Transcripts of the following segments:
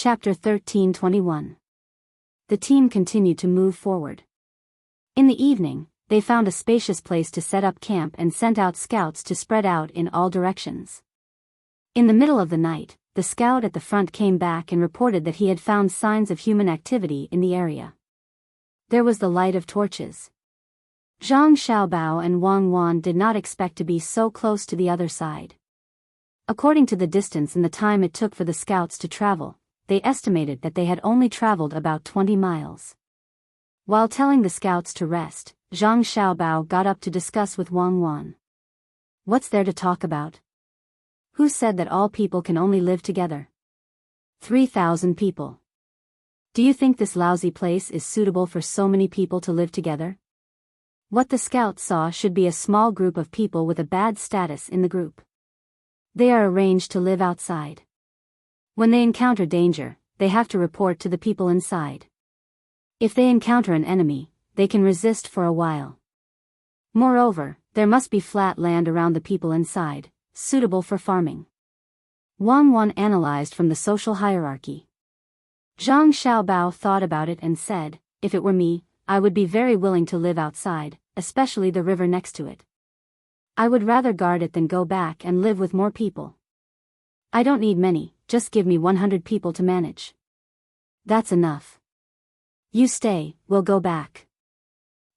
Chapter 13:21. The team continued to move forward. In the evening, they found a spacious place to set up camp and sent out scouts to spread out in all directions. In the middle of the night, the scout at the front came back and reported that he had found signs of human activity in the area. There was the light of torches. Zhang Xiaobao and Wang Wan did not expect to be so close to the other side. According to the distance and the time it took for the scouts to travel, they estimated that they had only traveled about 20 miles. While telling the scouts to rest, Zhang Xiaobao got up to discuss with Wang Wan. What's there to talk about? Who said that all people can only live together? 3,000 people. Do you think this lousy place is suitable for so many people to live together? What the scouts saw should be a small group of people with a bad status in the group. They are arranged to live outside. When they encounter danger, they have to report to the people inside. If they encounter an enemy, they can resist for a while. Moreover, there must be flat land around the people inside, suitable for farming. Wang Wan analyzed from the social hierarchy. Zhang Xiaobao thought about it and said, if it were me, I would be very willing to live outside, especially the river next to it. I would rather guard it than go back and live with more people. I don't need many, just give me 100 people to manage. That's enough. You stay, we'll go back.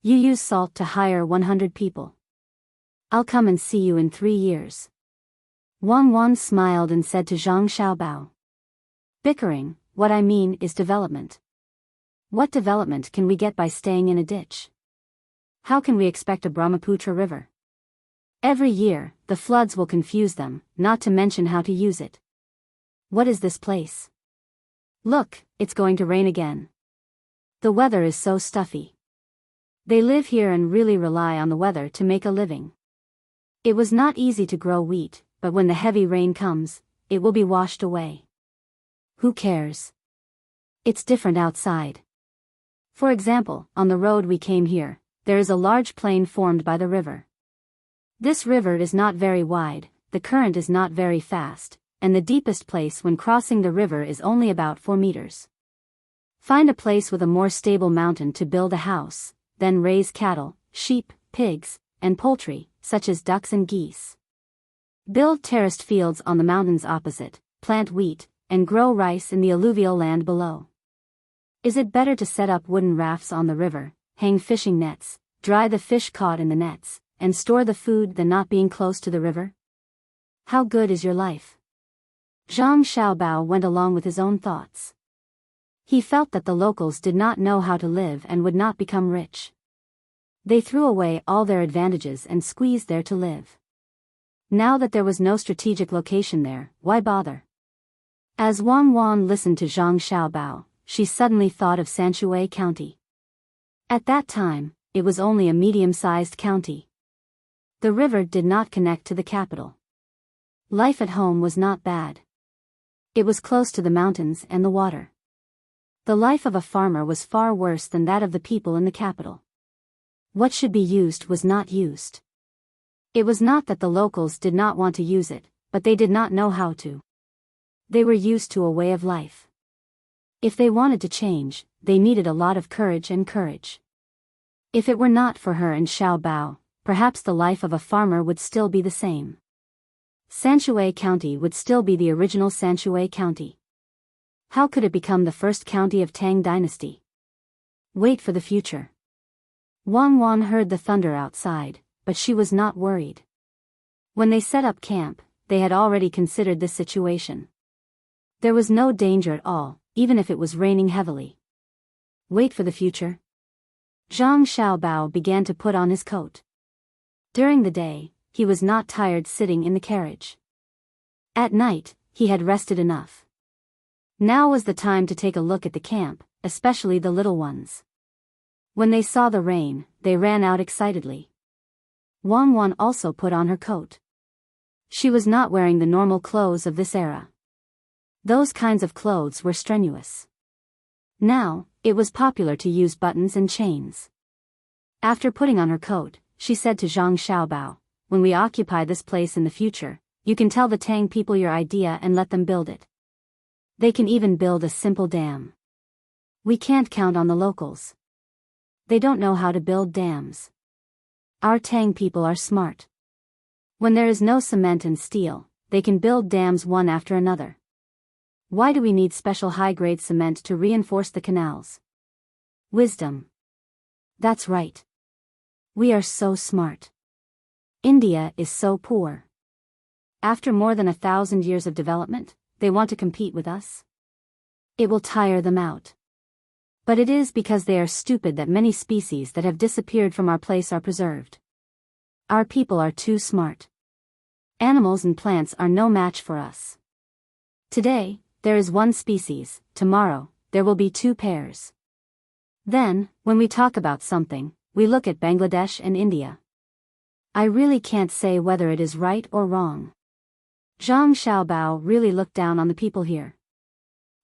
You use salt to hire 100 people. I'll come and see you in 3 years. Wang Wan smiled and said to Zhang Xiaobao. Bickering, what I mean is development. What development can we get by staying in a ditch? How can we expect a Brahmaputra river? Every year, the floods will confuse them, not to mention how to use it. What is this place? Look, it's going to rain again. The weather is so stuffy. They live here and really rely on the weather to make a living. It was not easy to grow wheat, but when the heavy rain comes, it will be washed away. Who cares? It's different outside. For example, on the road we came here, there is a large plain formed by the river. This river is not very wide, the current is not very fast, and the deepest place when crossing the river is only about 4 meters. Find a place with a more stable mountain to build a house, then raise cattle, sheep, pigs, and poultry, such as ducks and geese. Build terraced fields on the mountains opposite, plant wheat, and grow rice in the alluvial land below. Is it better to set up wooden rafts on the river, hang fishing nets, dry the fish caught in the nets, and store the food than not being close to the river? How good is your life? Zhang Xiaobao went along with his own thoughts. He felt that the locals did not know how to live and would not become rich. They threw away all their advantages and squeezed there to live. Now that there was no strategic location there, why bother? As Wang Wan listened to Zhang Xiaobao, she suddenly thought of Sanshui County. At that time, it was only a medium-sized county. The river did not connect to the capital. Life at home was not bad. It was close to the mountains and the water. The life of a farmer was far worse than that of the people in the capital. What should be used was not used. It was not that the locals did not want to use it, but they did not know how to. They were used to a way of life. If they wanted to change, they needed a lot of courage and courage. If it were not for her and Xiaobao, perhaps the life of a farmer would still be the same. Sanshui County would still be the original Sanshui County. How could it become the first county of Tang Dynasty? Wait for the future. Wang Wan heard the thunder outside, but she was not worried. When they set up camp, they had already considered this situation. There was no danger at all, even if it was raining heavily. Wait for the future. Zhang Xiaobao began to put on his coat. During the day, he was not tired sitting in the carriage. At night, he had rested enough. Now was the time to take a look at the camp, especially the little ones. When they saw the rain, they ran out excitedly. Wang Wan also put on her coat. She was not wearing the normal clothes of this era. Those kinds of clothes were strenuous. Now, it was popular to use buttons and chains. After putting on her coat, she said to Zhang Xiaobao, when we occupy this place in the future, you can tell the Tang people your idea and let them build it. They can even build a simple dam. We can't count on the locals. They don't know how to build dams. Our Tang people are smart. When there is no cement and steel, they can build dams one after another. Why do we need special high-grade cement to reinforce the canals? Wisdom. That's right. We are so smart. India is so poor. After more than 1,000 years of development, they want to compete with us? It will tire them out. But it is because they are stupid that many species that have disappeared from our place are preserved. Our people are too smart. Animals and plants are no match for us. Today, there is one species, tomorrow, there will be 2 pairs. Then, when we talk about something, we look at Bangladesh and India. I really can't say whether it is right or wrong. Zhang Xiaobao really looked down on the people here.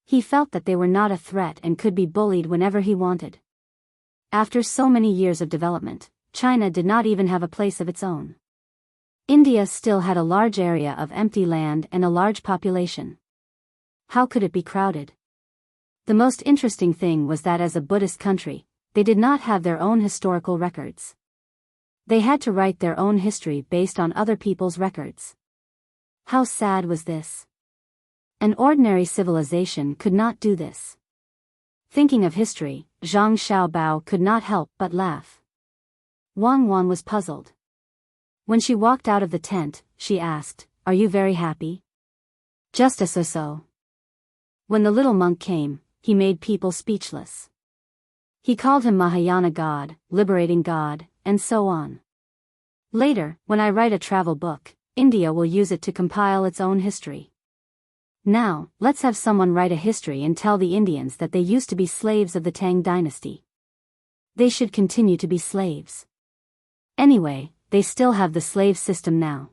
He felt that they were not a threat and could be bullied whenever he wanted. After so many years of development, China did not even have a place of its own. India still had a large area of empty land and a large population. How could it be crowded? The most interesting thing was that as a Buddhist country, they did not have their own historical records. They had to write their own history based on other people's records. How sad was this? An ordinary civilization could not do this. Thinking of history, Zhang Xiaobao could not help but laugh. Wang Wan was puzzled. When she walked out of the tent, she asked, "Are you very happy?" "Just a so-so." When the little monk came, he made people speechless. He called him Mahayana God, liberating God, and so on. Later, when I write a travel book, India will use it to compile its own history. Now, let's have someone write a history and tell the Indians that they used to be slaves of the Tang Dynasty. They should continue to be slaves. Anyway, they still have the slave system now.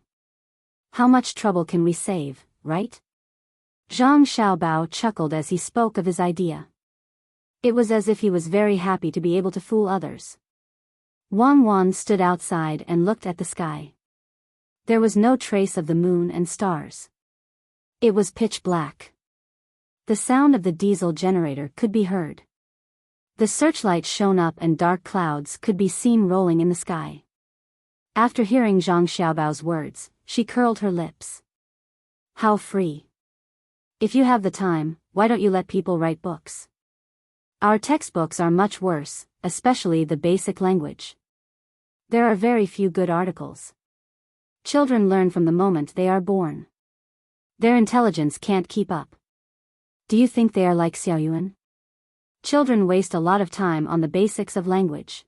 How much trouble can we save, right? Zhang Xiaobao chuckled as he spoke of his idea. It was as if he was very happy to be able to fool others. Wang Wan stood outside and looked at the sky. There was no trace of the moon and stars. It was pitch black. The sound of the diesel generator could be heard. The searchlight shone up and dark clouds could be seen rolling in the sky. After hearing Zhang Xiaobao's words, she curled her lips. How free. If you have the time, why don't you let people write books? Our textbooks are much worse, especially the basic language. There are very few good articles. Children learn from the moment they are born. Their intelligence can't keep up. Do you think they are like Xiaoyuan? Children waste a lot of time on the basics of language.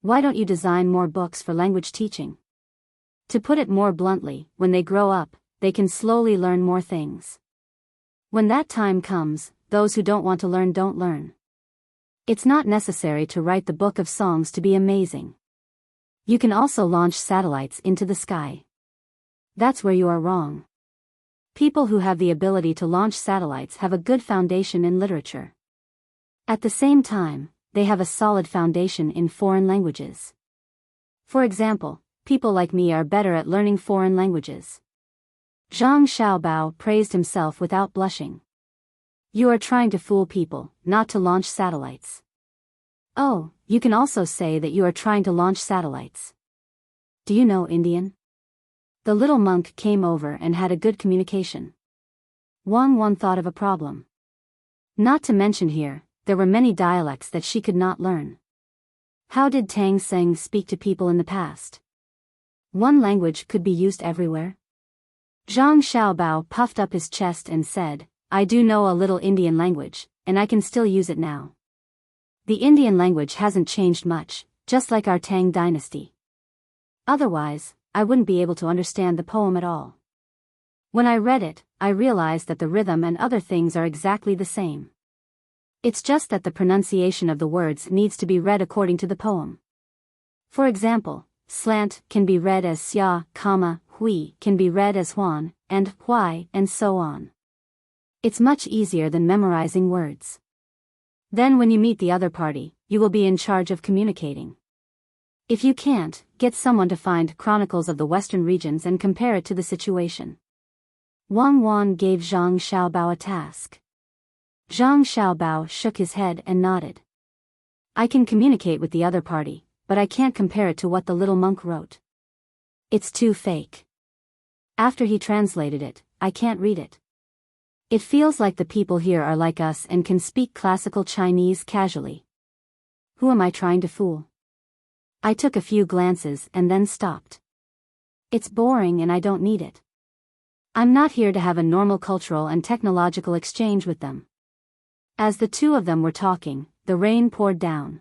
Why don't you design more books for language teaching? To put it more bluntly, when they grow up, they can slowly learn more things. When that time comes, those who don't want to learn don't learn. It's not necessary to write the book of songs to be amazing. You can also launch satellites into the sky. That's where you are wrong. People who have the ability to launch satellites have a good foundation in literature. At the same time, they have a solid foundation in foreign languages. For example, people like me are better at learning foreign languages. Zhang Xiaobao praised himself without blushing. You are trying to fool people, not to launch satellites. Oh, you can also say that you are trying to launch satellites. Do you know Indian? The little monk came over and had a good communication. Wang Wan thought of a problem. Not to mention here, there were many dialects that she could not learn. How did Tang Seng speak to people in the past? One language could be used everywhere. Zhang Xiaobao puffed up his chest and said, I do know a little Indian language, and I can still use it now. The Indian language hasn't changed much, just like our Tang dynasty. Otherwise, I wouldn't be able to understand the poem at all. When I read it, I realized that the rhythm and other things are exactly the same. It's just that the pronunciation of the words needs to be read according to the poem. For example, slant can be read as xia, hui can be read as huan, and huai, and so on. It's much easier than memorizing words. Then when you meet the other party, you will be in charge of communicating. If you can't, get someone to find Chronicles of the Western regions and compare it to the situation. Wang Wan gave Zhang Xiaobao a task. Zhang Xiaobao shook his head and nodded. I can communicate with the other party, but I can't compare it to what the little monk wrote. It's too fake. After he translated it, I can't read it. It feels like the people here are like us and can speak classical Chinese casually. Who am I trying to fool? I took a few glances and then stopped. It's boring and I don't need it. I'm not here to have a normal cultural and technological exchange with them. As the two of them were talking, the rain poured down.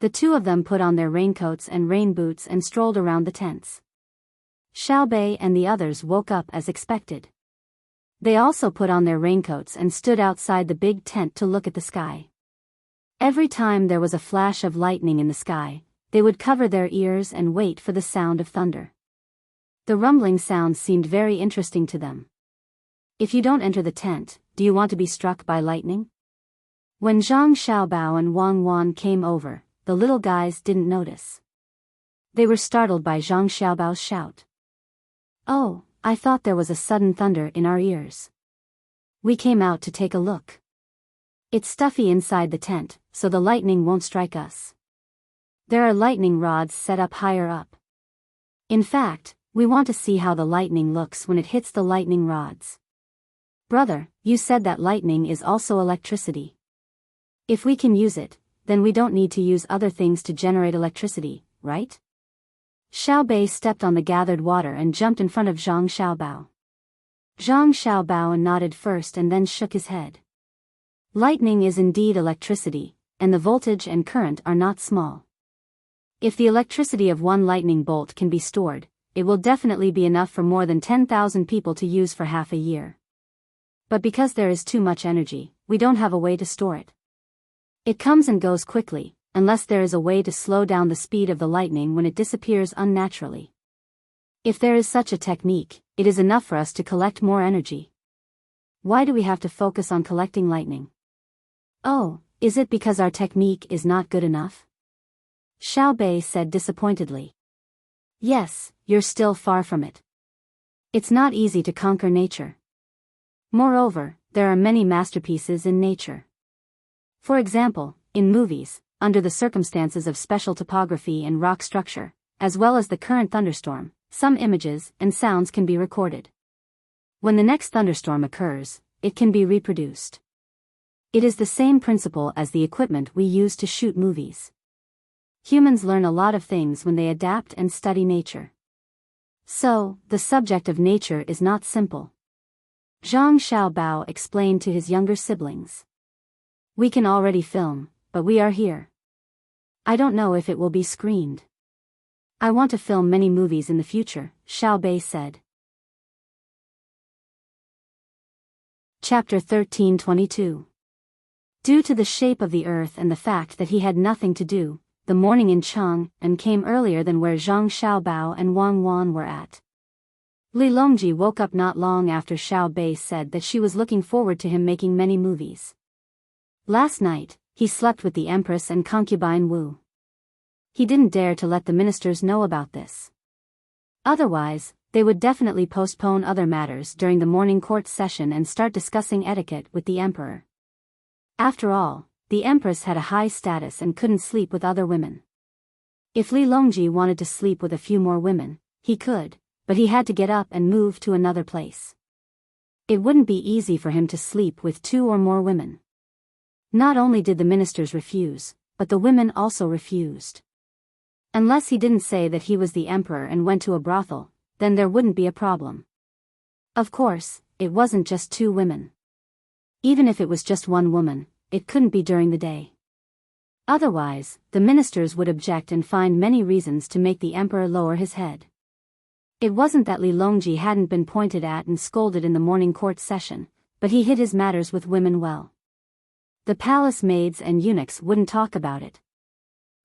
The two of them put on their raincoats and rain boots and strolled around the tents. Xiaobei and the others woke up as expected. They also put on their raincoats and stood outside the big tent to look at the sky. Every time there was a flash of lightning in the sky, they would cover their ears and wait for the sound of thunder. The rumbling sound seemed very interesting to them. If you don't enter the tent, do you want to be struck by lightning? When Zhang Xiaobao and Wang Wan came over, the little guys didn't notice. They were startled by Zhang Xiaobao's shout. Oh, I thought there was a sudden thunder in our ears. We came out to take a look. It's stuffy inside the tent, so the lightning won't strike us. There are lightning rods set up higher up. In fact, we want to see how the lightning looks when it hits the lightning rods. Brother, you said that lightning is also electricity. If we can use it, then we don't need to use other things to generate electricity, right? Xiaobei stepped on the gathered water and jumped in front of Zhang Xiaobao. Zhang Xiaobao nodded first and then shook his head. Lightning is indeed electricity, and the voltage and current are not small. If the electricity of one lightning bolt can be stored, it will definitely be enough for more than 10,000 people to use for half a year. But because there is too much energy, we don't have a way to store it. It comes and goes quickly, unless there is a way to slow down the speed of the lightning when it disappears unnaturally. If there is such a technique, it is enough for us to collect more energy. Why do we have to focus on collecting lightning? Oh, is it because our technique is not good enough? Xiaobei said disappointedly. Yes, you're still far from it. It's not easy to conquer nature. Moreover, there are many masterpieces in nature. For example, in movies, under the circumstances of special topography and rock structure, as well as the current thunderstorm, some images and sounds can be recorded. When the next thunderstorm occurs, it can be reproduced. It is the same principle as the equipment we use to shoot movies. Humans learn a lot of things when they adapt and study nature. So, the subject of nature is not simple. Zhang Xiaobao explained to his younger siblings. We can already film, but we are here. I don't know if it will be screened. I want to film many movies in the future, Xiaobei said. Chapter 13:22. Due to the shape of the earth and the fact that he had nothing to do, the morning in Chang'an came earlier than where Zhang Xiaobao and Wang Wan were at. Li Longji woke up not long after Xiaobei said that she was looking forward to him making many movies. Last night, he slept with the Empress and concubine Wu. He didn't dare to let the ministers know about this. Otherwise, they would definitely postpone other matters during the morning court session and start discussing etiquette with the emperor. After all, the Empress had a high status and couldn't sleep with other women. If Li Longji wanted to sleep with a few more women, he could, but he had to get up and move to another place. It wouldn't be easy for him to sleep with 2 or more women. Not only did the ministers refuse, but the women also refused. Unless he didn't say that he was the emperor and went to a brothel, then there wouldn't be a problem. Of course, it wasn't just 2 women. Even if it was just 1 woman, it couldn't be during the day. Otherwise, the ministers would object and find many reasons to make the emperor lower his head. It wasn't that Li Longji hadn't been pointed at and scolded in the morning court session, but he hid his matters with women well. The palace maids and eunuchs wouldn't talk about it.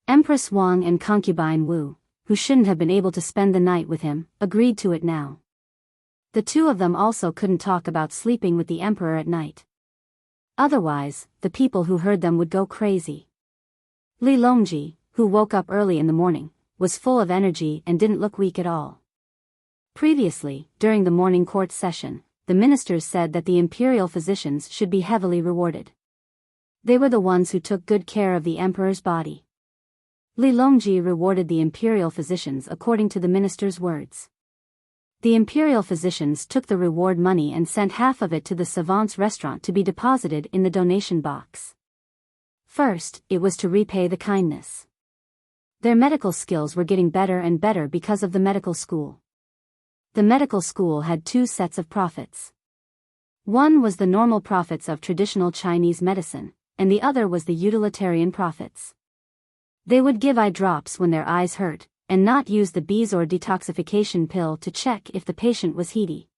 Empress Wang and concubine Wu, who shouldn't have been able to spend the night with him, agreed to it now. The 2 of them also couldn't talk about sleeping with the emperor at night. Otherwise, the people who heard them would go crazy. Li Longji, who woke up early in the morning, was full of energy and didn't look weak at all. Previously, during the morning court session, the ministers said that the imperial physicians should be heavily rewarded. They were the ones who took good care of the emperor's body. Li Longji rewarded the imperial physicians according to the minister's words. The imperial physicians took the reward money and sent half of it to the savant's restaurant to be deposited in the donation box. First, it was to repay the kindness. Their medical skills were getting better and better because of the medical school. The medical school had two sets of profits. One was the normal profits of traditional Chinese medicine, and the other was the utilitarian profits. They would give eye drops when their eyes hurt, and not use the bees or detoxification pill to check if the patient was heady.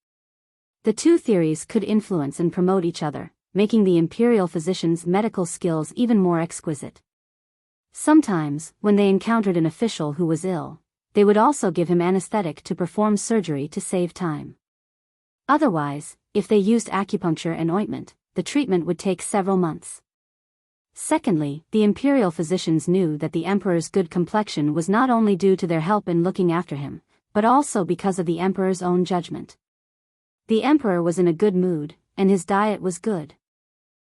The two theories could influence and promote each other, making the imperial physicians' medical skills even more exquisite. Sometimes, when they encountered an official who was ill, they would also give him anesthetic to perform surgery to save time. Otherwise, if they used acupuncture and ointment, the treatment would take several months. Secondly, the imperial physicians knew that the emperor's good complexion was not only due to their help in looking after him, but also because of the emperor's own judgment. The emperor was in a good mood, and his diet was good.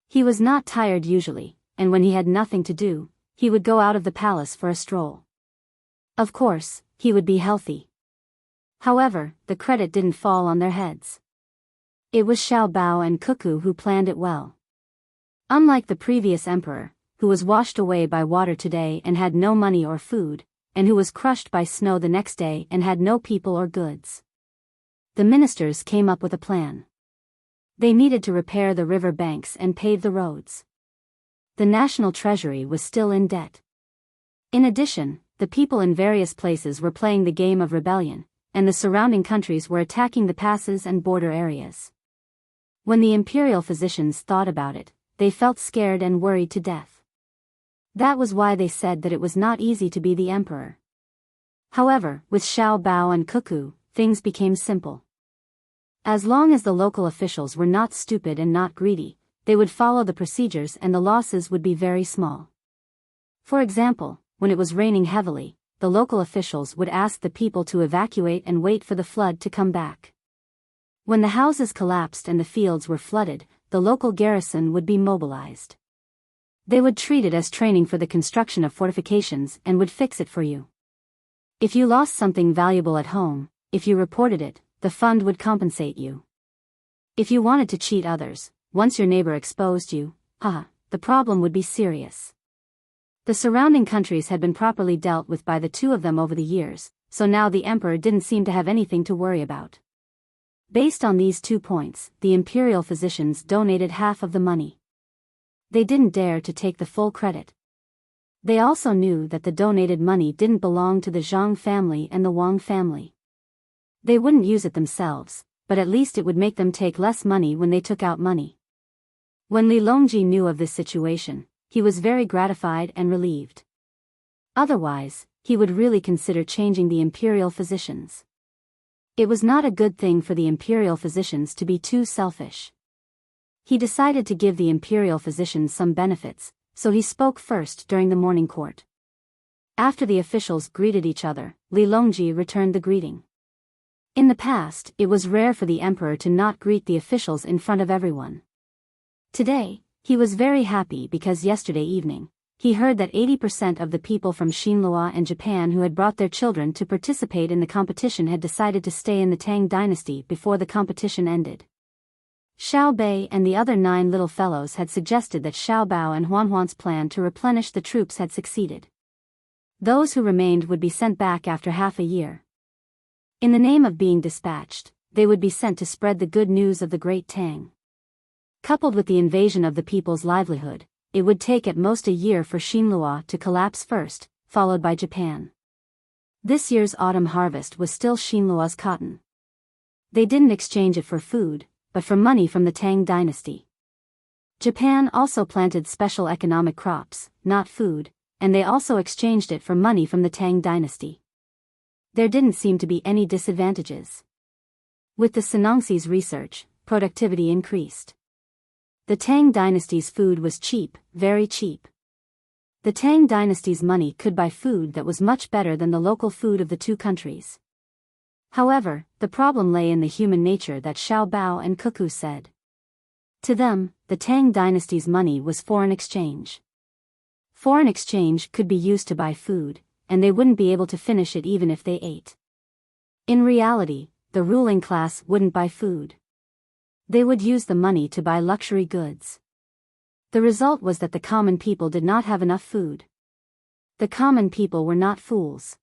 He was not tired usually, and when he had nothing to do, he would go out of the palace for a stroll. Of course, he would be healthy. However, the credit didn't fall on their heads. It was Xiao Bao and Cuckoo who planned it well. Unlike the previous emperor, who was washed away by water today and had no money or food, and who was crushed by snow the next day and had no people or goods, the ministers came up with a plan. They needed to repair the river banks and pave the roads. The national treasury was still in debt. In addition, the people in various places were playing the game of rebellion, and the surrounding countries were attacking the passes and border areas. When the imperial physicians thought about it, they felt scared and worried to death. That was why they said that it was not easy to be the emperor. However, with Xiao Bao and Cuckoo, things became simple. As long as the local officials were not stupid and not greedy, they would follow the procedures and the losses would be very small. For example, when it was raining heavily, the local officials would ask the people to evacuate and wait for the flood to come back. When the houses collapsed and the fields were flooded, the local garrison would be mobilized. They would treat it as training for the construction of fortifications and would fix it for you. If you lost something valuable at home, if you reported it, the fund would compensate you. If you wanted to cheat others, once your neighbor exposed you, the problem would be serious. The surrounding countries had been properly dealt with by the two of them over the years, so now the emperor didn't seem to have anything to worry about. Based on these 2 points, the imperial physicians donated half of the money. They didn't dare to take the full credit. They also knew that the donated money didn't belong to the Zhang family and the Wang family. They wouldn't use it themselves, but at least it would make them take less money when they took out money. When Li Longji knew of this situation, he was very gratified and relieved. Otherwise, he would really consider changing the imperial physicians. It was not a good thing for the imperial physicians to be too selfish. He decided to give the imperial physicians some benefits, so he spoke first during the morning court. After the officials greeted each other, Li Longji returned the greeting. In the past, it was rare for the emperor to not greet the officials in front of everyone. Today, he was very happy because yesterday evening, he heard that 80% of the people from Xinhua and Japan who had brought their children to participate in the competition had decided to stay in the Tang Dynasty before the competition ended. Xiao Bei and the other 9 little fellows had suggested that Xiao Bao and Huanhuan's plan to replenish the troops had succeeded. Those who remained would be sent back after half a year. In the name of being dispatched, they would be sent to spread the good news of the great Tang. Coupled with the invasion of the people's livelihood, it would take at most a year for Xinhua to collapse first, followed by Japan. This year's autumn harvest was still Xinhua's cotton. They didn't exchange it for food, but for money from the Tang Dynasty. Japan also planted special economic crops, not food, and they also exchanged it for money from the Tang Dynasty. There didn't seem to be any disadvantages. With the Sinangxi's research, productivity increased. The Tang Dynasty's food was cheap, very cheap. The Tang Dynasty's money could buy food that was much better than the local food of the two countries. However, the problem lay in the human nature that Xiao Bao and Cuckoo said. To them, the Tang dynasty's money was foreign exchange. Foreign exchange could be used to buy food, and they wouldn't be able to finish it even if they ate. In reality, the ruling class wouldn't buy food. They would use the money to buy luxury goods. The result was that the common people did not have enough food. The common people were not fools.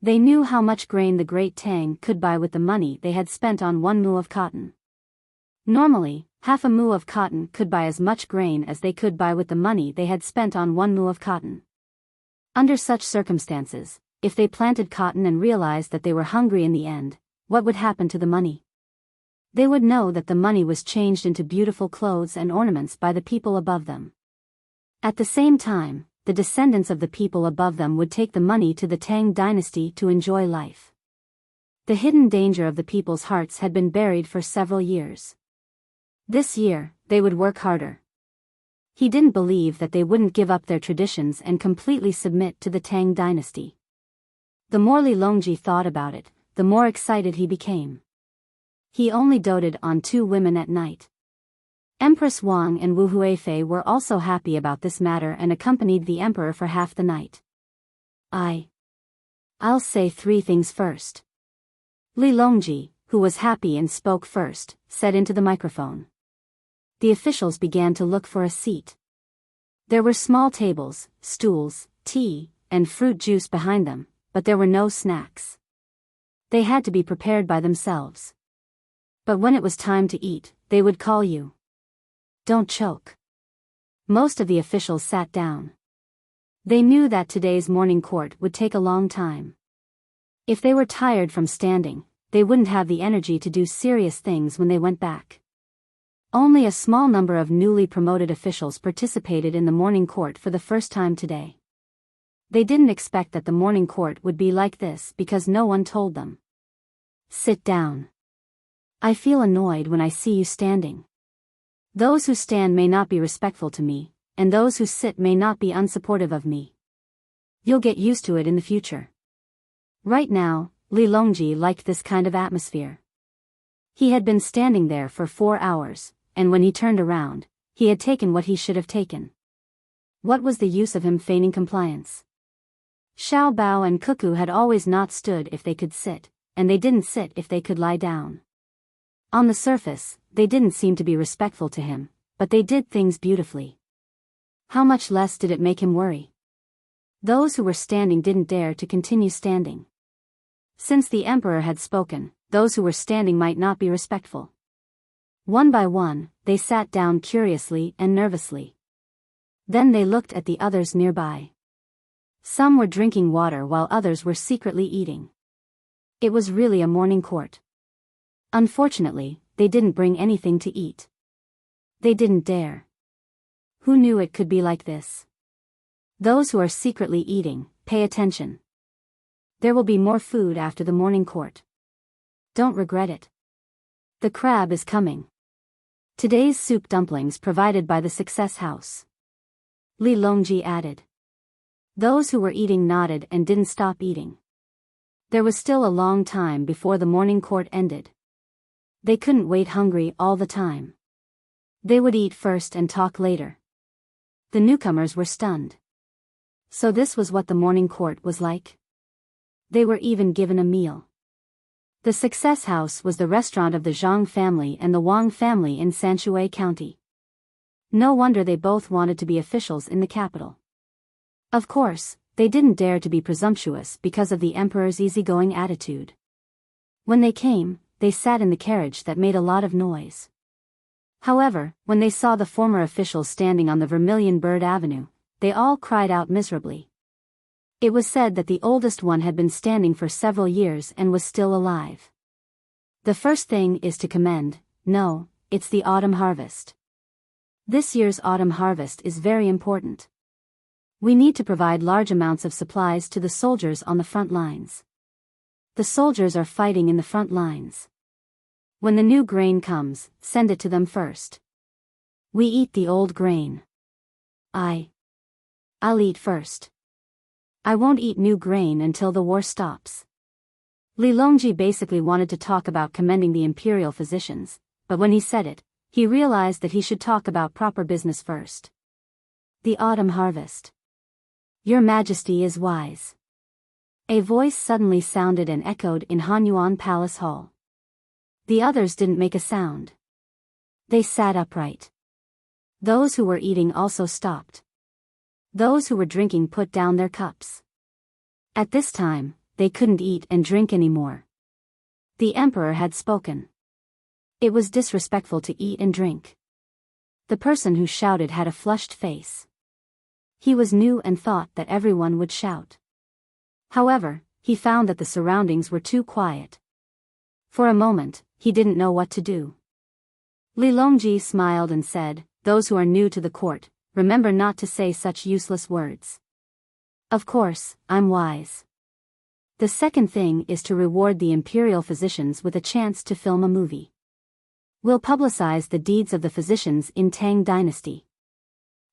They knew how much grain the great Tang could buy with the money they had spent on 1 mu of cotton. Normally, half a mu of cotton could buy as much grain as they could buy with the money they had spent on 1 mu of cotton. Under such circumstances, if they planted cotton and realized that they were hungry in the end, what would happen to the money? They would know that the money was changed into beautiful clothes and ornaments by the people above them. At the same time, the descendants of the people above them would take the money to the Tang dynasty to enjoy life. The hidden danger of the people's hearts had been buried for several years. This year, they would work harder. He didn't believe that they wouldn't give up their traditions and completely submit to the Tang dynasty. The more Li Longji thought about it, the more excited he became. He only doted on 2 women at night. Empress Wang and Wu Huifei were also happy about this matter and accompanied the emperor for half the night. I'll say 3 things first. Li Longji, who was happy and spoke first, said into the microphone. The officials began to look for a seat. There were small tables, stools, tea, and fruit juice behind them, but there were no snacks. They had to be prepared by themselves. But when it was time to eat, they would call you. Don't choke. Most of the officials sat down. They knew that today's morning court would take a long time. If they were tired from standing, they wouldn't have the energy to do serious things when they went back. Only a small number of newly promoted officials participated in the morning court for the first time today. They didn't expect that the morning court would be like this because no one told them. Sit down. I feel annoyed when I see you standing. Those who stand may not be respectful to me, and those who sit may not be unsupportive of me. You'll get used to it in the future. Right now, Li Longji liked this kind of atmosphere. He had been standing there for 4 hours, and when he turned around, he had taken what he should have taken. What was the use of him feigning compliance? Xiao Bao and Cuckoo had always not stood if they could sit, and they didn't sit if they could lie down. On the surface, they didn't seem to be respectful to him, but they did things beautifully. How much less did it make him worry? Those who were standing didn't dare to continue standing. Since the emperor had spoken, those who were standing might not be respectful. One by one, they sat down curiously and nervously. Then they looked at the others nearby. Some were drinking water while others were secretly eating. It was really a morning court. Unfortunately, they didn't bring anything to eat. They didn't dare. Who knew it could be like this? Those who are secretly eating, pay attention. There will be more food after the morning court. Don't regret it. The crab is coming. Today's soup dumplings provided by the Success House. Li Longji added. Those who were eating nodded and didn't stop eating. There was still a long time before the morning court ended. They couldn't wait hungry all the time. They would eat first and talk later. The newcomers were stunned. So this was what the morning court was like? They were even given a meal. The Success House was the restaurant of the Zhang family and the Wang family in Sanshui County. No wonder they both wanted to be officials in the capital. Of course, they didn't dare to be presumptuous because of the emperor's easygoing attitude. When they came, they sat in the carriage that made a lot of noise. However, when they saw the former officials standing on the Vermilion Bird Avenue, they all cried out miserably. It was said that the oldest one had been standing for several years and was still alive. The first thing is to commend, no, it's the autumn harvest. This year's autumn harvest is very important. We need to provide large amounts of supplies to the soldiers on the front lines. The soldiers are fighting in the front lines. When the new grain comes, send it to them first. We eat the old grain. I'll eat first. I won't eat new grain until the war stops. Li Longji basically wanted to talk about commending the imperial physicians, but when he said it, he realized that he should talk about proper business first. The autumn harvest. Your Majesty is wise. A voice suddenly sounded and echoed in Hanyuan Palace Hall. The others didn't make a sound. They sat upright. Those who were eating also stopped. Those who were drinking put down their cups. At this time, they couldn't eat and drink anymore. The emperor had spoken. It was disrespectful to eat and drink. The person who shouted had a flushed face. He was new and thought that everyone would shout. However, he found that the surroundings were too quiet. For a moment, he didn't know what to do. Li Longji smiled and said, "Those who are new to the court, remember not to say such useless words. Of course, I'm wise. The second thing is to reward the imperial physicians with a chance to film a movie. We'll publicize the deeds of the physicians in Tang Dynasty."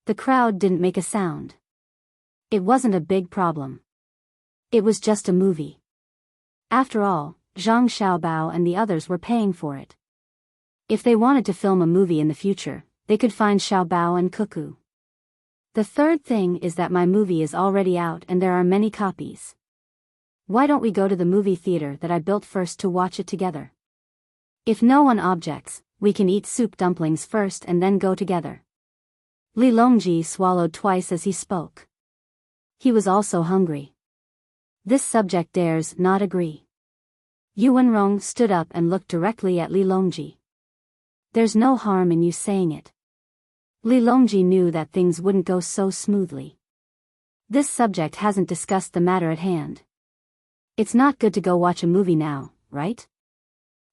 The crowd didn't make a sound. It wasn't a big problem. It was just a movie. After all, Zhang Xiaobao and the others were paying for it. If they wanted to film a movie in the future, they could find Xiaobao and Cuckoo. The third thing is that my movie is already out and there are many copies. Why don't we go to the movie theater that I built first to watch it together? If no one objects, we can eat soup dumplings first and then go together. Li Longji swallowed twice as he spoke. He was also hungry. This subject dares not agree. Yuan Rong stood up and looked directly at Li Longji. There's no harm in you saying it. Li Longji knew that things wouldn't go so smoothly. This subject hasn't discussed the matter at hand. It's not good to go watch a movie now, right?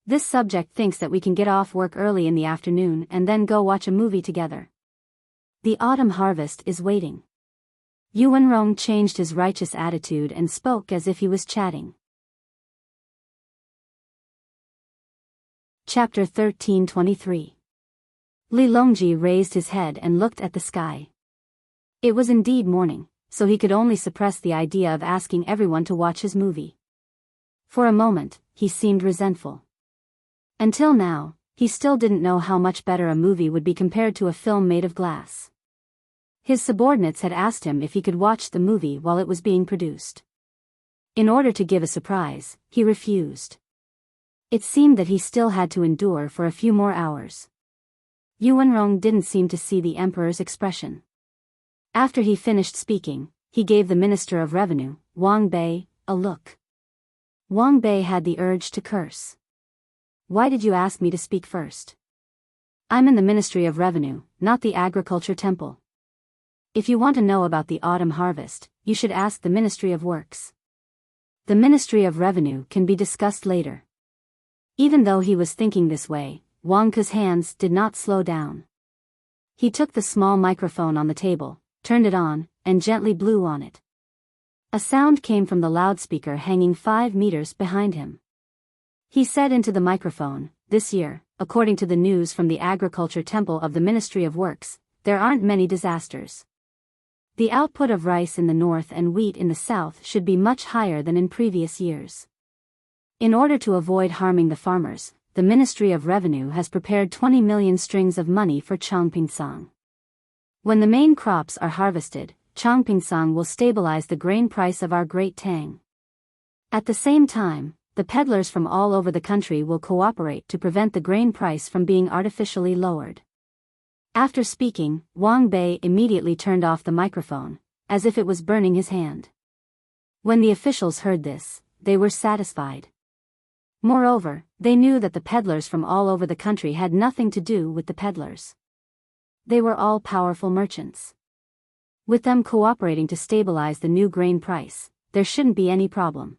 This subject thinks that we can get off work early in the afternoon and then go watch a movie together. The autumn harvest is waiting. Yuan Rong changed his righteous attitude and spoke as if he was chatting. Chapter 13:23. Li Longji raised his head and looked at the sky. It was indeed morning, so he could only suppress the idea of asking everyone to watch his movie. For a moment, he seemed resentful. Until now, he still didn't know how much better a movie would be compared to a film made of glass. His subordinates had asked him if he could watch the movie while it was being produced. In order to give a surprise, he refused. It seemed that he still had to endure for a few more hours. Yuan Rong didn't seem to see the emperor's expression. After he finished speaking, he gave the Minister of Revenue, Wang Bei, a look. Wang Bei had the urge to curse. "Why did you ask me to speak first? I'm in the Ministry of Revenue, not the Agriculture Temple. If you want to know about the autumn harvest, you should ask the Ministry of Works. The Ministry of Revenue can be discussed later." Even though he was thinking this way, Wang Ke's hands did not slow down. He took the small microphone on the table, turned it on, and gently blew on it. A sound came from the loudspeaker hanging 5 meters behind him. He said into the microphone, "This year, according to the news from the Agriculture Temple of the Ministry of Works, there aren't many disasters. The output of rice in the north and wheat in the south should be much higher than in previous years. In order to avoid harming the farmers, the Ministry of Revenue has prepared 20 million strings of money for Changpingsang. When the main crops are harvested, Changpingsang will stabilize the grain price of our great Tang. At the same time, the peddlers from all over the country will cooperate to prevent the grain price from being artificially lowered." After speaking, Wang Bei immediately turned off the microphone, as if it was burning his hand. When the officials heard this, they were satisfied. Moreover, they knew that the peddlers from all over the country had nothing to do with the peddlers. They were all powerful merchants. With them cooperating to stabilize the new grain price, there shouldn't be any problem.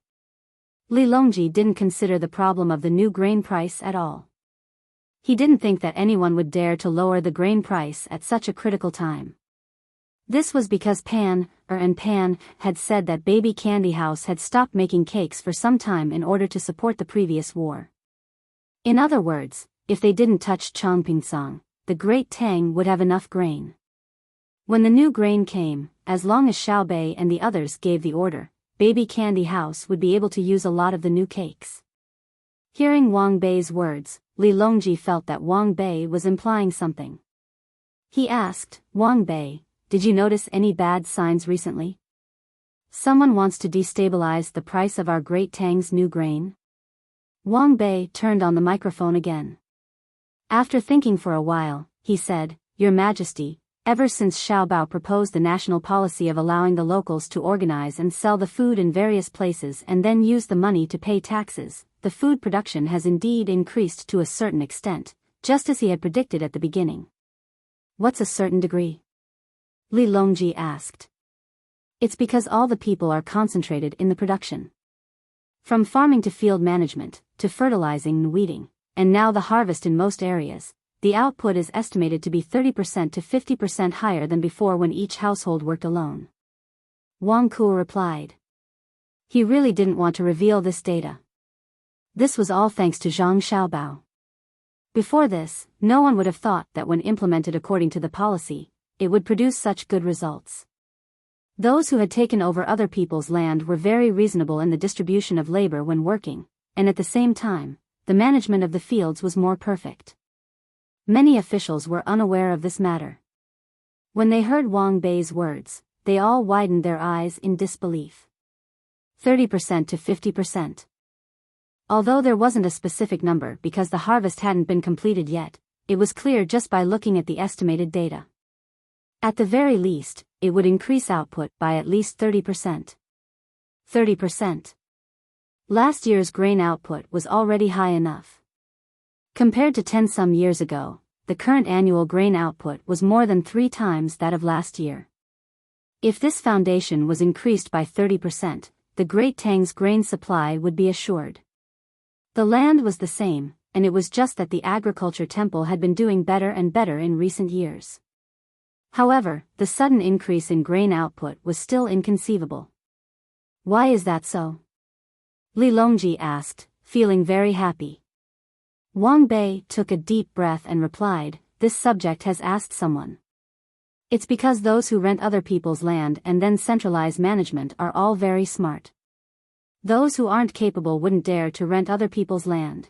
Li Longji didn't consider the problem of the new grain price at all. He didn't think that anyone would dare to lower the grain price at such a critical time. This was because Pan had said that Baby Candy House had stopped making cakes for some time in order to support the previous war. In other words, if they didn't touch Changpingsang, the Great Tang would have enough grain. When the new grain came, as long as Xiaobei and the others gave the order, Baby Candy House would be able to use a lot of the new cakes. Hearing Wang Bei's words, Li Longji felt that Wang Bei was implying something. He asked, Wang Bei, did you notice any bad signs recently? Someone wants to destabilize the price of our great Tang's new grain? Wang Bei turned on the microphone again. After thinking for a while, he said, Your Majesty, ever since Xiaobao proposed the national policy of allowing the locals to organize and sell the food in various places and then use the money to pay taxes, the food production has indeed increased to a certain extent, just as he had predicted at the beginning. What's a certain degree? Li Longji asked. It's because all the people are concentrated in the production. From farming to field management, to fertilizing and weeding, and now the harvest in most areas, the output is estimated to be 30% to 50% higher than before when each household worked alone. Wang Ku replied. He really didn't want to reveal this data. This was all thanks to Zhang Xiaobao. Before this, no one would have thought that when implemented according to the policy, it would produce such good results. Those who had taken over other people's land were very reasonable in the distribution of labor when working, and at the same time, the management of the fields was more perfect. Many officials were unaware of this matter. When they heard Wang Bei's words, they all widened their eyes in disbelief. 30% to 50%. Although there wasn't a specific number because the harvest hadn't been completed yet, it was clear just by looking at the estimated data. At the very least, it would increase output by at least 30%. 30%. Last year's grain output was already high enough. Compared to 10 some years ago, the current annual grain output was more than 3 times that of last year. If this foundation was increased by 30%, the Great Tang's grain supply would be assured. The land was the same, and it was just that the agriculture temple had been doing better and better in recent years. However, the sudden increase in grain output was still inconceivable. Why is that so? Li Longji asked, feeling very happy. Wang Bei took a deep breath and replied, This subject has asked someone. It's because those who rent other people's land and then centralize management are all very smart. Those who aren't capable wouldn't dare to rent other people's land.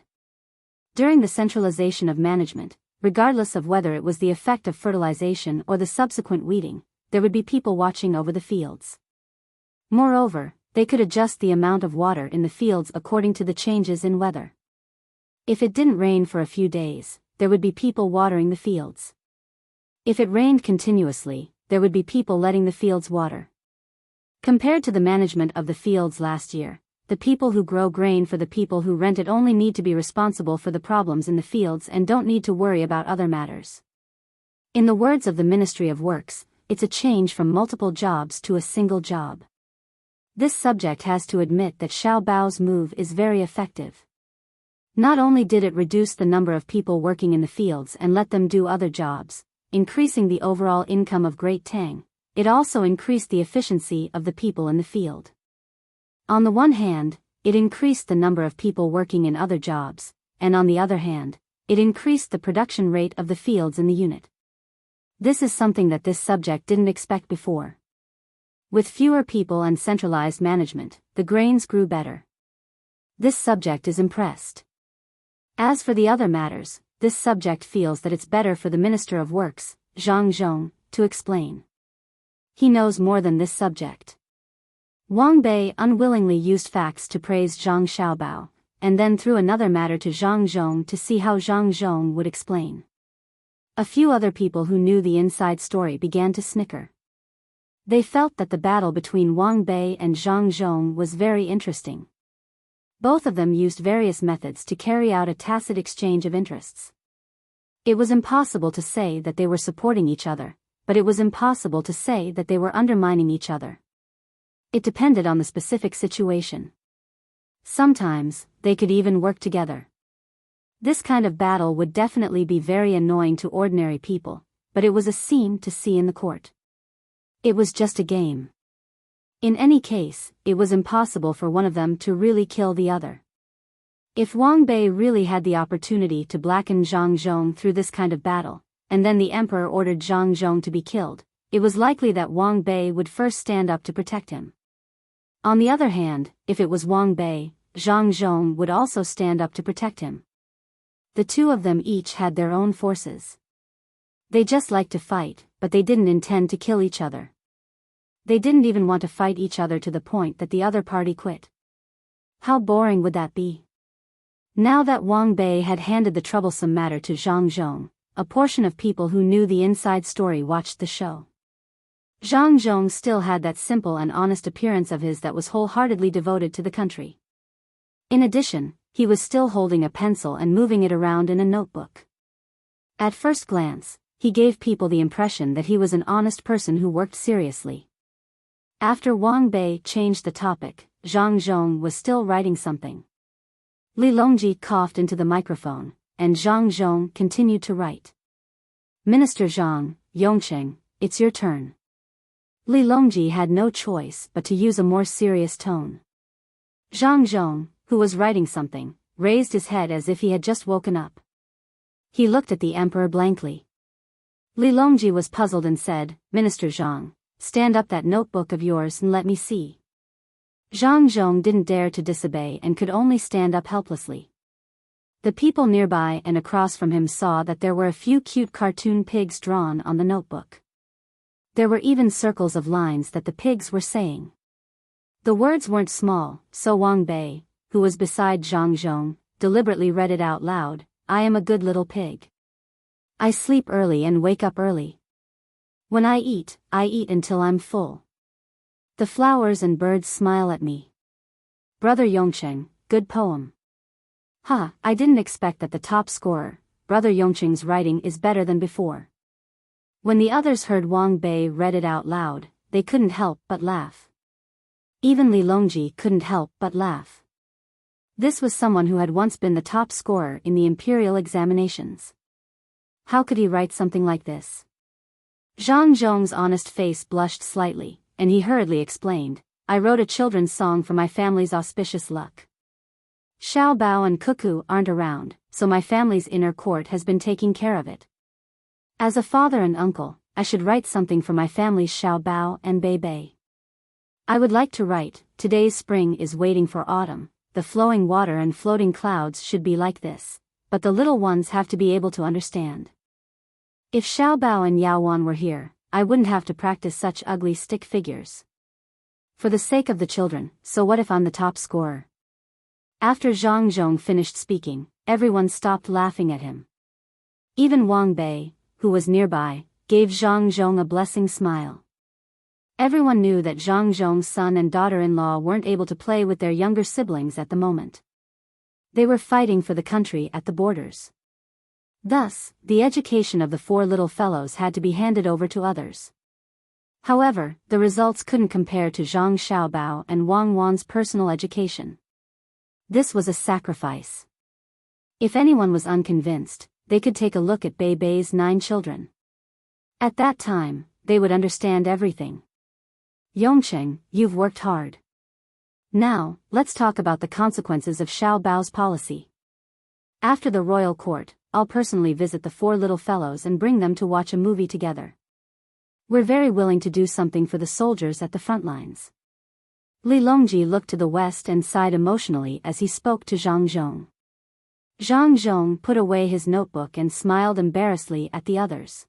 During the centralization of management, regardless of whether it was the effect of fertilization or the subsequent weeding, there would be people watching over the fields. Moreover, they could adjust the amount of water in the fields according to the changes in weather. If it didn't rain for a few days, there would be people watering the fields. If it rained continuously, there would be people letting the fields water. Compared to the management of the fields last year, the people who grow grain for the people who rent it only need to be responsible for the problems in the fields and don't need to worry about other matters. In the words of the Ministry of Works, it's a change from multiple jobs to a single job. This subject has to admit that Xiaobao's move is very effective. Not only did it reduce the number of people working in the fields and let them do other jobs, increasing the overall income of Great Tang, it also increased the efficiency of the people in the field. On the one hand, it increased the number of people working in other jobs, and on the other hand, it increased the production rate of the fields in the unit. This is something that this subject didn't expect before. With fewer people and centralized management, the grains grew better. This subject is impressed. As for the other matters, this subject feels that it's better for the Minister of Works, Zhang Zhong, to explain. He knows more than this subject. Wang Bei unwillingly used facts to praise Zhang Xiaobao, and then threw another matter to Zhang Zhong to see how Zhang Zhong would explain. A few other people who knew the inside story began to snicker. They felt that the battle between Wang Bei and Zhang Zhong was very interesting. Both of them used various methods to carry out a tacit exchange of interests. It was impossible to say that they were supporting each other, but it was impossible to say that they were undermining each other. It depended on the specific situation. Sometimes, they could even work together. This kind of battle would definitely be very annoying to ordinary people, but it was a scene to see in the court. It was just a game. In any case, it was impossible for one of them to really kill the other. If Wang Bei really had the opportunity to blacken Zhang Zhong through this kind of battle, and then the emperor ordered Zhang Zhong to be killed, it was likely that Wang Bei would first stand up to protect him. On the other hand, if it was Wang Bei, Zhang Zhong would also stand up to protect him. The two of them each had their own forces. They just liked to fight, but they didn't intend to kill each other. They didn't even want to fight each other to the point that the other party quit. How boring would that be? Now that Wang Bei had handed the troublesome matter to Zhang Zhong, a portion of people who knew the inside story watched the show. Zhang Zhong still had that simple and honest appearance of his that was wholeheartedly devoted to the country. In addition, he was still holding a pencil and moving it around in a notebook. At first glance, he gave people the impression that he was an honest person who worked seriously. After Wang Bei changed the topic, Zhang Zhong was still writing something. Li Longji coughed into the microphone, and Zhang Zhong continued to write. Minister Zhang, Yongcheng, it's your turn. Li Longji had no choice but to use a more serious tone. Zhang Zhong, who was writing something, raised his head as if he had just woken up. He looked at the emperor blankly. Li Longji was puzzled and said, Minister Zhang, stand up that notebook of yours and let me see. Zhang Zhong didn't dare to disobey and could only stand up helplessly. The people nearby and across from him saw that there were a few cute cartoon pigs drawn on the notebook. There were even circles of lines that the pigs were saying. The words weren't small, so Wang Bei, who was beside Zhang Zhong, deliberately read it out loud, I am a good little pig. I sleep early and wake up early. When I eat until I'm full. The flowers and birds smile at me. Brother Yongcheng, good poem. I didn't expect that the top scorer, Brother Yongcheng's writing is better than before. When the others heard Wang Bei read it out loud, they couldn't help but laugh. Even Li Longji couldn't help but laugh. This was someone who had once been the top scorer in the imperial examinations. How could he write something like this? Zhang Zhong's honest face blushed slightly, and he hurriedly explained, I wrote a children's song for my family's auspicious luck. Xiao Bao and Cuckoo aren't around, so my family's inner court has been taking care of it. As a father and uncle, I should write something for my family's Xiao Bao and Bei Bei. I would like to write, today's spring is waiting for autumn, the flowing water and floating clouds should be like this, but the little ones have to be able to understand. If Xiao Bao and Yao Wan were here, I wouldn't have to practice such ugly stick figures. For the sake of the children, so what if I'm the top scorer? After Zhang Zhong finished speaking, everyone stopped laughing at him. Even Wang Bei, who was nearby, gave Zhang Zhong a blessing smile. Everyone knew that Zhang Zhong's son and daughter-in-law weren't able to play with their younger siblings at the moment. They were fighting for the country at the borders. Thus, the education of the four little fellows had to be handed over to others. However, the results couldn't compare to Zhang Xiaobao and Wang Wan's personal education. This was a sacrifice. If anyone was unconvinced, they could take a look at Bei Bei's 9 children. At that time, they would understand everything. Yongcheng, you've worked hard. Now, let's talk about the consequences of Xiao Bao's policy. After the royal court, I'll personally visit the 4 little fellows and bring them to watch a movie together. We're very willing to do something for the soldiers at the front lines. Li Longji looked to the west and sighed emotionally as he spoke to Zhang Zhong. Zhang Zhong put away his notebook and smiled embarrassedly at the others.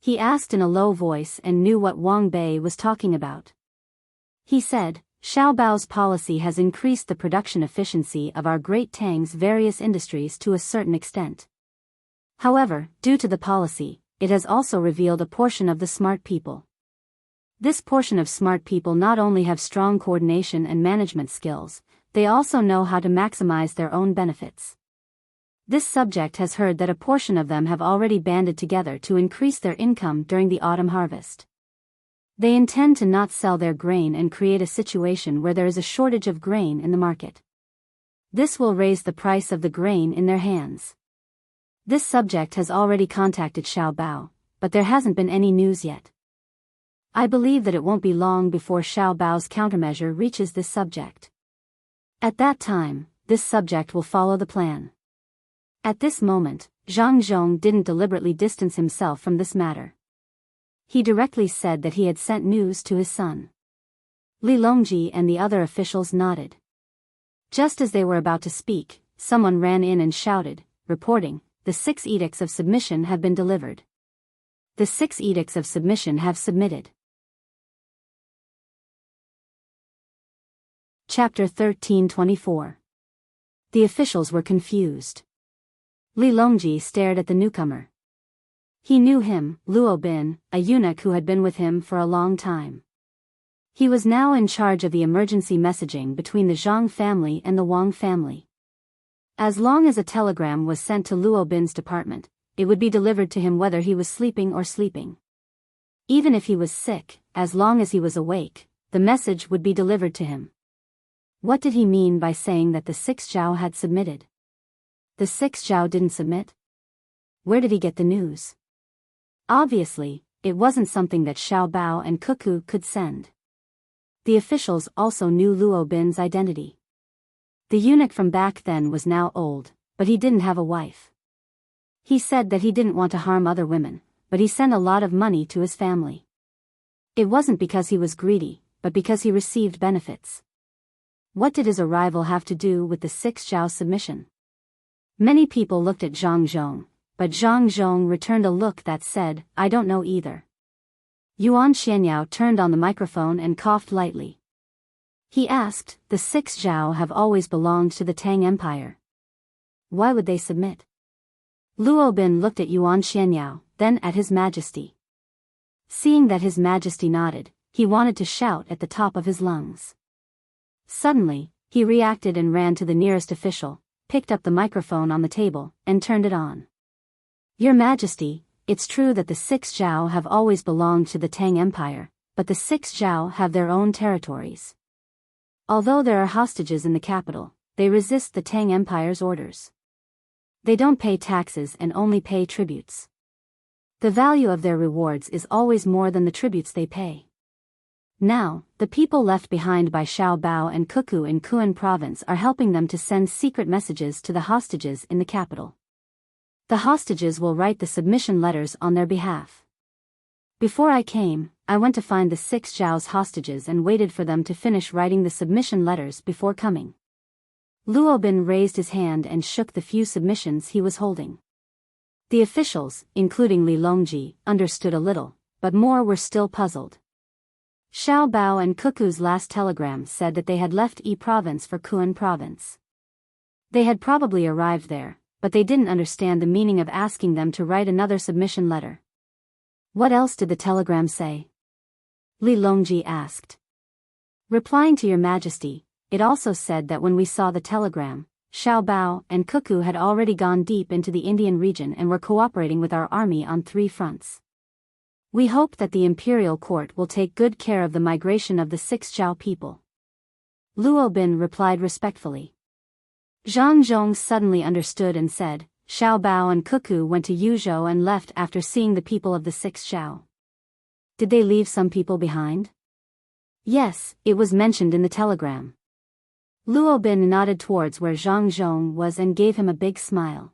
He asked in a low voice and knew what Wang Bei was talking about. He said, Xiao Bao's policy has increased the production efficiency of our great Tang's various industries to a certain extent. However, due to the policy, it has also revealed a portion of the smart people. This portion of smart people not only have strong coordination and management skills, they also know how to maximize their own benefits. This subject has heard that a portion of them have already banded together to increase their income during the autumn harvest. They intend to not sell their grain and create a situation where there is a shortage of grain in the market. This will raise the price of the grain in their hands. This subject has already contacted Xiao Bao, but there hasn't been any news yet. I believe that it won't be long before Xiao Bao's countermeasure reaches this subject. At that time, this subject will follow the plan. At this moment, Zhang Zhong didn't deliberately distance himself from this matter. He directly said that he had sent news to his son. Li Longji and the other officials nodded. Just as they were about to speak, someone ran in and shouted, reporting, "The 6 edicts of submission have been delivered. The 6 edicts of submission have submitted." Chapter 13:24. The officials were confused. Li Longji stared at the newcomer. He knew him, Luo Bin, a eunuch who had been with him for a long time. He was now in charge of the emergency messaging between the Zhang family and the Wang family. As long as a telegram was sent to Luo Bin's department, it would be delivered to him whether he was sleeping or sleeping. Even if he was sick, as long as he was awake, the message would be delivered to him. What did he mean by saying that the 6 Zhao had submitted? The 6 Zhao didn't submit? Where did he get the news? Obviously, it wasn't something that Xiao Bao and Cuckoo could send. The officials also knew Luo Bin's identity. The eunuch from back then was now old, but he didn't have a wife. He said that he didn't want to harm other women, but he sent a lot of money to his family. It wasn't because he was greedy, but because he received benefits. What did his arrival have to do with the 6 Zhao submission? Many people looked at Zhang Zhong, but Zhang Zhong returned a look that said, "I don't know either." Yuan Xianyao turned on the microphone and coughed lightly. He asked, "The 6 Zhao have always belonged to the Tang Empire. Why would they submit?" Luo Bin looked at Yuan Xianyao, then at His Majesty. Seeing that His Majesty nodded, he wanted to shout at the top of his lungs. Suddenly, he reacted and ran to the nearest official, picked up the microphone on the table, and turned it on. "Your Majesty, it's true that the 6 Zhao have always belonged to the Tang Empire, but the 6 Zhao have their own territories. Although there are hostages in the capital, they resist the Tang Empire's orders. They don't pay taxes and only pay tributes. The value of their rewards is always more than the tributes they pay. Now, the people left behind by Xiao Bao and Cuckoo in Kuan province are helping them to send secret messages to the hostages in the capital. The hostages will write the submission letters on their behalf. Before I came, I went to find the 6 Zhao's hostages and waited for them to finish writing the submission letters before coming." Luo Bin raised his hand and shook the few submissions he was holding. The officials, including Li Longji, understood a little, but more were still puzzled. Xiao Bao and Cuckoo's last telegram said that they had left Yi province for Kuan province. They had probably arrived there, but they didn't understand the meaning of asking them to write another submission letter. "What else did the telegram say?" Li Longji asked. "Replying to your Majesty, it also said that when we saw the telegram, Xiao Bao and Cuckoo had already gone deep into the Indian region and were cooperating with our army on 3 fronts. We hope that the imperial court will take good care of the migration of the 6 Zhao people." Luo Bin replied respectfully. Zhang Zhong suddenly understood and said, "Xiao Bao and Cuckoo went to Yuzhou and left after seeing the people of the 6 Zhao. Did they leave some people behind?" "Yes, it was mentioned in the telegram." Luo Bin nodded towards where Zhang Zhong was and gave him a big smile.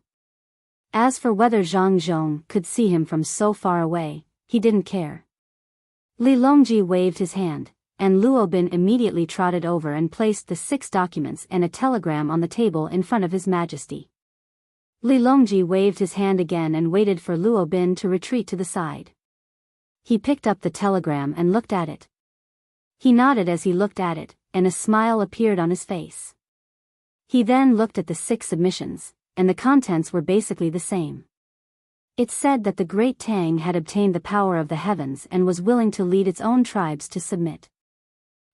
As for whether Zhang Zhong could see him from so far away, he didn't care. Li Longji waved his hand, and Luo Bin immediately trotted over and placed the 6 documents and a telegram on the table in front of His Majesty. Li Longji waved his hand again and waited for Luo Bin to retreat to the side. He picked up the telegram and looked at it. He nodded as he looked at it, and a smile appeared on his face. He then looked at the 6 submissions, and the contents were basically the same. It said that the great Tang had obtained the power of the heavens and was willing to lead its own tribes to submit.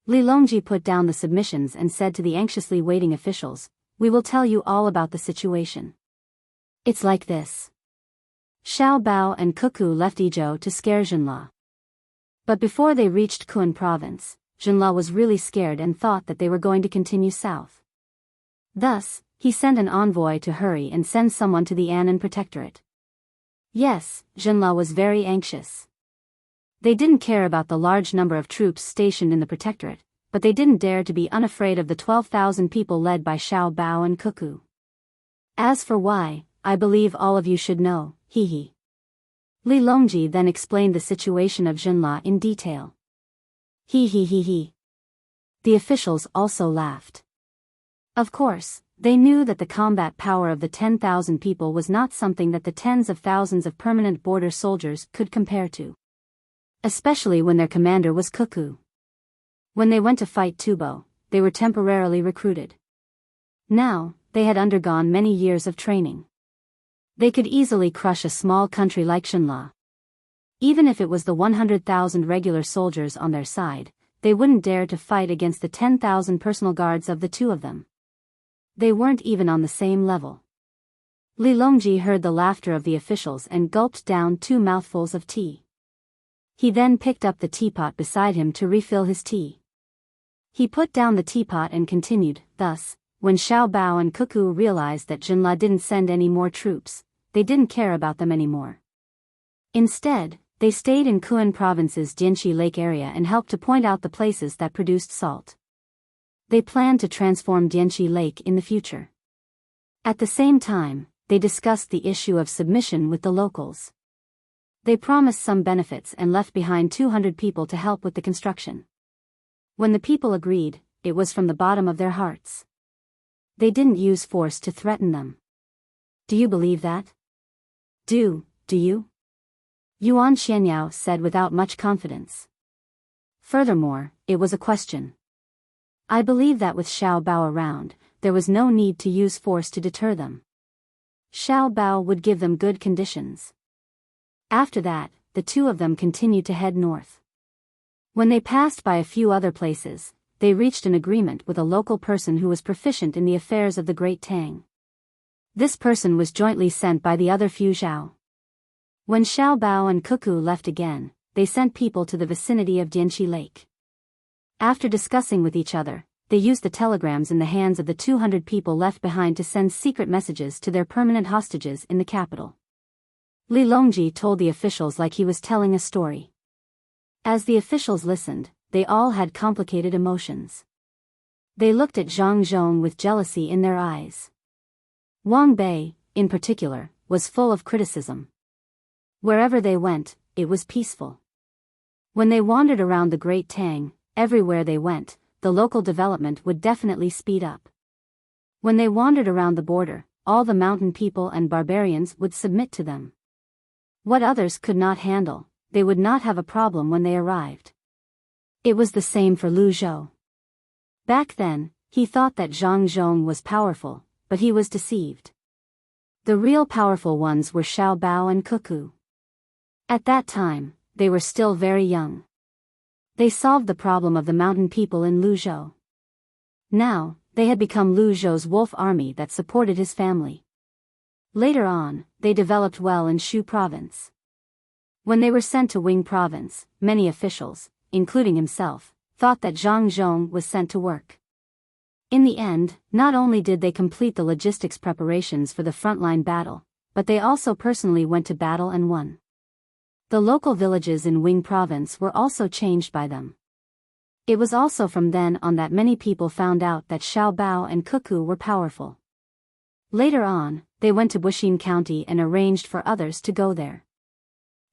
Li Longji put down the submissions and said to the anxiously waiting officials, "We will tell you all about the situation. It's like this." Xiao Bao and Cuckoo left Yizhou to scare Jinla. But before they reached Kuan province, Jinla was really scared and thought that they were going to continue south. Thus, he sent an envoy to hurry and send someone to the Annan Protectorate. Yes, Jinla was very anxious. They didn't care about the large number of troops stationed in the Protectorate, but they didn't dare to be unafraid of the 12,000 people led by Xiao Bao and Cuckoo. As for why, I believe all of you should know, hee. Li Longji then explained the situation of Jinla in detail. Hee. The officials also laughed. Of course, they knew that the combat power of the 10,000 people was not something that the tens of thousands of permanent border soldiers could compare to. Especially when their commander was Cuckoo. When they went to fight Tubo, they were temporarily recruited. Now, they had undergone many years of training. They could easily crush a small country like Shenla. Even if it was the 100,000 regular soldiers on their side, they wouldn't dare to fight against the 10,000 personal guards of the two of them. They weren't even on the same level. Li Longji heard the laughter of the officials and gulped down 2 mouthfuls of tea. He then picked up the teapot beside him to refill his tea. He put down the teapot and continued, thus, when Xiao Bao and Cuckoo realized that Jinla didn't send any more troops, they didn't care about them anymore. Instead, they stayed in Kuan Province's Dianxi Lake area and helped to point out the places that produced salt. They planned to transform Dianxi Lake in the future. At the same time, they discussed the issue of submission with the locals. They promised some benefits and left behind 200 people to help with the construction. When the people agreed, it was from the bottom of their hearts. They didn't use force to threaten them. Do you believe that? Do you? Yuan Xianyao said without much confidence. Furthermore, it was a question. I believe that with Xiao Bao around, there was no need to use force to deter them. Xiao Bao would give them good conditions. After that, the two of them continued to head north. When they passed by a few other places, they reached an agreement with a local person who was proficient in the affairs of the Great Tang. This person was jointly sent by the other few Zhao. When Xiao Bao and Cuckoo left again, they sent people to the vicinity of Dianxi Lake. After discussing with each other, they used the telegrams in the hands of the 200 people left behind to send secret messages to their permanent hostages in the capital. Li Longji told the officials like he was telling a story. As the officials listened, they all had complicated emotions. They looked at Zhang Zhong with jealousy in their eyes. Wang Bei, in particular, was full of criticism. Wherever they went, it was peaceful. When they wandered around the Great Tang, everywhere they went, the local development would definitely speed up. When they wandered around the border, all the mountain people and barbarians would submit to them. What others could not handle, they would not have a problem when they arrived. It was the same for Lu Zhou. Back then, he thought that Zhang Zhong was powerful, but he was deceived. The real powerful ones were Xiao Bao and Cuckoo. At that time, they were still very young. They solved the problem of the mountain people in Lu Zhou. Now, they had become Lu Zhou's wolf army that supported his family. Later on, they developed well in Shu province. When they were sent to Wing province, many officials, including himself, thought that Zhang Zhong was sent to work. In the end, not only did they complete the logistics preparations for the frontline battle, but they also personally went to battle and won. The local villages in Wing province were also changed by them. It was also from then on that many people found out that Xiao Bao and Cuckoo were powerful. Later on, they went to Buxin County and arranged for others to go there.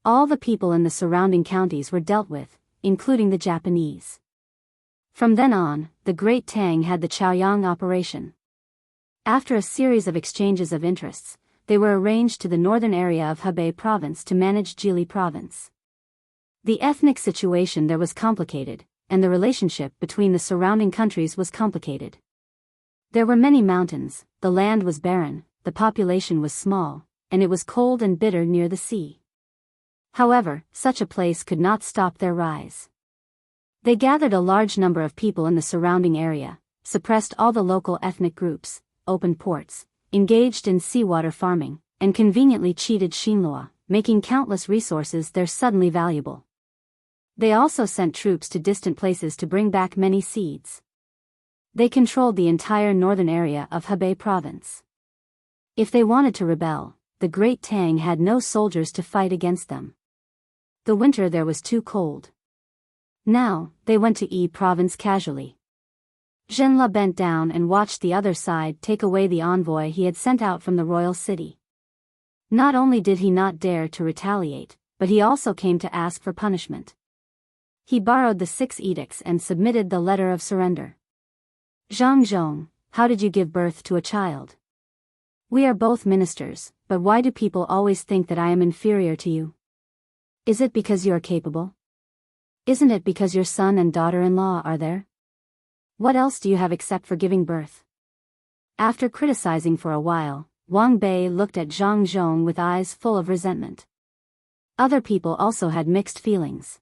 All the people in the surrounding counties were dealt with, including the Japanese. From then on, the Great Tang had the Chaoyang operation. After a series of exchanges of interests, they were arranged to the northern area of Hebei province to manage Jili province. The ethnic situation there was complicated, and the relationship between the surrounding countries was complicated. There were many mountains, the land was barren, the population was small, and it was cold and bitter near the sea. However, such a place could not stop their rise. They gathered a large number of people in the surrounding area, suppressed all the local ethnic groups, opened ports, engaged in seawater farming, and conveniently cheated Xinlua, making countless resources there suddenly valuable. They also sent troops to distant places to bring back many seeds. They controlled the entire northern area of Hebei province. If they wanted to rebel, the Great Tang had no soldiers to fight against them. The winter there was too cold. Now, they went to Yi province casually. Zhenla bent down and watched the other side take away the envoy he had sent out from the royal city. Not only did he not dare to retaliate, but he also came to ask for punishment. He borrowed the 6 edicts and submitted the letter of surrender. Zhang Zhong, how did you give birth to a child? We are both ministers, but why do people always think that I am inferior to you? Is it because you are capable? Isn't it because your son and daughter-in-law are there? What else do you have except for giving birth? After criticizing for a while, Wang Bei looked at Zhang Zhong with eyes full of resentment. Other people also had mixed feelings.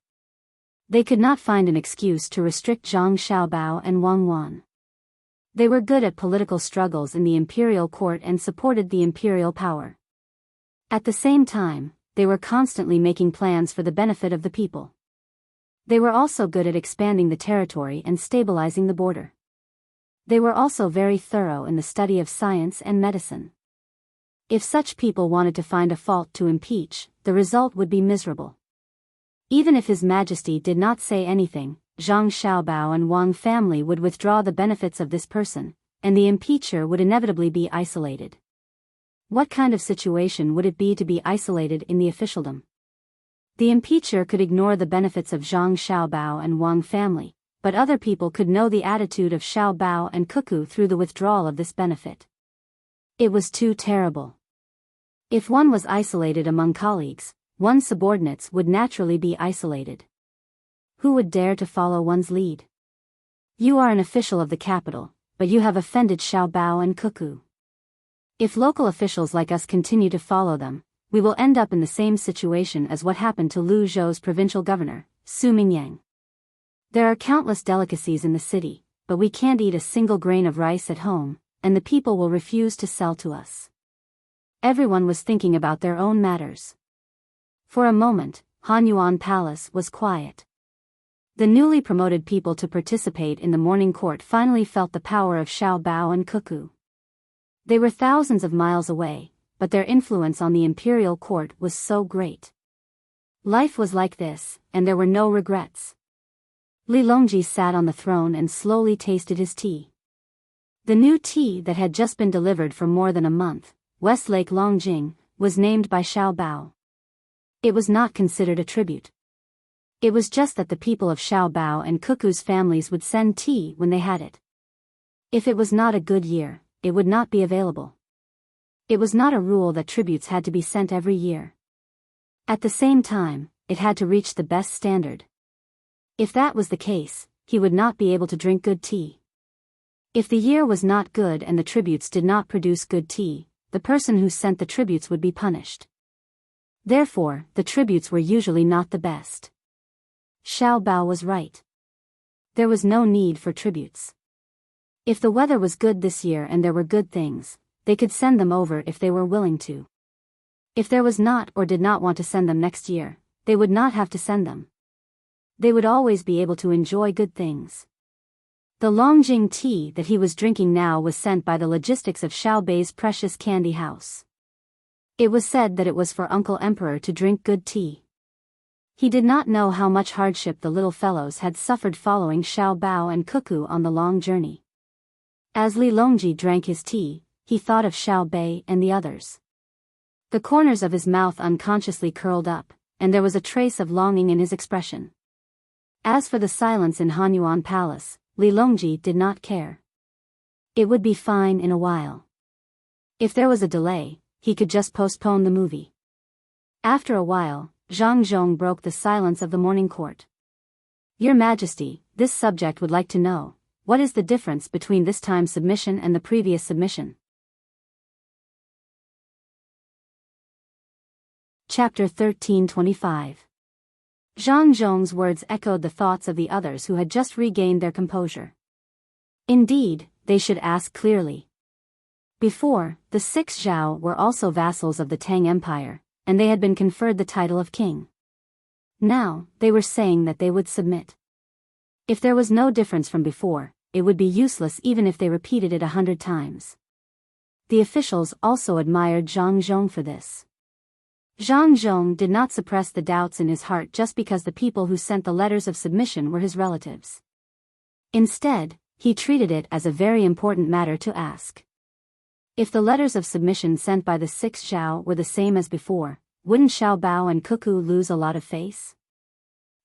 They could not find an excuse to restrict Zhang Xiaobao and Wang Wan. They were good at political struggles in the imperial court and supported the imperial power. At the same time, they were constantly making plans for the benefit of the people. They were also good at expanding the territory and stabilizing the border. They were also very thorough in the study of science and medicine. If such people wanted to find a fault to impeach, the result would be miserable. Even if His Majesty did not say anything, Zhang Xiaobao and Wang family would withdraw the benefits of this person, and the impeacher would inevitably be isolated. What kind of situation would it be to be isolated in the officialdom? The impeacher could ignore the benefits of Zhang Xiaobao and Wang family, but other people could know the attitude of Xiaobao and Cuckoo through the withdrawal of this benefit. It was too terrible. If one was isolated among colleagues, one's subordinates would naturally be isolated. Who would dare to follow one's lead? You are an official of the capital, but you have offended Xiaobao and Cuckoo. If local officials like us continue to follow them, we will end up in the same situation as what happened to Lu Zhou's provincial governor, Su Mingyang. There are countless delicacies in the city, but we can't eat a single grain of rice at home, and the people will refuse to sell to us. Everyone was thinking about their own matters. For a moment, Hanyuan Palace was quiet. The newly promoted people to participate in the morning court finally felt the power of Xiaobao and Cuckoo. They were thousands of miles away, but their influence on the imperial court was so great. Life was like this, and there were no regrets. Li Longji sat on the throne and slowly tasted his tea. The new tea that had just been delivered for more than a month, Westlake Longjing, was named by Xiaobao. It was not considered a tribute. It was just that the people of Xiaobao and Cuckoo's families would send tea when they had it. If it was not a good year, it would not be available. It was not a rule that tributes had to be sent every year. At the same time, it had to reach the best standard. If that was the case, he would not be able to drink good tea. If the year was not good and the tributes did not produce good tea, the person who sent the tributes would be punished. Therefore, the tributes were usually not the best. Xiaobao was right. There was no need for tributes. If the weather was good this year and there were good things, they could send them over if they were willing to. If there was not or did not want to send them next year, they would not have to send them. They would always be able to enjoy good things. The Longjing tea that he was drinking now was sent by the logistics of Xiaobei's precious candy house. It was said that it was for Uncle Emperor to drink good tea. He did not know how much hardship the little fellows had suffered following Xiaobao and Cuckoo on the long journey. As Li Longji drank his tea, he thought of Xiaobei and the others. The corners of his mouth unconsciously curled up, and there was a trace of longing in his expression. As for the silence in Hanyuan Palace, Li Longji did not care. It would be fine in a while. If there was a delay, he could just postpone the movie. After a while, Zhang Zhong broke the silence of the morning court. Your Majesty, this subject would like to know, what is the difference between this time's submission and the previous submission? Chapter 1325. Zhang Zhong's words echoed the thoughts of the others who had just regained their composure. Indeed, they should ask clearly. Before, the 6 Zhao were also vassals of the Tang Empire, and they had been conferred the title of king. Now, they were saying that they would submit. If there was no difference from before, it would be useless even if they repeated it 100 times. The officials also admired Zhang Zhong for this. Zhang Zhong did not suppress the doubts in his heart just because the people who sent the letters of submission were his relatives. Instead, he treated it as a very important matter to ask. If the letters of submission sent by the 6 Zhao were the same as before, wouldn't Xiaobao and Cuckoo lose a lot of face?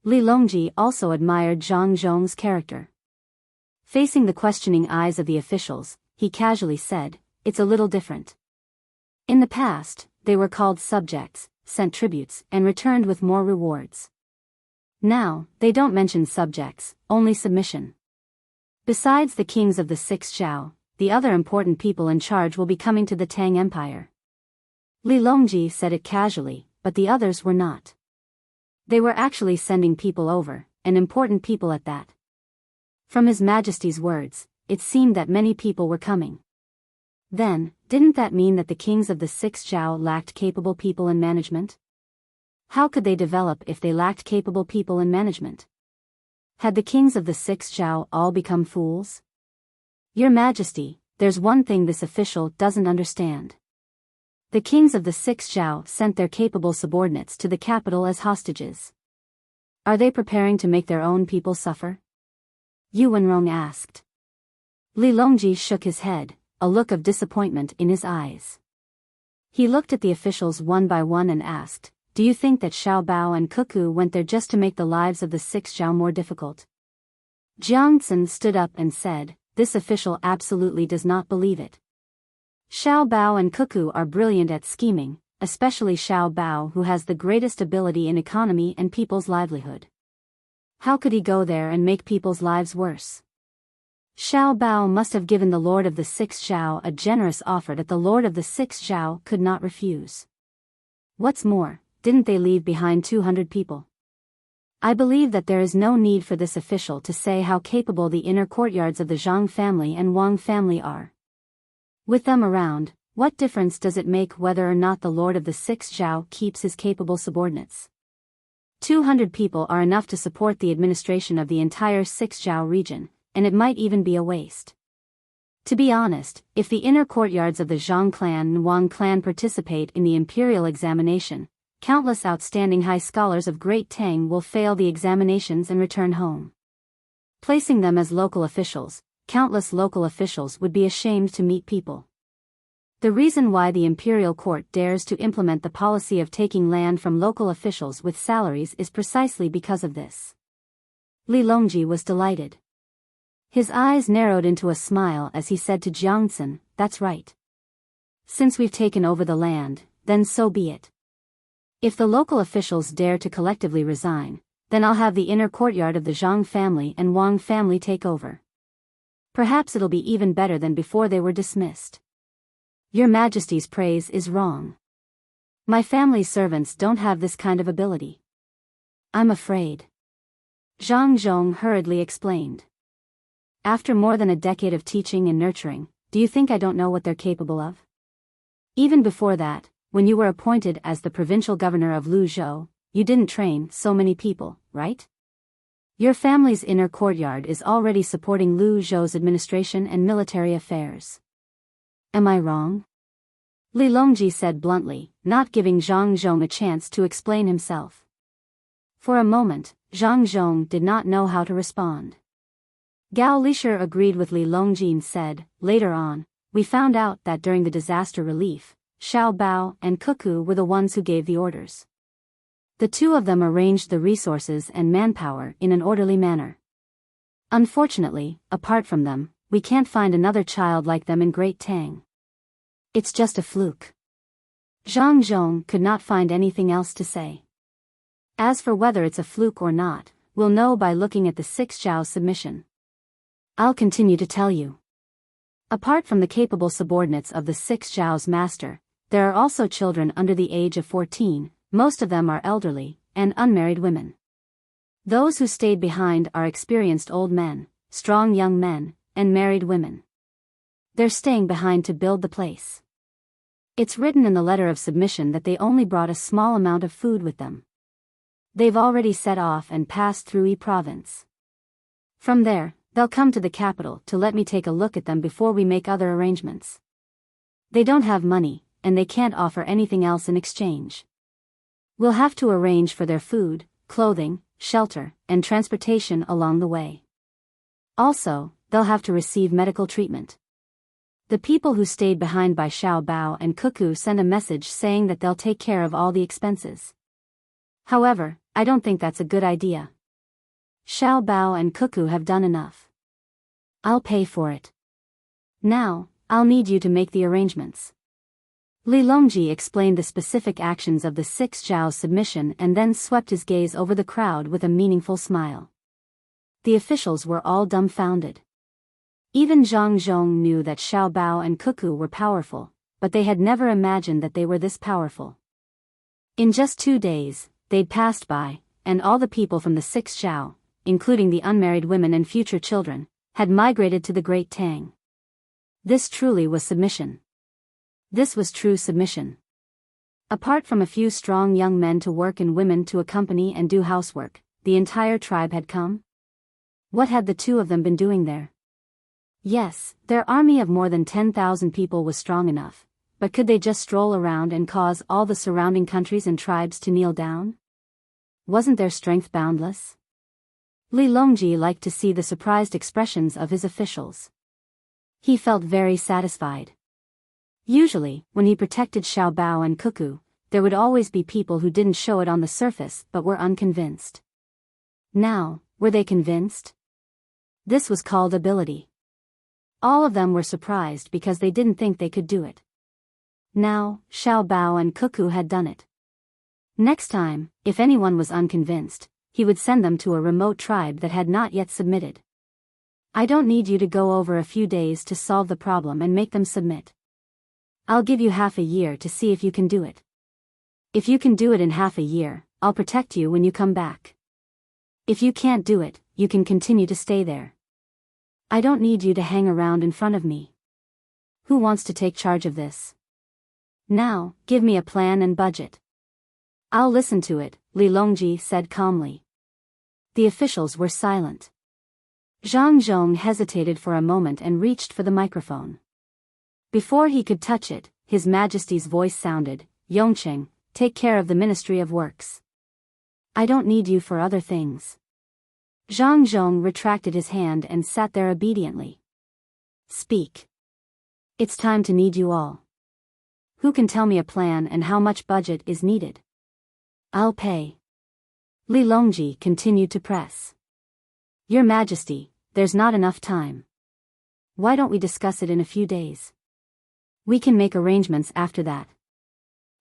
Li Longji also admired Zhang Zhong's character. Facing the questioning eyes of the officials, he casually said, "It's a little different. In the past, they were called subjects, sent tributes, and returned with more rewards. Now, they don't mention subjects, only submission. Besides the kings of the sixth Zhao, the other important people in charge will be coming to the Tang Empire." Li Longji said it casually, but the others were not. They were actually sending people over, and important people at that. From His Majesty's words, it seemed that many people were coming. Then, didn't that mean that the kings of the sixth Zhao lacked capable people in management? How could they develop if they lacked capable people in management? Had the kings of the sixth Zhao all become fools? Your Majesty, there's one thing this official doesn't understand. The kings of the sixth Zhao sent their capable subordinates to the capital as hostages. Are they preparing to make their own people suffer? Yu Wenrong asked. Li Longji shook his head, a look of disappointment in his eyes. He looked at the officials one by one and asked, "Do you think that Xiao Bao and Cuckoo went there just to make the lives of the sixth Zhao more difficult?" Jiang Tsun stood up and said, "This official absolutely does not believe it. Xiao Bao and Cuckoo are brilliant at scheming, especially Xiao Bao, who has the greatest ability in economy and people's livelihood. How could he go there and make people's lives worse? Xiao Bao must have given the Lord of the Sixth Zhao a generous offer that the Lord of the Sixth Zhao could not refuse. What's more, didn't they leave behind 200 people? I believe that there is no need for this official to say how capable the inner courtyards of the Zhang family and Wang family are. With them around, what difference does it make whether or not the Lord of the Sixth Zhao keeps his capable subordinates? 200 people are enough to support the administration of the entire Sixth Zhao region, and it might even be a waste. To be honest, if the inner courtyards of the Zhang clan and Wang clan participate in the imperial examination, countless outstanding high scholars of Great Tang will fail the examinations and return home. Placing them as local officials, countless local officials would be ashamed to meet people. The reason why the imperial court dares to implement the policy of taking land from local officials with salaries is precisely because of this. Li Longji was delighted. His eyes narrowed into a smile as he said to Jiang Tsun, "That's right. Since we've taken over the land, then so be it. If the local officials dare to collectively resign, then I'll have the inner courtyard of the Zhang family and Wang family take over. Perhaps it'll be even better than before they were dismissed. Your Majesty's praise is wrong. My family's servants don't have this kind of ability. I'm afraid." Zhang Zhong hurriedly explained. "After more than a decade of teaching and nurturing, do you think I don't know what they're capable of? Even before that, when you were appointed as the provincial governor of Luzhou, you didn't train so many people, right? Your family's inner courtyard is already supporting Luzhou's administration and military affairs. Am I wrong?" Li Longji said bluntly, not giving Zhang Zhong a chance to explain himself. For a moment, Zhang Zhong did not know how to respond. Gao Lisher agreed with Li Longji and said, "Later on, we found out that during the disaster relief, Xiao Bao and Cuckoo were the ones who gave the orders. The two of them arranged the resources and manpower in an orderly manner. Unfortunately, apart from them, we can't find another child like them in Great Tang. It's just a fluke." Zhang Zhong could not find anything else to say. As for whether it's a fluke or not, we'll know by looking at the Sixth Zhao's submission. I'll continue to tell you. Apart from the capable subordinates of the Sixth Zhao's master, there are also children under the age of 14, most of them are elderly, and unmarried women. Those who stayed behind are experienced old men, strong young men, and married women. They're staying behind to build the place. It's written in the letter of submission that they only brought a small amount of food with them. They've already set off and passed through Yi province. From there, they'll come to the capital to let me take a look at them before we make other arrangements. They don't have money, and they can't offer anything else in exchange. We'll have to arrange for their food, clothing, shelter, and transportation along the way. Also, they'll have to receive medical treatment. The people who stayed behind by Xiao Bao and Cuckoo sent a message saying that they'll take care of all the expenses. However, I don't think that's a good idea. Xiao Bao and Cuckoo have done enough. I'll pay for it. Now, I'll need you to make the arrangements. Li Longji explained the specific actions of the 6 Zhao's submission and then swept his gaze over the crowd with a meaningful smile. The officials were all dumbfounded. Even Zhang Zhong knew that Xiao Bao and Cuckoo were powerful, but they had never imagined that they were this powerful. In just 2 days, they'd passed by, and all the people from the 6 Zhao, including the unmarried women and future children, had migrated to the Great Tang. This truly was submission. This was true submission. Apart from a few strong young men to work and women to accompany and do housework, the entire tribe had come. What had the 2 of them been doing there? Yes, their army of more than 10,000 people was strong enough, but could they just stroll around and cause all the surrounding countries and tribes to kneel down? Wasn't their strength boundless? Li Longji liked to see the surprised expressions of his officials. He felt very satisfied. Usually, when he protected Xiao Bao and Cuckoo, there would always be people who didn't show it on the surface but were unconvinced. Now, were they convinced? This was called ability. All of them were surprised because they didn't think they could do it. Now, Xiao Bao and Cuckoo had done it. Next time, if anyone was unconvinced, he would send them to a remote tribe that had not yet submitted. I don't need you to go over a few days to solve the problem and make them submit. I'll give you half a year to see if you can do it. If you can do it in half a year, I'll protect you when you come back. If you can't do it, you can continue to stay there. I don't need you to hang around in front of me. Who wants to take charge of this? Now, give me a plan and budget. I'll listen to it, Li Longji said calmly. The officials were silent. Zhang Zhong hesitated for a moment and reached for the microphone. Before he could touch it, His Majesty's voice sounded, "Yongqing, take care of the Ministry of Works. I don't need you for other things." Zhang Zhong retracted his hand and sat there obediently. "Speak. It's time to need you all. Who can tell me a plan and how much budget is needed? I'll pay." Li Longji continued to press. "Your Majesty, there's not enough time. Why don't we discuss it in a few days? We can make arrangements after that."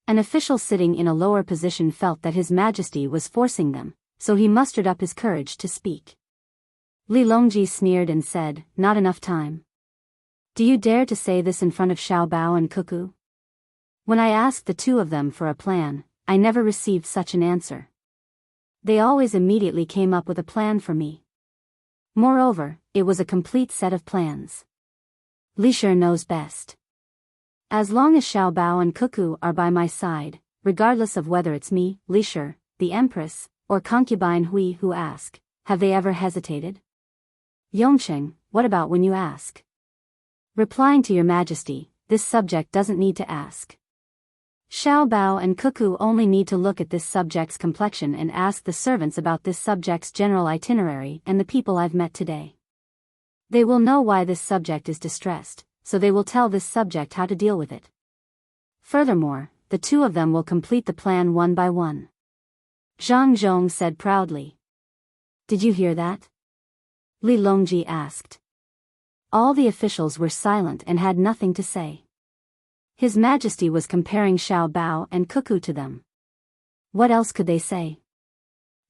An official sitting in a lower position felt that His Majesty was forcing them, so he mustered up his courage to speak. Li Longji sneered and said, "Not enough time? Do you dare to say this in front of Xiao Bao and Cuckoo? When I asked the 2 of them for a plan, I never received such an answer. They always immediately came up with a plan for me. Moreover, it was a complete set of plans. Li Shi knows best. As long as Xiao Bao and Cuckoo are by my side, regardless of whether it's me, Li Shi, the Empress, or concubine Hui who ask, have they ever hesitated? Yongqing, what about when you ask? Replying to Your Majesty, this subject doesn't need to ask. Xiao Bao and Cuckoo only need to look at this subject's complexion and ask the servants about this subject's general itinerary and the people I've met today. They will know why this subject is distressed, so they will tell this subject how to deal with it. Furthermore, the 2 of them will complete the plan one by one." Zhang Zhong said proudly. "Did you hear that?" Li Longji asked. All the officials were silent and had nothing to say. His Majesty was comparing Xiao Bao and Cuckoo to them. What else could they say?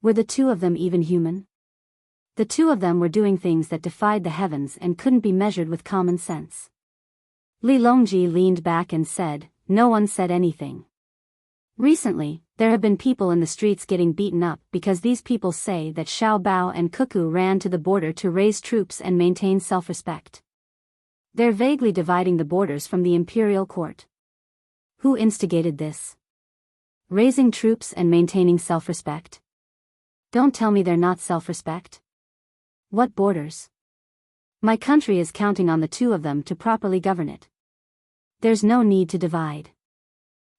Were the 2 of them even human? The 2 of them were doing things that defied the heavens and couldn't be measured with common sense. Li Longji leaned back and said, "No one said anything. Recently, there have been people in the streets getting beaten up because these people say that Xiao Bao and Cuckoo ran to the border to raise troops and maintain self-respect. They're vaguely dividing the borders from the imperial court. Who instigated this? Raising troops and maintaining self-respect? Don't tell me they're not self-respect. What borders? My country is counting on the 2 of them to properly govern it. There's no need to divide.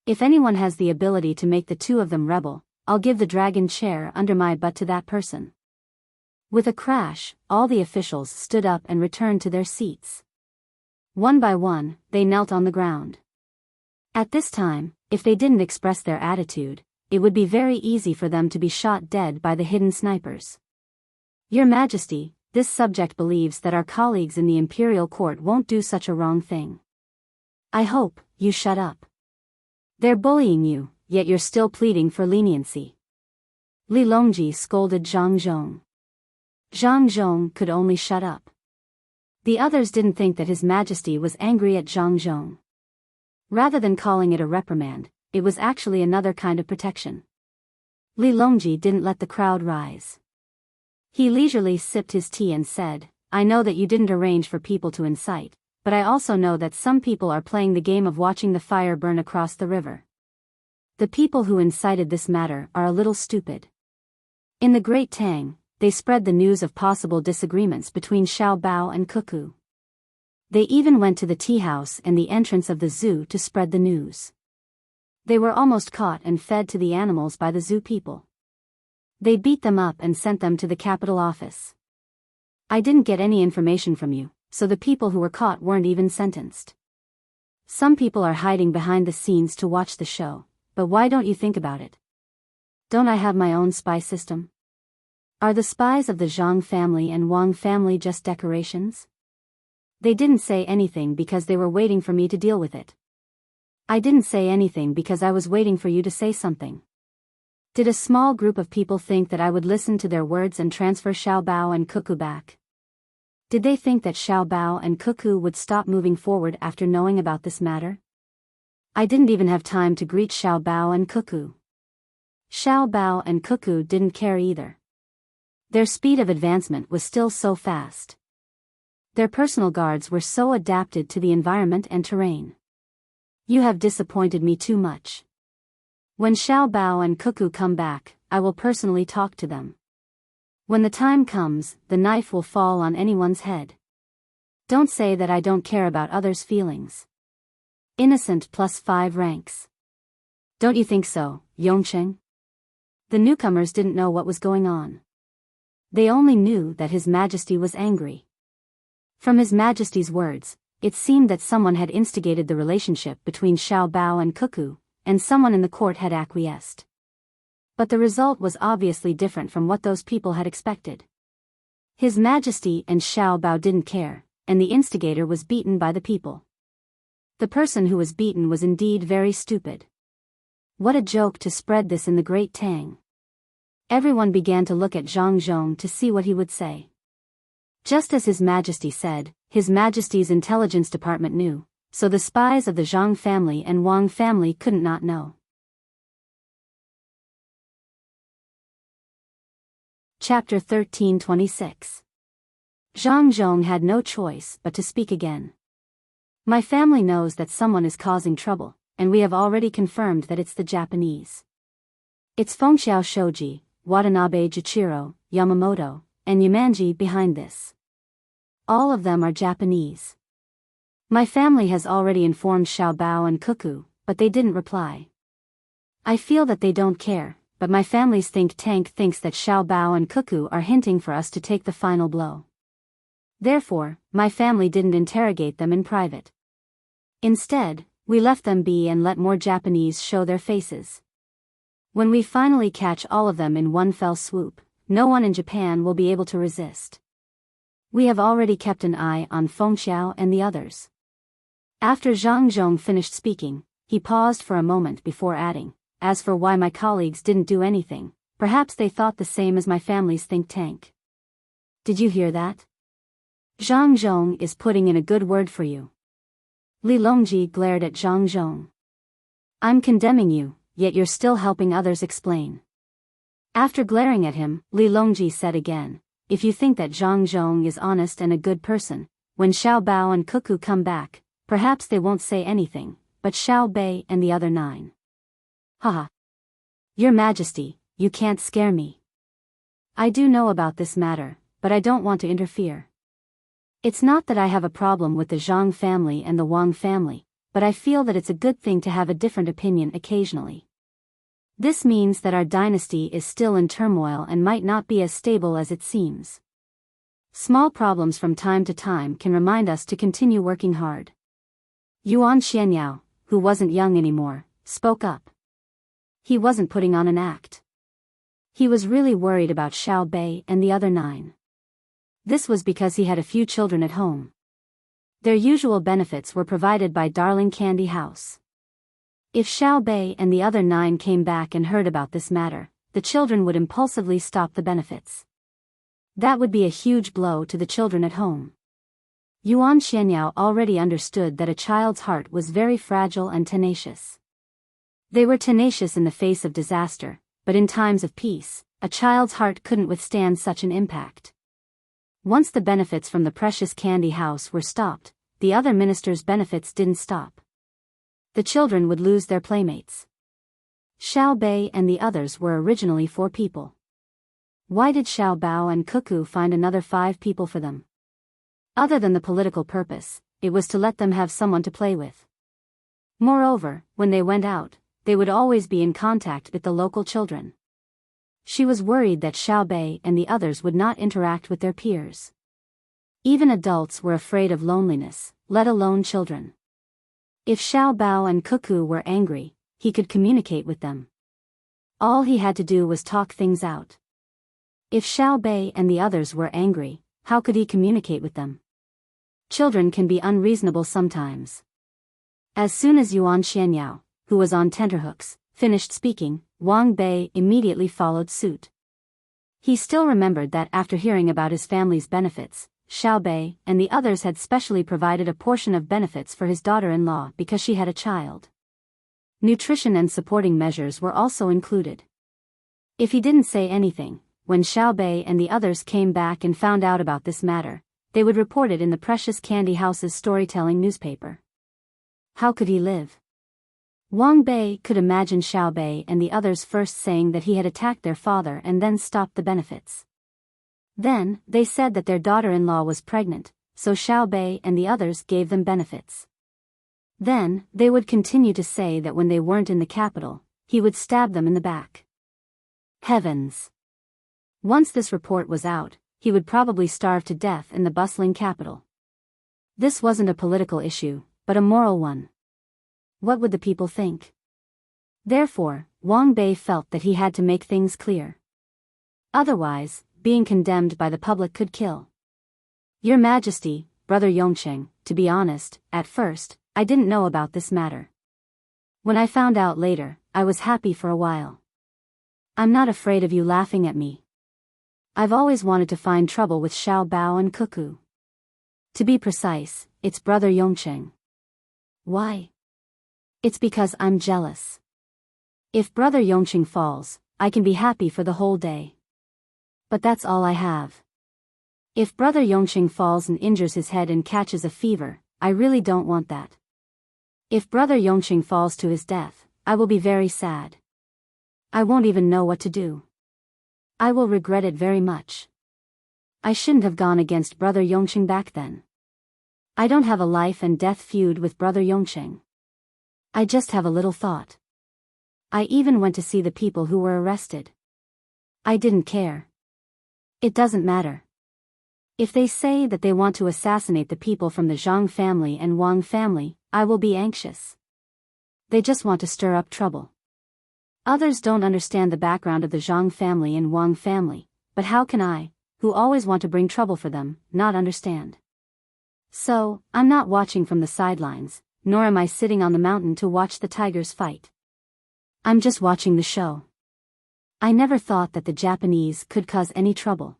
If anyone has the ability to make the 2 of them rebel, I'll give the dragon chair under my butt to that person." With a crash, all the officials stood up and returned to their seats. One by one, they knelt on the ground. At this time, if they didn't express their attitude, it would be very easy for them to be shot dead by the hidden snipers. Your Majesty, this subject believes that our colleagues in the imperial court won't do such a wrong thing. I hope you shut up. They're bullying you, yet you're still pleading for leniency. Li Longji scolded Zhang Zhong. Zhang Zhong could only shut up. The others didn't think that His Majesty was angry at Zhang Zhong. Rather than calling it a reprimand, it was actually another kind of protection. Li Longji didn't let the crowd rise. He leisurely sipped his tea and said, I know that you didn't arrange for people to incite, but I also know that some people are playing the game of watching the fire burn across the river. The people who incited this matter are a little stupid. In the Great Tang, they spread the news of possible disagreements between Xiao Bao and Cuckoo. They even went to the tea house and the entrance of the zoo to spread the news. They were almost caught and fed to the animals by the zoo people. They beat them up and sent them to the capital office. I didn't get any information from you, so the people who were caught weren't even sentenced. Some people are hiding behind the scenes to watch the show, but why don't you think about it? Don't I have my own spy system? Are the spies of the Zhang family and Wang family just decorations? They didn't say anything because they were waiting for me to deal with it. I didn't say anything because I was waiting for you to say something. Did a small group of people think that I would listen to their words and transfer Xiao Bao and Cuckoo back? Did they think that Xiao Bao and Cuckoo would stop moving forward after knowing about this matter? I didn't even have time to greet Xiao Bao and Cuckoo. Xiao Bao and Cuckoo didn't care either. Their speed of advancement was still so fast. Their personal guards were so adapted to the environment and terrain. You have disappointed me too much. When Xiao Bao and Cuckoo come back, I will personally talk to them. When the time comes, the knife will fall on anyone's head. Don't say that I don't care about others' feelings. Innocent +5 ranks. Don't you think so, Yongcheng? The newcomers didn't know what was going on. They only knew that His Majesty was angry. From His Majesty's words, it seemed that someone had instigated the relationship between Xiao Bao and Cuckoo, and someone in the court had acquiesced. But the result was obviously different from what those people had expected. His Majesty and Xiao Bao didn't care, and the instigator was beaten by the people. The person who was beaten was indeed very stupid. What a joke to spread this in the Great Tang. Everyone began to look at Zhang Zhong to see what he would say. Just as His Majesty said, His Majesty's intelligence department knew, so the spies of the Zhang family and Wang family couldn't not know. Chapter 1326. Zhang Zhong had no choice but to speak again. My family knows that someone is causing trouble, and we have already confirmed that it's the Japanese. It's Fengxiao Shoji, Watanabe Jichiro, Yamamoto, and Yamanji behind this. All of them are Japanese. My family has already informed Xiao Bao and Cuckoo, but they didn't reply. I feel that they don't care, but my family's think tank thinks that Xiao Bao and Cuckoo are hinting for us to take the final blow. Therefore, my family didn't interrogate them in private. Instead, we left them be and let more Japanese show their faces. When we finally catch all of them in one fell swoop, no one in Japan will be able to resist. We have already kept an eye on Fengxiao and the others. After Zhang Zhong finished speaking, he paused for a moment before adding, as for why my colleagues didn't do anything, perhaps they thought the same as my family's think tank. Did you hear that? Zhang Zhong is putting in a good word for you. Li Longji glared at Zhang Zhong. I'm condemning you, yet you're still helping others explain. After glaring at him, Li Longji said again, if you think that Zhang Zhong is honest and a good person, when Xiao Bao and Cuckoo come back, perhaps they won't say anything, but Xiao Bei and the other 9. Haha. Your Majesty, you can't scare me. I do know about this matter, but I don't want to interfere. It's not that I have a problem with the Zhang family and the Wang family, but I feel that it's a good thing to have a different opinion occasionally. This means that our dynasty is still in turmoil and might not be as stable as it seems. Small problems from time to time can remind us to continue working hard. Yuan Xianyao, who wasn't young anymore, spoke up. He wasn't putting on an act. He was really worried about Xiao Bei and the other 9. This was because he had a few children at home. Their usual benefits were provided by Darling Candy House. If Xiao Bei and the other 9 came back and heard about this matter, the children would impulsively stop the benefits. That would be a huge blow to the children at home. Yuan Xianyao already understood that a child's heart was very fragile and tenacious. They were tenacious in the face of disaster, but in times of peace, a child's heart couldn't withstand such an impact. Once the benefits from the precious candy house were stopped, the other ministers' benefits didn't stop. The children would lose their playmates. Xiao Bei and the others were originally 4 people. Why did Xiao Bao and Cuckoo find another 5 people for them? Other than the political purpose, it was to let them have someone to play with. Moreover, when they went out, they would always be in contact with the local children. She was worried that Xiao Bei and the others would not interact with their peers. Even adults were afraid of loneliness, let alone children. If Xiao Bao and Cuckoo were angry, he could communicate with them. All he had to do was talk things out. If Xiao Bei and the others were angry, how could he communicate with them? Children can be unreasonable sometimes. As soon as Yuan Xianyao, who was on tenterhooks, finished speaking, Wang Bei immediately followed suit. He still remembered that after hearing about his family's benefits, Xiao Bei and the others had specially provided a portion of benefits for his daughter-in-law because she had a child. Nutrition and supporting measures were also included. If he didn't say anything, when Xiao Bei and the others came back and found out about this matter, they would report it in the Precious Candy House's storytelling newspaper. How could he live? Wang Bei could imagine Xiao Bei and the others first saying that he had attacked their father and then stopped the benefits. Then, they said that their daughter-in-law was pregnant, so Xiao Bei and the others gave them benefits. Then, they would continue to say that when they weren't in the capital, he would stab them in the back. Heavens! Once this report was out, he would probably starve to death in the bustling capital. This wasn't a political issue, but a moral one. What would the people think? Therefore, Wang Bei felt that he had to make things clear. Otherwise, being condemned by the public could kill. Your Majesty, Brother Yongcheng, to be honest, at first, I didn't know about this matter. When I found out later, I was happy for a while. I'm not afraid of you laughing at me. I've always wanted to find trouble with Xiao Bao and Cuckoo. To be precise, it's Brother Yongcheng. Why? It's because I'm jealous. If Brother Yongcheng falls, I can be happy for the whole day. But that's all I have. If Brother Yongcheng falls and injures his head and catches a fever, I really don't want that. If Brother Yongcheng falls to his death, I will be very sad. I won't even know what to do. I will regret it very much. I shouldn't have gone against Brother Yongcheng back then. I don't have a life and death feud with Brother Yongcheng. I just have a little thought. I even went to see the people who were arrested. I didn't care. It doesn't matter. If they say that they want to assassinate the people from the Zhang family and Wang family, I will be anxious. They just want to stir up trouble. Others don't understand the background of the Zhang family and Wang family, but how can I, who always want to bring trouble for them, not understand? So, I'm not watching from the sidelines, nor am I sitting on the mountain to watch the tigers fight. I'm just watching the show. I never thought that the Japanese could cause any trouble.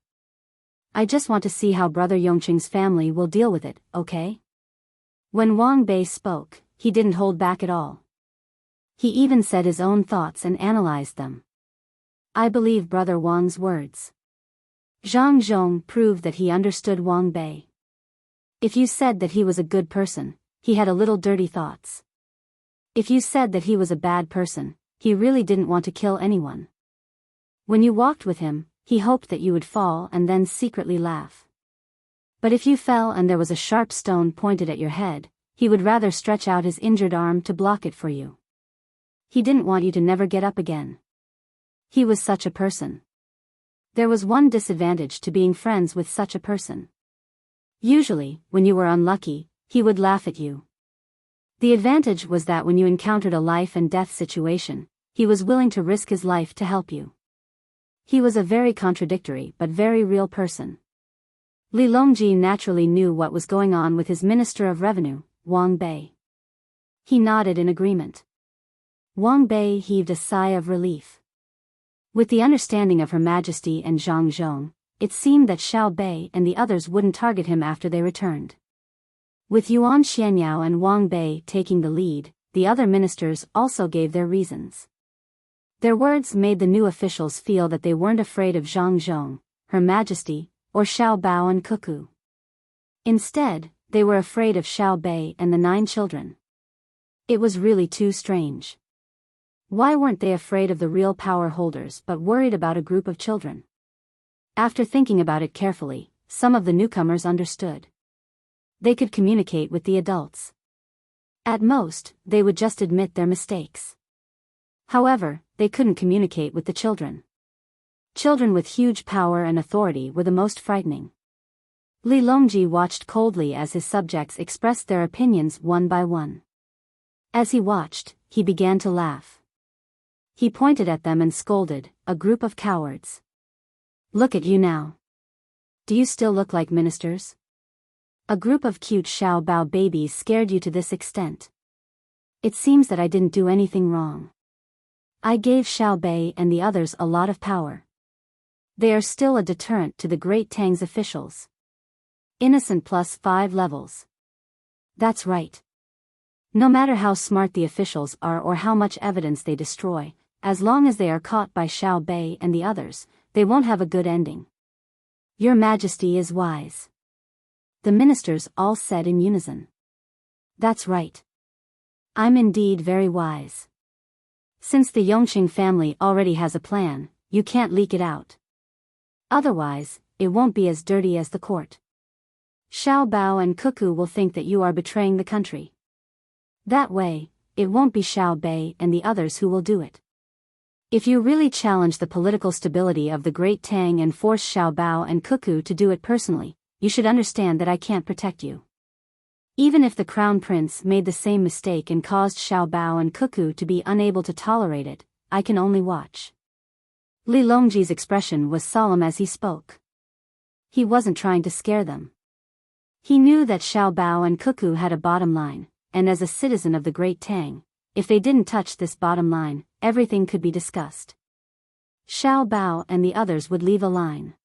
I just want to see how Brother Yongcheng's family will deal with it, okay? When Wang Bei spoke, he didn't hold back at all. He even said his own thoughts and analyzed them. I believe Brother Wang's words. Zhang Zhong proved that he understood Wang Bei. If you said that he was a good person, he had a little dirty thoughts. If you said that he was a bad person, he really didn't want to kill anyone. When you walked with him, he hoped that you would fall and then secretly laugh. But if you fell and there was a sharp stone pointed at your head, he would rather stretch out his injured arm to block it for you. He didn't want you to never get up again. He was such a person. There was one disadvantage to being friends with such a person. Usually, when you were unlucky, he would laugh at you. The advantage was that when you encountered a life and death situation, He was willing to risk his life to help you. He was a very contradictory but very real person. Li Longji naturally knew what was going on with his Minister of Revenue, Wang Bei. He nodded in agreement. Wang Bei heaved a sigh of relief. With the understanding of Her Majesty and Zhang Zhong, it seemed that Xiao Bei and the others wouldn't target him after they returned. With Yuan Xianyao and Wang Bei taking the lead, the other ministers also gave their reasons. Their words made the new officials feel that they weren't afraid of Zhang Zhong, Her Majesty, or Xiao Bao and Cuckoo. Instead, they were afraid of Xiao Bei and the 9 children. It was really too strange. Why weren't they afraid of the real power holders but worried about a group of children? After thinking about it carefully, some of the newcomers understood. They could communicate with the adults. At most, they would just admit their mistakes. However, they couldn't communicate with the children. Children with huge power and authority were the most frightening. Li Longji watched coldly as his subjects expressed their opinions one by one. As he watched, he began to laugh. He pointed at them and scolded, "A group of cowards. Look at you now. Do you still look like ministers? A group of cute Xiao Bao babies scared you to this extent. It seems that I didn't do anything wrong. I gave Xiao Bei and the others a lot of power. They are still a deterrent to the great Tang's officials. Innocent plus 5 levels. That's right. No matter how smart the officials are or how much evidence they destroy, as long as they are caught by Xiao Bei and the others, they won't have a good ending. Your Majesty is wise." The ministers all said in unison. "That's right. I'm indeed very wise. Since the Yongqing family already has a plan, you can't leak it out. Otherwise, it won't be as dirty as the court. Xiao Bao and Cuckoo will think that you are betraying the country. That way, it won't be Xiao Bei and the others who will do it. If you really challenge the political stability of the Great Tang and force Xiao Bao and Cuckoo to do it personally, you should understand that I can't protect you. Even if the Crown Prince made the same mistake and caused Xiao Bao and Cuckoo to be unable to tolerate it, I can only watch." Li Longji's expression was solemn as he spoke. He wasn't trying to scare them. He knew that Xiao Bao and Cuckoo had a bottom line, and as a citizen of the Great Tang, if they didn't touch this bottom line, everything could be discussed. Xiao Bao and the others would leave a line.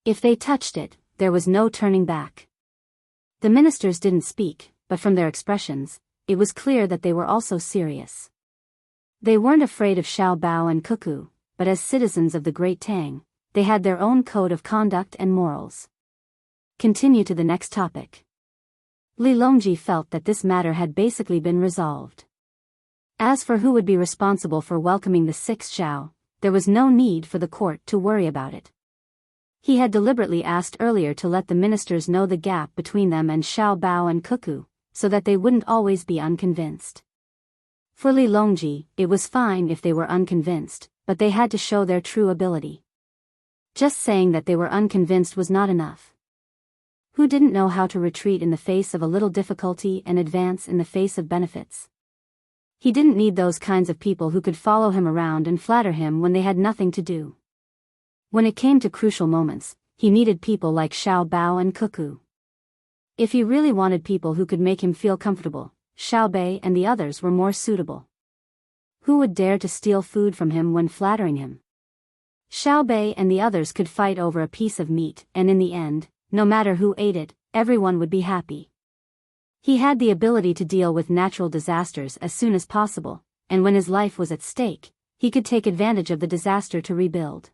If they touched it, there was no turning back. The ministers didn't speak, but from their expressions, it was clear that they were also serious. They weren't afraid of Xiao Bao and Cuckoo, but as citizens of the Great Tang, they had their own code of conduct and morals. Continue to the next topic. Li Longji felt that this matter had basically been resolved. As for who would be responsible for welcoming the 6th Zhao, there was no need for the court to worry about it. He had deliberately asked earlier to let the ministers know the gap between them and Xiao Bao and Cuckoo, so that they wouldn't always be unconvinced. For Li Longji, it was fine if they were unconvinced, but they had to show their true ability. Just saying that they were unconvinced was not enough. Who didn't know how to retreat in the face of a little difficulty and advance in the face of benefits? He didn't need those kinds of people who could follow him around and flatter him when they had nothing to do. When it came to crucial moments, he needed people like Xiao Bao and Cuckoo. If he really wanted people who could make him feel comfortable, Xiao Bei and the others were more suitable. Who would dare to steal food from him when flattering him? Xiao Bei and the others could fight over a piece of meat, and in the end, no matter who ate it, everyone would be happy. He had the ability to deal with natural disasters as soon as possible, and when his life was at stake, he could take advantage of the disaster to rebuild.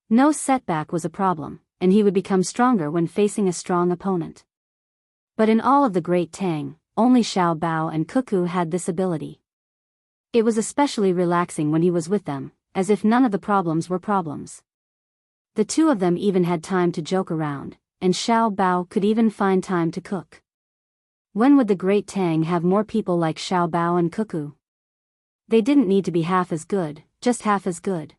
No setback was a problem, and he would become stronger when facing a strong opponent. But in all of the Great Tang, only Xiao Bao and Cuckoo had this ability. It was especially relaxing when he was with them, as if none of the problems were problems. The two of them even had time to joke around, and Xiao Bao could even find time to cook. When would the Great Tang have more people like Xiao Bao and Cuckoo? They didn't need to be half as good, just half as good.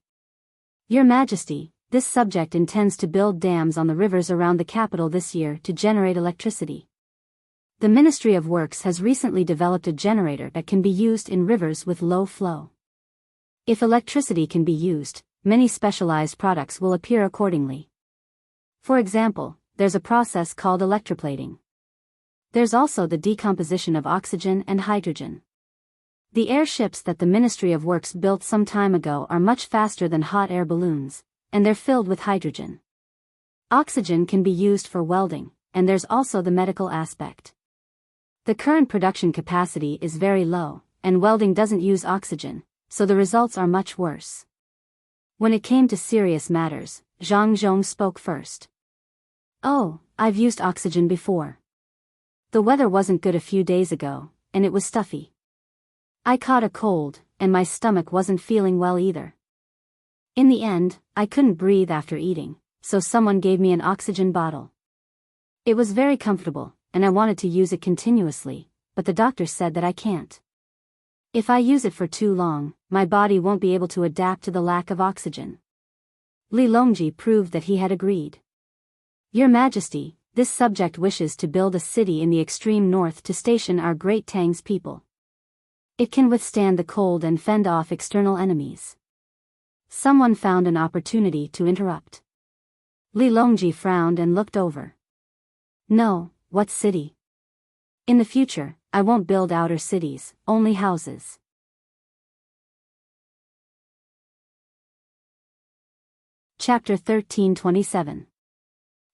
Your Majesty, this subject intends to build dams on the rivers around the capital this year to generate electricity. The Ministry of Works has recently developed a generator that can be used in rivers with low flow. If electricity can be used, many specialized products will appear accordingly. For example, there's a process called electroplating. There's also the decomposition of oxygen and hydrogen. The airships that the Ministry of Works built some time ago are much faster than hot air balloons, and they're filled with hydrogen. Oxygen can be used for welding, and there's also the medical aspect. The current production capacity is very low, and welding doesn't use oxygen, so the results are much worse. When it came to serious matters, Zhang Zhong spoke first. Oh, I've used oxygen before. The weather wasn't good a few days ago, and it was stuffy. I caught a cold, and my stomach wasn't feeling well either. In the end, I couldn't breathe after eating, so someone gave me an oxygen bottle. It was very comfortable, and I wanted to use it continuously, but the doctor said that I can't. If I use it for too long, my body won't be able to adapt to the lack of oxygen. Li Longji proved that he had agreed. Your Majesty, this subject wishes to build a city in the extreme north to station our great Tang's people. It can withstand the cold and fend off external enemies. Someone found an opportunity to interrupt. Li Longji frowned and looked over. No, what city? In the future, I won't build outer cities, only houses. Chapter 1327.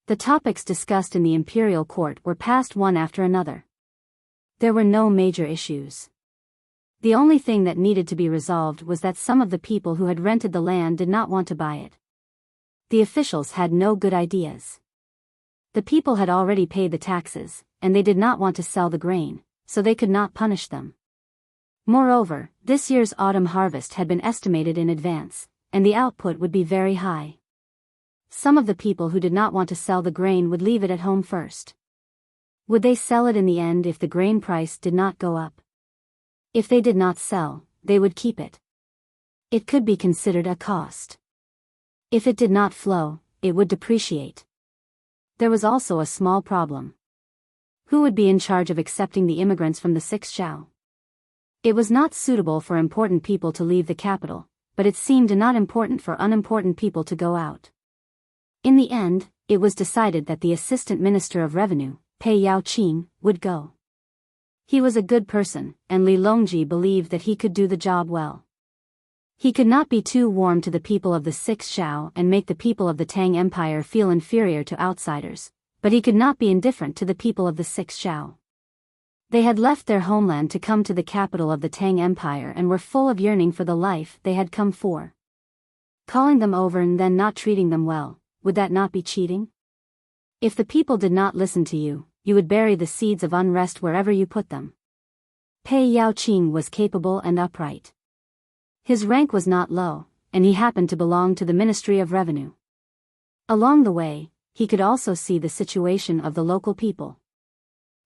The topics discussed in the imperial court were passed one after another. There were no major issues. The only thing that needed to be resolved was that some of the people who had rented the land did not want to buy it. The officials had no good ideas. The people had already paid the taxes, and they did not want to sell the grain, so they could not punish them. Moreover, this year's autumn harvest had been estimated in advance, and the output would be very high. Some of the people who did not want to sell the grain would leave it at home first. Would they sell it in the end if the grain price did not go up? If they did not sell, they would keep it. It could be considered a cost. If it did not flow, it would depreciate. There was also a small problem. Who would be in charge of accepting the immigrants from the sixth Zhao? It was not suitable for important people to leave the capital, but it seemed not important for unimportant people to go out. In the end, it was decided that the Assistant Minister of Revenue, Pei Yaoqing, would go. He was a good person, and Li Longji believed that he could do the job well. He could not be too warm to the people of the sixth Zhao and make the people of the Tang Empire feel inferior to outsiders, but he could not be indifferent to the people of the sixth Zhao. They had left their homeland to come to the capital of the Tang Empire and were full of yearning for the life they had come for. Calling them over and then not treating them well, would that not be cheating? If the people did not listen to you, you would bury the seeds of unrest wherever you put them. Pei Yaoqing was capable and upright. His rank was not low, and he happened to belong to the Ministry of Revenue. Along the way, he could also see the situation of the local people.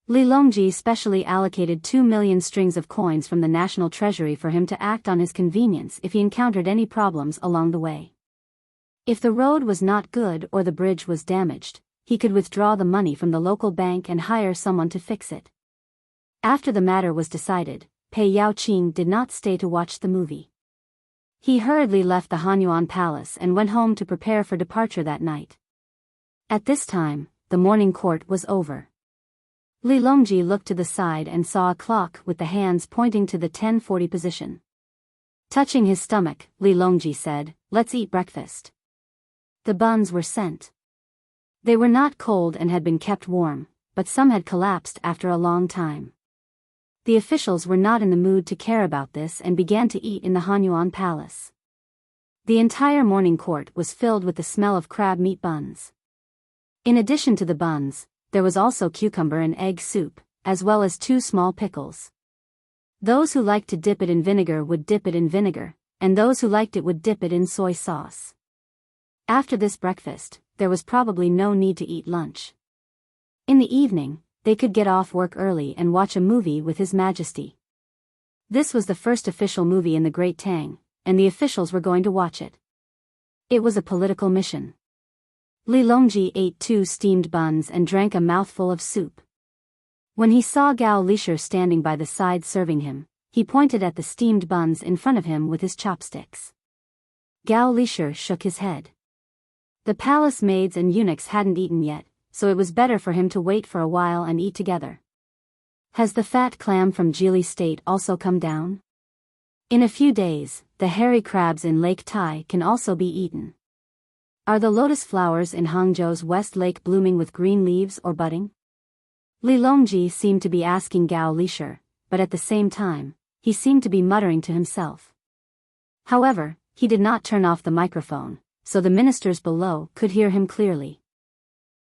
Li Longji specially allocated 2 million strings of coins from the national treasury for him to act on his convenience if he encountered any problems along the way. If the road was not good or the bridge was damaged, he could withdraw the money from the local bank and hire someone to fix it. After the matter was decided, Pei Yaoqing did not stay to watch the movie. He hurriedly left the Hanyuan Palace and went home to prepare for departure that night. At this time, the morning court was over. Li Longji looked to the side and saw a clock with the hands pointing to the 10:40 position. Touching his stomach, Li Longji said, "Let's eat breakfast." The buns were sent. They were not cold and had been kept warm, but some had collapsed after a long time. The officials were not in the mood to care about this and began to eat in the Hanyuan Palace. The entire morning court was filled with the smell of crab meat buns. In addition to the buns, there was also cucumber and egg soup, as well as 2 small pickles. Those who liked to dip it in vinegar would dip it in vinegar, and those who liked it would dip it in soy sauce. After this breakfast, there was probably no need to eat lunch. In the evening, they could get off work early and watch a movie with His Majesty. This was the first official movie in the Great Tang, and the officials were going to watch it. It was a political mission. Li Longji ate 2 steamed buns and drank a mouthful of soup. When he saw Gao Lisher standing by the side serving him, He pointed at the steamed buns in front of him with his chopsticks. Gao Lisher shook his head. The palace maids and eunuchs hadn't eaten yet, so it was better for him to wait for a while and eat together. Has the fat clam from Geely State also come down? In a few days, the hairy crabs in Lake Tai can also be eaten. Are the lotus flowers in Hangzhou's West Lake blooming with green leaves or budding? Li Longji seemed to be asking Gao Lisher, but at the same time, he seemed to be muttering to himself. However, he did not turn off the microphone, so the ministers below could hear him clearly.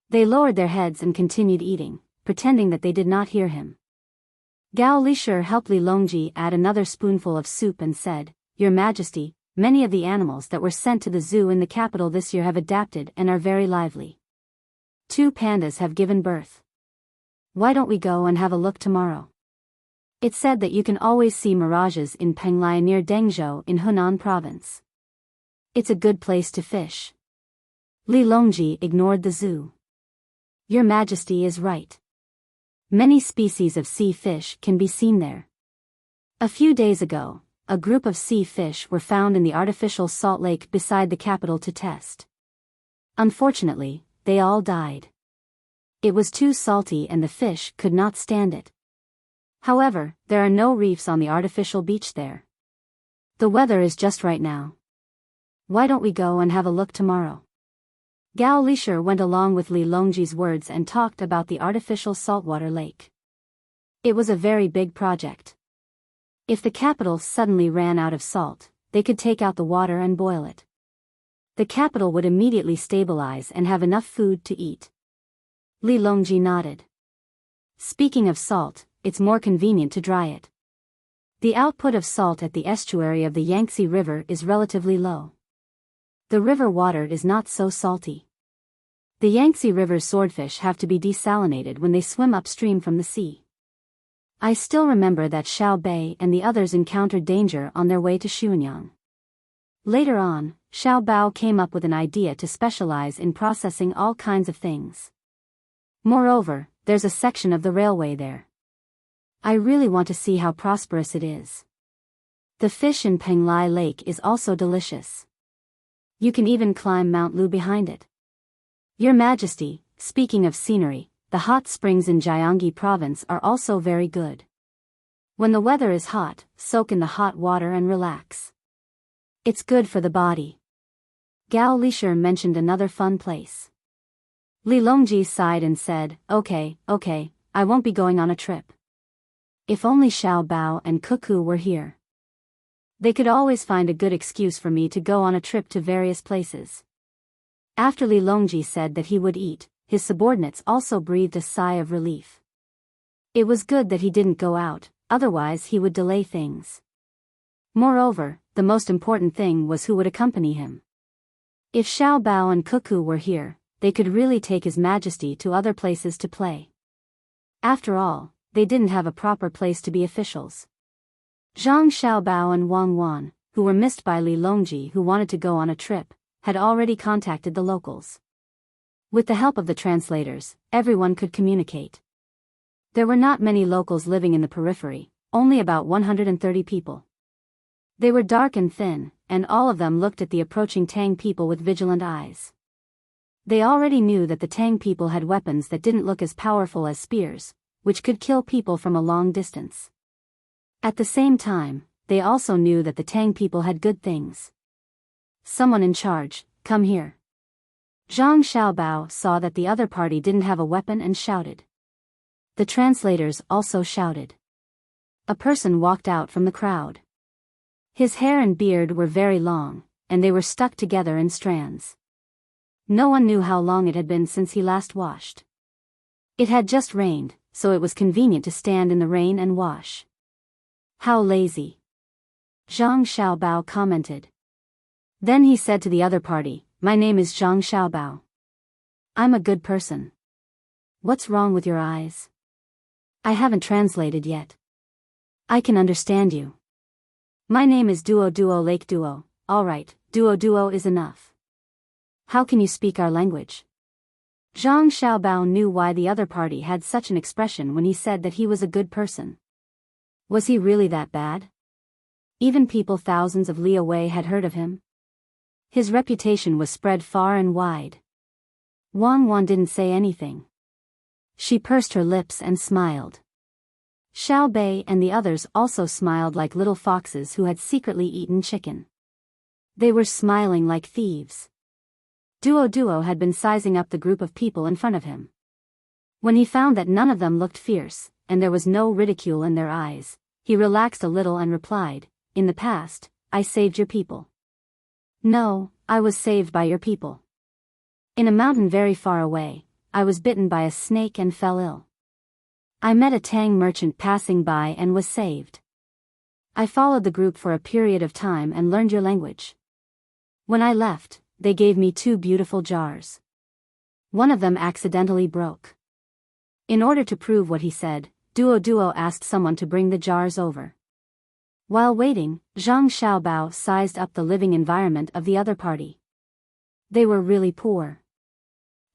They lowered their heads and continued eating, pretending that they did not hear him. Gao Lisher helped Li Longji add another spoonful of soup and said, "Your Majesty, many of the animals that were sent to the zoo in the capital this year have adapted and are very lively. 2 pandas have given birth. Why don't we go and have a look tomorrow? It's said that you can always see mirages in Penglai near Dengzhou in Hunan province. It's a good place to fish." Li Longji ignored the zoo. "Your Majesty is right. Many species of sea fish can be seen there. A few days ago, a group of sea fish were found in the artificial salt lake beside the capital to test. Unfortunately, they all died. It was too salty and the fish could not stand it. However, there are no reefs on the artificial beach there. The weather is just right now. Why don't we go and have a look tomorrow?" Gao Lisher went along with Li Longji's words and talked about the artificial saltwater lake. It was a very big project. If the capital suddenly ran out of salt, they could take out the water and boil it. The capital would immediately stabilize and have enough food to eat. Li Longji nodded. "Speaking of salt, it's more convenient to dry it. The output of salt at the estuary of the Yangtze River is relatively low. The river water is not so salty. The Yangtze River's swordfish have to be desalinated when they swim upstream from the sea. I still remember that Xiao Bei and the others encountered danger on their way to Xuanyang. Later on, Xiao Bao came up with an idea to specialize in processing all kinds of things. Moreover, there's a section of the railway there. I really want to see how prosperous it is. The fish in Penglai Lake is also delicious. You can even climb Mount Lu behind it. Your Majesty, speaking of scenery, the hot springs in Jiangxi province are also very good. When the weather is hot, soak in the hot water and relax. It's good for the body." Gao Lisher mentioned another fun place. Li Longji sighed and said, Okay, I won't be going on a trip. If only Xiao Bao and Cuckoo were here. They could always find a good excuse for me to go on a trip to various places." After Li Longji said that he would eat, his subordinates also breathed a sigh of relief. It was good that he didn't go out, otherwise he would delay things. Moreover, the most important thing was who would accompany him. If Xiao Bao and Cuckoo were here, they could really take His Majesty to other places to play. After all, they didn't have a proper place to be officials. Zhang Xiaobao and Wang Wan, who were missed by Li Longji who wanted to go on a trip, had already contacted the locals. With the help of the translators, everyone could communicate. There were not many locals living in the periphery, only about 130 people. They were dark and thin, and all of them looked at the approaching Tang people with vigilant eyes. They already knew that the Tang people had weapons that didn't look as powerful as spears, which could kill people from a long distance. At the same time, they also knew that the Tang people had good things. "Someone in charge, come here." Zhang Xiaobao saw that the other party didn't have a weapon and shouted. The translators also shouted. A person walked out from the crowd. His hair and beard were very long, and they were stuck together in strands. No one knew how long it had been since he last washed. It had just rained, so it was convenient to stand in the rain and wash. "How lazy," Zhang Xiaobao commented. Then he said to the other party, "My name is Zhang Xiaobao. I'm a good person. What's wrong with your eyes? I haven't translated yet. I can understand you. My name is Duo Lake Duo. Alright, Duo is enough. How can you speak our language?" Zhang Xiaobao knew why the other party had such an expression when he said that he was a good person. Was he really that bad? Even people thousands of li away had heard of him. His reputation was spread far and wide. Wang Wan didn't say anything. She pursed her lips and smiled. Xiao Bei and the others also smiled like little foxes who had secretly eaten chicken. They were smiling like thieves. Duo had been sizing up the group of people in front of him. When he found that none of them looked fierce, and there was no ridicule in their eyes, he relaxed a little and replied, "In the past, I saved your people." "No, I was saved by your people. In a mountain very far away, I was bitten by a snake and fell ill. I met a Tang merchant passing by and was saved. I followed the group for a period of time and learned your language. When I left, they gave me 2 beautiful jars. One of them accidentally broke." In order to prove what he said, Duo asked someone to bring the jars over. While waiting, Zhang Xiaobao sized up the living environment of the other party. They were really poor.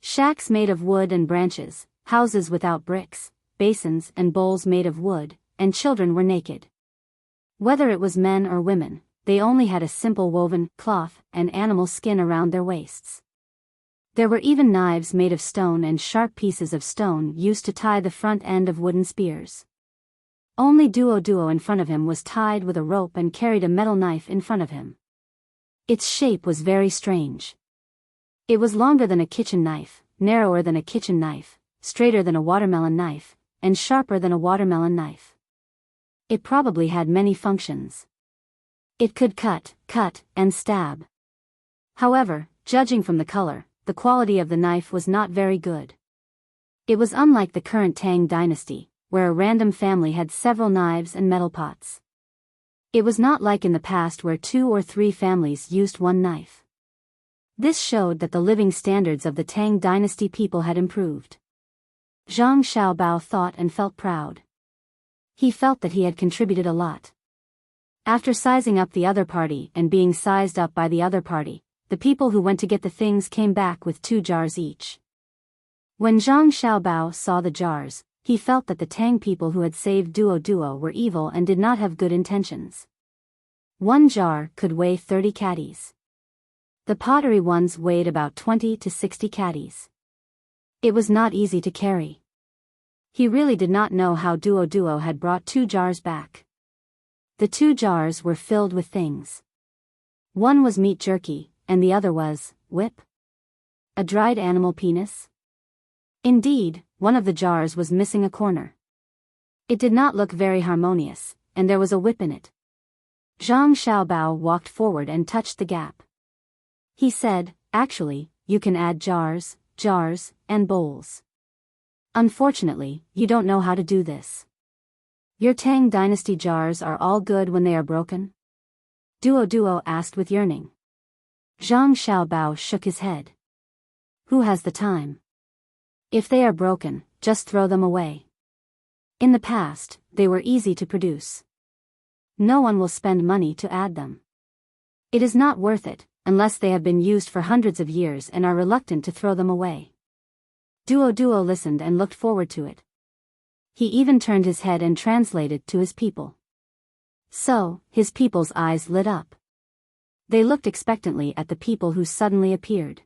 Shacks made of wood and branches, houses without bricks, basins and bowls made of wood, and children were naked. Whether it was men or women, they only had a simple woven cloth and animal skin around their waists. There were even knives made of stone and sharp pieces of stone used to tie the front end of wooden spears. Only Duo in front of him was tied with a rope and carried a metal knife in front of him. Its shape was very strange. It was longer than a kitchen knife, narrower than a kitchen knife, straighter than a watermelon knife, and sharper than a watermelon knife. It probably had many functions. It could cut, and stab. However, judging from the color, the quality of the knife was not very good. It was unlike the current Tang Dynasty, where a random family had several knives and metal pots. It was not like in the past where 2 or 3 families used one knife. This showed that the living standards of the Tang Dynasty people had improved. Zhang Xiaobao thought and felt proud. He felt that he had contributed a lot. After sizing up the other party and being sized up by the other party, the people who went to get the things came back with 2 jars each. When Zhang Xiaobao saw the jars, he felt that the Tang people who had saved Duo were evil and did not have good intentions. One jar could weigh 30 caddies. The pottery ones weighed about 20 to 60 caddies. It was not easy to carry. He really did not know how Duo had brought 2 jars back. The 2 jars were filled with things. One was meat jerky, and the other was whip? A dried animal penis? Indeed, one of the jars was missing a corner. It did not look very harmonious, and there was a whip in it. Zhang Xiaobao walked forward and touched the gap. He said, "Actually, you can add jars, and bowls. Unfortunately, you don't know how to do this. Your Tang Dynasty jars are all good when they are broken?" Duo asked with yearning. Zhang Xiaobao shook his head. "Who has the time? If they are broken, just throw them away. In the past, they were easy to produce. No one will spend money to add them. It is not worth it, unless they have been used for hundreds of years and are reluctant to throw them away." Duo listened and looked forward to it. He even turned his head and translated to his people. So, his people's eyes lit up. They looked expectantly at the people who suddenly appeared.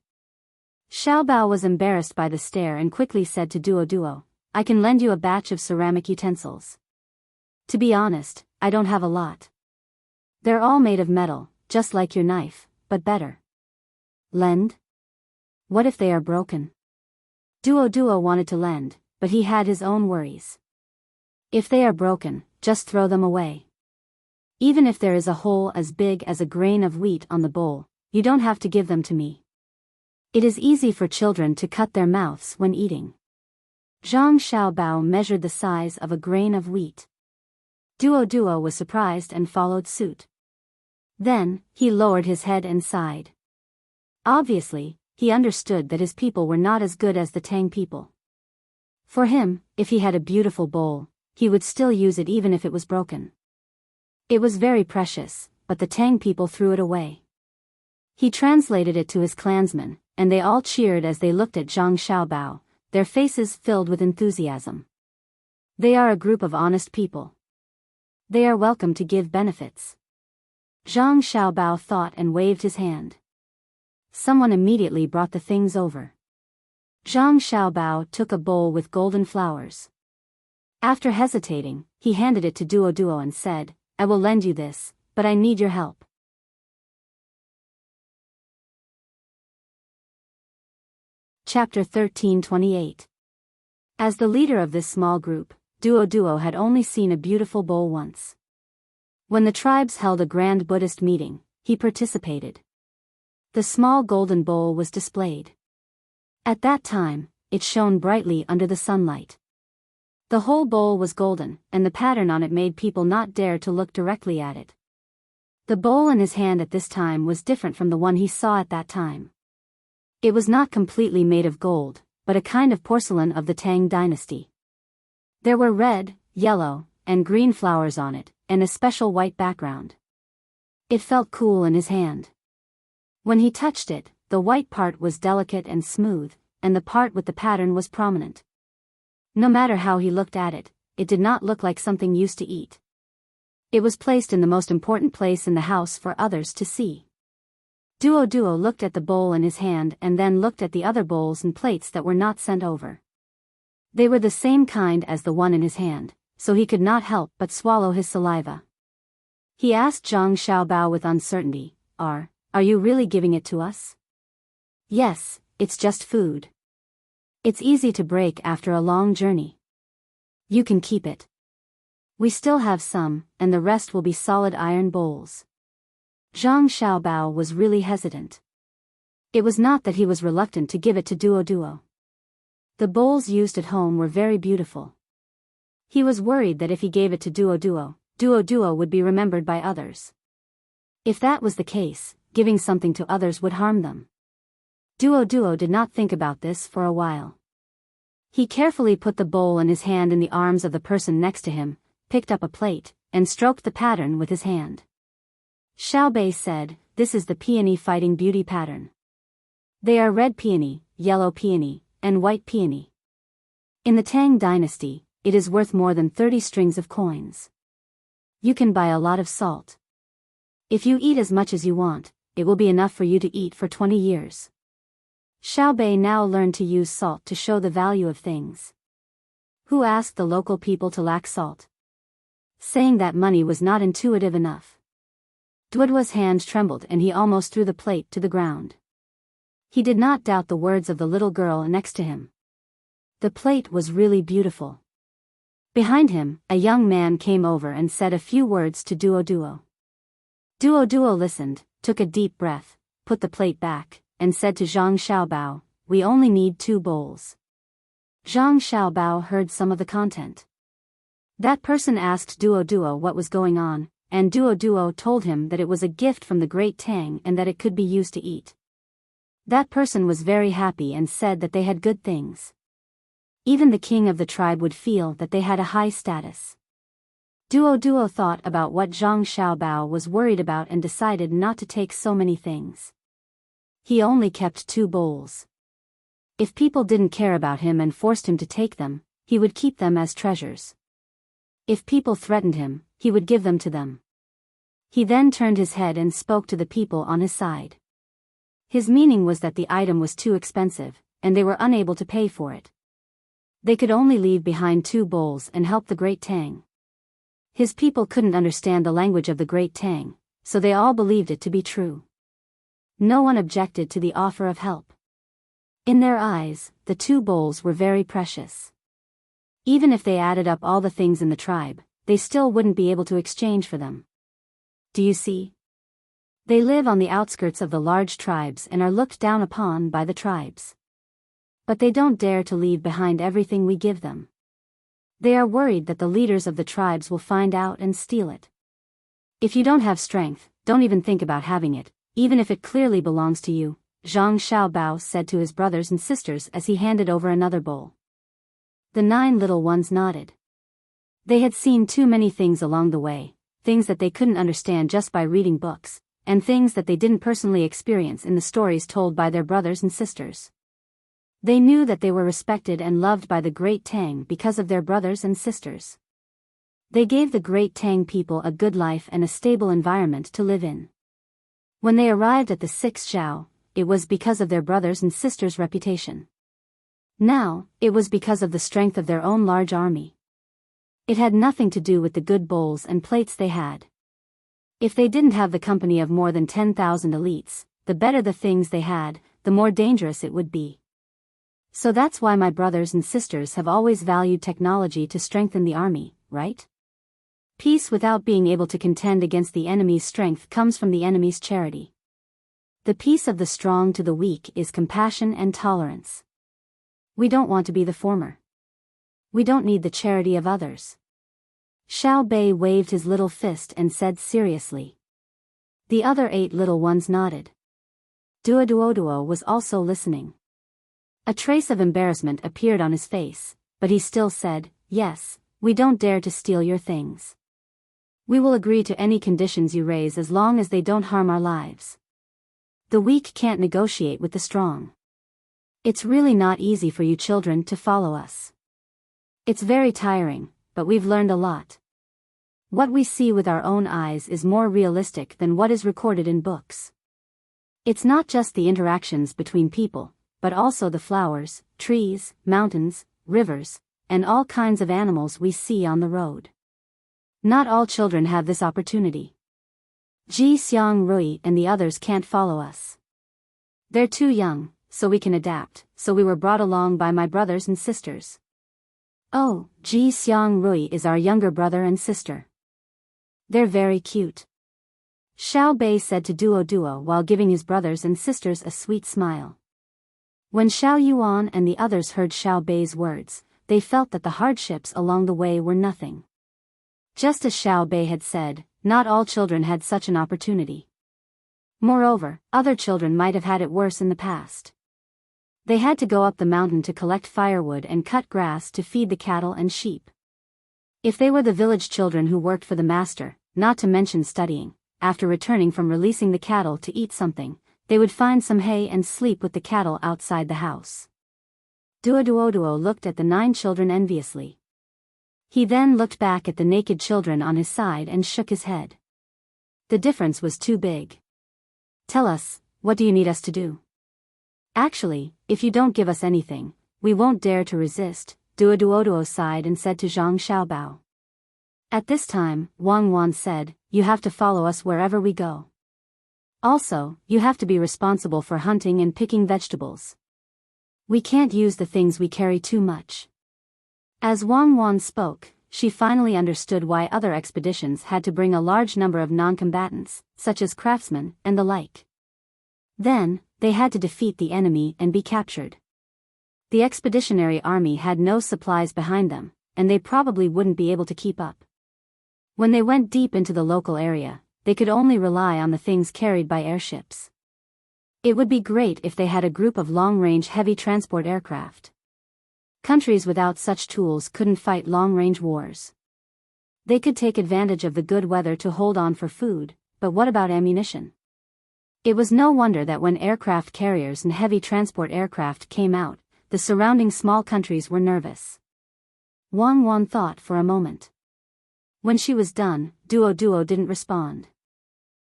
Xiaobao was embarrassed by the stare and quickly said to Duo, "I can lend you a batch of ceramic utensils. To be honest, I don't have a lot. They're all made of metal, just like your knife, but better." "Lend? What if they are broken?" Duo wanted to lend, but he had his own worries. "If they are broken, just throw them away. Even if there is a hole as big as a grain of wheat on the bowl, you don't have to give them to me. It is easy for children to cut their mouths when eating." Zhang Xiaobao measured the size of a grain of wheat. Duo was surprised and followed suit. Then, he lowered his head and sighed. Obviously, he understood that his people were not as good as the Tang people. For him, if he had a beautiful bowl, he would still use it even if it was broken. It was very precious, but the Tang people threw it away. He translated it to his clansmen, and they all cheered as they looked at Zhang Xiaobao, their faces filled with enthusiasm. They are a group of honest people. They are welcome to give benefits. Zhang Xiaobao thought and waved his hand. Someone immediately brought the things over. Zhang Xiaobao took a bowl with golden flowers. After hesitating, he handed it to Duo and said, "I will lend you this, but I need your help." Chapter 13:28. As the leader of this small group, Duo had only seen a beautiful bowl once. When the tribes held a grand Buddhist meeting, he participated. The small golden bowl was displayed. At that time, it shone brightly under the sunlight. The whole bowl was golden, and the pattern on it made people not dare to look directly at it. The bowl in his hand at this time was different from the one he saw at that time. It was not completely made of gold, but a kind of porcelain of the Tang Dynasty. There were red, yellow, and green flowers on it, and a special white background. It felt cool in his hand. When he touched it, the white part was delicate and smooth, and the part with the pattern was prominent. No matter how he looked at it, it did not look like something used to eat. It was placed in the most important place in the house for others to see. Duo looked at the bowl in his hand and then looked at the other bowls and plates that were not sent over. They were the same kind as the one in his hand, so he could not help but swallow his saliva. He asked Zhang Xiaobao with uncertainty, Are you really giving it to us?" "Yes, it's just food. It's easy to break after a long journey. You can keep it. We still have some, and the rest will be solid iron bowls." Zhang Xiaobao was really hesitant. It was not that he was reluctant to give it to Duo. The bowls used at home were very beautiful. He was worried that if he gave it to Duo would be remembered by others. If that was the case, giving something to others would harm them. Duo did not think about this for a while. He carefully put the bowl in his hand in the arms of the person next to him, picked up a plate, and stroked the pattern with his hand. Xiaobei said, "This is the peony fighting beauty pattern. They are red peony, yellow peony, and white peony. In the Tang Dynasty, it is worth more than 30 strings of coins. You can buy a lot of salt. If you eat as much as you want, it will be enough for you to eat for 20 years. Xiaobei now learned to use salt to show the value of things. Who asked the local people to lack salt? Saying that money was not intuitive enough. Duo's hand trembled and he almost threw the plate to the ground. He did not doubt the words of the little girl next to him. The plate was really beautiful. Behind him, a young man came over and said a few words to Duo. Duo listened, took a deep breath, put the plate back, and said to Zhang Xiaobao, "We only need 2 bowls." Zhang Xiaobao heard some of the content. That person asked Duo what was going on, and Duo told him that it was a gift from the great Tang and that it could be used to eat. That person was very happy and said that they had good things. Even the king of the tribe would feel that they had a high status. Duo thought about what Zhang Xiaobao was worried about and decided not to take so many things. He only kept 2 bowls. If people didn't care about him and forced him to take them, he would keep them as treasures. If people threatened him, he would give them to them. He then turned his head and spoke to the people on his side. His meaning was that the item was too expensive, and they were unable to pay for it. They could only leave behind 2 bowls and help the great Tang. His people couldn't understand the language of the great Tang, so they all believed it to be true. No one objected to the offer of help. In their eyes, the 2 bowls were very precious. Even if they added up all the things in the tribe, they still wouldn't be able to exchange for them. Do you see? They live on the outskirts of the large tribes and are looked down upon by the tribes. But they don't dare to leave behind everything we give them. They are worried that the leaders of the tribes will find out and steal it. If you don't have strength, don't even think about having it, even if it clearly belongs to you, Zhang Xiaobao said to his brothers and sisters as he handed over another bowl. The 9 little ones nodded. They had seen too many things along the way, things that they couldn't understand just by reading books, and things that they didn't personally experience in the stories told by their brothers and sisters. They knew that they were respected and loved by the great Tang because of their brothers and sisters. They gave the great Tang people a good life and a stable environment to live in. When they arrived at the sixth Zhao, it was because of their brothers and sisters' reputation. Now, it was because of the strength of their own large army. It had nothing to do with the good bowls and plates they had. If they didn't have the company of more than 10,000 elites, the better the things they had, the more dangerous it would be. So that's why my brothers and sisters have always valued technology to strengthen the army, right? Peace without being able to contend against the enemy's strength comes from the enemy's charity. The peace of the strong to the weak is compassion and tolerance. We don't want to be the former. We don't need the charity of others. Xiao Bei waved his little fist and said seriously. The other 8 little ones nodded. Duoduo was also listening. A trace of embarrassment appeared on his face, but he still said, yes, we don't dare to steal your things. We will agree to any conditions you raise as long as they don't harm our lives. The weak can't negotiate with the strong. It's really not easy for you children to follow us. It's very tiring, but we've learned a lot. What we see with our own eyes is more realistic than what is recorded in books. It's not just the interactions between people, but also the flowers, trees, mountains, rivers, and all kinds of animals we see on the road. Not all children have this opportunity. Ji Xiang Rui and the others can't follow us. They're too young, so we can adapt, so we were brought along by my brothers and sisters. Oh, Ji Xiang Rui is our younger brother and sister. They're very cute. Xiao Bei said to Duo while giving his brothers and sisters a sweet smile. When Xiao Yuan and the others heard Xiao Bei's words, they felt that the hardships along the way were nothing. Just as Xiao Bei had said, not all children had such an opportunity. Moreover, other children might have had it worse in the past. They had to go up the mountain to collect firewood and cut grass to feed the cattle and sheep. If they were the village children who worked for the master, not to mention studying, after returning from releasing the cattle to eat something, they would find some hay and sleep with the cattle outside the house. Duo looked at the 9 children enviously. He then looked back at the naked children on his side and shook his head. The difference was too big. Tell us, what do you need us to do? Actually, if you don't give us anything, we won't dare to resist, Duo sighed and said to Zhang Xiaobao. At this time, Wang Wan said, you have to follow us wherever we go. Also, you have to be responsible for hunting and picking vegetables. We can't use the things we carry too much. As Wang Wan spoke, she finally understood why other expeditions had to bring a large number of non-combatants, such as craftsmen and the like. Then, they had to defeat the enemy and be captured. The expeditionary army had no supplies behind them, and they probably wouldn't be able to keep up. When they went deep into the local area, they could only rely on the things carried by airships. It would be great if they had a group of long-range heavy transport aircraft. Countries without such tools couldn't fight long-range wars. They could take advantage of the good weather to hold on for food, but what about ammunition? It was no wonder that when aircraft carriers and heavy transport aircraft came out, the surrounding small countries were nervous. Wang Wan thought for a moment. When she was done, Duo didn't respond.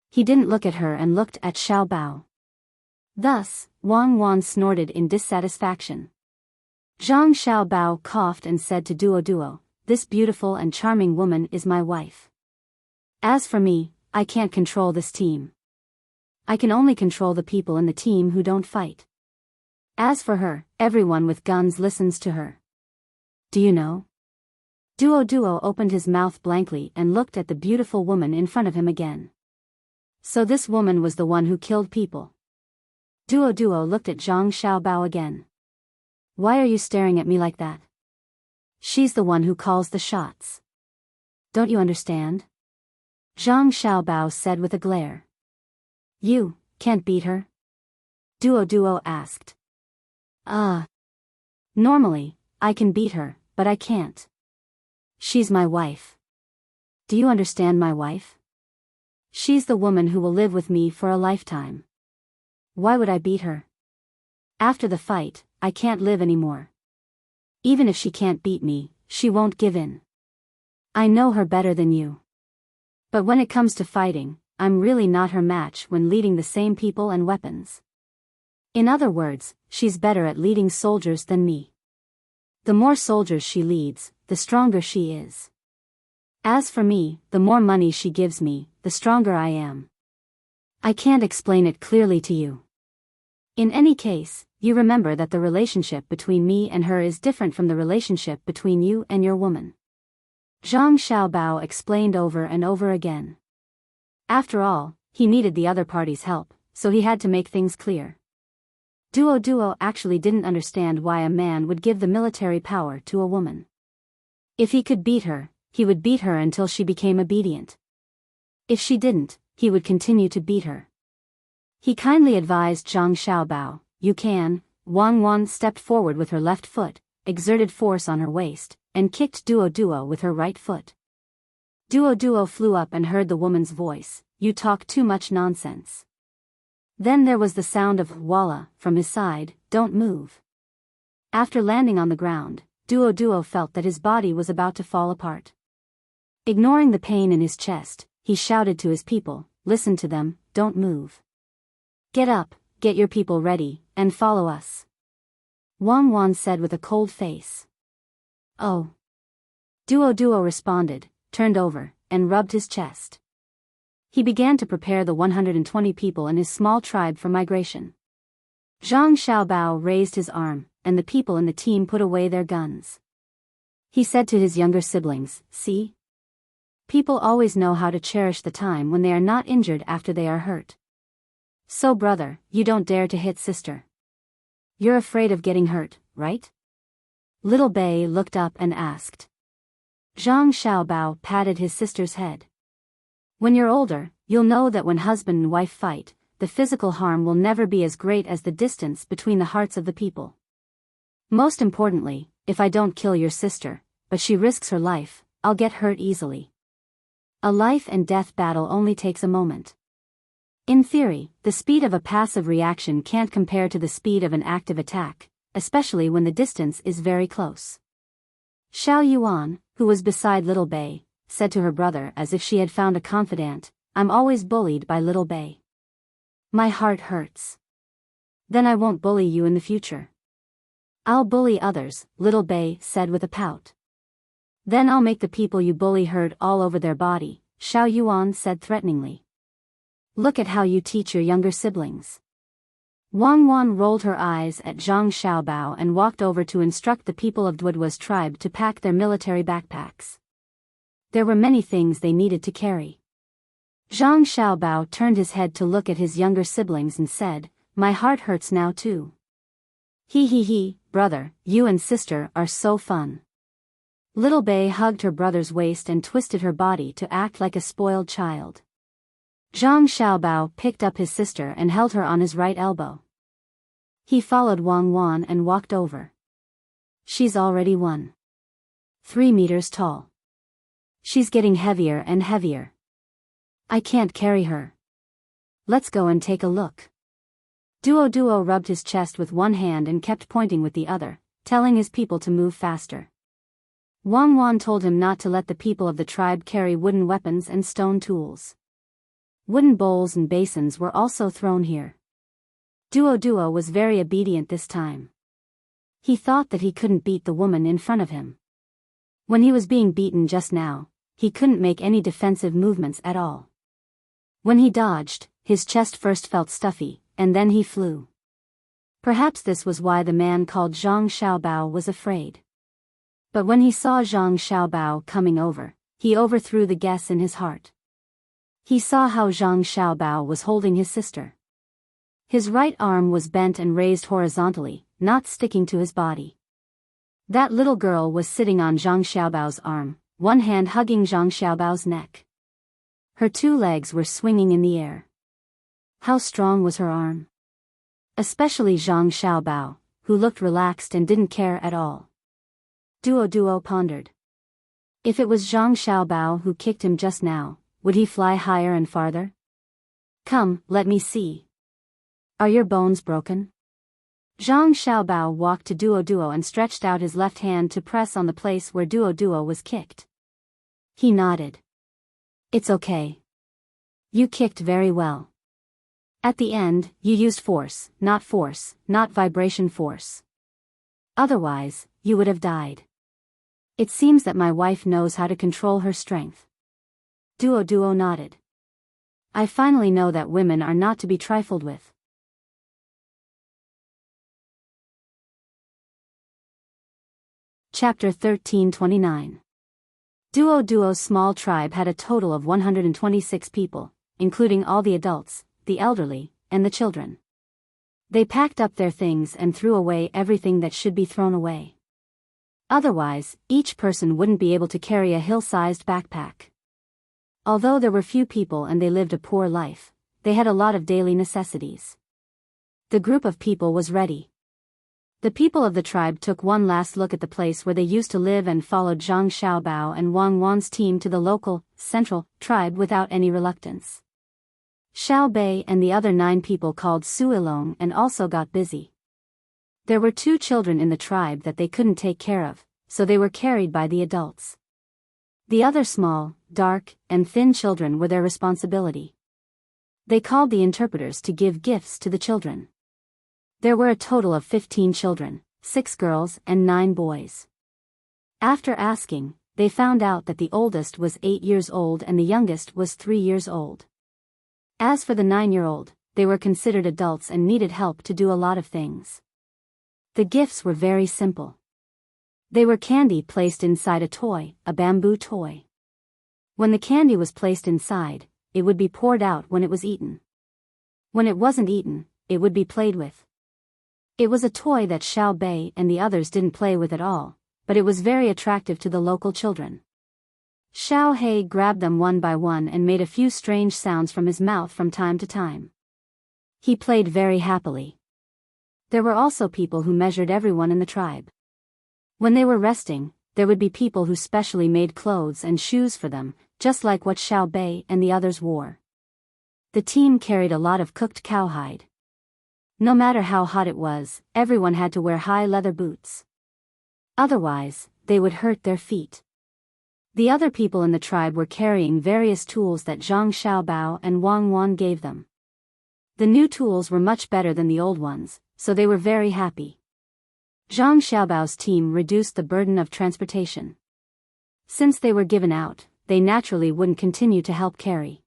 He didn't look at her and looked at Xiao Bao. Thus, Wang Wan snorted in dissatisfaction. Zhang Xiaobao coughed and said to Duo, this beautiful and charming woman is my wife. As for me, I can't control this team. I can only control the people in the team who don't fight. As for her, everyone with guns listens to her. Do you know? Duo opened his mouth blankly and looked at the beautiful woman in front of him again. So this woman was the one who killed people. Duo looked at Zhang Xiaobao again. Why are you staring at me like that? She's the one who calls the shots. Don't you understand? Zhang Xiaobao said with a glare. You can't beat her? Duo asked. Normally, I can beat her, but I can't. She's my wife. Do you understand my wife? She's the woman who will live with me for a lifetime. Why would I beat her? After the fight, I can't live anymore. Even if she can't beat me, she won't give in. I know her better than you. But when it comes to fighting, I'm really not her match when leading the same people and weapons. In other words, she's better at leading soldiers than me. The more soldiers she leads, the stronger she is. As for me, the more money she gives me, the stronger I am. I can't explain it clearly to you. In any case, you remember that the relationship between me and her is different from the relationship between you and your woman. Zhang Xiaobao explained over and over again. After all, he needed the other party's help, so he had to make things clear. Duo actually didn't understand why a man would give the military power to a woman. If he could beat her, he would beat her until she became obedient. If she didn't, he would continue to beat her. He kindly advised Zhang Xiaobao, "You can." Wang Wan stepped forward with her left foot, exerted force on her waist, and kicked Duo with her right foot. Duo flew up and heard the woman's voice, "You talk too much nonsense." Then there was the sound of "Walla" from his side, "Don't move." After landing on the ground, Duo felt that his body was about to fall apart. Ignoring the pain in his chest, he shouted to his people, "Listen to them, don't move. Get up, get your people ready, and follow us." Wang Wan said with a cold face. "Oh." Duo responded, turned over, and rubbed his chest. He began to prepare the 120 people in his small tribe for migration. Zhang Xiaobao raised his arm, and the people in the team put away their guns. He said to his younger siblings, "See? People always know how to cherish the time when they are not injured after they are hurt. So brother, you don't dare to hit sister. You're afraid of getting hurt, right?" Little Bei looked up and asked. Zhang Xiaobao patted his sister's head. "When you're older, you'll know that when husband and wife fight, the physical harm will never be as great as the distance between the hearts of the people. Most importantly, if I don't kill your sister, but she risks her life, I'll get hurt easily. A life and death battle only takes a moment. In theory, the speed of a passive reaction can't compare to the speed of an active attack, especially when the distance is very close." Xiao Yuan, who was beside Little Bei, said to her brother as if she had found a confidant, "I'm always bullied by Little Bei. My heart hurts. Then I won't bully you in the future." "I'll bully others," Little Bei said with a pout. "Then I'll make the people you bully hurt all over their body," Xiao Yuan said threateningly. "Look at how you teach your younger siblings." Wang Wan rolled her eyes at Zhang Xiaobao and walked over to instruct the people of Duoduo's tribe to pack their military backpacks. There were many things they needed to carry. Zhang Xiaobao turned his head to look at his younger siblings and said, "My heart hurts now too. He, brother, you and sister are so fun." Little Bei hugged her brother's waist and twisted her body to act like a spoiled child. Zhang Xiaobao picked up his sister and held her on his right elbow. He followed Wang Wan and walked over. "She's already 1.3 meters tall. She's getting heavier and heavier. I can't carry her. Let's go and take a look." Duo rubbed his chest with one hand and kept pointing with the other, telling his people to move faster. Wang Wan told him not to let the people of the tribe carry wooden weapons and stone tools. Wooden bowls and basins were also thrown here. Duo was very obedient this time. He thought that he couldn't beat the woman in front of him. When he was being beaten just now, he couldn't make any defensive movements at all. When he dodged, his chest first felt stuffy, and then he flew. Perhaps this was why the man called Zhang Xiaobao was afraid. But when he saw Zhang Xiaobao coming over, he overthrew the guess in his heart. He saw how Zhang Xiaobao was holding his sister. His right arm was bent and raised horizontally, not sticking to his body. That little girl was sitting on Zhang Xiaobao's arm, one hand hugging Zhang Xiaobao's neck. Her two legs were swinging in the air. How strong was her arm? Especially Zhang Xiaobao, who looked relaxed and didn't care at all. Duo pondered. If it was Zhang Xiaobao who kicked him just now, would he fly higher and farther? "Come, let me see. Are your bones broken?" Zhang Xiaobao walked to Duo and stretched out his left hand to press on the place where Duo was kicked. He nodded. It's okay. You kicked very well. At the end, you used force, not vibration force. Otherwise, you would have died. It seems that my wife knows how to control her strength. Duo nodded. I finally know that women are not to be trifled with. Chapter 1329. Duo's small tribe had a total of 126 people, including all the adults, the elderly, and the children. They packed up their things and threw away everything that should be thrown away. Otherwise, each person wouldn't be able to carry a hill-sized backpack. Although there were few people and they lived a poor life, they had a lot of daily necessities. The group of people was ready. The people of the tribe took one last look at the place where they used to live and followed Zhang Xiaobao and Wang Wan's team to the local, central, tribe without any reluctance. Xiao Bei and the other 9 people called Suilong and also got busy. There were 2 children in the tribe that they couldn't take care of, so they were carried by the adults. The other small, dark, and thin children were their responsibility. They called the interpreters to give gifts to the children. There were a total of 15 children, 6 girls and 9 boys. After asking, they found out that the oldest was 8 years old and the youngest was 3 years old. As for the 9-year-old, they were considered adults and needed help to do a lot of things. The gifts were very simple. They were candy placed inside a toy, a bamboo toy. When the candy was placed inside, it would be poured out when it was eaten. When it wasn't eaten, it would be played with. It was a toy that Xiao Bei and the others didn't play with at all, but it was very attractive to the local children. Xiao He grabbed them one by one and made a few strange sounds from his mouth from time to time. He played very happily. There were also people who measured everyone in the tribe. When they were resting, there would be people who specially made clothes and shoes for them, just like what Xiao Bei and the others wore. The team carried a lot of cooked cowhide. No matter how hot it was, everyone had to wear high leather boots. Otherwise, they would hurt their feet. The other people in the tribe were carrying various tools that Zhang Xiaobao and Wang Wan gave them. The new tools were much better than the old ones, so they were very happy. Zhang Xiaobao's team reduced the burden of transportation. Since they were given out, they naturally wouldn't continue to help carry.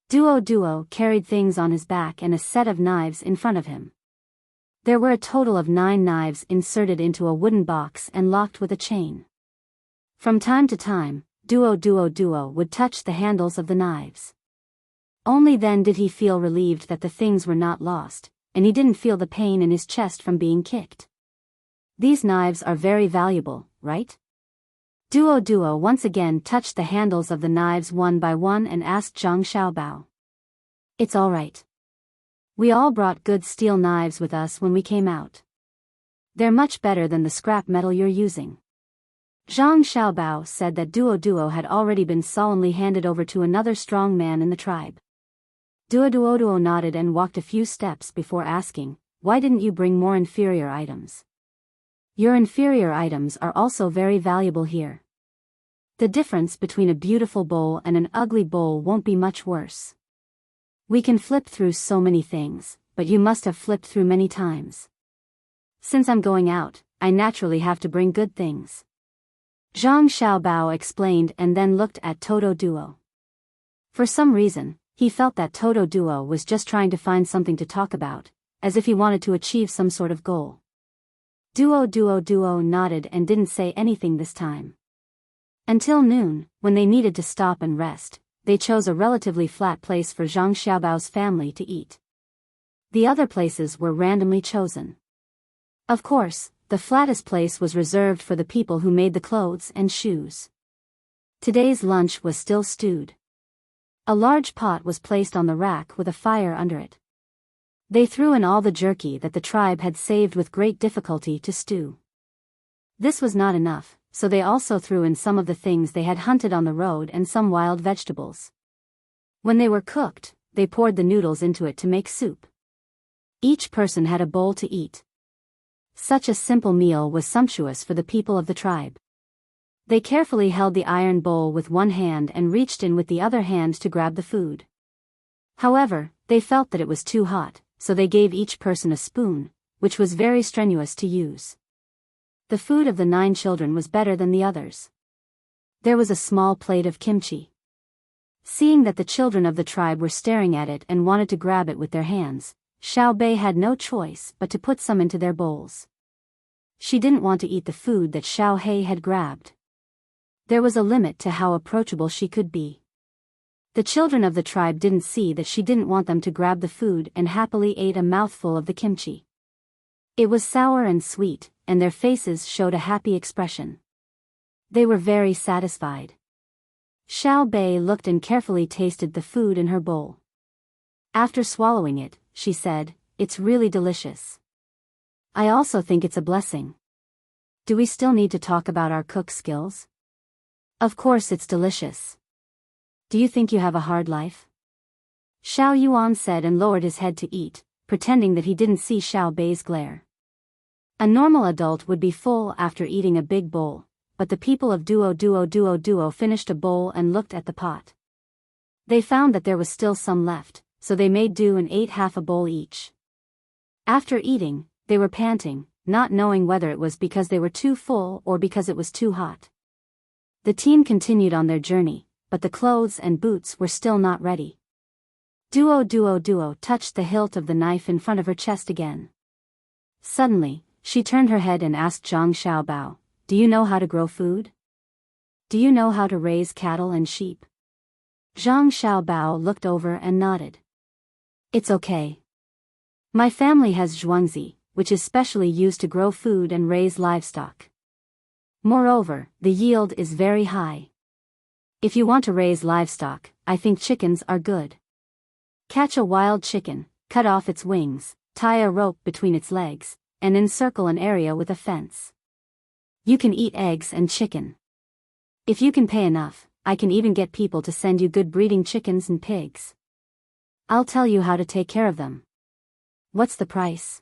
Duo carried things on his back and a set of knives in front of him. There were a total of 9 knives inserted into a wooden box and locked with a chain. From time to time, Duo would touch the handles of the knives. Only then did he feel relieved that the things were not lost, and he didn't feel the pain in his chest from being kicked. These knives are very valuable, right? Duo once again touched the handles of the knives one by one and asked Zhang Xiaobao. It's all right. We all brought good steel knives with us when we came out. They're much better than the scrap metal you're using. Zhang Xiaobao said that Duo had already been solemnly handed over to another strong man in the tribe. Duo nodded and walked a few steps before asking, why didn't you bring more inferior items? Your inferior items are also very valuable here. The difference between a beautiful bowl and an ugly bowl won't be much worse. We can flip through so many things, but you must have flipped through many times. Since I'm going out, I naturally have to bring good things. Zhang Xiaobao explained and then looked at Todo Duo. For some reason, he felt that Todo Duo was just trying to find something to talk about, as if he wanted to achieve some sort of goal. Duo nodded and didn't say anything this time. Until noon, when they needed to stop and rest, they chose a relatively flat place for Zhang Xiaobao's family to eat. The other places were randomly chosen. Of course, the flattest place was reserved for the people who made the clothes and shoes. Today's lunch was still stewed. A large pot was placed on the rack with a fire under it. They threw in all the jerky that the tribe had saved with great difficulty to stew. This was not enough, so they also threw in some of the things they had hunted on the road and some wild vegetables. When they were cooked, they poured the noodles into it to make soup. Each person had a bowl to eat. Such a simple meal was sumptuous for the people of the tribe. They carefully held the iron bowl with one hand and reached in with the other hand to grab the food. However, they felt that it was too hot, so they gave each person a spoon, which was very strenuous to use. The food of the 9 children was better than the others. There was a small plate of kimchi. Seeing that the children of the tribe were staring at it and wanted to grab it with their hands, Xiao Bei had no choice but to put some into their bowls. She didn't want to eat the food that Xiao He had grabbed. There was a limit to how approachable she could be. The children of the tribe didn't see that she didn't want them to grab the food and happily ate a mouthful of the kimchi. It was sour and sweet, and their faces showed a happy expression. They were very satisfied. Xiao Bei looked and carefully tasted the food in her bowl. After swallowing it, she said, "It's really delicious. I also think it's a blessing. Do we still need to talk about our cook skills? Of course it's delicious. Do you think you have a hard life?" Xiao Yuan said and lowered his head to eat, pretending that he didn't see Xiao Bei's glare. A normal adult would be full after eating a big bowl, but the people of Duo finished a bowl and looked at the pot. They found that there was still some left, so they made do and ate half a bowl each. After eating, they were panting, not knowing whether it was because they were too full or because it was too hot. The team continued on their journey, but the clothes and boots were still not ready. Duo touched the hilt of the knife in front of her chest again. Suddenly, she turned her head and asked Zhang Xiaobao, "Do you know how to grow food? Do you know how to raise cattle and sheep?" Zhang Xiaobao looked over and nodded. "It's okay. My family has zhuangzi, which is specially used to grow food and raise livestock. Moreover, the yield is very high. If you want to raise livestock, I think chickens are good. Catch a wild chicken, cut off its wings, tie a rope between its legs, and encircle an area with a fence. You can eat eggs and chicken. If you can pay enough, I can even get people to send you good breeding chickens and pigs. I'll tell you how to take care of them. What's the price?"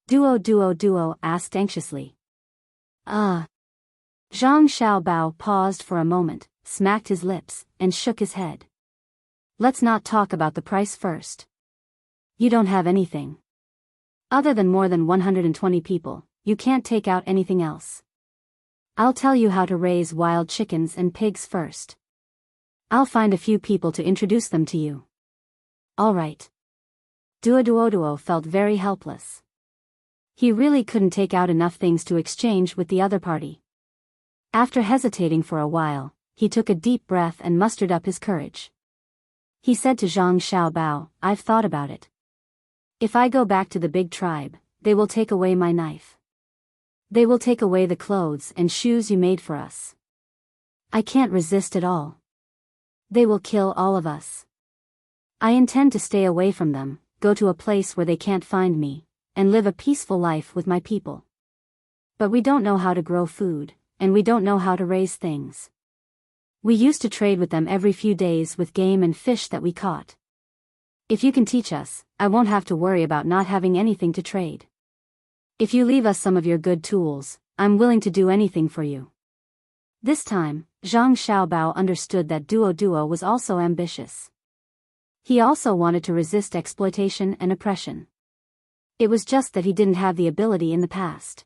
Duo asked anxiously. Zhang Xiaobao paused for a moment, smacked his lips, and shook his head. "Let's not talk about the price first. You don't have anything. Other than more than 120 people, you can't take out anything else. I'll tell you how to raise wild chickens and pigs first. I'll find a few people to introduce them to you." "All right." Duo felt very helpless. He really couldn't take out enough things to exchange with the other party. After hesitating for a while, he took a deep breath and mustered up his courage. He said to Zhang Xiaobao, "I've thought about it. If I go back to the big tribe, they will take away my knife. They will take away the clothes and shoes you made for us. I can't resist at all. They will kill all of us. I intend to stay away from them, go to a place where they can't find me, and live a peaceful life with my people. But we don't know how to grow food, and we don't know how to raise things. We used to trade with them every few days with game and fish that we caught. If you can teach us, I won't have to worry about not having anything to trade. If you leave us some of your good tools, I'm willing to do anything for you." This time, Zhang Xiaobao understood that Duo was also ambitious. He also wanted to resist exploitation and oppression. It was just that he didn't have the ability in the past.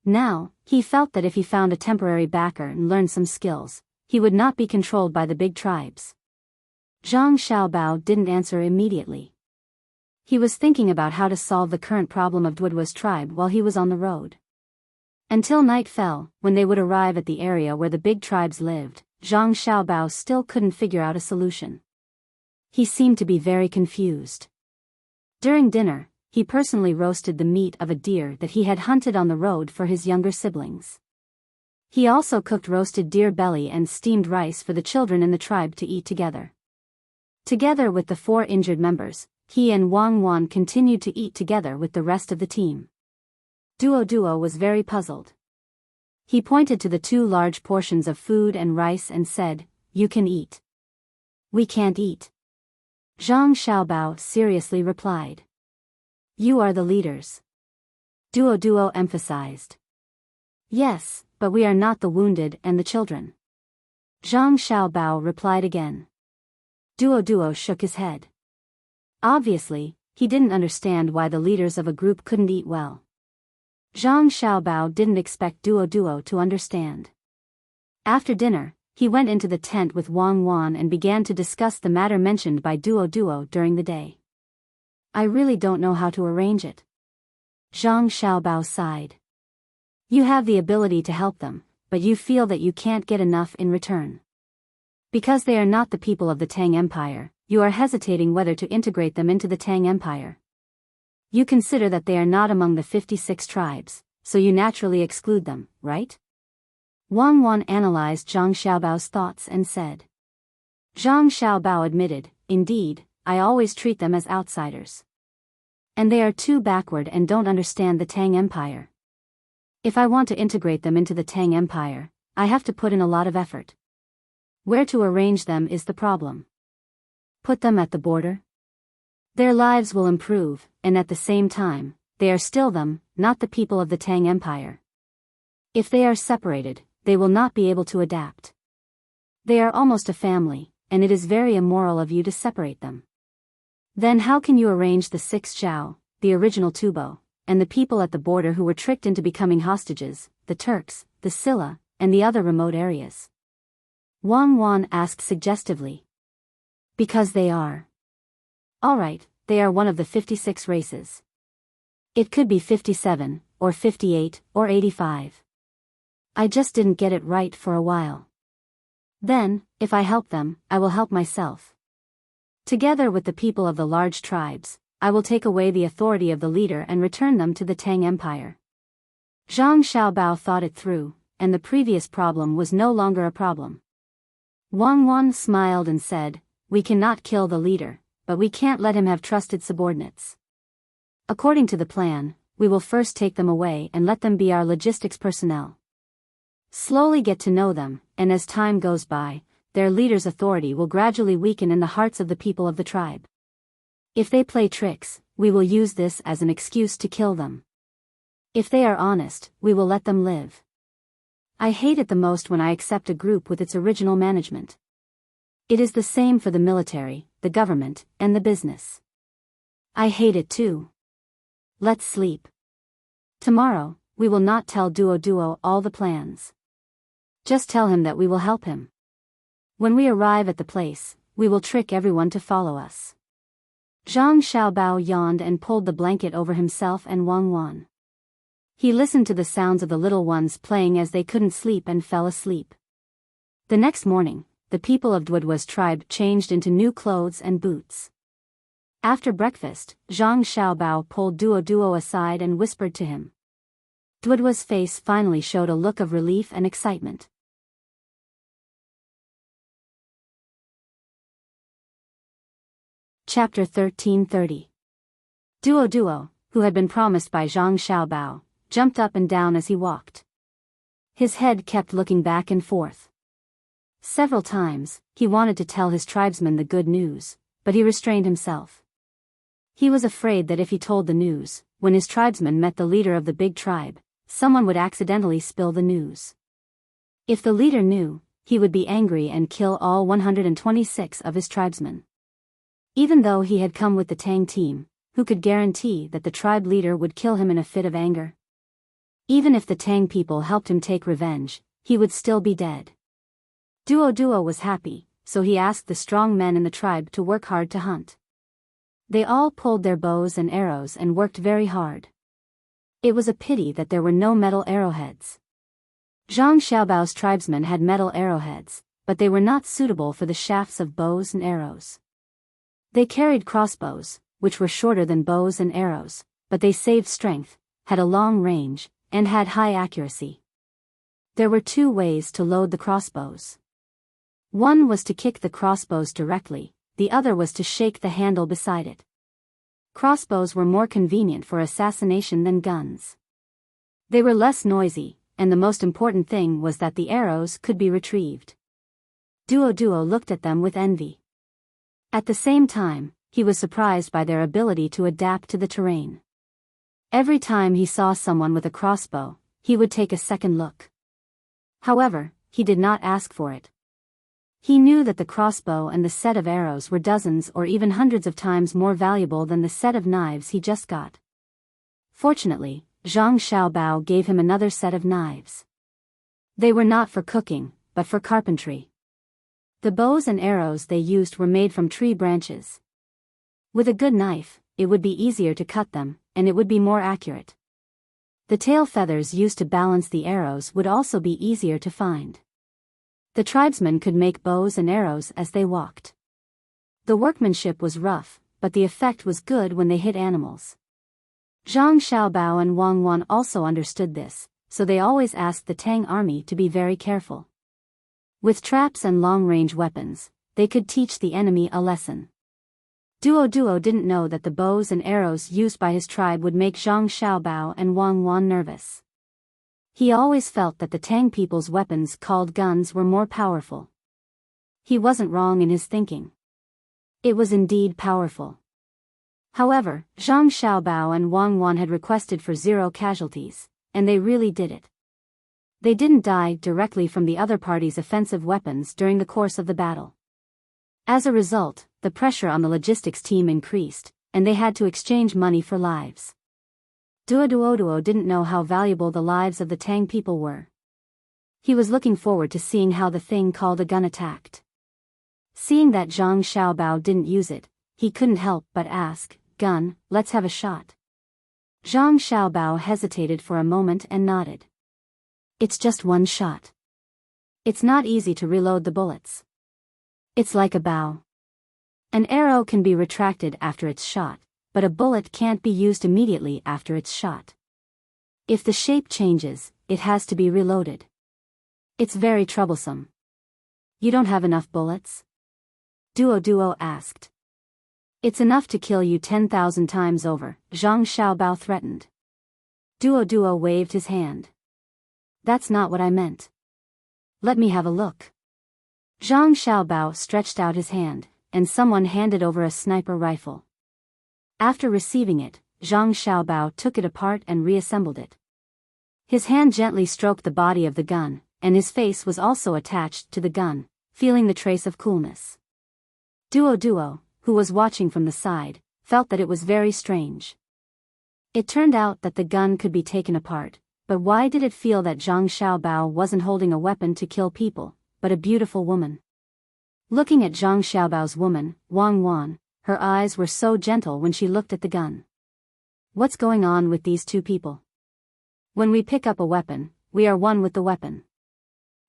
Now, he felt that if he found a temporary backer and learned some skills, he would not be controlled by the big tribes. Zhang Xiaobao didn't answer immediately. He was thinking about how to solve the current problem of Duo's tribe while he was on the road. Until night fell, when they would arrive at the area where the big tribes lived, Zhang Xiaobao still couldn't figure out a solution. He seemed to be very confused. During dinner, he personally roasted the meat of a deer that he had hunted on the road for his younger siblings. He also cooked roasted deer belly and steamed rice for the children in the tribe to eat together. Together with the 4 injured members, he and Wang continued to eat together with the rest of the team. Duo was very puzzled. He pointed to the 2 large portions of food and rice and said, "You can eat. We can't eat." Zhang Xiaobao seriously replied. "You are the leaders." Duo emphasized. "Yes, but we are not the wounded and the children. Zhang Xiaobao replied again. Duo shook his head. Obviously, he didn't understand why the leaders of a group couldn't eat well. Zhang Xiaobao didn't expect Duo to understand. After dinner, he went into the tent with Wang Wan and began to discuss the matter mentioned by Duo during the day. I really don't know how to arrange it. Zhang Xiaobao sighed. You have the ability to help them, but you feel that you can't get enough in return. Because they are not the people of the Tang Empire, you are hesitating whether to integrate them into the Tang Empire. You consider that they are not among the 56 tribes, so you naturally exclude them, right? Wang Wan analyzed Zhang Xiaobao's thoughts and said. Zhang Xiaobao admitted, indeed, I always treat them as outsiders. And they are too backward and don't understand the Tang Empire. If I want to integrate them into the Tang Empire, I have to put in a lot of effort. Where to arrange them is the problem. Put them at the border? Their lives will improve, and at the same time, they are still them, not the people of the Tang Empire. If they are separated, they will not be able to adapt. They are almost a family, and it is very immoral of you to separate them. Then how can you arrange the 6 Zhao, the original Tubo, and the people at the border who were tricked into becoming hostages, the Turks, the Silla, and the other remote areas? Wang Wan asked suggestively. Because they are. Alright, they are one of the 56 races. It could be 57, or 58, or 85. I just didn't get it right for a while. Then, if I help them, I will help myself. Together with the people of the large tribes, I will take away the authority of the leader and return them to the Tang Empire. Zhang Xiaobao thought it through, and the previous problem was no longer a problem. Wang Wan smiled and said, we cannot kill the leader, but we can't let him have trusted subordinates. According to the plan, we will first take them away and let them be our logistics personnel. Slowly get to know them, and as time goes by, their leader's authority will gradually weaken in the hearts of the people of the tribe. If they play tricks, we will use this as an excuse to kill them. If they are honest, we will let them live. I hate it the most when I accept a group with its original management. It is the same for the military, the government, and the business. I hate it too. Let's sleep. Tomorrow, we will not tell Duo all the plans. Just tell him that we will help him. When we arrive at the place, we will trick everyone to follow us. Zhang Xiaobao yawned and pulled the blanket over himself and Wang Wan. He listened to the sounds of the little ones playing as they couldn't sleep and fell asleep. The next morning, the people of Duo's tribe changed into new clothes and boots. After breakfast, Zhang Xiaobao pulled Duo aside and whispered to him. Duo's face finally showed a look of relief and excitement. Chapter 1330. Duo, who had been promised by Zhang Xiaobao, jumped up and down as he walked. His head kept looking back and forth. Several times, he wanted to tell his tribesmen the good news, but he restrained himself. He was afraid that if he told the news, when his tribesmen met the leader of the big tribe, someone would accidentally spill the news. If the leader knew, he would be angry and kill all 126 of his tribesmen. Even though he had come with the Tang team, who could guarantee that the tribe leader would kill him in a fit of anger? Even if the Tang people helped him take revenge, he would still be dead. Duo was happy, so he asked the strong men in the tribe to work hard to hunt. They all pulled their bows and arrows and worked very hard. It was a pity that there were no metal arrowheads. Zhang Xiaobao's tribesmen had metal arrowheads, but they were not suitable for the shafts of bows and arrows. They carried crossbows, which were shorter than bows and arrows, but they saved strength, had a long range, and had high accuracy. There were 2 ways to load the crossbows. One was to kick the crossbows directly, the other was to shake the handle beside it. Crossbows were more convenient for assassination than guns. They were less noisy, and the most important thing was that the arrows could be retrieved. Duo looked at them with envy. At the same time, he was surprised by their ability to adapt to the terrain. Every time he saw someone with a crossbow, he would take a second look. However, he did not ask for it. He knew that the crossbow and the set of arrows were dozens or even hundreds of times more valuable than the set of knives he just got. Fortunately, Zhang Xiaobao gave him another set of knives. They were not for cooking, but for carpentry. The bows and arrows they used were made from tree branches. With a good knife, it would be easier to cut them, and it would be more accurate. The tail feathers used to balance the arrows would also be easier to find. The tribesmen could make bows and arrows as they walked. The workmanship was rough, but the effect was good when they hit animals. Zhang Xiaobao and Wang Wan also understood this, so they always asked the Tang army to be very careful. With traps and long-range weapons, they could teach the enemy a lesson. Duo didn't know that the bows and arrows used by his tribe would make Zhang Xiaobao and Wang Wan nervous. He always felt that the Tang people's weapons called guns were more powerful. He wasn't wrong in his thinking. It was indeed powerful. However, Zhang Xiaobao and Wang Wan had requested for 0 casualties, and they really did it. They didn't die directly from the other party's offensive weapons during the course of the battle. As a result, the pressure on the logistics team increased, and they had to exchange money for lives. Duo didn't know how valuable the lives of the Tang people were. He was looking forward to seeing how the thing called a gun attacked. Seeing that Zhang Xiaobao didn't use it, he couldn't help but ask, "Gun, let's have a shot." Zhang Xiaobao hesitated for a moment and nodded. "It's just one shot. It's not easy to reload the bullets. It's like a bow. An arrow can be retracted after it's shot, but a bullet can't be used immediately after it's shot. If the shape changes, it has to be reloaded. It's very troublesome." "You don't have enough bullets?" Duo asked. "It's enough to kill you 10,000 times over," Zhang Xiaobao threatened. Duo waved his hand. "That's not what I meant. Let me have a look." Zhang Xiaobao stretched out his hand, and someone handed over a sniper rifle. After receiving it, Zhang Xiaobao took it apart and reassembled it. His hand gently stroked the body of the gun, and his face was also attached to the gun, feeling the trace of coolness. Duo, who was watching from the side, felt that it was very strange. It turned out that the gun could be taken apart, but why did it feel that Zhang Xiaobao wasn't holding a weapon to kill people, but a beautiful woman? Looking at Zhang Xiaobao's woman, Wang Wan, her eyes were so gentle when she looked at the gun. What's going on with these two people? When we pick up a weapon, we are one with the weapon.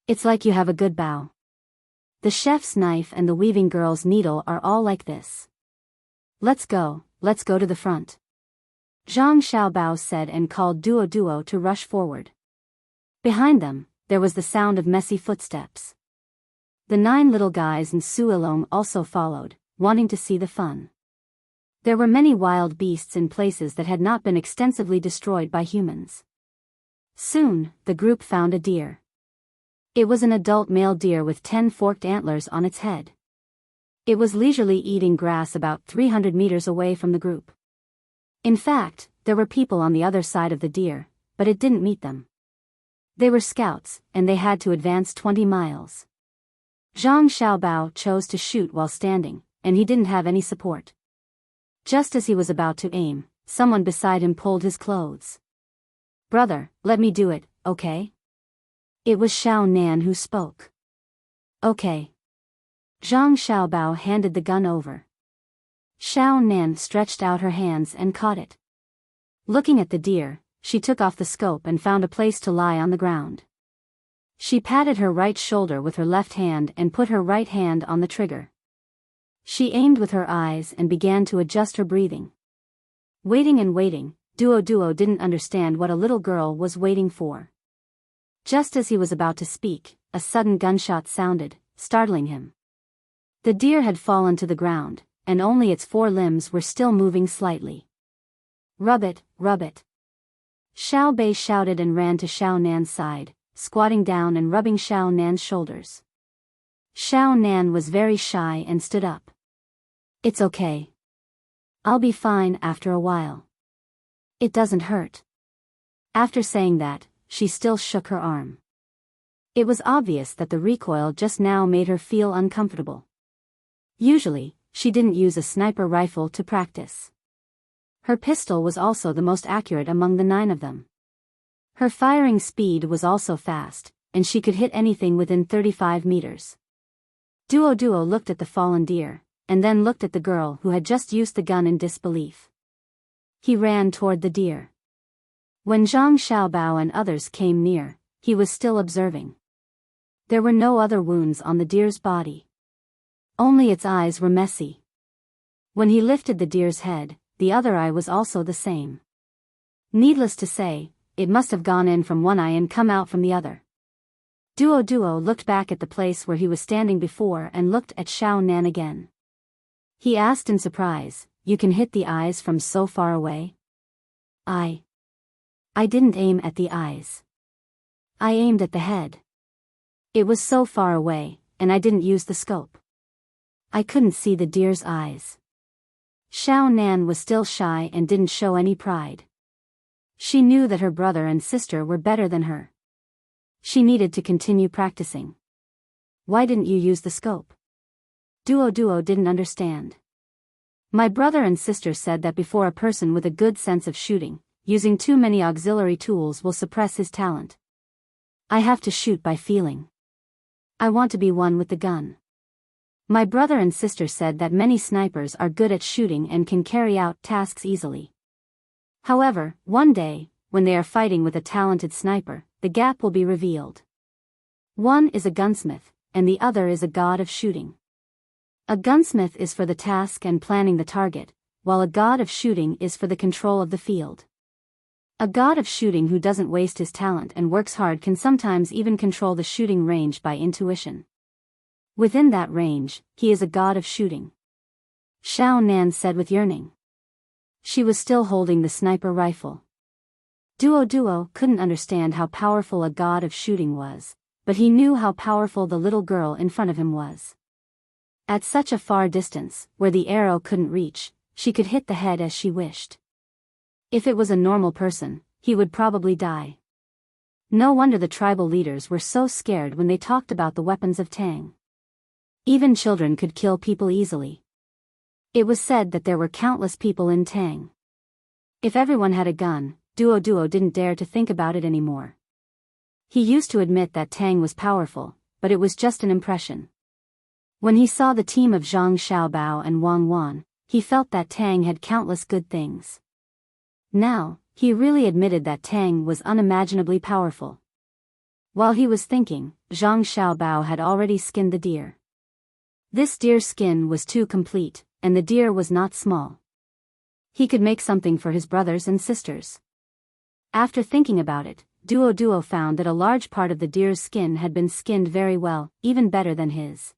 It's like you have a good bow. The chef's knife and the weaving girl's needle are all like this. Let's go to the front. Zhang Xiaobao said and called Duo to rush forward. Behind them, there was the sound of messy footsteps. The 9 little guys and Suilong also followed, wanting to see the fun. There were many wild beasts in places that had not been extensively destroyed by humans. Soon, the group found a deer. It was an adult male deer with 10 forked antlers on its head. It was leisurely eating grass about 300 meters away from the group. In fact, there were people on the other side of the deer, but it didn't meet them. They were scouts, and they had to advance 20 miles. Zhang Xiaobao chose to shoot while standing, and he didn't have any support. Just as he was about to aim, someone beside him pulled his clothes. "Brother, let me do it, okay?" It was Xiao Nan who spoke. "Okay." Zhang Xiaobao handed the gun over. Xiao Nan stretched out her hands and caught it. Looking at the deer, she took off the scope and found a place to lie on the ground. She patted her right shoulder with her left hand and put her right hand on the trigger. She aimed with her eyes and began to adjust her breathing. Waiting, Duo didn't understand what a little girl was waiting for. Just as he was about to speak, a sudden gunshot sounded, startling him. The deer had fallen to the ground, and only its 4 limbs were still moving slightly. Rub it. Xiao Bei shouted and ran to Xiao Nan's side, squatting down and rubbing Xiao Nan's shoulders. Xiao Nan was very shy and stood up. "It's okay. I'll be fine after a while. It doesn't hurt." After saying that, she still shook her arm. It was obvious that the recoil just now made her feel uncomfortable. Usually, she didn't use a sniper rifle to practice. Her pistol was also the most accurate among the 9 of them. Her firing speed was also fast, and she could hit anything within 35 meters. Duo looked at the fallen deer, and then looked at the girl who had just used the gun in disbelief. He ran toward the deer. When Zhang Xiaobao and others came near, he was still observing. There were no other wounds on the deer's body. Only its eyes were messy. When he lifted the deer's head, the other eye was also the same. Needless to say, it must have gone in from one eye and come out from the other. Duo looked back at the place where he was standing before and looked at Xiao Nan again. He asked in surprise, "You can hit the eyes from so far away?" I didn't aim at the eyes. I aimed at the head. It was so far away, and I didn't use the scope. I couldn't see the deer's eyes. Xiao Nan was still shy and didn't show any pride. She knew that her brother and sister were better than her. She needed to continue practicing. "Why didn't you use the scope?" Duo didn't understand. "My brother and sister said that before a person with a good sense of shooting, using too many auxiliary tools will suppress his talent. I have to shoot by feeling. I want to be one with the gun. My brother and sister said that many snipers are good at shooting and can carry out tasks easily. However, one day, when they are fighting with a talented sniper, the gap will be revealed. One is a gunsmith, and the other is a god of shooting. A gunsmith is for the task and planning the target, while a god of shooting is for the control of the field. A god of shooting who doesn't waste his talent and works hard can sometimes even control the shooting range by intuition. Within that range, he is a god of shooting," Xiao Nan said with yearning. She was still holding the sniper rifle. Duo couldn't understand how powerful a god of shooting was, but he knew how powerful the little girl in front of him was. At such a far distance, where the arrow couldn't reach, she could hit the head as she wished. If it was a normal person, he would probably die. No wonder the tribal leaders were so scared when they talked about the weapons of Tang. Even children could kill people easily. It was said that there were countless people in Tang. If everyone had a gun, Duo didn't dare to think about it anymore. He used to admit that Tang was powerful, but it was just an impression. When he saw the team of Zhang Xiaobao and Wang Wan, he felt that Tang had countless good things. Now, he really admitted that Tang was unimaginably powerful. While he was thinking, Zhang Xiaobao had already skinned the deer. This deer's skin was too complete, and the deer was not small. He could make something for his brothers and sisters. After thinking about it, Duo found that a large part of the deer's skin had been skinned very well, even better than his.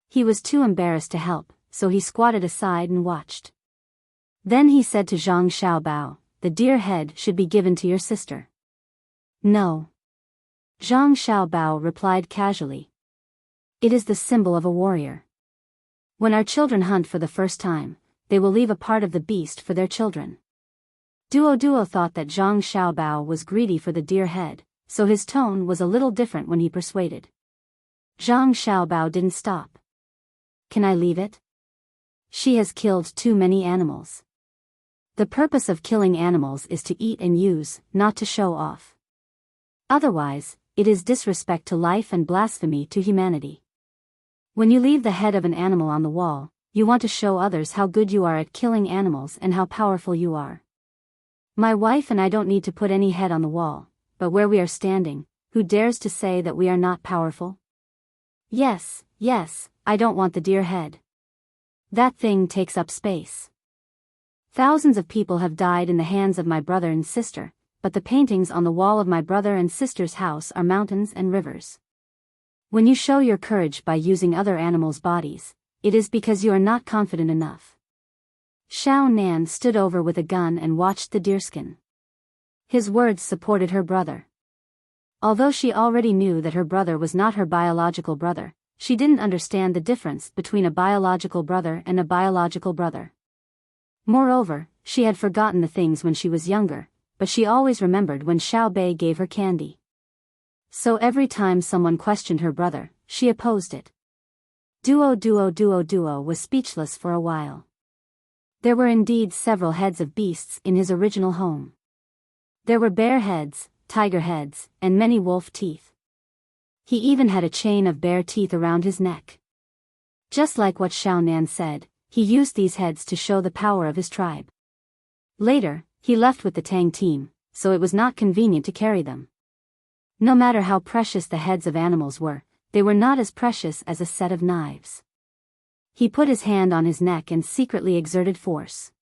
He was too embarrassed to help, so he squatted aside and watched. Then he said to Zhang Xiaobao, "The deer head should be given to your sister." "No." Zhang Xiaobao replied casually. "It is the symbol of a warrior. When our children hunt for the first time, they will leave a part of the beast for their children." Duo thought that Zhang Xiaobao was greedy for the deer head, so his tone was a little different when he persuaded. Zhang Xiaobao didn't stop. "Can I leave it? She has killed too many animals. The purpose of killing animals is to eat and use, not to show off. Otherwise, it is disrespect to life and blasphemy to humanity. When you leave the head of an animal on the wall, you want to show others how good you are at killing animals and how powerful you are. My wife and I don't need to put any head on the wall, but where we are standing, who dares to say that we are not powerful? Yes, I don't want the deer head. That thing takes up space. Thousands of people have died in the hands of my brother and sister, but the paintings on the wall of my brother and sister's house are mountains and rivers. When you show your courage by using other animals' bodies, it is because you are not confident enough." Xiao Nan stood over with a gun and watched the deerskin. His words supported her brother. Although she already knew that her brother was not her biological brother, she didn't understand the difference between a biological brother and a biological brother. Moreover, she had forgotten the things when she was younger, but she always remembered when Xiao Bei gave her candy. So every time someone questioned her brother, she opposed it. Duo was speechless for a while. There were indeed several heads of beasts in his original home. There were bear heads, tiger heads, and many wolf teeth. He even had a chain of bear teeth around his neck. Just like what Xiao Nan said, he used these heads to show the power of his tribe. Later, he left with the Tang team, so it was not convenient to carry them. No matter how precious the heads of animals were, they were not as precious as a set of knives. He put his hand on his neck and secretly exerted force.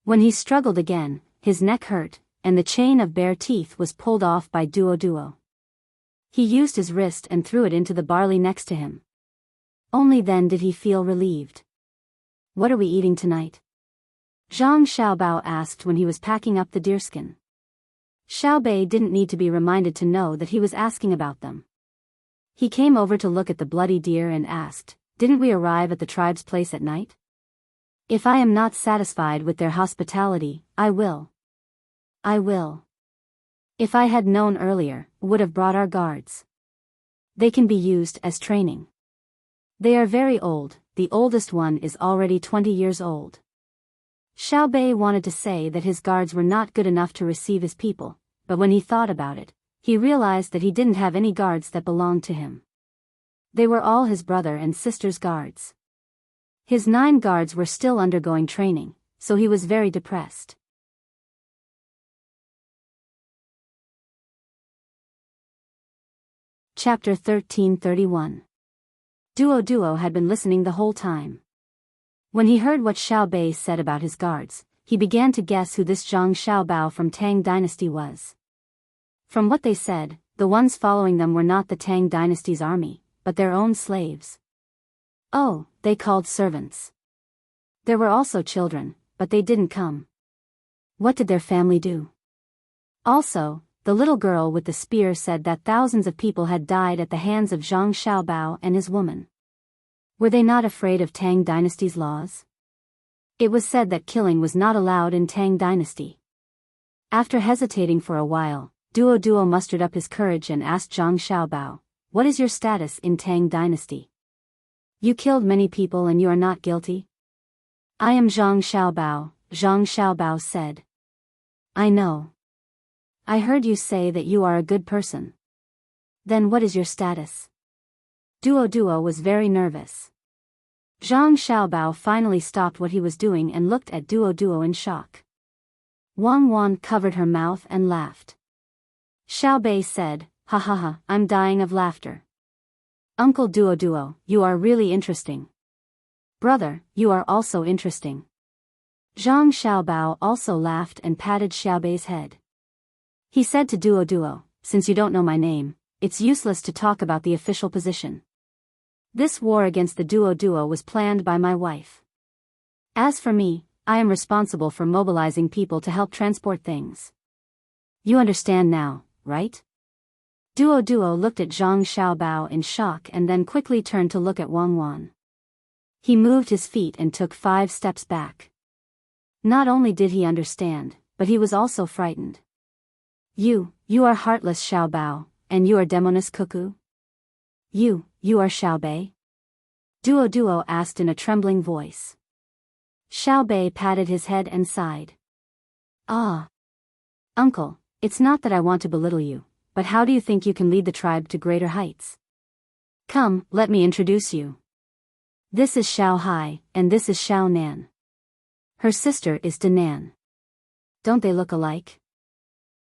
When he struggled again, his neck hurt, and the chain of bear teeth was pulled off by Duo. He used his wrist and threw it into the barley next to him. Only then did he feel relieved. "What are we eating tonight?" Zhang Xiaobao asked when he was packing up the deerskin. Xiaobei didn't need to be reminded to know that he was asking about them. He came over to look at the bloody deer and asked, "Didn't we arrive at the tribe's place at night? If I am not satisfied with their hospitality, I will. If I had known earlier, would have brought our guards. They can be used as training. They are very old, the oldest one is already 20 years old." Xiaobei wanted to say that his guards were not good enough to receive his people, but when he thought about it, he realized that he didn't have any guards that belonged to him. They were all his brother and sister's guards. His 9 guards were still undergoing training, so he was very depressed. Chapter 1331. Duo had been listening the whole time. When he heard what Xiaobei said about his guards, he began to guess who this Zhang Xiaobao from Tang Dynasty was. From what they said, the ones following them were not the Tang Dynasty's army, but their own slaves. Oh, they called servants. There were also children, but they didn't come. What did their family do? Also, the little girl with the spear said that thousands of people had died at the hands of Zhang Xiaobao and his woman. Were they not afraid of Tang Dynasty's laws? It was said that killing was not allowed in Tang Dynasty. After hesitating for a while, Duo mustered up his courage and asked Zhang Xiaobao, "What is your status in Tang Dynasty? You killed many people and you are not guilty?" "I am Zhang Xiaobao said. "I know. I heard you say that you are a good person. Then what is your status?" Duo was very nervous. Zhang Xiaobao finally stopped what he was doing and looked at Duo in shock. Wang covered her mouth and laughed. Xiaobei said, "Ha ha ha, I'm dying of laughter. Uncle Duo, you are really interesting. Brother, you are also interesting." Zhang Xiaobao also laughed and patted Xiaobei's head. He said to Duo, "Since you don't know my name, it's useless to talk about the official position. This war against the Duo was planned by my wife. As for me, I am responsible for mobilizing people to help transport things. You understand now, right?" Duo looked at Zhang Xiaobao in shock and then quickly turned to look at Wang. He moved his feet and took 5 steps back. Not only did he understand, but he was also frightened. You are heartless Xiaobao, and you are demoness cuckoo? You are Xiaobei?" Duo asked in a trembling voice. Xiaobei patted his head and sighed. "Ah. Uncle, it's not that I want to belittle you, but how do you think you can lead the tribe to greater heights? Come, let me introduce you. This is Xiao Hai, and this is Xiao Nan. Her sister is Danan. Don't they look alike?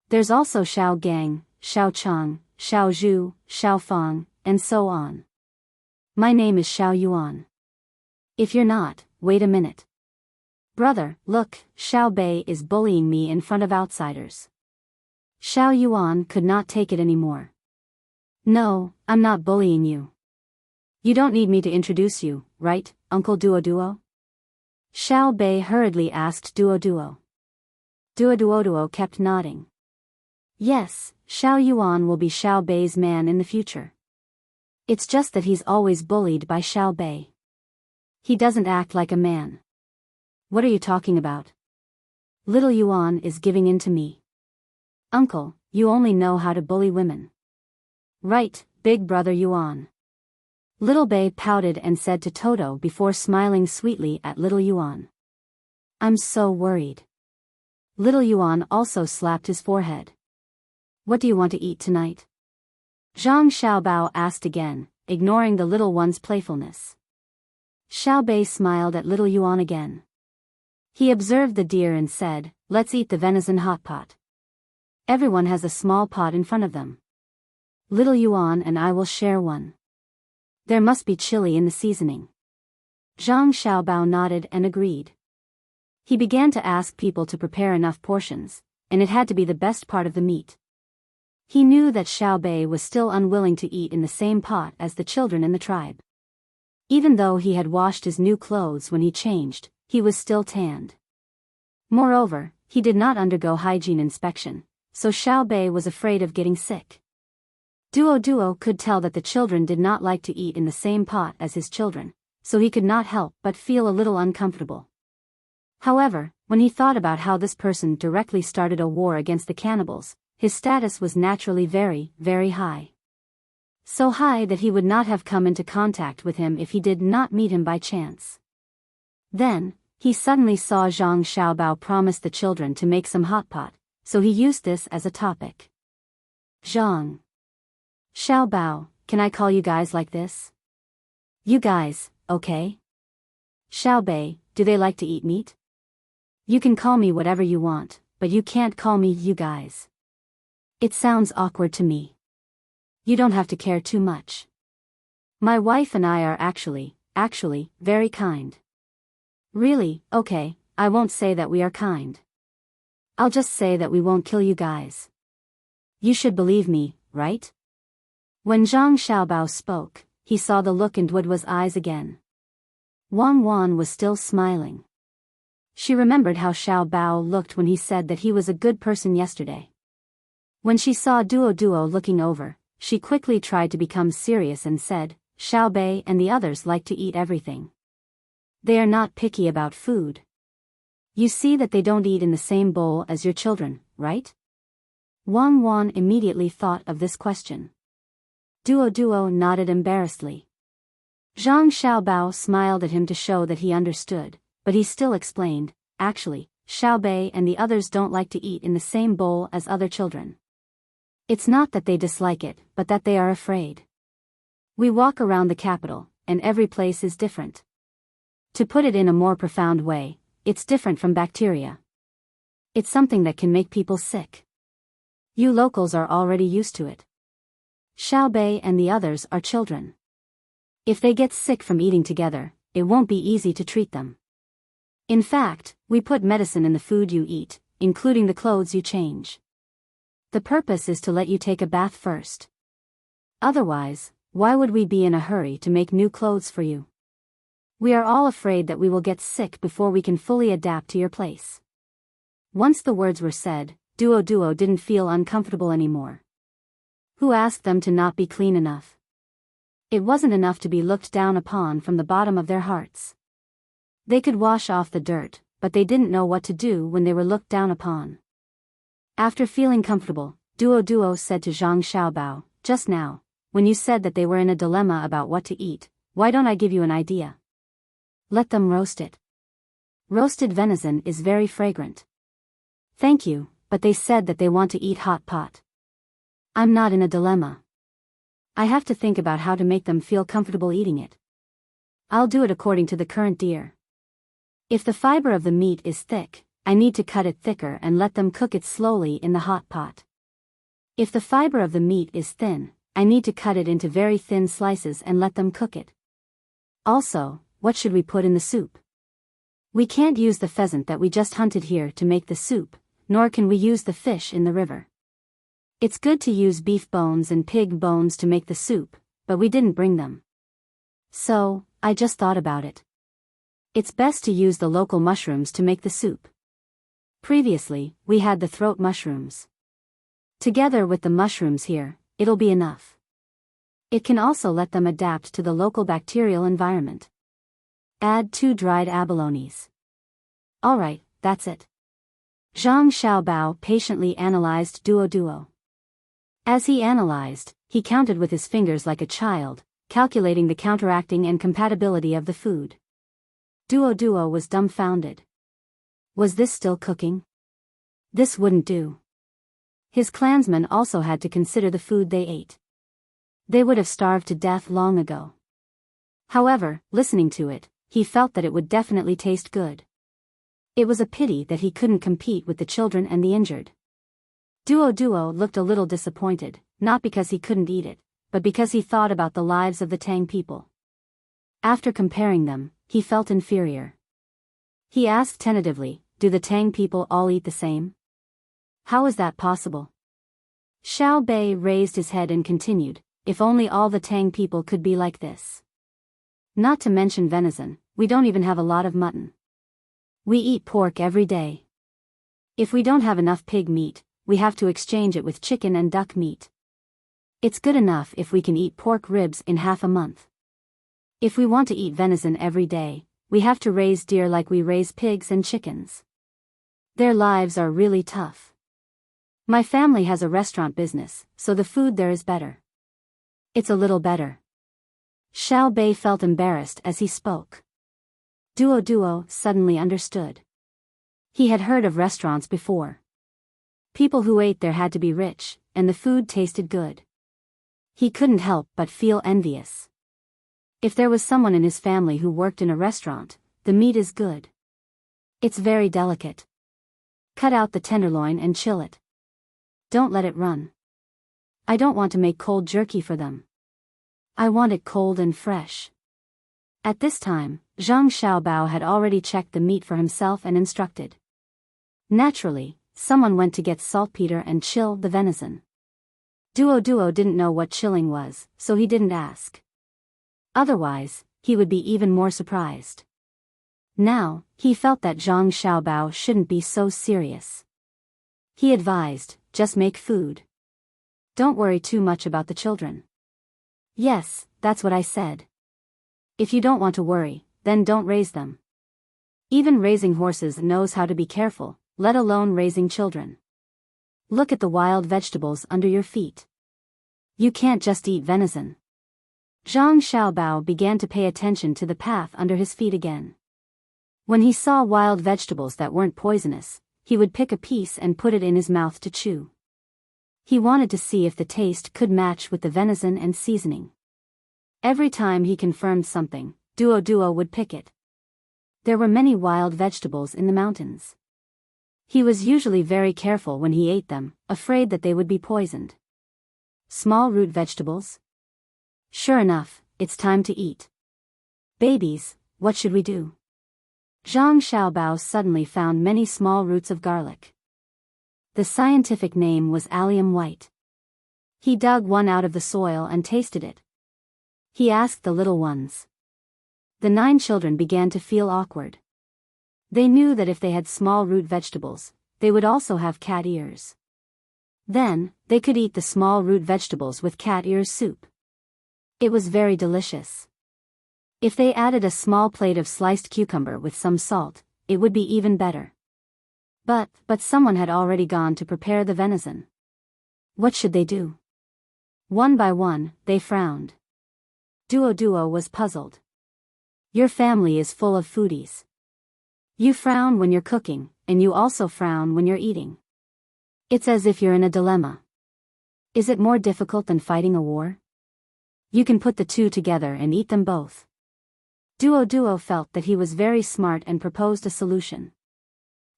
There's also Xiao Gang, Xiao Chang, Xiao Zhu, Xiao Fang, and so on. My name is Xiao Yuan. If you're not, wait a minute. Brother, look, Xiaobei is bullying me in front of outsiders." Xiao Yuan could not take it anymore. "No, I'm not bullying you. You don't need me to introduce you, right, Uncle Duo? Xiaobei hurriedly asked Duo. Duo kept nodding. Yes, Xiao Yuan will be Xiaobei's man in the future. It's just that he's always bullied by Xiaobei. He doesn't act like a man." "What are you talking about?" "Little Yuan is giving in to me. Uncle, you only know how to bully women. Right, big brother Yuan. Little Bei pouted and said to Toto before smiling sweetly at little Yuan. I'm so worried. Little Yuan also slapped his forehead. What do you want to eat tonight? Zhang Xiaobao asked again, ignoring the little one's playfulness. Xiao Bei smiled at little Yuan again. He observed the deer and said, let's eat the venison hot pot. Everyone has a small pot in front of them. Little Yuan and I will share one. There must be chili in the seasoning. Zhang Xiaobao nodded and agreed. He began to ask people to prepare enough portions, and it had to be the best part of the meat. He knew that Xiao Bei was still unwilling to eat in the same pot as the children in the tribe. Even though he had washed his new clothes when he changed, he was still tanned. Moreover, he did not undergo hygiene inspection, so Xiao Bei was afraid of getting sick. Duo could tell that the children did not like to eat in the same pot as his children, so he could not help but feel a little uncomfortable. However, when he thought about how this person directly started a war against the cannibals, his status was naturally very, very high. So high that he would not have come into contact with him if he did not meet him by chance. Then, he suddenly saw Zhang Xiaobao promise the children to make some hot pot, so he used this as a topic. Zhang Xiaobao, can I call you guys like this? You guys, okay? Xiao Bei, do they like to eat meat? You can call me whatever you want, but you can't call me you guys. It sounds awkward to me. You don't have to care too much. My wife and I are actually, very kind. Really, okay, I won't say that we are kind. I'll just say that we won't kill you guys. You should believe me, right? When Zhang Xiaobao spoke, he saw the look in Duoduo's eyes again. Wang Wan was still smiling. She remembered how Xiaobao looked when he said that he was a good person yesterday. When she saw Duo looking over, she quickly tried to become serious and said, Xiao Bei and the others like to eat everything. They are not picky about food. You see that they don't eat in the same bowl as your children, right? Wang Wan immediately thought of this question. Duo nodded embarrassedly. Zhang Xiaobao smiled at him to show that he understood, but he still explained, actually, Xiao Bei and the others don't like to eat in the same bowl as other children. It's not that they dislike it, but that they are afraid. We walk around the capital, and every place is different. To put it in a more profound way, it's different from bacteria. It's something that can make people sick. You locals are already used to it. Xiao Bei and the others are children. If they get sick from eating together, it won't be easy to treat them. In fact, we put medicine in the food you eat, including the clothes you change. The purpose is to let you take a bath first. Otherwise, why would we be in a hurry to make new clothes for you? We are all afraid that we will get sick before we can fully adapt to your place. Once the words were said, Duo didn't feel uncomfortable anymore. Who asked them to not be clean enough? It wasn't enough to be looked down upon from the bottom of their hearts. They could wash off the dirt, but they didn't know what to do when they were looked down upon. After feeling comfortable, Duo said to Zhang Xiaobao, just now, when you said that they were in a dilemma about what to eat, why don't I give you an idea? Let them roast it. Roasted venison is very fragrant. Thank you, but they said that they want to eat hot pot. I'm not in a dilemma. I have to think about how to make them feel comfortable eating it. I'll do it according to the current deer. If the fiber of the meat is thick, I need to cut it thicker and let them cook it slowly in the hot pot. If the fiber of the meat is thin, I need to cut it into very thin slices and let them cook it. Also, what should we put in the soup? We can't use the pheasant that we just hunted here to make the soup, nor can we use the fish in the river. It's good to use beef bones and pig bones to make the soup, but we didn't bring them. So, I just thought about it. It's best to use the local mushrooms to make the soup. Previously, we had the throat mushrooms. Together with the mushrooms here, it'll be enough. It can also let them adapt to the local bacterial environment. Add 2 dried abalones. Alright, that's it. Zhang Xiaobao patiently analyzed Duo. As he analyzed, he counted with his fingers like a child, calculating the counteracting and compatibility of the food. Duo was dumbfounded. Was this still cooking? This wouldn't do. His clansmen also had to consider the food they ate. They would have starved to death long ago. However, listening to it, he felt that it would definitely taste good. It was a pity that he couldn't compete with the children and the injured. Duo looked a little disappointed, not because he couldn't eat it, but because he thought about the lives of the Tang people. After comparing them, he felt inferior. He asked tentatively, "Do the Tang people all eat the same? How is that possible?" Xiao Bei raised his head and continued, "If only all the Tang people could be like this. Not to mention venison, we don't even have a lot of mutton. We eat pork every day. If we don't have enough pig meat, we have to exchange it with chicken and duck meat. It's good enough if we can eat pork ribs in half a month. If we want to eat venison every day, we have to raise deer like we raise pigs and chickens. Their lives are really tough. My family has a restaurant business, so the food there is better. It's a little better." Xiao Bei felt embarrassed as he spoke. Duo suddenly understood. He had heard of restaurants before. People who ate there had to be rich, and the food tasted good. He couldn't help but feel envious. If there was someone in his family who worked in a restaurant, the meat is good. It's very delicate. Cut out the tenderloin and chill it. Don't let it run. I don't want to make cold jerky for them. I want it cold and fresh." At this time, Zhang Xiaobao had already checked the meat for himself and instructed. Naturally, someone went to get saltpeter and chill the venison. Duo didn't know what chilling was, so he didn't ask. Otherwise, he would be even more surprised. Now, he felt that Zhang Xiaobao shouldn't be so serious. He advised, "Just make food. Don't worry too much about the children." "Yes, that's what I said. If you don't want to worry, then don't raise them. Even raising horses knows how to be careful, let alone raising children. Look at the wild vegetables under your feet. You can't just eat venison." Zhang Xiaobao began to pay attention to the path under his feet again. When he saw wild vegetables that weren't poisonous, he would pick a piece and put it in his mouth to chew. He wanted to see if the taste could match with the venison and seasoning. Every time he confirmed something, Duo would pick it. There were many wild vegetables in the mountains. He was usually very careful when he ate them, afraid that they would be poisoned. Small root vegetables? Sure enough, it's time to eat. "Babies, what should we do?" Zhang Xiaobao suddenly found many small roots of garlic. The scientific name was allium white. He dug one out of the soil and tasted it. He asked the little ones. The 9 children began to feel awkward. They knew that if they had small root vegetables, they would also have cat ears. Then, they could eat the small root vegetables with cat ears soup. It was very delicious. If they added a small plate of sliced cucumber with some salt, it would be even better. But someone had already gone to prepare the venison. What should they do? One by one, they frowned. Duo was puzzled. Your family is full of foodies. You frown when you're cooking, and you also frown when you're eating. It's as if you're in a dilemma. Is it more difficult than fighting a war? You can put the two together and eat them both. Duo felt that he was very smart and proposed a solution.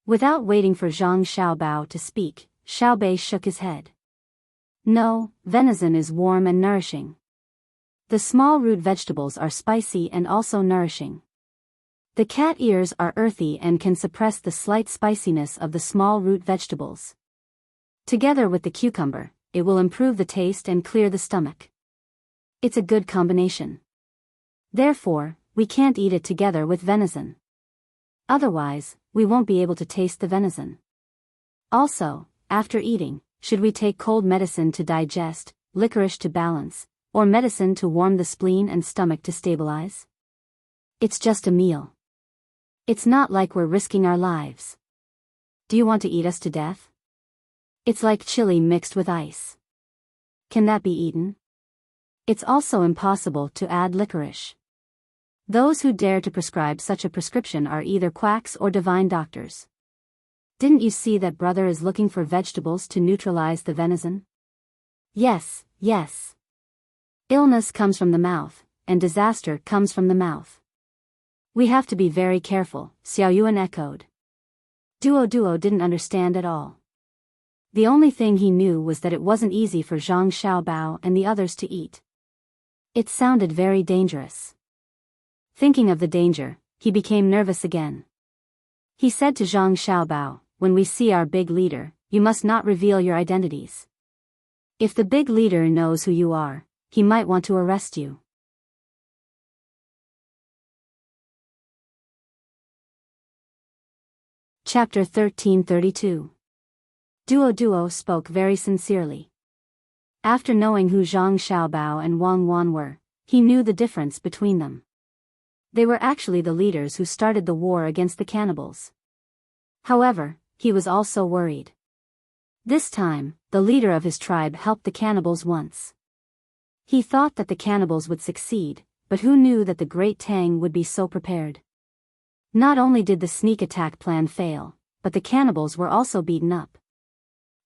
Without waiting for Zhang Xiaobao to speak, Xiao Bei shook his head. No, venison is warm and nourishing. The small root vegetables are spicy and also nourishing. The cat ears are earthy and can suppress the slight spiciness of the small root vegetables. Together with the cucumber, it will improve the taste and clear the stomach. It's a good combination. Therefore, we can't eat it together with venison. Otherwise, we won't be able to taste the venison. Also, after eating, should we take cold medicine to digest, licorice to balance, or medicine to warm the spleen and stomach to stabilize? It's just a meal. It's not like we're risking our lives. Do you want to eat us to death? It's like chili mixed with ice. Can that be eaten? It's also impossible to add licorice. Those who dare to prescribe such a prescription are either quacks or divine doctors. Didn't you see that brother is looking for vegetables to neutralize the venison? Yes, yes. Illness comes from the mouth, and disaster comes from the mouth. We have to be very careful, Xiao Yuan echoed. Duo didn't understand at all. The only thing he knew was that it wasn't easy for Zhang Xiaobao and the others to eat. It sounded very dangerous. Thinking of the danger, he became nervous again. He said to Zhang Xiaobao, "When we see our big leader, you must not reveal your identities. If the big leader knows who you are, he might want to arrest you." Chapter 1332. Duo spoke very sincerely. After knowing who Zhang Xiaobao and Wang Wan were, he knew the difference between them. They were actually the leaders who started the war against the cannibals. However, he was also worried. This time, the leader of his tribe helped the cannibals once. He thought that the cannibals would succeed, but who knew that the great Tang would be so prepared? Not only did the sneak attack plan fail, but the cannibals were also beaten up.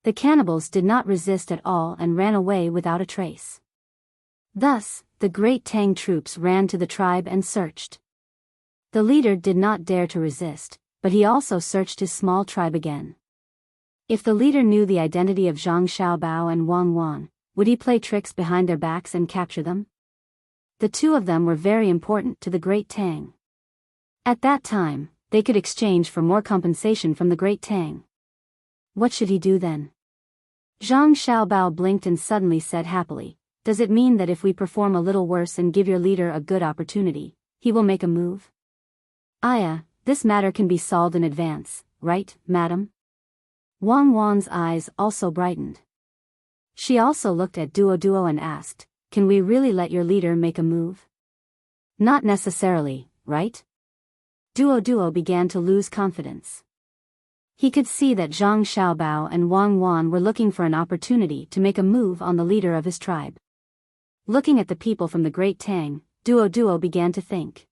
The cannibals did not resist at all and ran away without a trace. Thus, the great Tang troops ran to the tribe and searched. The leader did not dare to resist, but he also searched his small tribe again. If the leader knew the identity of Zhang Xiaobao and Wang Wan, would he play tricks behind their backs and capture them? The two of them were very important to the great Tang. At that time, they could exchange for more compensation from the great Tang. What should he do then? Zhang Xiaobao blinked and suddenly said happily, "Does it mean that if we perform a little worse and give your leader a good opportunity, he will make a move?" "Aya, this matter can be solved in advance, right, madam?" Wang Wan's eyes also brightened. She also looked at Duo and asked, "Can we really let your leader make a move?" "Not necessarily, right?" Duo began to lose confidence. He could see that Zhang Xiaobao and Wang Wan were looking for an opportunity to make a move on the leader of his tribe. Looking at the people from the great Tang, Duo began to think.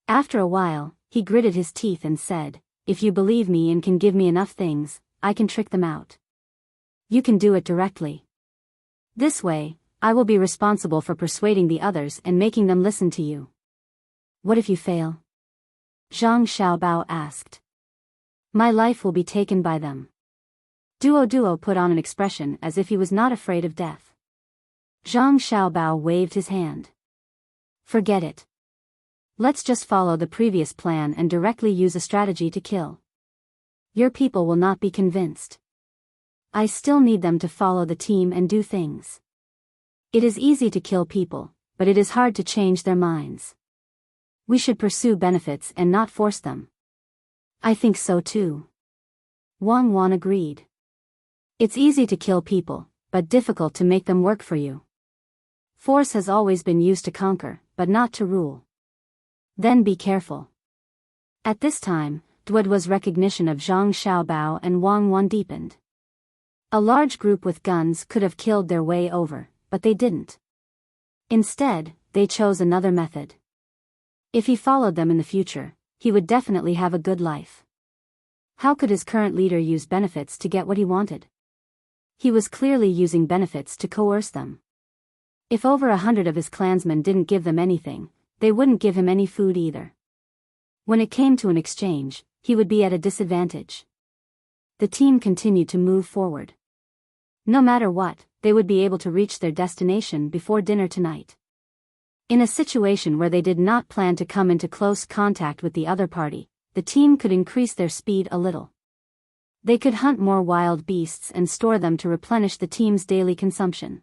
After a while, he gritted his teeth and said, "If you believe me and can give me enough things, I can trick them out. You can do it directly. This way, I will be responsible for persuading the others and making them listen to you." "What if you fail?" Zhang Xiaobao asked. "My life will be taken by them." Duo put on an expression as if he was not afraid of death. Zhang Xiaobao waved his hand. "Forget it. Let's just follow the previous plan and directly use a strategy to kill. Your people will not be convinced. I still need them to follow the team and do things. It is easy to kill people, but it is hard to change their minds. We should pursue benefits and not force them." "I think so too." Wang Wan agreed. "It's easy to kill people, but difficult to make them work for you. Force has always been used to conquer, but not to rule. Then be careful." At this time, Duo's recognition of Zhang Xiaobao and Wang Wan deepened. A large group with guns could have killed their way over, but they didn't. Instead, they chose another method. If he followed them in the future, he would definitely have a good life. How could his current leader use benefits to get what he wanted? He was clearly using benefits to coerce them. If over 100 of his clansmen didn't give them anything, they wouldn't give him any food either. When it came to an exchange, he would be at a disadvantage. The team continued to move forward. No matter what, they would be able to reach their destination before dinner tonight. In a situation where they did not plan to come into close contact with the other party, the team could increase their speed a little. They could hunt more wild beasts and store them to replenish the team's daily consumption.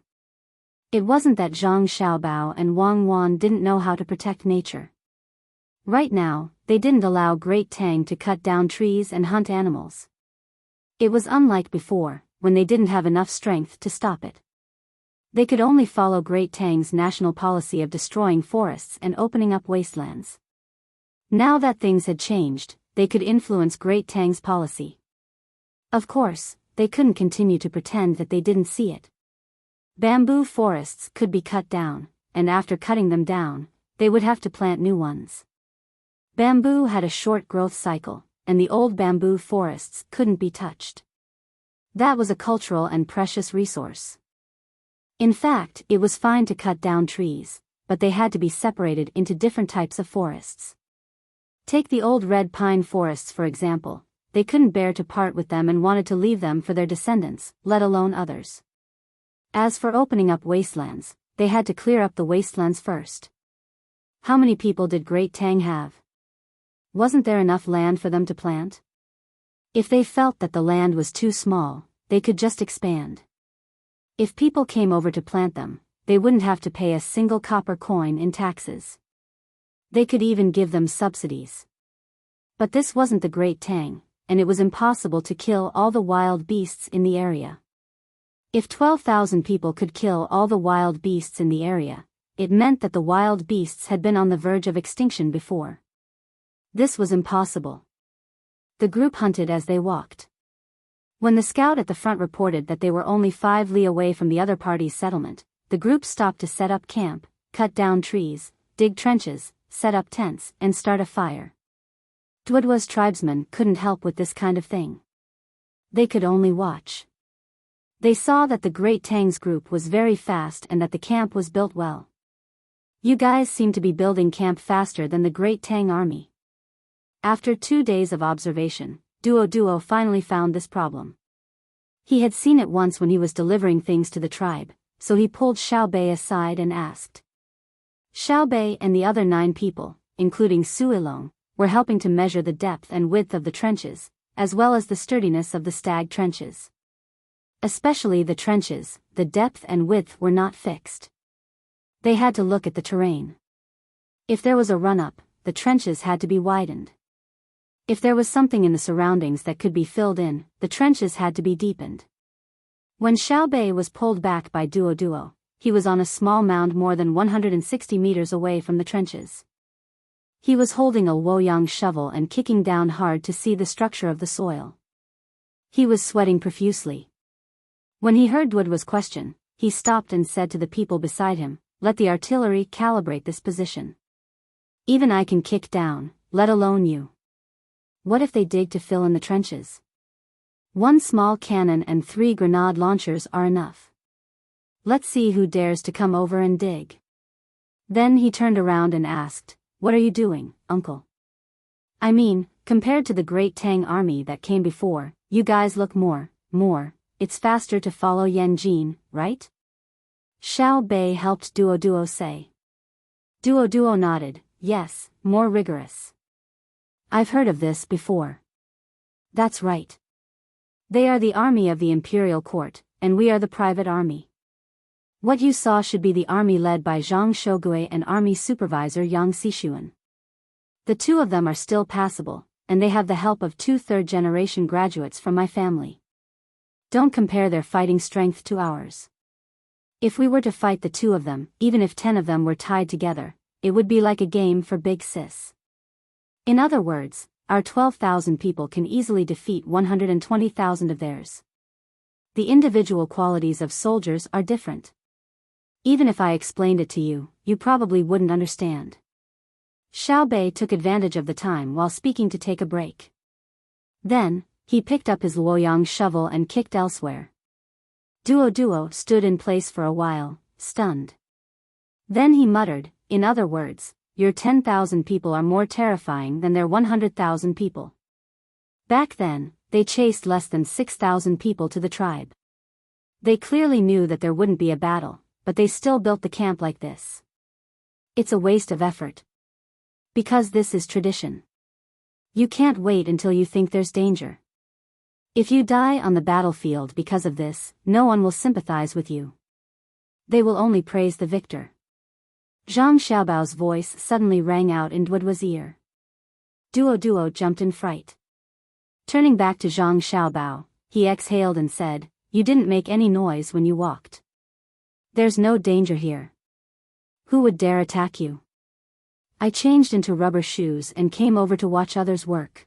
It wasn't that Zhang Xiaobao and Wang Wan didn't know how to protect nature. Right now, they didn't allow Great Tang to cut down trees and hunt animals. It was unlike before, when they didn't have enough strength to stop it. They could only follow Great Tang's national policy of destroying forests and opening up wastelands. Now that things had changed, they could influence Great Tang's policy. Of course, they couldn't continue to pretend that they didn't see it. Bamboo forests could be cut down, and after cutting them down, they would have to plant new ones. Bamboo had a short growth cycle, and the old bamboo forests couldn't be touched. That was a cultural and precious resource. In fact, it was fine to cut down trees, but they had to be separated into different types of forests. Take the old red pine forests for example. They couldn't bear to part with them and wanted to leave them for their descendants, let alone others. As for opening up wastelands, they had to clear up the wastelands first. How many people did Great Tang have? Wasn't there enough land for them to plant? If they felt that the land was too small, they could just expand. If people came over to plant them, they wouldn't have to pay a single copper coin in taxes. They could even give them subsidies. But this wasn't the Great Tang, and it was impossible to kill all the wild beasts in the area. If 12,000 people could kill all the wild beasts in the area, it meant that the wild beasts had been on the verge of extinction before. This was impossible. The group hunted as they walked. When the scout at the front reported that they were only 5 li away from the other party's settlement, the group stopped to set up camp, cut down trees, dig trenches, set up tents, and start a fire. Duoduo's tribesmen couldn't help with this kind of thing. They could only watch. They saw that the Great Tang's group was very fast and that the camp was built well. You guys seem to be building camp faster than the Great Tang army. After 2 days of observation, Duo finally found this problem. He had seen it once when he was delivering things to the tribe, so he pulled Xiao Bei aside and asked. Xiao Bei and the other 9 people, including Su Ilong, were helping to measure the depth and width of the trenches, as well as the sturdiness of the stag trenches. Especially the trenches, the depth and width were not fixed. They had to look at the terrain. If there was a run-up, the trenches had to be widened. If there was something in the surroundings that could be filled in, the trenches had to be deepened. When Xiao Bei was pulled back by Duo, he was on a small mound more than 160 meters away from the trenches. He was holding a Luoyang shovel and kicking down hard to see the structure of the soil. He was sweating profusely. When he heard Duoduo's question, he stopped and said to the people beside him, "Let the artillery calibrate this position. Even I can kick down, let alone you. What if they dig to fill in the trenches? 1 small cannon and 3 grenade launchers are enough. Let's see who dares to come over and dig." Then he turned around and asked, "What are you doing, uncle? I mean, compared to the Great Tang army that came before, you guys look more, it's faster to follow Yan Jin, right?" Xiao Bei helped Duo say. Duo nodded, "Yes, more rigorous. I've heard of this before." "That's right. They are the army of the imperial court, and we are the private army. What you saw should be the army led by Zhang Shogui and army supervisor Yang Xishuan. The 2 of them are still passable, and they have the help of 2 third-generation graduates from my family. Don't compare their fighting strength to ours. If we were to fight the 2 of them, even if 10 of them were tied together, it would be like a game for Big Sis. In other words, our 12,000 people can easily defeat 120,000 of theirs. The individual qualities of soldiers are different. Even if I explained it to you, you probably wouldn't understand." Xiao Bei took advantage of the time while speaking to take a break. Then, he picked up his Luoyang shovel and kicked elsewhere. Duo stood in place for a while, stunned. Then he muttered, "In other words, your 10,000 people are more terrifying than their 100,000 people." Back then, they chased less than 6,000 people to the tribe. They clearly knew that there wouldn't be a battle, but they still built the camp like this. It's a waste of effort. Because this is tradition. You can't wait until you think there's danger. If you die on the battlefield because of this, no one will sympathize with you. They will only praise the victor. Zhang Xiaobao's voice suddenly rang out in Duoduo's ear. Duo jumped in fright. Turning back to Zhang Xiaobao, he exhaled and said, "You didn't make any noise when you walked. There's no danger here. Who would dare attack you?" "I changed into rubber shoes and came over to watch others work."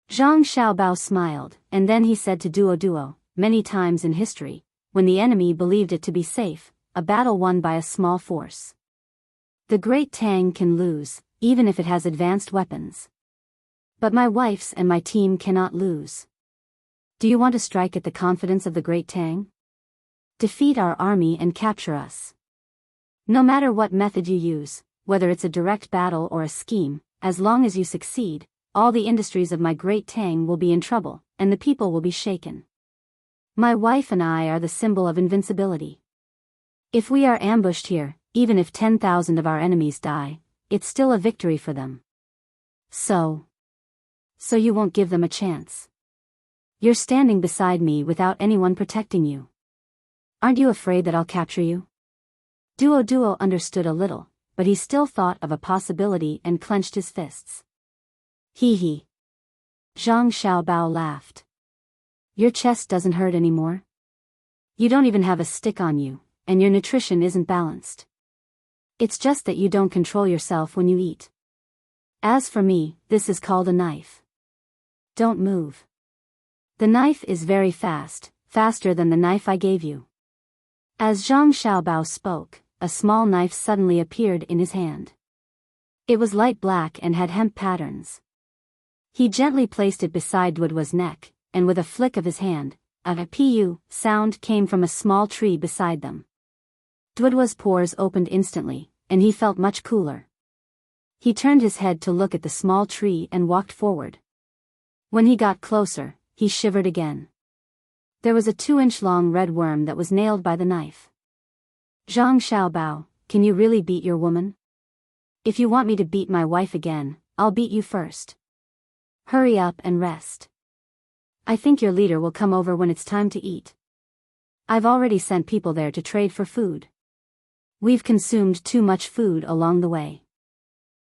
Zhang Xiaobao smiled, and then he said to Duo, "Many times in history, when the enemy believed it to be safe, a battle won by a small force. The great Tang can lose, even if it has advanced weapons. But my wife's and my team cannot lose. Do you want to strike at the confidence of the great Tang? Defeat our army and capture us. No matter what method you use, whether it's a direct battle or a scheme, as long as you succeed, all the industries of my great Tang will be in trouble, and the people will be shaken. My wife and I are the symbol of invincibility. If we are ambushed here, even if 10,000 of our enemies die, it's still a victory for them. So you won't give them a chance. You're standing beside me without anyone protecting you. Aren't you afraid that I'll capture you? Duo understood a little, but he still thought of a possibility and clenched his fists. Hee. Zhang Xiaobao laughed. Your chest doesn't hurt anymore? You don't even have a stick on you, and your nutrition isn't balanced. It's just that you don't control yourself when you eat. As for me, this is called a knife. Don't move. The knife is very fast, faster than the knife I gave you. As Zhang Xiaobao spoke, a small knife suddenly appeared in his hand. It was light black and had hemp patterns. He gently placed it beside Duoduo's neck, and with a flick of his hand, a pu sound came from a small tree beside them. Duoduo's pores opened instantly, and he felt much cooler. He turned his head to look at the small tree and walked forward. When he got closer, he shivered again. There was a 2-inch long red worm that was nailed by the knife. Zhang Xiaobao, can you really beat your woman? If you want me to beat my wife again, I'll beat you first. Hurry up and rest. I think your leader will come over when it's time to eat. I've already sent people there to trade for food. We've consumed too much food along the way.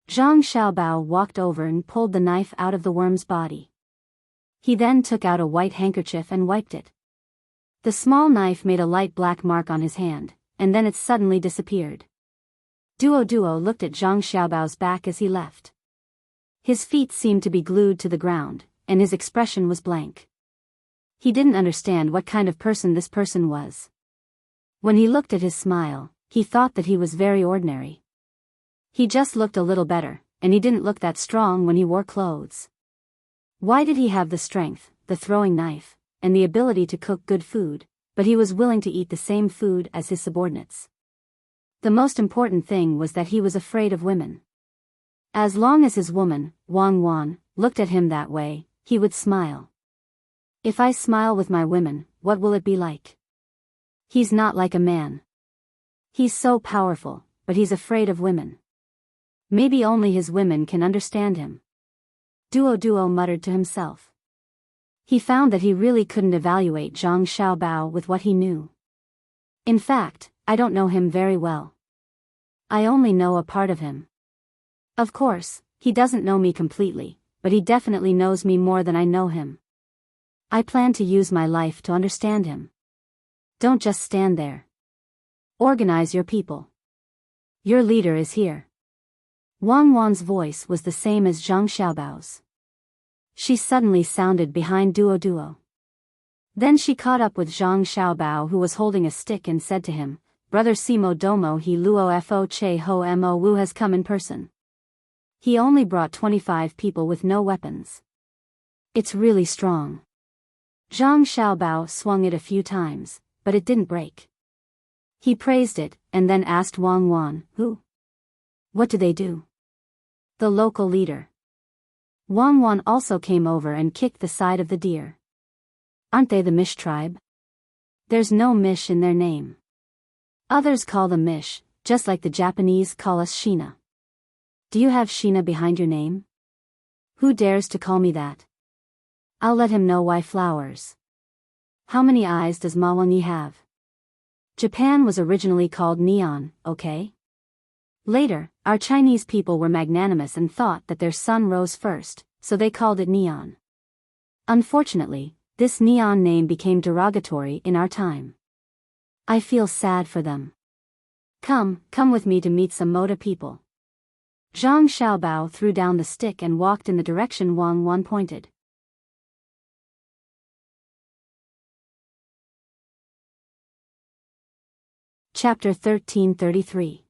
Zhang Xiaobao walked over and pulled the knife out of the worm's body. He then took out a white handkerchief and wiped it. The small knife made a light black mark on his hand, and then it suddenly disappeared. Duo looked at Zhang Xiaobao's back as he left. His feet seemed to be glued to the ground, and his expression was blank. He didn't understand what kind of person this person was. When he looked at his smile, he thought that he was very ordinary. He just looked a little better, and he didn't look that strong when he wore clothes. Why did he have the strength, the throwing knife, and the ability to cook good food, but he was willing to eat the same food as his subordinates? The most important thing was that he was afraid of women. As long as his woman, Wang, looked at him that way, he would smile. If I smile with my women, what will it be like? He's not like a man. He's so powerful, but he's afraid of women. Maybe only his women can understand him. Duo muttered to himself. He found that he really couldn't evaluate Zhang Xiaobao with what he knew. In fact, I don't know him very well. I only know a part of him. Of course, he doesn't know me completely, but he definitely knows me more than I know him. I plan to use my life to understand him. Don't just stand there. Organize your people. Your leader is here. Wang's voice was the same as Zhang Xiaobao's. She suddenly sounded behind Duo. Then she caught up with Zhang Xiaobao, who was holding a stick, and said to him, Brother Simo Domo he luo fo che ho mo wu has come in person. He only brought 25 people with no weapons. It's really strong. Zhang Xiaobao swung it a few times, but it didn't break. He praised it, and then asked Wang, who? What do they do? The local leader. Wang also came over and kicked the side of the deer. Aren't they the Mish tribe? There's no Mish in their name. Others call them Mish, just like the Japanese call us Shina. Do you have Shina behind your name? Who dares to call me that? I'll let him know why flowers. How many eyes does Ma Wangyi have? Japan was originally called Neon, okay? Later, our Chinese people were magnanimous and thought that their sun rose first, so they called it Neon. Unfortunately, this Neon name became derogatory in our time. I feel sad for them. Come with me to meet some Moda people. Zhang Xiaobao threw down the stick and walked in the direction Wang pointed. Chapter 1333.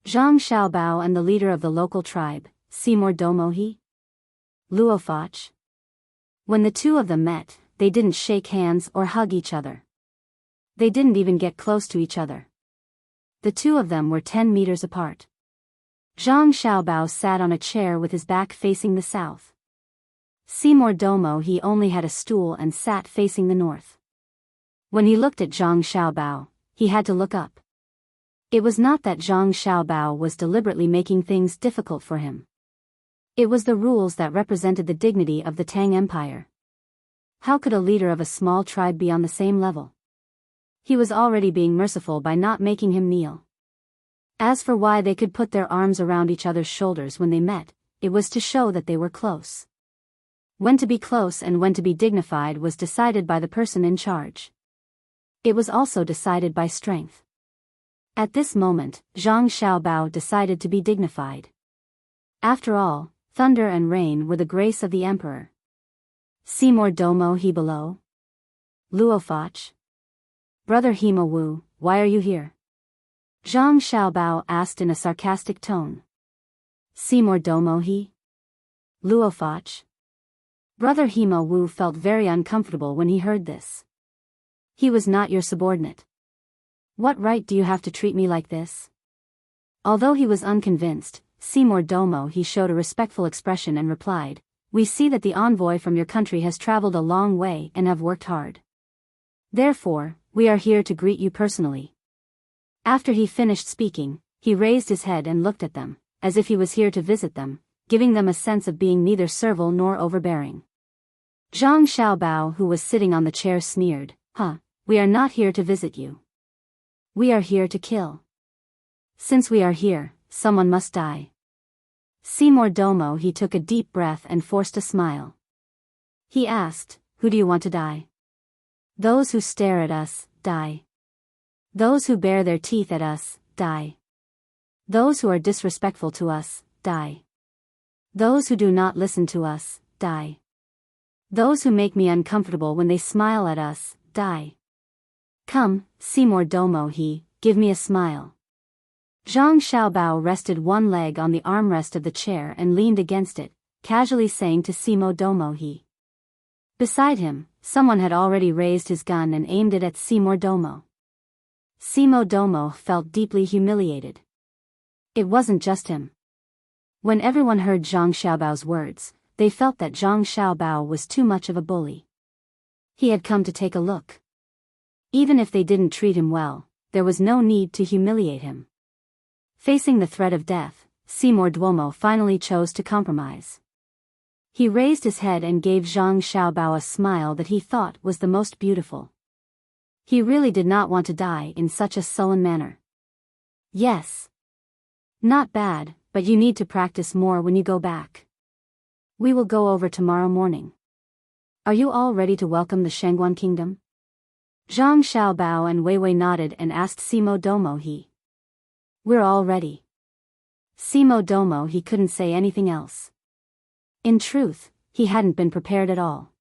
Zhang Xiaobao and the leader of the local tribe, Seymour Domohi. Luofach. When the two of them met, they didn't shake hands or hug each other. They didn't even get close to each other. The two of them were 10 meters apart. Zhang Xiaobao sat on a chair with his back facing the south. Seymour Domohi only had a stool and sat facing the north. When he looked at Zhang Xiaobao, he had to look up. It was not that Zhang Xiaobao was deliberately making things difficult for him. It was the rules that represented the dignity of the Tang Empire. How could a leader of a small tribe be on the same level? He was already being merciful by not making him kneel. As for why they could put their arms around each other's shoulders when they met, it was to show that they were close. When to be close and when to be dignified was decided by the person in charge. It was also decided by strength. At this moment, Zhang Xiaobao decided to be dignified. After all, thunder and rain were the grace of the emperor. Seymour Domohi below. Luofach. Brother Hima Wu, why are you here? Zhang Xiaobao asked in a sarcastic tone. Seymour Domohi. Luofach. Brother Hima Wu felt very uncomfortable when he heard this. He was not your subordinate. What right do you have to treat me like this? Although he was unconvinced, Seymour Domohi showed a respectful expression and replied, We see that the envoy from your country has traveled a long way and have worked hard. Therefore, we are here to greet you personally. After he finished speaking, he raised his head and looked at them, as if he was here to visit them, giving them a sense of being neither servile nor overbearing. Zhang Xiaobao, who was sitting on the chair, sneered, We are not here to visit you. We are here to kill. Since we are here, someone must die. Seymour Domohi took a deep breath and forced a smile. He asked, Who do you want to die? Those who stare at us, die. Those who bare their teeth at us, die. Those who are disrespectful to us, die. Those who do not listen to us, die. Those who make me uncomfortable when they smile at us, die. Come, Seymour Domohi, give me a smile. Zhang Xiaobao rested one leg on the armrest of the chair and leaned against it, casually saying to Seymour Domohi. Beside him, someone had already raised his gun and aimed it at Seymour Domo. Seymour Domo felt deeply humiliated. It wasn't just him. When everyone heard Zhang Xiaobao's words, they felt that Zhang Xiaobao was too much of a bully. He had come to take a look. Even if they didn't treat him well, there was no need to humiliate him. Facing the threat of death, Seymour Domo finally chose to compromise. He raised his head and gave Zhang Xiaobao a smile that he thought was the most beautiful. He really did not want to die in such a sullen manner. Yes. Not bad, but you need to practice more when you go back. We will go over tomorrow morning. Are you all ready to welcome the Shangguan kingdom? Zhang Xiaobao and Weiwei nodded and asked Seymour Domohi. We're all ready. Seymour Domohi couldn't say anything else. In truth, he hadn't been prepared at all.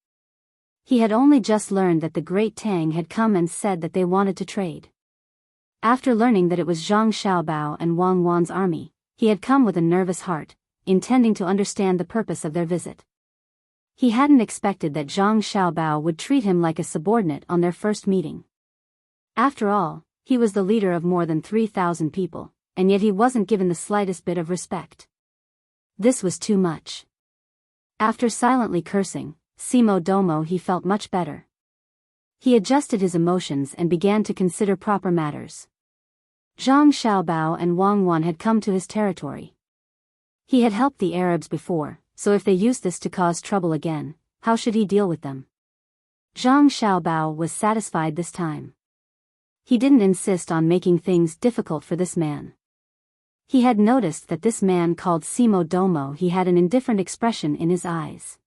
He had only just learned that the great Tang had come and said that they wanted to trade. After learning that it was Zhang Xiaobao and Wang Wan's army, he had come with a nervous heart, intending to understand the purpose of their visit. He hadn't expected that Zhang Xiaobao would treat him like a subordinate on their first meeting. After all, he was the leader of more than 3,000 people, and yet he wasn't given the slightest bit of respect. This was too much. After silently cursing, Seymour Domohi felt much better. He adjusted his emotions and began to consider proper matters. Zhang Xiaobao and Wang Wan had come to his territory. He had helped the Arabs before, so if they used this to cause trouble again, how should he deal with them? Zhang Xiaobao was satisfied this time. He didn't insist on making things difficult for this man. He had noticed that this man called Seymour Domohi had an indifferent expression in his eyes.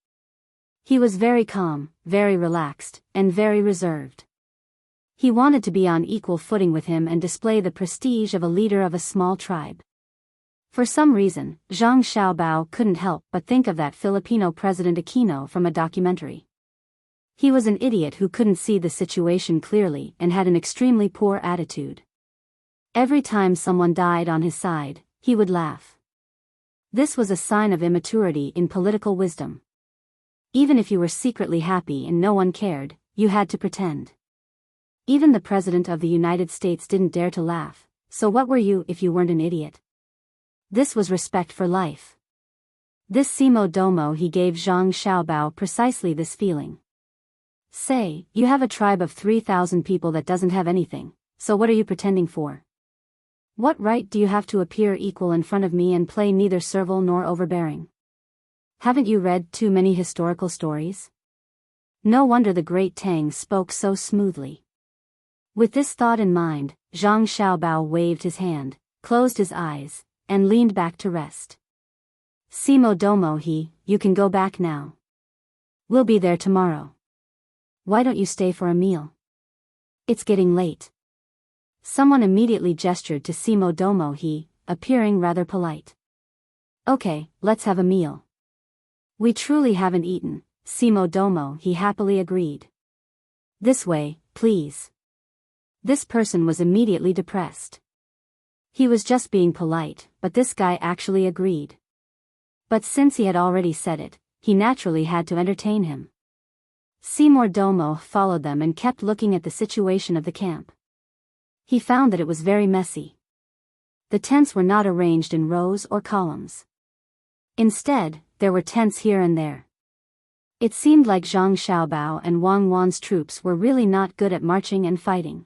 He was very calm, very relaxed, and very reserved. He wanted to be on equal footing with him and display the prestige of a leader of a small tribe. For some reason, Zhang Xiaobao couldn't help but think of that Filipino President Aquino from a documentary. He was an idiot who couldn't see the situation clearly and had an extremely poor attitude. Every time someone died on his side, he would laugh. This was a sign of immaturity in political wisdom. Even if you were secretly happy and no one cared, you had to pretend. Even the President of the United States didn't dare to laugh, so what were you if you weren't an idiot? This was respect for life. This Simo Domo he gave Zhang Xiaobao precisely this feeling. Say, you have a tribe of 3,000 people that doesn't have anything, so what are you pretending for? What right do you have to appear equal in front of me and play neither servile nor overbearing? Haven't you read too many historical stories? No wonder the great Tang spoke so smoothly. With this thought in mind, Zhang Xiaobao waved his hand, closed his eyes, and leaned back to rest. Simo Domo you can go back now. We'll be there tomorrow. Why don't you stay for a meal? It's getting late. Someone immediately gestured to Simo Domo appearing rather polite. Okay, let's have a meal. We truly haven't eaten, Simo Domo happily agreed. This way, please. This person was immediately depressed. He was just being polite, but this guy actually agreed. But since he had already said it, he naturally had to entertain him. Simo Domo followed them and kept looking at the situation of the camp. He found that it was very messy. The tents were not arranged in rows or columns. Instead, there were tents here and there. It seemed like Zhang Xiaobao and Wang Wan's troops were really not good at marching and fighting.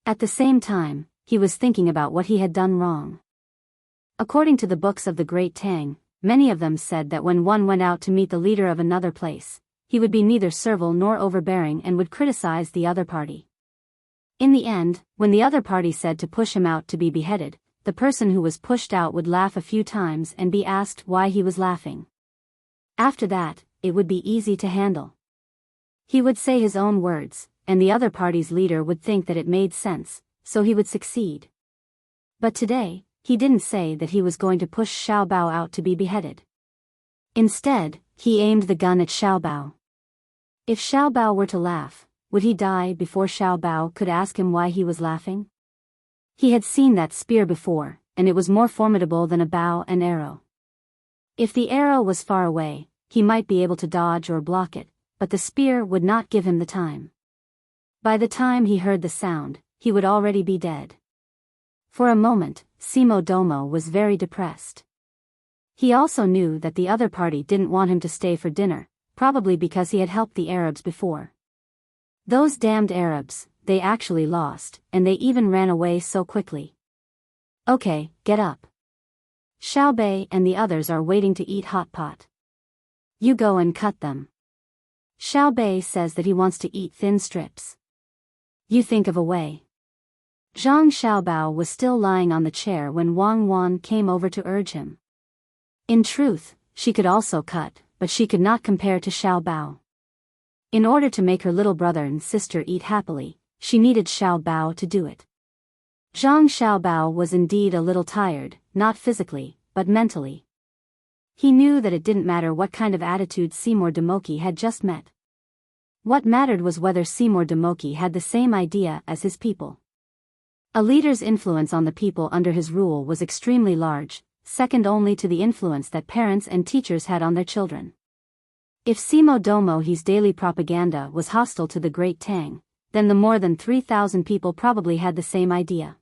At the same time, he was thinking about what he had done wrong. According to the books of the great Tang, many of them said that when one went out to meet the leader of another place, he would be neither servile nor overbearing and would criticize the other party. In the end, when the other party said to push him out to be beheaded, the person who was pushed out would laugh a few times and be asked why he was laughing. After that, it would be easy to handle. He would say his own words, and the other party's leader would think that it made sense, so he would succeed. But today, he didn't say that he was going to push Xiaobao out to be beheaded. Instead, he aimed the gun at Xiaobao. If Xiaobao were to laugh, would he die before Xiaobao could ask him why he was laughing? He had seen that spear before, and it was more formidable than a bow and arrow. If the arrow was far away, he might be able to dodge or block it, but the spear would not give him the time. By the time he heard the sound, he would already be dead. For a moment, Simo Domo was very depressed. He also knew that the other party didn't want him to stay for dinner, probably because he had helped the Arabs before. Those damned Arabs, they actually lost, and they even ran away so quickly. Okay, get up. Xiaobei and the others are waiting to eat hot pot. You go and cut them. Xiaobei says that he wants to eat thin strips. You think of a way. Zhang Xiaobao was still lying on the chair when Wang Wan came over to urge him. In truth, she could also cut, but she could not compare to Xiaobao. In order to make her little brother and sister eat happily, she needed Xiaobao to do it. Zhang Xiaobao was indeed a little tired, not physically, but mentally. He knew that it didn't matter what kind of attitude Seymour Demoki had just met. What mattered was whether Seymour Demoki had the same idea as his people. A leader's influence on the people under his rule was extremely large, second only to the influence that parents and teachers had on their children. If Simo Domo's daily propaganda was hostile to the great Tang, then the more than 3,000 people probably had the same idea.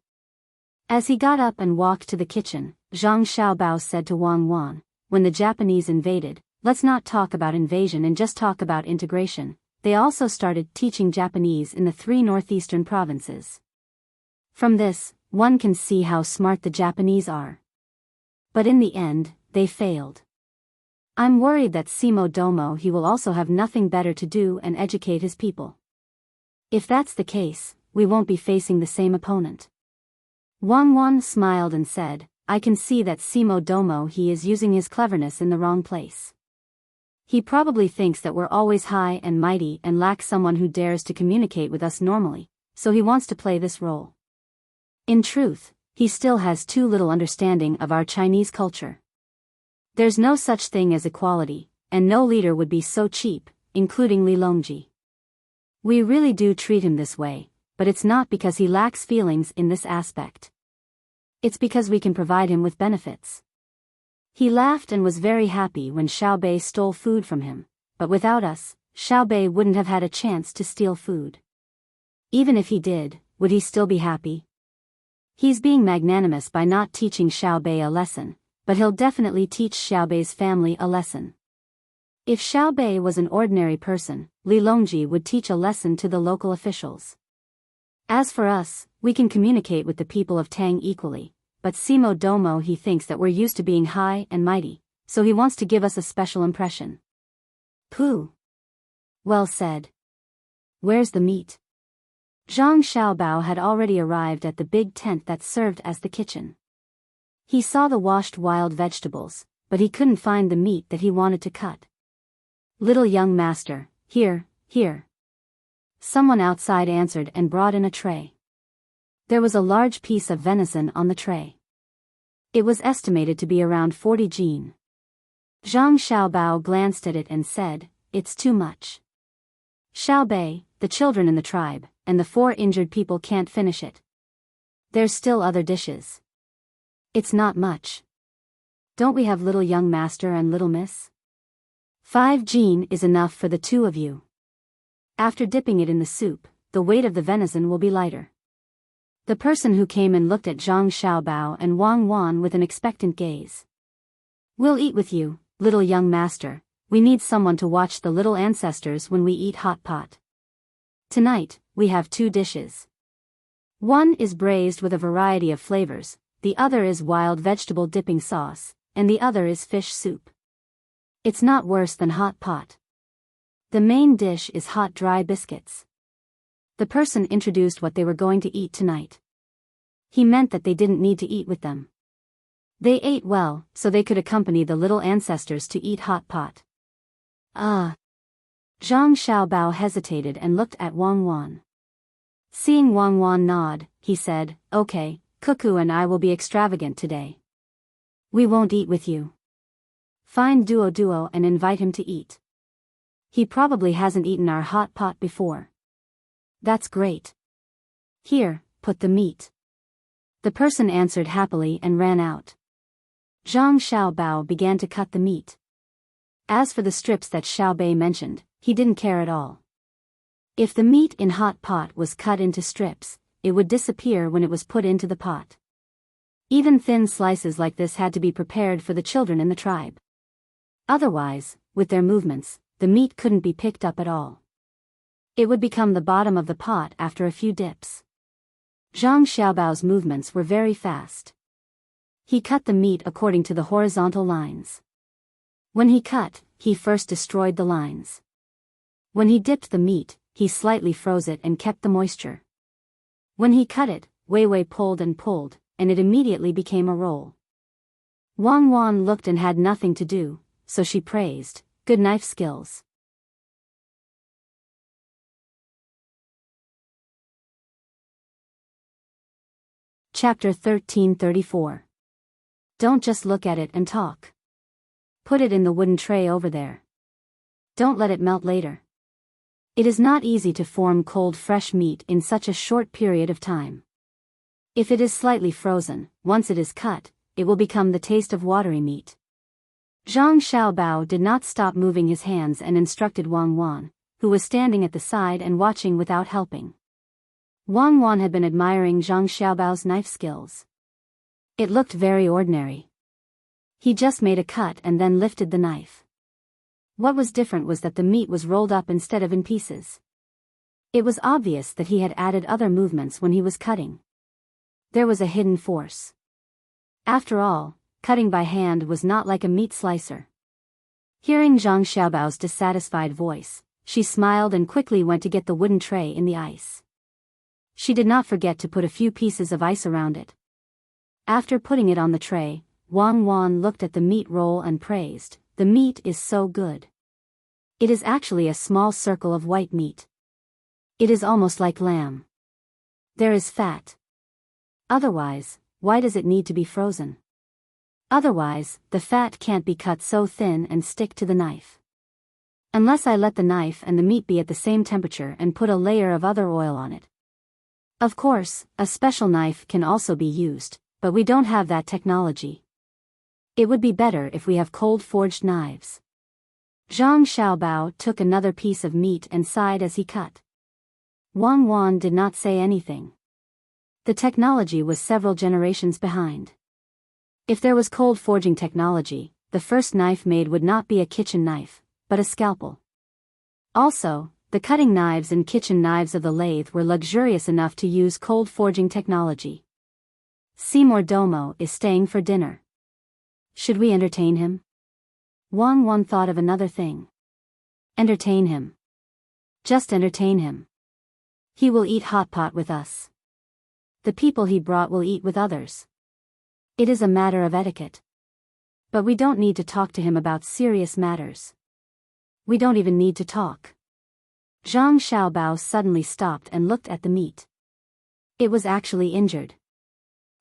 As he got up and walked to the kitchen, Zhang Xiaobao said to Wang Wan, when the Japanese invaded, let's not talk about invasion and just talk about integration. They also started teaching Japanese in the 3 northeastern provinces. From this, one can see how smart the Japanese are. But in the end, they failed. I'm worried that Simo Domo will also have nothing better to do and educate his people. If that's the case, we won't be facing the same opponent. Wang Wan smiled and said, I can see that Simo Domo is using his cleverness in the wrong place. He probably thinks that we're always high and mighty and lack someone who dares to communicate with us normally, so he wants to play this role. In truth, he still has too little understanding of our Chinese culture. There's no such thing as equality, and no leader would be so cheap, including Li Longji. We really do treat him this way, but it's not because he lacks feelings in this aspect. It's because we can provide him with benefits. He laughed and was very happy when Xiaobei stole food from him, but without us, Xiaobei wouldn't have had a chance to steal food. Even if he did, would he still be happy? He's being magnanimous by not teaching Xiaobei a lesson, but he'll definitely teach Xiaobei's family a lesson. If Xiaobei was an ordinary person, Li Longji would teach a lesson to the local officials. As for us, we can communicate with the people of Tang equally, but Simo Domo he thinks that we're used to being high and mighty, so he wants to give us a special impression. Pooh. Well said. Where's the meat? Zhang Xiaobao had already arrived at the big tent that served as the kitchen. He saw the washed wild vegetables, but he couldn't find the meat that he wanted to cut. Little young master, here. Someone outside answered and brought in a tray. There was a large piece of venison on the tray. It was estimated to be around 40 jin. Zhang Xiaobao glanced at it and said, "It's too much. Xiaobei, the children in the tribe, and the 4 injured people can't finish it. There's still other dishes. It's not much. Don't we have little young master and little miss? 5 jin is enough for the 2 of you. After dipping it in the soup, the weight of the venison will be lighter." The person who came in looked at Zhang Xiaobao and Wang Wan with an expectant gaze. "We'll eat with you, little young master. We need someone to watch the little ancestors when we eat hot pot. Tonight, we have 2 dishes. One is braised with a variety of flavors, the other is wild vegetable dipping sauce, and the other is fish soup. It's not worse than hot pot. The main dish is hot dry biscuits." The person introduced what they were going to eat tonight. He meant that they didn't need to eat with them. They ate well, so they could accompany the little ancestors to eat hot pot. Zhang Xiaobao hesitated and looked at Wang Wan. Seeing Wang Wan nod, he said, "Okay, Cuckoo and I will be extravagant today. We won't eat with you. Find Duo and invite him to eat. He probably hasn't eaten our hot pot before." "That's great. Here, put the meat." The person answered happily and ran out. Zhang Xiaobao began to cut the meat. As for the strips that Xiaobei mentioned, he didn't care at all. If the meat in hot pot was cut into strips, it would disappear when it was put into the pot. Even thin slices like this had to be prepared for the children in the tribe. Otherwise, with their movements, the meat couldn't be picked up at all. It would become the bottom of the pot after a few dips. Zhang Xiaobao's movements were very fast. He cut the meat according to the horizontal lines. When he cut, he first destroyed the lines. When he dipped the meat, he slightly froze it and kept the moisture. When he cut it, Wei pulled, and it immediately became a roll. Wang Wan looked and had nothing to do, so she praised, "Good knife skills." Chapter 1334. Don't just look at it and talk. Put it in the wooden tray over there. Don't let it melt later. It is not easy to form cold fresh meat in such a short period of time. If it is slightly frozen, once it is cut, it will become the taste of watery meat. Zhang Xiaobao did not stop moving his hands and instructed Wang Wan, who was standing at the side and watching without helping. Wang Wan had been admiring Zhang Xiaobao's knife skills. It looked very ordinary. He just made a cut and then lifted the knife. What was different was that the meat was rolled up instead of in pieces. It was obvious that he had added other movements when he was cutting. There was a hidden force. After all, cutting by hand was not like a meat slicer. Hearing Zhang Xiaobao's dissatisfied voice, she smiled and quickly went to get the wooden tray in the ice. She did not forget to put a few pieces of ice around it. After putting it on the tray, Wang Wan looked at the meat roll and praised, "The meat is so good. It is actually a small circle of white meat. It is almost like lamb. There is fat. Otherwise, why does it need to be frozen? Otherwise, the fat can't be cut so thin and stick to the knife. Unless I let the knife and the meat be at the same temperature and put a layer of other oil on it. Of course, a special knife can also be used, but we don't have that technology. It would be better if we have cold-forged knives. Zhang Xiaobao took another piece of meat and sighed as he cut. Wang Wan did not say anything. The technology was several generations behind. If there was cold forging technology, the first knife made would not be a kitchen knife, but a scalpel. Also, the cutting knives and kitchen knives of the lathe were luxurious enough to use cold forging technology. Seymour Domo is staying for dinner. Should we entertain him? Wang Wan thought of another thing. Entertain him. Just entertain him. He will eat hot pot with us. The people he brought will eat with others. It is a matter of etiquette. But we don't need to talk to him about serious matters. We don't even need to talk. Zhang Xiaobao suddenly stopped and looked at the meat. It was actually injured.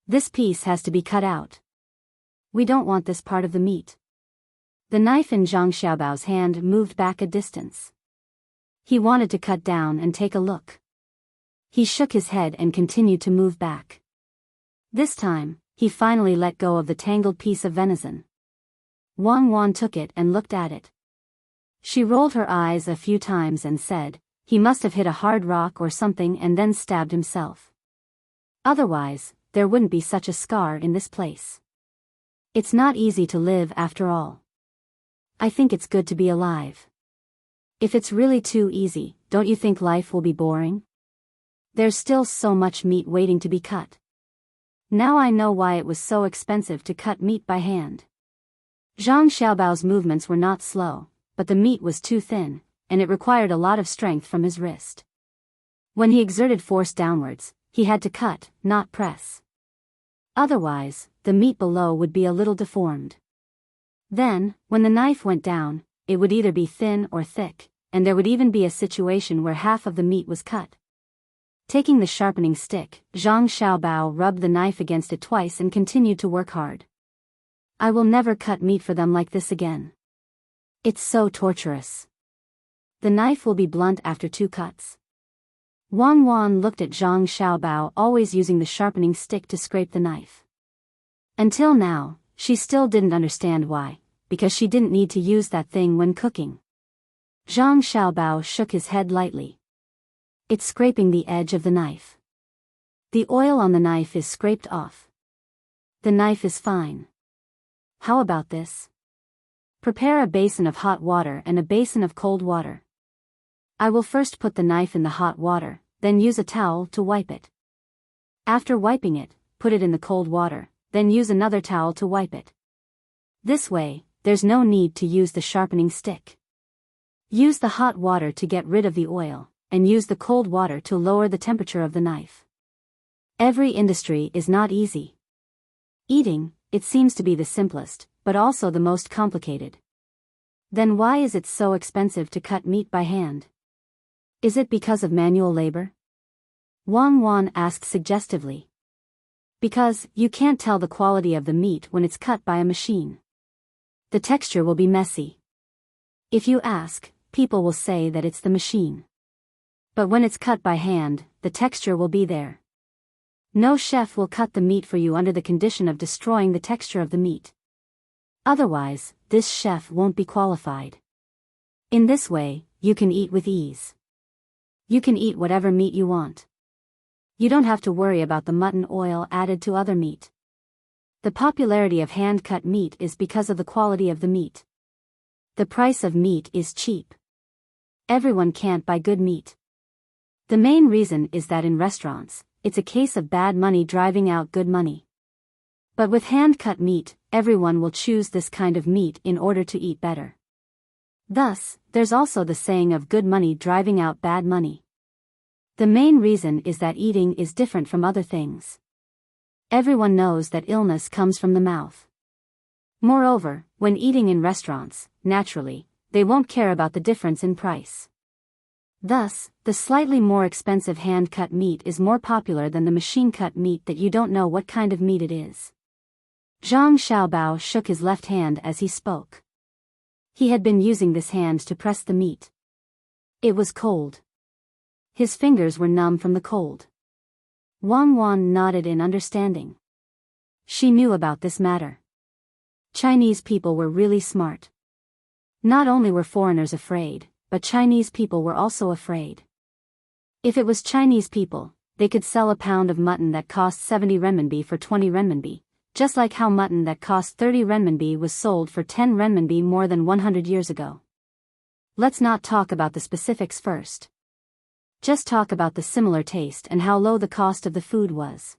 This piece has to be cut out. We don't want this part of the meat. The knife in Zhang Xiaobao's hand moved back a distance. He wanted to cut down and take a look. He shook his head and continued to move back. This time, he finally let go of the tangled piece of venison. Wang Wan took it and looked at it. She rolled her eyes a few times and said, "He must have hit a hard rock or something and then stabbed himself. Otherwise, there wouldn't be such a scar in this place. It's not easy to live after all. I think it's good to be alive. If it's really too easy, don't you think life will be boring? There's still so much meat waiting to be cut. Now I know why it was so expensive to cut meat by hand." Zhang Xiaobao's movements were not slow, but the meat was too thin, and it required a lot of strength from his wrist. When he exerted force downwards, he had to cut, not press. Otherwise, the meat below would be a little deformed. Then, when the knife went down, it would either be thin or thick, and there would even be a situation where half of the meat was cut. Taking the sharpening stick, Zhang Xiaobao rubbed the knife against it twice and continued to work hard. "I will never cut meat for them like this again. It's so torturous. The knife will be blunt after 2 cuts." Wang Wan looked at Zhang Xiaobao always using the sharpening stick to scrape the knife. Until now, she still didn't understand why, because she didn't need to use that thing when cooking. Zhang Xiaobao shook his head lightly. "It's scraping the edge of the knife. The oil on the knife is scraped off. The knife is fine. How about this? Prepare a basin of hot water and a basin of cold water. I will first put the knife in the hot water, then use a towel to wipe it. After wiping it, put it in the cold water, then use another towel to wipe it. This way, there's no need to use the sharpening stick. Use the hot water to get rid of the oil, and use the cold water to lower the temperature of the knife. Every industry is not easy. Eating, it seems to be the simplest, but also the most complicated. Then why is it so expensive to cut meat by hand? Is it because of manual labor?" Wang Wan asked suggestively. "Because you can't tell the quality of the meat when it's cut by a machine. The texture will be messy. If you ask, people will say that it's the machine. But when it's cut by hand, the texture will be there. No chef will cut the meat for you under the condition of destroying the texture of the meat. Otherwise, this chef won't be qualified. In this way, you can eat with ease. You can eat whatever meat you want. You don't have to worry about the mutton oil added to other meat. The popularity of hand-cut meat is because of the quality of the meat. The price of meat is cheap. Everyone can't buy good meat. The main reason is that in restaurants, it's a case of bad money driving out good money. But with hand-cut meat, everyone will choose this kind of meat in order to eat better. Thus, there's also the saying of good money driving out bad money. The main reason is that eating is different from other things. Everyone knows that illness comes from the mouth. Moreover, when eating in restaurants, naturally, they won't care about the difference in price. Thus, the slightly more expensive hand-cut meat is more popular than the machine-cut meat that you don't know what kind of meat it is. Zhang Xiaobao shook his left hand as he spoke. He had been using this hand to press the meat. It was cold. His fingers were numb from the cold. Wang Wan nodded in understanding. She knew about this matter. Chinese people were really smart. Not only were foreigners afraid, but Chinese people were also afraid. If it was Chinese people, they could sell a pound of mutton that cost 70 renminbi for 20 renminbi, just like how mutton that cost 30 renminbi was sold for 10 renminbi more than 100 years ago. Let's not talk about the specifics first. Just talk about the similar taste and how low the cost of the food was.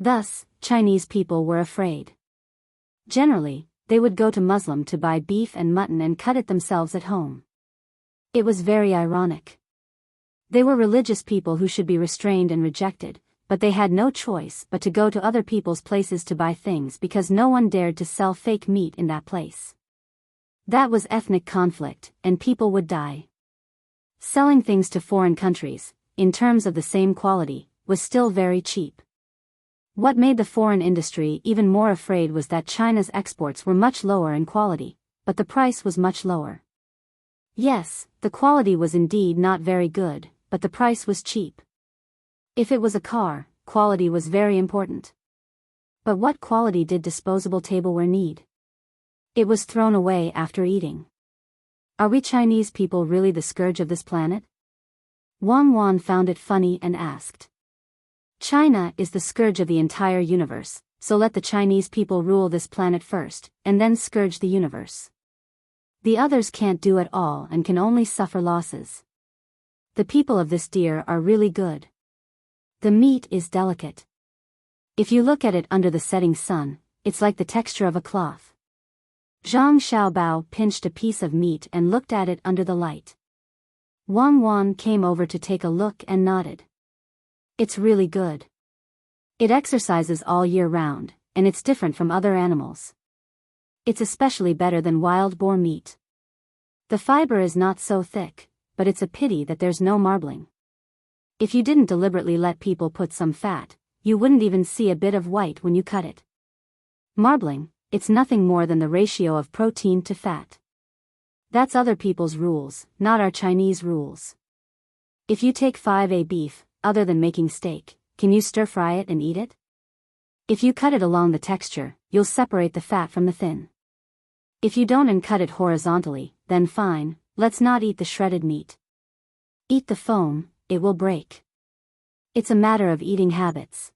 Thus, Chinese people were afraid. Generally, they would go to Muslim to buy beef and mutton and cut it themselves at home. It was very ironic. They were religious people who should be restrained and rejected, but they had no choice but to go to other people's places to buy things because no one dared to sell fake meat in that place. That was ethnic conflict, and people would die. Selling things to foreign countries, in terms of the same quality, was still very cheap. What made the foreign industry even more afraid was that China's exports were much lower in quality, but the price was much lower. Yes, the quality was indeed not very good, but the price was cheap. If it was a car, quality was very important. But what quality did disposable tableware need? It was thrown away after eating. Are we Chinese people really the scourge of this planet? Wang Wan found it funny and asked. China is the scourge of the entire universe, so let the Chinese people rule this planet first, and then scourge the universe. The others can't do it all and can only suffer losses. The people of this deer are really good. The meat is delicate. If you look at it under the setting sun, it's like the texture of a cloth. Zhang Xiaobao pinched a piece of meat and looked at it under the light. Wang Wan came over to take a look and nodded. It's really good. It exercises all year round, and it's different from other animals. It's especially better than wild boar meat. The fiber is not so thick, but it's a pity that there's no marbling. If you didn't deliberately let people put some fat, you wouldn't even see a bit of white when you cut it. Marbling, it's nothing more than the ratio of protein to fat. That's other people's rules, not our Chinese rules. If you take 5A beef, other than making steak, can you stir-fry it and eat it? If you cut it along the texture, you'll separate the fat from the thin. If you don't and cut it horizontally, then fine, let's not eat the shredded meat. Eat the foam, it will break. It's a matter of eating habits.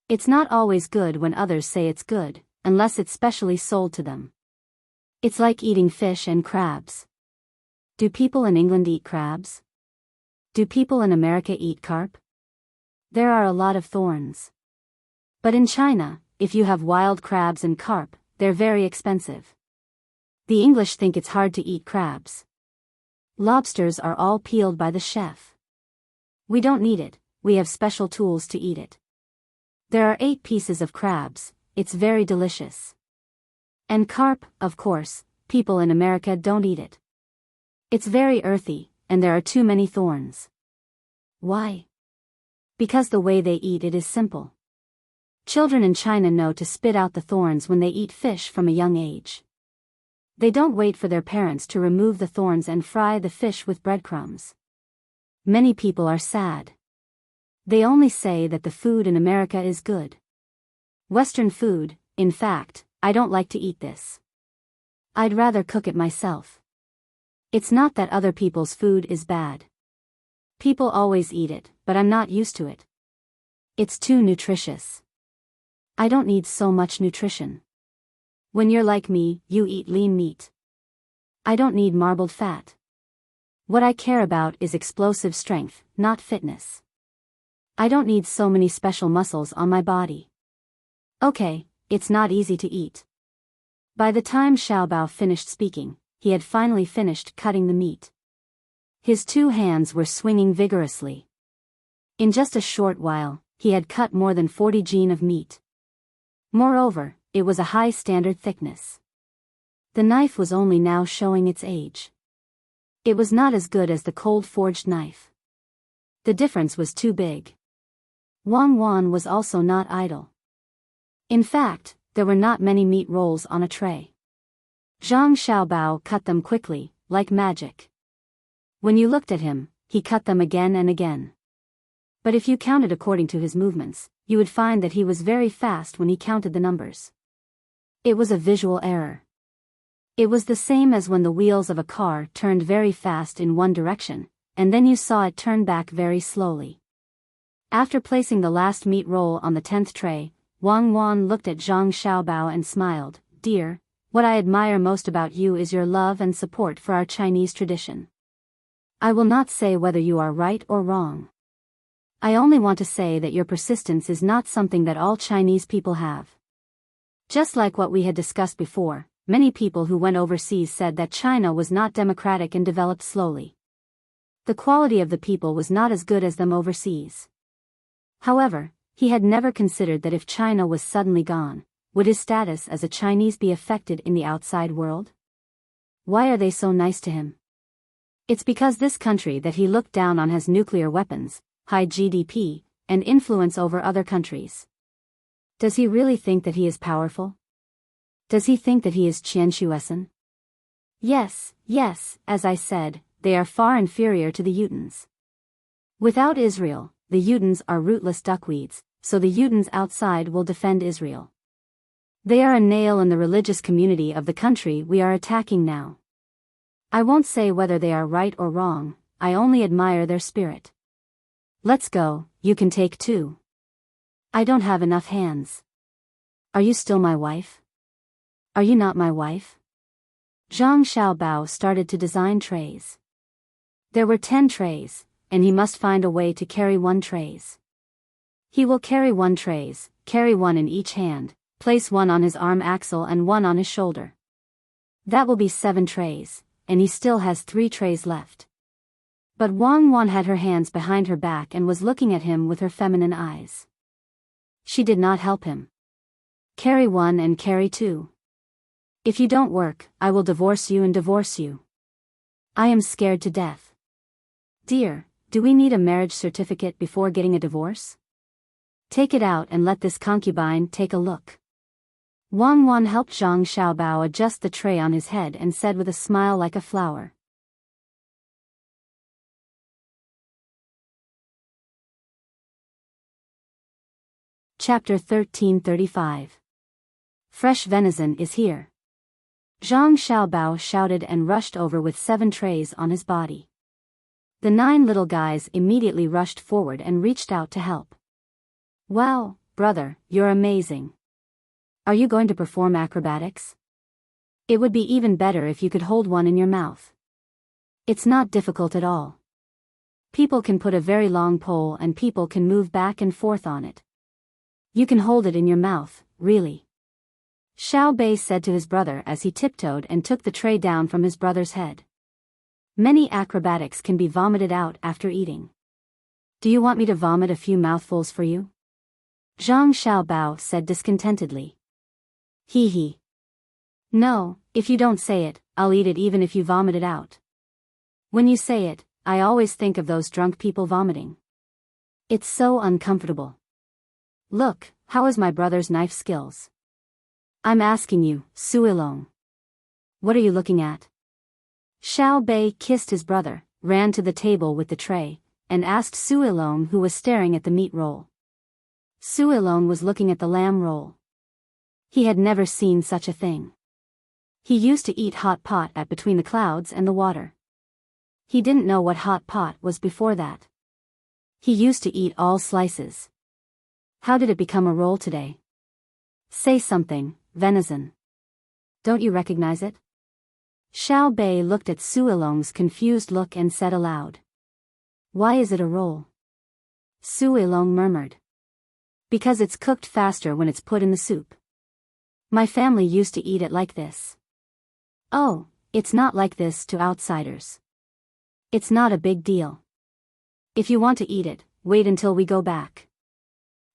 It's not always good when others say it's good, unless it's specially sold to them. It's like eating fish and crabs. Do people in England eat crabs? Do people in America eat carp? There are a lot of thorns. But in China, if you have wild crabs and carp, they're very expensive. The English think it's hard to eat crabs. Lobsters are all peeled by the chef. We don't need it, we have special tools to eat it. There are 8 pieces of crabs, it's very delicious. And carp, of course, people in America don't eat it. It's very earthy, and there are too many thorns. Why? Because the way they eat it is simple. Children in China know to spit out the thorns when they eat fish from a young age. They don't wait for their parents to remove the thorns and fry the fish with breadcrumbs. Many people are sad. They only say that the food in America is good. Western food, in fact, I don't like to eat this. I'd rather cook it myself. It's not that other people's food is bad. People always eat it, but I'm not used to it. It's too nutritious. I don't need so much nutrition. When you're like me, you eat lean meat. I don't need marbled fat. What I care about is explosive strength, not fitness. I don't need so many special muscles on my body. Okay, it's not easy to eat. By the time Xiaobao finished speaking, he had finally finished cutting the meat. His 2 hands were swinging vigorously. In just a short while, he had cut more than 40 jin of meat. Moreover, it was a high standard thickness. The knife was only now showing its age. It was not as good as the cold-forged knife. The difference was too big. Wang Wan was also not idle. In fact, there were not many meat rolls on a tray. Zhang Xiaobao cut them quickly, like magic. When you looked at him, he cut them again and again. But if you counted according to his movements, you would find that he was very fast when he counted the numbers. It was a visual error. It was the same as when the wheels of a car turned very fast in one direction, and then you saw it turn back very slowly. After placing the last meat roll on the 10th tray, Wang Wan looked at Zhang Xiaobao and smiled. Dear, what I admire most about you is your love and support for our Chinese tradition. I will not say whether you are right or wrong. I only want to say that your persistence is not something that all Chinese people have. Just like what we had discussed before, many people who went overseas said that China was not democratic and developed slowly. The quality of the people was not as good as them overseas. However, he had never considered that if China was suddenly gone, would his status as a Chinese be affected in the outside world? Why are they so nice to him? It's because this country that he looked down on has nuclear weapons, high GDP, and influence over other countries. Does he really think that he is powerful? Does he think that he is Qian Shuesan? Yes, as I said, they are far inferior to the Yutans. Without Israel, the Yutans are rootless duckweeds, so the Yutans outside will defend Israel. They are a nail in the religious community of the country we are attacking now. I won't say whether they are right or wrong, I only admire their spirit. Let's go, you can take 2. I don't have enough hands. Are you still my wife? Are you not my wife? Zhang Xiaobao started to design trays. There were 10 trays, and he must find a way to carry 1 trays. He will carry 1 trays, carry 1 in each hand, place 1 on his arm axle and 1 on his shoulder. That will be 7 trays, and he still has 3 trays left. But Wang Wan had her hands behind her back and was looking at him with her feminine eyes. She did not help him. Carry 1 and carry 2. If you don't work, I will divorce you and divorce you. I am scared to death. Dear, do we need a marriage certificate before getting a divorce? Take it out and let this concubine take a look. Wang Wan helped Zhang Xiaobao adjust the tray on his head and said with a smile like a flower. Chapter 1335. Fresh venison is here. Zhang Xiaobao shouted and rushed over with 7 trays on his body. The 9 little guys immediately rushed forward and reached out to help. Wow, brother, you're amazing. Are you going to perform acrobatics? It would be even better if you could hold one in your mouth. It's not difficult at all. People can put a very long pole and people can move back and forth on it. You can hold it in your mouth, really. Xiao Bei said to his brother as he tiptoed and took the tray down from his brother's head. Many acrobatics can be vomited out after eating. Do you want me to vomit a few mouthfuls for you? Zhang Xiaobao said discontentedly. Hee. No, if you don't say it, I'll eat it even if you vomit it out. When you say it, I always think of those drunk people vomiting. It's so uncomfortable. Look, how is my brother's knife skills? I'm asking you, Suilong. What are you looking at? Xiao Bei kissed his brother, ran to the table with the tray, and asked Suilong, who was staring at the meat roll. Suilong was looking at the lamb roll. He had never seen such a thing. He used to eat hot pot at Between the Clouds and the Water. He didn't know what hot pot was before that. He used to eat all slices. How did it become a roll today? Say something, venison. Don't you recognize it? Xiao Bei looked at Suilong's confused look and said aloud. Why is it a roll? Suilong murmured. Because it's cooked faster when it's put in the soup. My family used to eat it like this. Oh, it's not like this to outsiders. It's not a big deal. If you want to eat it, wait until we go back.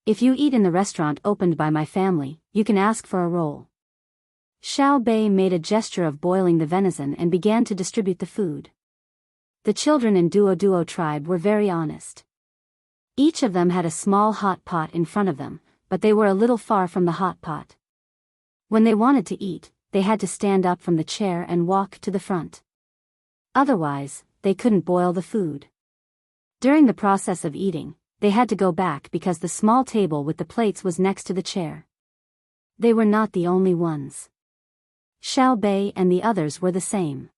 If you eat in the restaurant opened by my family, you can ask for a roll. Xiao Bei made a gesture of boiling the venison and began to distribute the food. The children in Duo tribe were very honest. Each of them had a small hot pot in front of them, but they were a little far from the hot pot. When they wanted to eat, they had to stand up from the chair and walk to the front. Otherwise, they couldn't boil the food. During the process of eating, they had to go back because the small table with the plates was next to the chair. They were not the only ones. Xiao Bei and the others were the same.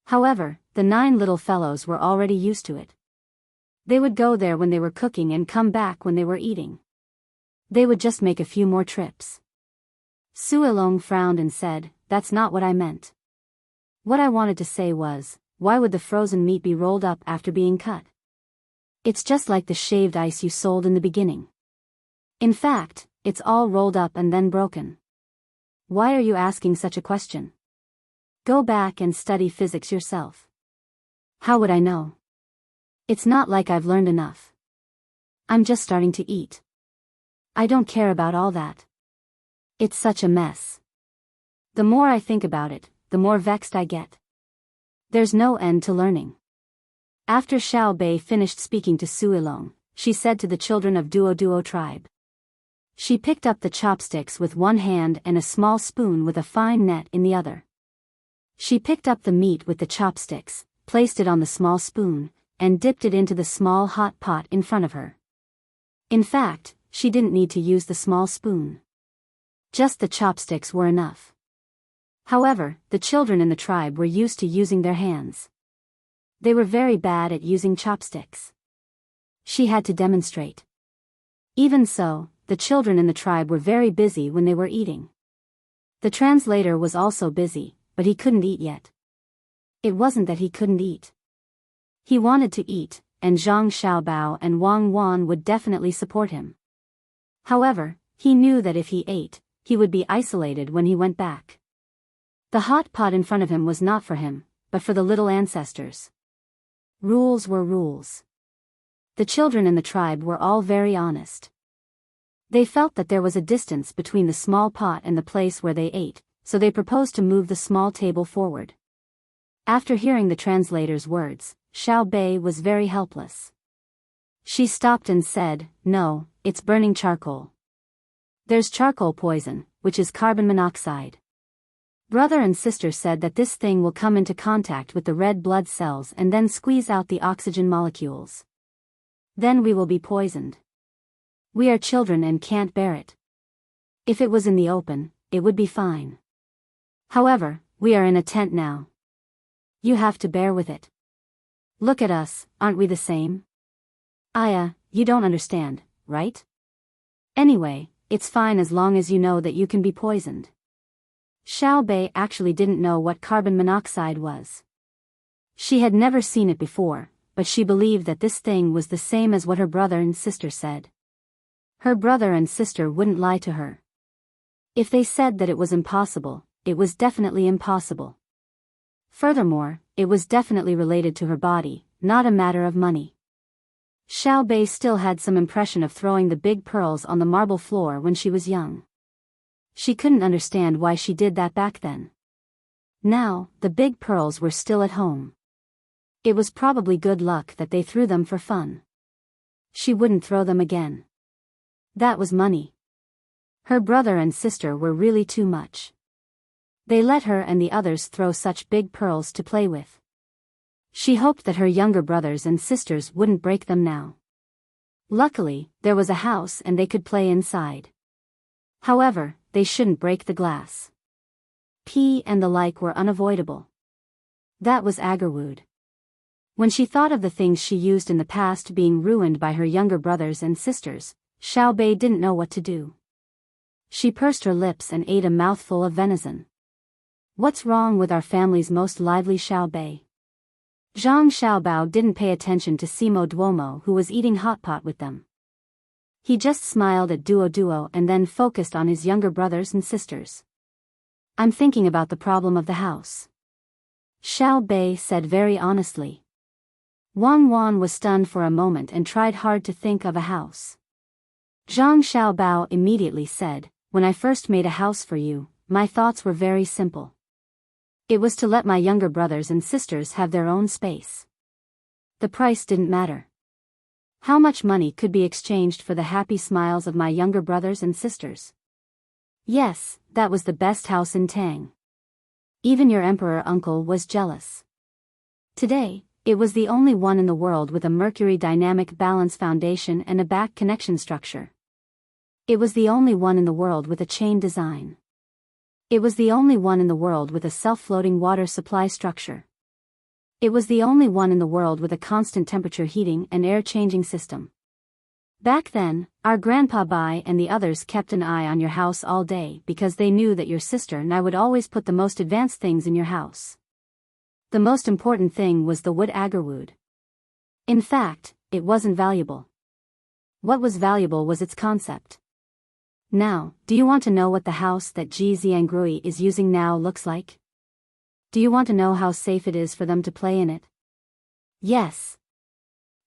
However, the 9 little fellows were already used to it. They would go there when they were cooking and come back when they were eating. They would just make a few more trips. Suilong frowned and said, "That's not what I meant. What I wanted to say was, why would the frozen meat be rolled up after being cut? It's just like the shaved ice you sold in the beginning. In fact, it's all rolled up and then broken. Why are you asking such a question? Go back and study physics yourself." "How would I know? It's not like I've learned enough. I'm just starting to eat. I don't care about all that. It's such a mess. The more I think about it, the more vexed I get. There's no end to learning." After Xiao Bei finished speaking to Suilong, she said to the children of Duo tribe. She picked up the chopsticks with one hand and a small spoon with a fine net in the other. She picked up the meat with the chopsticks, placed it on the small spoon, and dipped it into the small hot pot in front of her. In fact, she didn't need to use the small spoon. Just the chopsticks were enough. However, the children in the tribe were used to using their hands. They were very bad at using chopsticks. She had to demonstrate. Even so, the children in the tribe were very busy when they were eating. The translator was also busy, but he couldn't eat yet. It wasn't that he couldn't eat. He wanted to eat, and Zhang Xiaobao and Wang Wan would definitely support him. However, he knew that if he ate, he would be isolated when he went back. The hot pot in front of him was not for him, but for the little ancestors. Rules were rules. The children in the tribe were all very honest. They felt that there was a distance between the small pot and the place where they ate, so they proposed to move the small table forward. After hearing the translator's words, Xiao Bei was very helpless. She stopped and said, "No, it's burning charcoal. There's charcoal poison, which is carbon monoxide. Brother and sister said that this thing will come into contact with the red blood cells and then squeeze out the oxygen molecules. Then we will be poisoned. We are children and can't bear it. If it was in the open, it would be fine. However, we are in a tent now. You have to bear with it. Look at us, aren't we the same? Aya, you don't understand, right? Anyway, it's fine as long as you know that you can be poisoned." Xiao Bei actually didn't know what carbon monoxide was. She had never seen it before, but she believed that this thing was the same as what her brother and sister said. Her brother and sister wouldn't lie to her. If they said that it was impossible, it was definitely impossible. Furthermore, it was definitely related to her body, not a matter of money. Xiao Bei still had some impression of throwing the big pearls on the marble floor when she was young. She couldn't understand why she did that back then. Now, the big pearls were still at home. It was probably good luck that they threw them for fun. She wouldn't throw them again. That was money. Her brother and sister were really too much. They let her and the others throw such big pearls to play with. She hoped that her younger brothers and sisters wouldn't break them now. Luckily, there was a house and they could play inside. However, they shouldn't break the glass. Pee and the like were unavoidable. That was Agarwood. When she thought of the things she used in the past being ruined by her younger brothers and sisters, Xiao Bei didn't know what to do. She pursed her lips and ate a mouthful of venison. What's wrong with our family's most lively Xiao Bei? Zhang Xiaobao didn't pay attention to Simo Duomo who was eating hot pot with them. He just smiled at Duo and then focused on his younger brothers and sisters. "I'm thinking about the problem of the house," Xiao Bei said very honestly. Wang Wan was stunned for a moment and tried hard to think of a house. Zhang Xiaobao immediately said, "When I first made a house for you, my thoughts were very simple. It was to let my younger brothers and sisters have their own space. The price didn't matter. How much money could be exchanged for the happy smiles of my younger brothers and sisters? Yes, that was the best house in Tang. Even your emperor uncle was jealous. Today, It was the only one in the world with a Mercury dynamic balance foundation and a back connection structure. It was the only one in the world with a chain design. It was the only one in the world with a self-floating water supply structure. It was the only one in the world with a constant temperature heating and air changing system. Back then, our Grandpa Bai and the others kept an eye on your house all day because they knew that your sister and I would always put the most advanced things in your house. The most important thing was the wood agarwood. In fact, it wasn't valuable. What was valuable was its concept. Now, do you want to know what the house that Ji Xiangrui is using now looks like? Do you want to know how safe it is for them to play in it? Yes.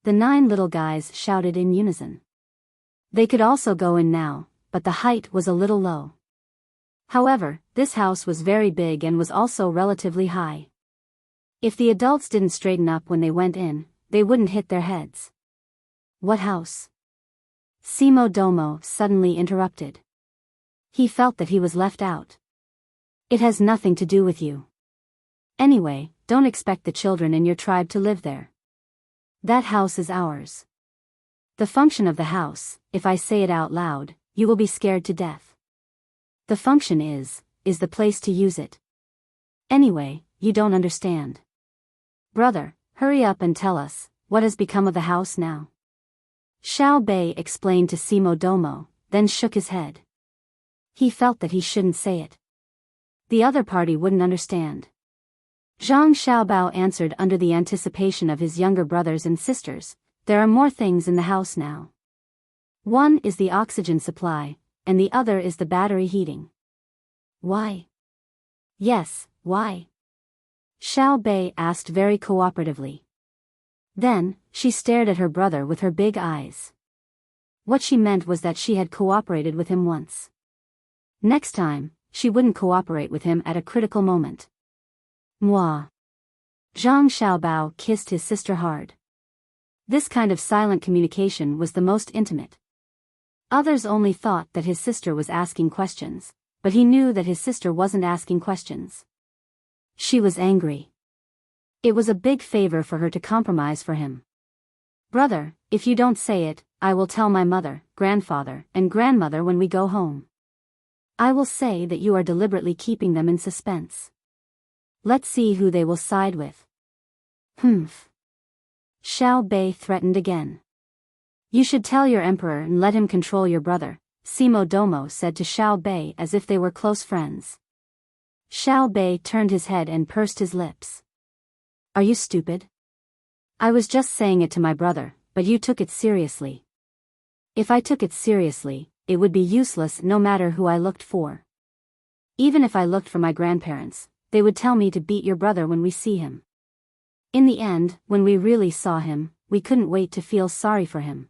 The 9 little guys shouted in unison. They could also go in now, but the height was a little low. However, this house was very big and was also relatively high. If the adults didn't straighten up when they went in, they wouldn't hit their heads. What house? Simo Domo suddenly interrupted. He felt that he was left out. It has nothing to do with you. Anyway, don't expect the children in your tribe to live there. That house is ours. The function of the house, if I say it out loud, you will be scared to death. The function is the place to use it. Anyway, you don't understand. Brother, hurry up and tell us, what has become of the house now? Xiao Bei explained to Simo Domo, then shook his head. He felt that he shouldn't say it. The other party wouldn't understand. Zhang Xiaobao answered under the anticipation of his younger brothers and sisters, there are more things in the house now. One is the oxygen supply, and the other is the battery heating. Why? Yes, why? Xiao Bei asked very cooperatively. Then, she stared at her brother with her big eyes. What she meant was that she had cooperated with him once. Next time, she wouldn't cooperate with him at a critical moment. Moi. Zhang Xiaobao kissed his sister hard. This kind of silent communication was the most intimate. Others only thought that his sister was asking questions, but he knew that his sister wasn't asking questions. She was angry. It was a big favor for her to compromise for him. Brother, if you don't say it, I will tell my mother, grandfather, and grandmother when we go home. I will say that you are deliberately keeping them in suspense. Let's see who they will side with. Humph. Xiao Bei threatened again. You should tell your emperor and let him control your brother, Simo Domo said to Xiao Bei as if they were close friends. Xiao Bei turned his head and pursed his lips. Are you stupid? I was just saying it to my brother, but you took it seriously. If I took it seriously, it would be useless no matter who I looked for. Even if I looked for my grandparents, they would tell me to beat your brother when we see him. In the end, when we really saw him, we couldn't wait to feel sorry for him.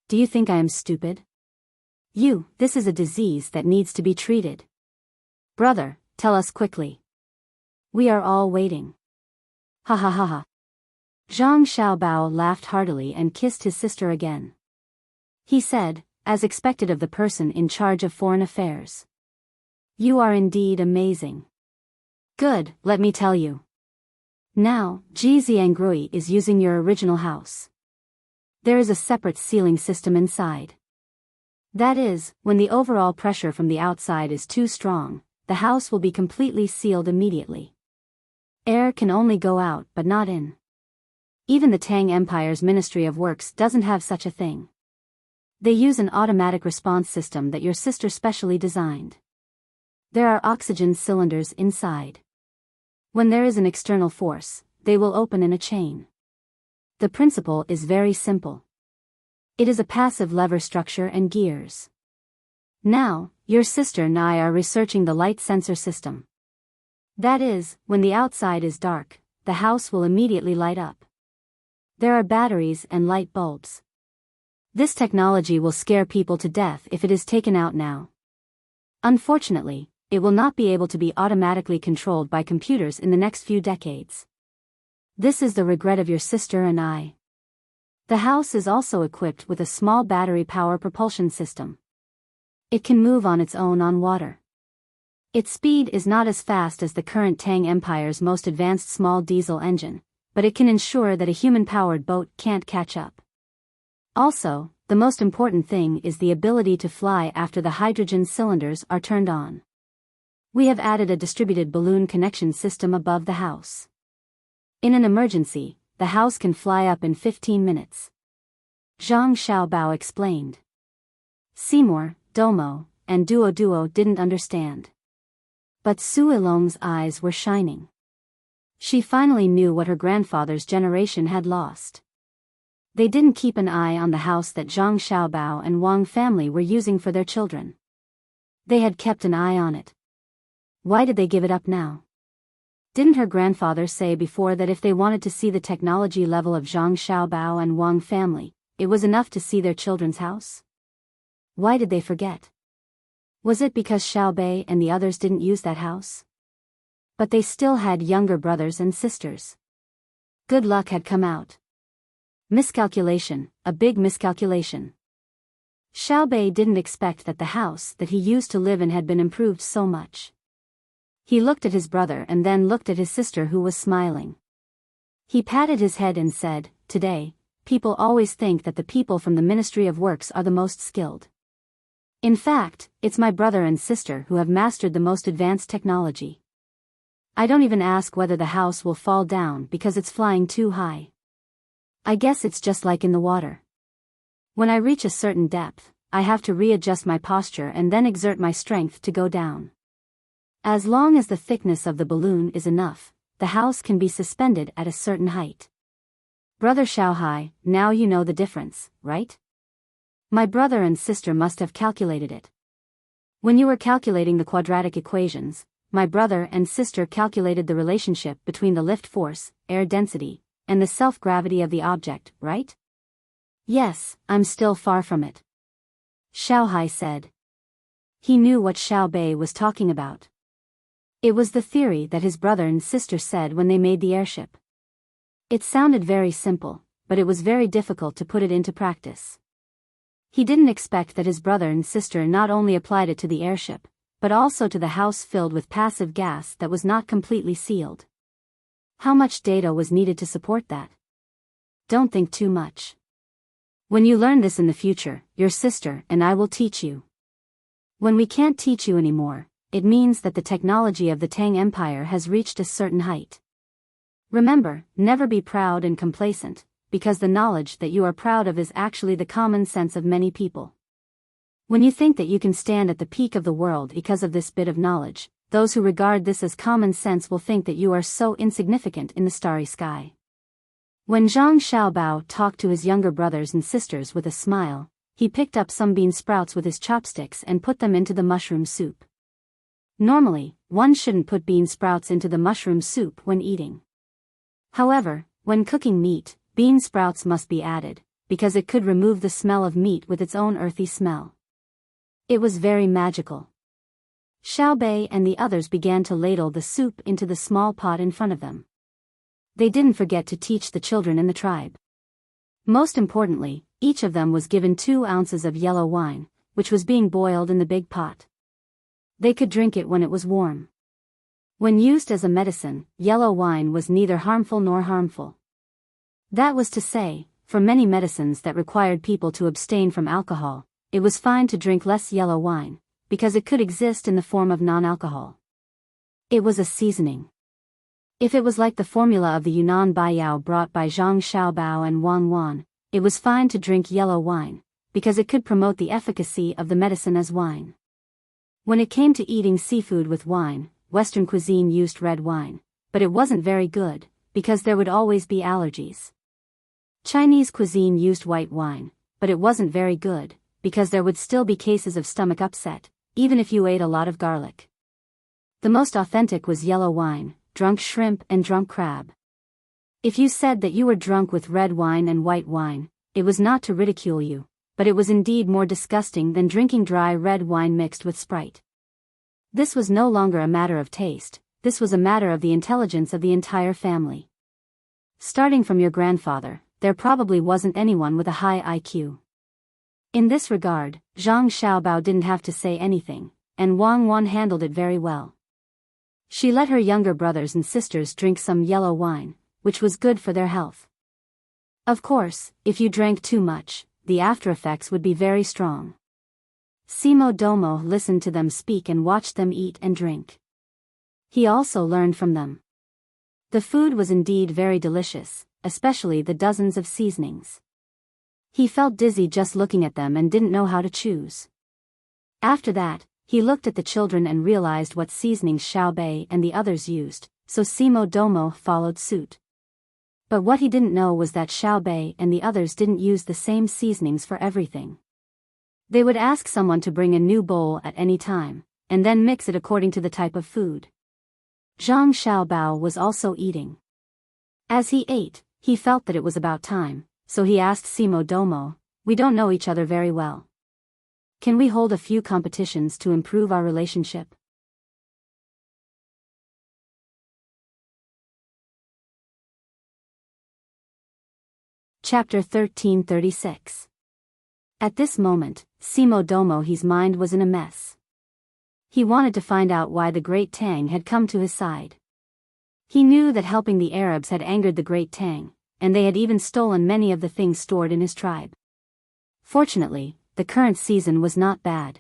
Do you think I am stupid? This is a disease that needs to be treated. Brother, tell us quickly. We are all waiting. Ha ha ha ha. Zhang Xiaobao laughed heartily and kissed his sister again. He said, as expected of the person in charge of foreign affairs. You are indeed amazing. Good, let me tell you. Now, Ji Xiangrui is using your original house. There is a separate sealing system inside. That is, when the overall pressure from the outside is too strong, the house will be completely sealed immediately. Air can only go out but not in. Even the Tang Empire's Ministry of Works doesn't have such a thing. They use an automatic response system that your sister specially designed. There are oxygen cylinders inside. When there is an external force, they will open in a chain. The principle is very simple. It is a passive lever structure and gears. Now, your sister and I are researching the light sensor system. That is, when the outside is dark, the house will immediately light up. There are batteries and light bulbs. This technology will scare people to death if it is taken out now. Unfortunately, it will not be able to be automatically controlled by computers in the next few decades. This is the regret of your sister and I. The house is also equipped with a small battery power propulsion system. It can move on its own on water. Its speed is not as fast as the current Tang Empire's most advanced small diesel engine, but it can ensure that a human-powered boat can't catch up. Also, the most important thing is the ability to fly after the hydrogen cylinders are turned on. We have added a distributed balloon connection system above the house. In an emergency, the house can fly up in 15 minutes. Zhang Xiaobao explained. Seymour, Domo, and Duo didn't understand. But Su Ilong's eyes were shining. She finally knew what her grandfather's generation had lost. They didn't keep an eye on the house that Zhang Xiaobao and Wang family were using for their children. They had kept an eye on it. Why did they give it up now? Didn't her grandfather say before that if they wanted to see the technology level of Zhang Xiaobao and Wang family, it was enough to see their children's house? Why did they forget? Was it because Xiaobei and the others didn't use that house? But they still had younger brothers and sisters. Good luck had come out. Miscalculation, a big miscalculation. Xiaobei didn't expect that the house that he used to live in had been improved so much. He looked at his brother and then looked at his sister who was smiling. He patted his head and said, "Today, people always think that the people from the Ministry of Works are the most skilled. In fact, it's my brother and sister who have mastered the most advanced technology. I don't even ask whether the house will fall down because it's flying too high. I guess it's just like in the water. When I reach a certain depth, I have to readjust my posture and then exert my strength to go down. As long as the thickness of the balloon is enough, the house can be suspended at a certain height. Brother Xiaohai, now you know the difference, right? My brother and sister must have calculated it. When you were calculating the quadratic equations, my brother and sister calculated the relationship between the lift force, air density, and the self-gravity of the object, right? Yes, I'm still far from it. Xiaohai said. He knew what Xiaobei was talking about. It was the theory that his brother and sister said when they made the airship. It sounded very simple, but it was very difficult to put it into practice. He didn't expect that his brother and sister not only applied it to the airship, but also to the house filled with passive gas that was not completely sealed. How much data was needed to support that? Don't think too much. When you learn this in the future, your sister and I will teach you. When we can't teach you anymore, it means that the technology of the Tang Empire has reached a certain height. Remember, never be proud and complacent, because the knowledge that you are proud of is actually the common sense of many people. When you think that you can stand at the peak of the world because of this bit of knowledge, those who regard this as common sense will think that you are so insignificant in the starry sky. When Zhang Xiaobao talked to his younger brothers and sisters with a smile, he picked up some bean sprouts with his chopsticks and put them into the mushroom soup. Normally, one shouldn't put bean sprouts into the mushroom soup when eating. However, when cooking meat, bean sprouts must be added, because it could remove the smell of meat with its own earthy smell. It was very magical. Xiaobei and the others began to ladle the soup into the small pot in front of them. They didn't forget to teach the children in the tribe. Most importantly, each of them was given 2 ounces of yellow wine, which was being boiled in the big pot. They could drink it when it was warm. When used as a medicine, yellow wine was neither harmful nor harmful. That was to say, for many medicines that required people to abstain from alcohol, it was fine to drink less yellow wine, because it could exist in the form of non-alcohol. It was a seasoning. If it was like the formula of the Yunnan Biyao brought by Zhang Xiaobao and Wang Wan, it was fine to drink yellow wine, because it could promote the efficacy of the medicine as wine. When it came to eating seafood with wine, Western cuisine used red wine, but it wasn't very good, because there would always be allergies. Chinese cuisine used white wine, but it wasn't very good, because there would still be cases of stomach upset, even if you ate a lot of garlic. The most authentic was yellow wine, drunk shrimp and drunk crab. If you said that you were drunk with red wine and white wine, it was not to ridicule you, but it was indeed more disgusting than drinking dry red wine mixed with Sprite. This was no longer a matter of taste, this was a matter of the intelligence of the entire family. Starting from your grandfather, there probably wasn't anyone with a high IQ. In this regard, Zhang Xiaobao didn't have to say anything, and Wang Wan handled it very well. She let her younger brothers and sisters drink some yellow wine, which was good for their health. Of course, if you drank too much, the after effects would be very strong. Simo Domo listened to them speak and watched them eat and drink. He also learned from them. The food was indeed very delicious, especially the dozens of seasonings. He felt dizzy just looking at them and didn't know how to choose. After that, he looked at the children and realized what seasonings Xiao Bei and the others used, so Simo Domo followed suit. But what he didn't know was that Xiao Bei and the others didn't use the same seasonings for everything. They would ask someone to bring a new bowl at any time, and then mix it according to the type of food. Zhang Xiaobao was also eating. As he ate, he felt that it was about time, so he asked Simo Domo, "We don't know each other very well. Can we hold a few competitions to improve our relationship?" Chapter 1336. At this moment, Simo Domo's mind was in a mess. He wanted to find out why the great Tang had come to his side. He knew that helping the Arabs had angered the great Tang, and they had even stolen many of the things stored in his tribe. Fortunately, the current season was not bad.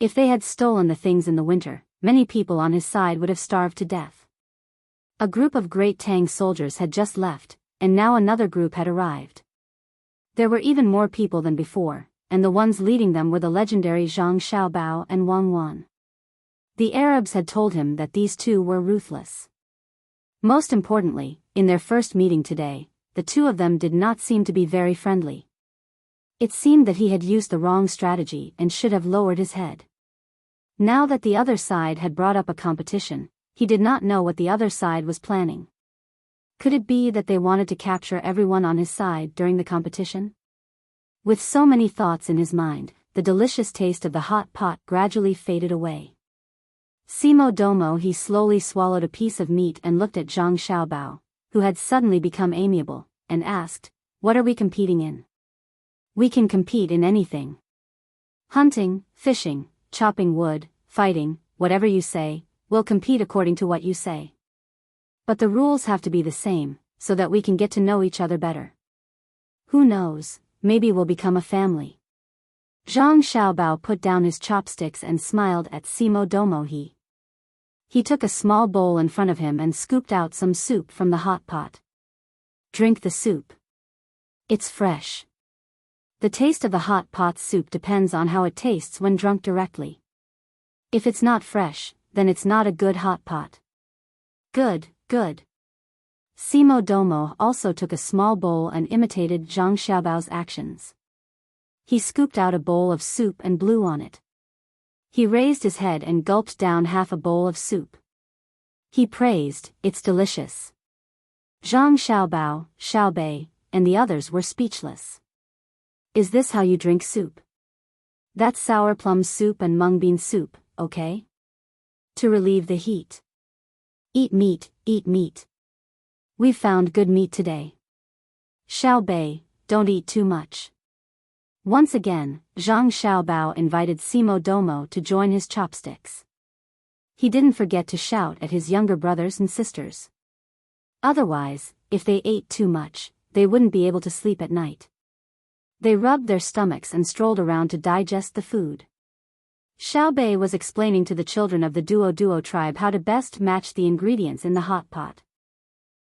If they had stolen the things in the winter, many people on his side would have starved to death. A group of great Tang soldiers had just left, and now another group had arrived. There were even more people than before, and the ones leading them were the legendary Zhang Xiaobao and Wang Wan. The Arabs had told him that these two were ruthless. Most importantly, in their first meeting today, the two of them did not seem to be very friendly. It seemed that he had used the wrong strategy and should have lowered his head. Now that the other side had brought up a competition, he did not know what the other side was planning. Could it be that they wanted to capture everyone on his side during the competition? With so many thoughts in his mind, the delicious taste of the hot pot gradually faded away. Simo Domo he slowly swallowed a piece of meat and looked at Zhang Xiaobao, who had suddenly become amiable, and asked, "What are we competing in?" "We can compete in anything. Hunting, fishing, chopping wood, fighting, whatever you say, we'll compete according to what you say. But the rules have to be the same, so that we can get to know each other better. Who knows, maybe we'll become a family." Zhang Xiaobao put down his chopsticks and smiled at Simo Domo. He took a small bowl in front of him and scooped out some soup from the hot pot. "Drink the soup. It's fresh." The taste of the hot pot soup depends on how it tastes when drunk directly. If it's not fresh, then it's not a good hot pot. "Good, good." Simo Domo also took a small bowl and imitated Zhang Xiaobao's actions. He scooped out a bowl of soup and blew on it. He raised his head and gulped down half a bowl of soup. He praised, "It's delicious." Zhang Xiaobao, Xiao Bei, and the others were speechless. "Is this how you drink soup? That's sour plum soup and mung bean soup, okay? To relieve the heat. Eat meat, eat meat. We've found good meat today. Xiao Bei, don't eat too much." Once again, Zhang Xiaobao invited Simo Domo to join his chopsticks. He didn't forget to shout at his younger brothers and sisters. Otherwise, if they ate too much, they wouldn't be able to sleep at night. They rubbed their stomachs and strolled around to digest the food. Xiao Bei was explaining to the children of the Duo tribe how to best match the ingredients in the hot pot.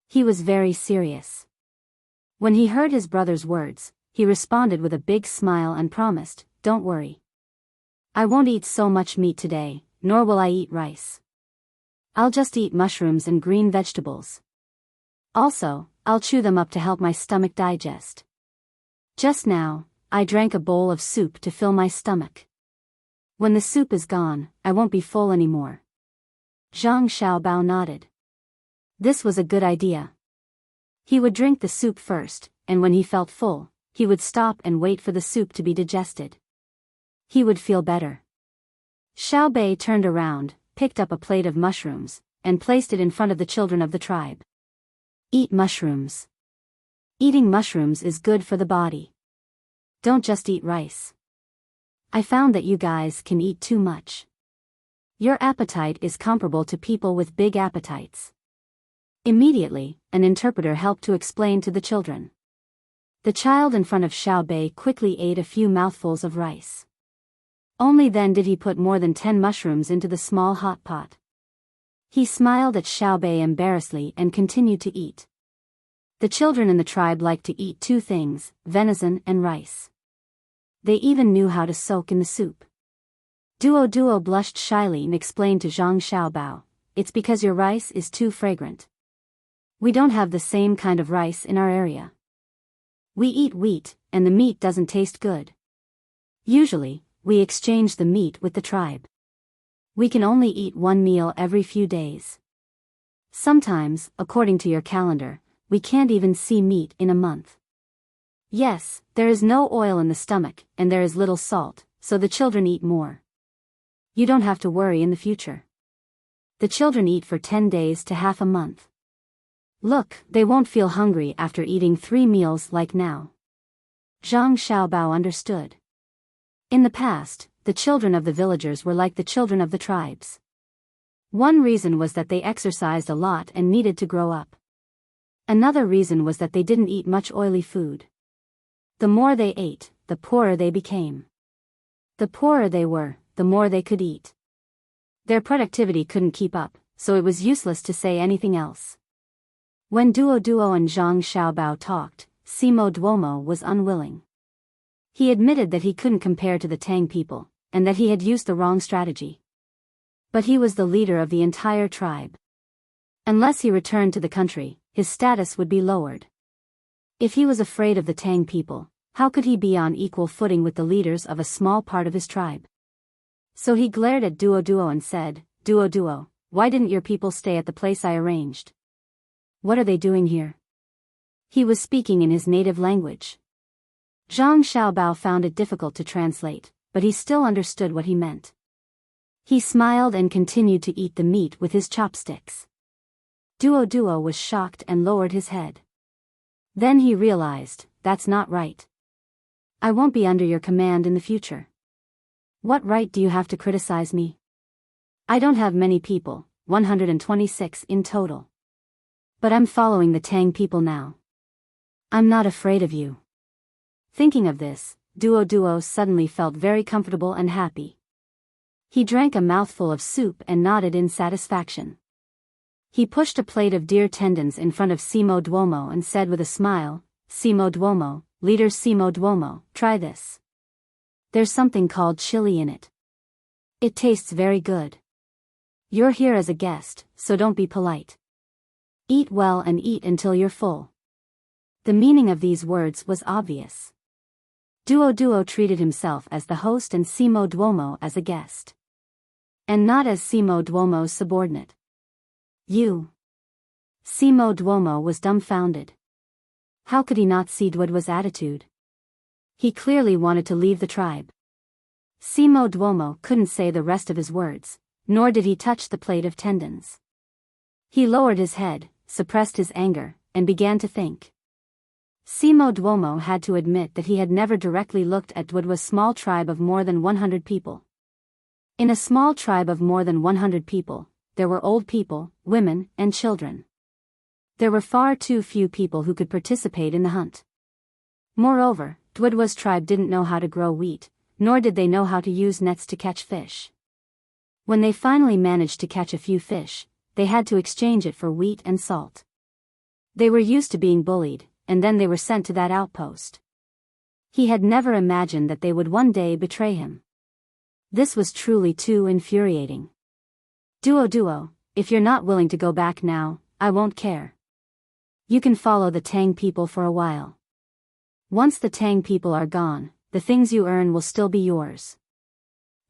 He was very serious. When he heard his brother's words, he responded with a big smile and promised, "Don't worry. I won't eat so much meat today, nor will I eat rice. I'll just eat mushrooms and green vegetables. Also, I'll chew them up to help my stomach digest. Just now, I drank a bowl of soup to fill my stomach. When the soup is gone, I won't be full anymore." Zhang Xiaobao nodded. This was a good idea. He would drink the soup first, and when he felt full, he would stop and wait for the soup to be digested. He would feel better. Xiao Bei turned around, picked up a plate of mushrooms, and placed it in front of the children of the tribe. "Eat mushrooms. Eating mushrooms is good for the body. Don't just eat rice. I found that you guys can eat too much. Your appetite is comparable to people with big appetites. Immediately, an interpreter helped to explain to the children. The child in front of Xiao Bei quickly ate a few mouthfuls of rice. Only then did he put more than 10 mushrooms into the small hot pot. He smiled at Xiao Bei embarrassedly and continued to eat. The children in the tribe liked to eat two things, venison and rice. They even knew how to soak in the soup. Duo blushed shyly and explained to Zhang Xiaobao, "It's because your rice is too fragrant. We don't have the same kind of rice in our area. We eat wheat, and the meat doesn't taste good. Usually, we exchange the meat with the tribe. We can only eat one meal every few days. Sometimes, according to your calendar, we can't even see meat in a month. Yes, there is no oil in the stomach, and there is little salt, so the children eat more. You don't have to worry in the future. The children eat for 10 days to half a month. Look, they won't feel hungry after eating 3 meals like now." Zhang Xiaobao understood. In the past, the children of the villagers were like the children of the tribes. One reason was that they exercised a lot and needed to grow up. Another reason was that they didn't eat much oily food. The more they ate, the poorer they became. The poorer they were, the more they could eat. Their productivity couldn't keep up, so it was useless to say anything else. When Duo and Zhang Xiaobao talked, Simo Duomo was unwilling. He admitted that he couldn't compare to the Tang people, and that he had used the wrong strategy. But he was the leader of the entire tribe. Unless he returned to the country, his status would be lowered. If he was afraid of the Tang people, how could he be on equal footing with the leaders of a small part of his tribe? So he glared at Duo and said, Duo, why didn't your people stay at the place I arranged? What are they doing here?" He was speaking in his native language. Zhang Xiaobao found it difficult to translate, but he still understood what he meant. He smiled and continued to eat the meat with his chopsticks. Duo was shocked and lowered his head. Then he realized, "That's not right. I won't be under your command in the future. What right do you have to criticize me? I don't have many people, 126 in total. But I'm following the Tang people now. I'm not afraid of you." Thinking of this, Duo suddenly felt very comfortable and happy. He drank a mouthful of soup and nodded in satisfaction. He pushed a plate of deer tendons in front of Simo Duomo and said with a smile, "Simo Duomo, leader Simo Duomo, try this. There's something called chili in it. It tastes very good. You're here as a guest, so don't be polite. Eat well and eat until you're full." The meaning of these words was obvious. Duo treated himself as the host and Simo Duomo as a guest. And not as Simo Duomo's subordinate. "You." Simo Duomo was dumbfounded. How could he not see Duo's attitude? He clearly wanted to leave the tribe. Simo Duomo couldn't say the rest of his words, nor did he touch the plate of tendons. He lowered his head, suppressed his anger, and began to think. Simo Duomo had to admit that he had never directly looked at Duo's small tribe of more than 100 people. In a small tribe of more than 100 people, there were old people, women, and children. There were far too few people who could participate in the hunt. Moreover, Duo's tribe didn't know how to grow wheat, nor did they know how to use nets to catch fish. When they finally managed to catch a few fish, they had to exchange it for wheat and salt. They were used to being bullied, and then they were sent to that outpost. He had never imagined that they would one day betray him. This was truly too infuriating. Duo, if you're not willing to go back now, I won't care. You can follow the Tang people for a while. Once the Tang people are gone, the things you earn will still be yours.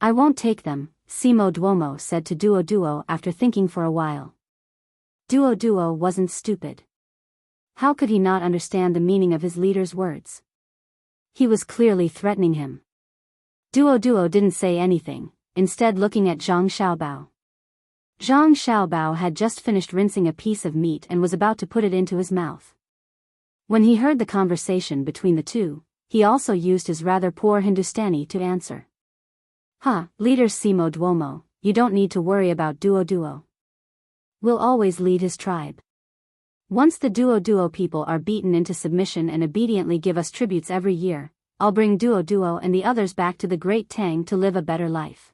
I won't take them, Simo Duomo said to Duo after thinking for a while. Duo wasn't stupid. How could he not understand the meaning of his leader's words? He was clearly threatening him. Duo didn't say anything, instead looking at Zhang Xiaobao. Zhang Xiaobao had just finished rinsing a piece of meat and was about to put it into his mouth. When he heard the conversation between the two, he also used his rather poor Hindustani to answer. Leader Simo Duomo, you don't need to worry about Duo. We'll always lead his tribe. Once the Duo people are beaten into submission and obediently give us tributes every year, I'll bring Duo and the others back to the Great Tang to live a better life.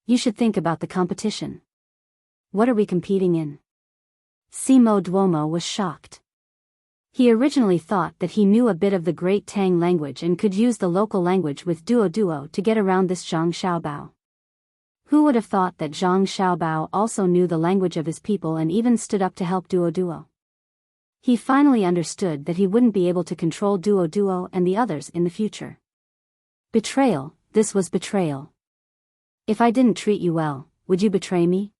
You should think about the competition. What are we competing in? Simo Duomo was shocked. He originally thought that he knew a bit of the Great Tang language and could use the local language with Duo to get around this Zhang Xiaobao. Who would have thought that Zhang Xiaobao also knew the language of his people and even stood up to help Duo? He finally understood that he wouldn't be able to control Duo and the others in the future. Betrayal, this was betrayal. If I didn't treat you well, would you betray me?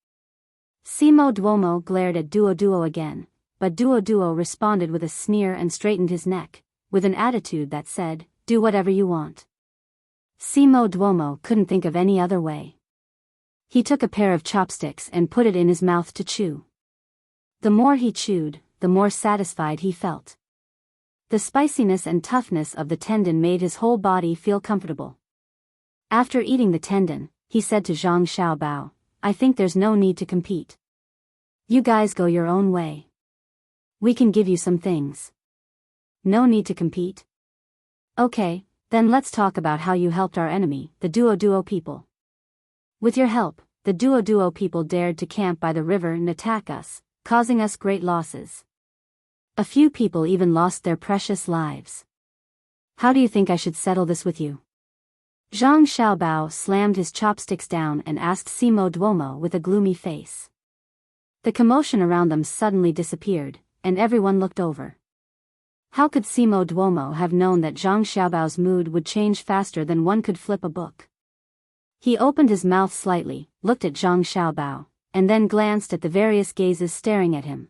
Simo Duomo glared at Duo again, but Duo responded with a sneer and straightened his neck, with an attitude that said, do whatever you want. Simo Duomo couldn't think of any other way. He took a pair of chopsticks and put it in his mouth to chew. The more he chewed, the more satisfied he felt. The spiciness and toughness of the tendon made his whole body feel comfortable. After eating the tendon, he said to Zhang Xiaobao, I think there's no need to compete. You guys go your own way. We can give you some things. No need to compete? Okay, then let's talk about how you helped our enemy, the Duo people. With your help, the Duo people dared to camp by the river and attack us, causing us great losses. A few people even lost their precious lives. How do you think I should settle this with you? Zhang Xiaobao slammed his chopsticks down and asked Simo Duomo with a gloomy face. The commotion around them suddenly disappeared, and everyone looked over. How could Simo Duomo have known that Zhang Xiaobao's mood would change faster than one could flip a book? He opened his mouth slightly, looked at Zhang Xiaobao, and then glanced at the various gazes staring at him.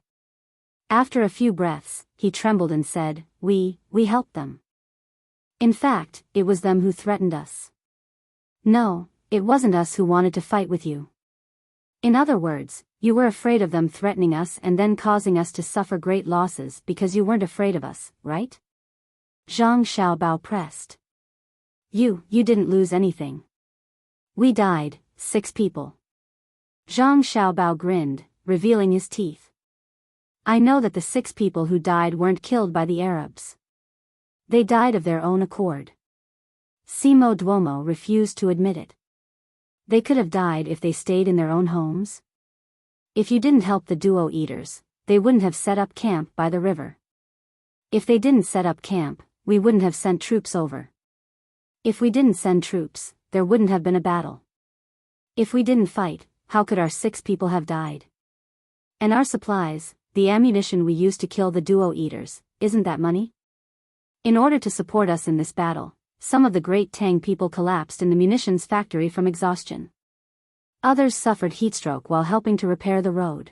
After a few breaths, he trembled and said, We helped them. In fact, it was them who threatened us. No, it wasn't us who wanted to fight with you. In other words, you were afraid of them threatening us and then causing us to suffer great losses because you weren't afraid of us, right? Zhang Xiaobao pressed. You didn't lose anything. We died, 6 people. Zhang Xiaobao grinned, revealing his teeth. I know that the 6 people who died weren't killed by the Arabs. They died of their own accord. Simo Duomo refused to admit it. They could have died if they stayed in their own homes. If you didn't help the Duo eaters, they wouldn't have set up camp by the river. If they didn't set up camp, we wouldn't have sent troops over. If we didn't send troops, there wouldn't have been a battle. If we didn't fight, how could our 6 people have died? And our supplies, the ammunition we used to kill the Duo eaters, isn't that money? In order to support us in this battle, some of the Great Tang people collapsed in the munitions factory from exhaustion. Others suffered heatstroke while helping to repair the road.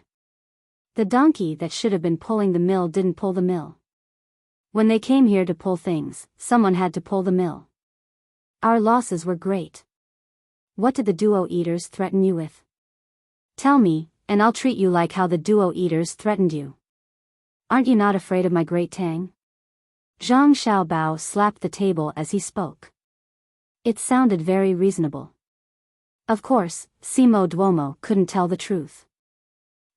The donkey that should have been pulling the mill didn't pull the mill. When they came here to pull things, someone had to pull the mill. Our losses were great. What did the Duo eaters threaten you with? Tell me, and I'll treat you like how the Duo eaters threatened you. Aren't you not afraid of my Great Tang? Zhang Xiaobao slapped the table as he spoke. It sounded very reasonable. Of course, Simo Duomo couldn't tell the truth.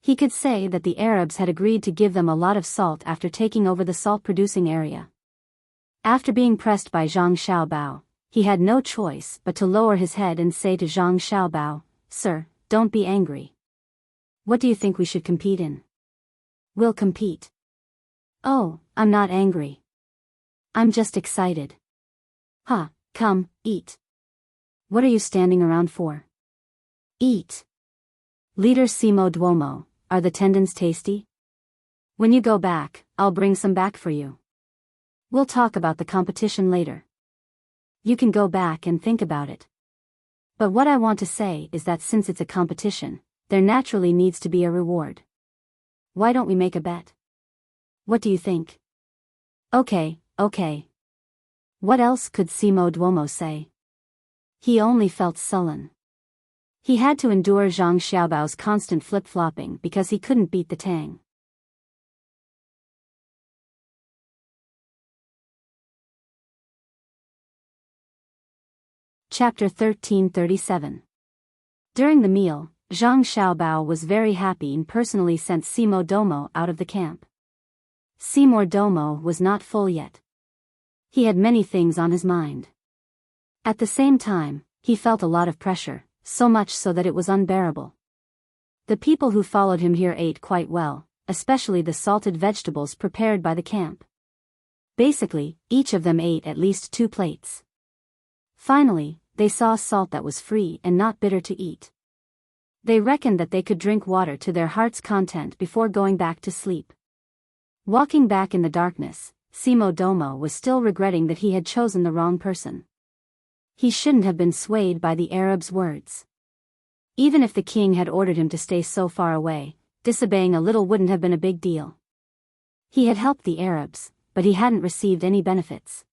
He could say that the Arabs had agreed to give them a lot of salt after taking over the salt-producing area. After being pressed by Zhang Xiaobao, he had no choice but to lower his head and say to Zhang Xiaobao, Sir, don't be angry. What do you think we should compete in? We'll compete. Oh, I'm not angry. I'm just excited. Come, eat. What are you standing around for? Eat. Leader Simo Duomo, are the tendons tasty? When you go back, I'll bring some back for you. We'll talk about the competition later. You can go back and think about it. But what I want to say is that since it's a competition, there naturally needs to be a reward. Why don't we make a bet? What do you think? Okay. What else could Simo Duomo say? He only felt sullen. He had to endure Zhang Xiaobao's constant flip-flopping because he couldn't beat the Tang. Chapter 1337. During the meal, Zhang Xiaobao was very happy and personally sent Simo Duomo out of the camp. Seymour Domo was not full yet. He had many things on his mind. At the same time, he felt a lot of pressure, so much so that it was unbearable. The people who followed him here ate quite well, especially the salted vegetables prepared by the camp. Basically, each of them ate at least 2 plates. Finally, they saw salt that was free and not bitter to eat. They reckoned that they could drink water to their heart's content before going back to sleep. Walking back in the darkness, Seymour Domo was still regretting that he had chosen the wrong person. He shouldn't have been swayed by the Arab's words. Even if the king had ordered him to stay so far away, disobeying a little wouldn't have been a big deal. He had helped the Arabs, but he hadn't received any benefits.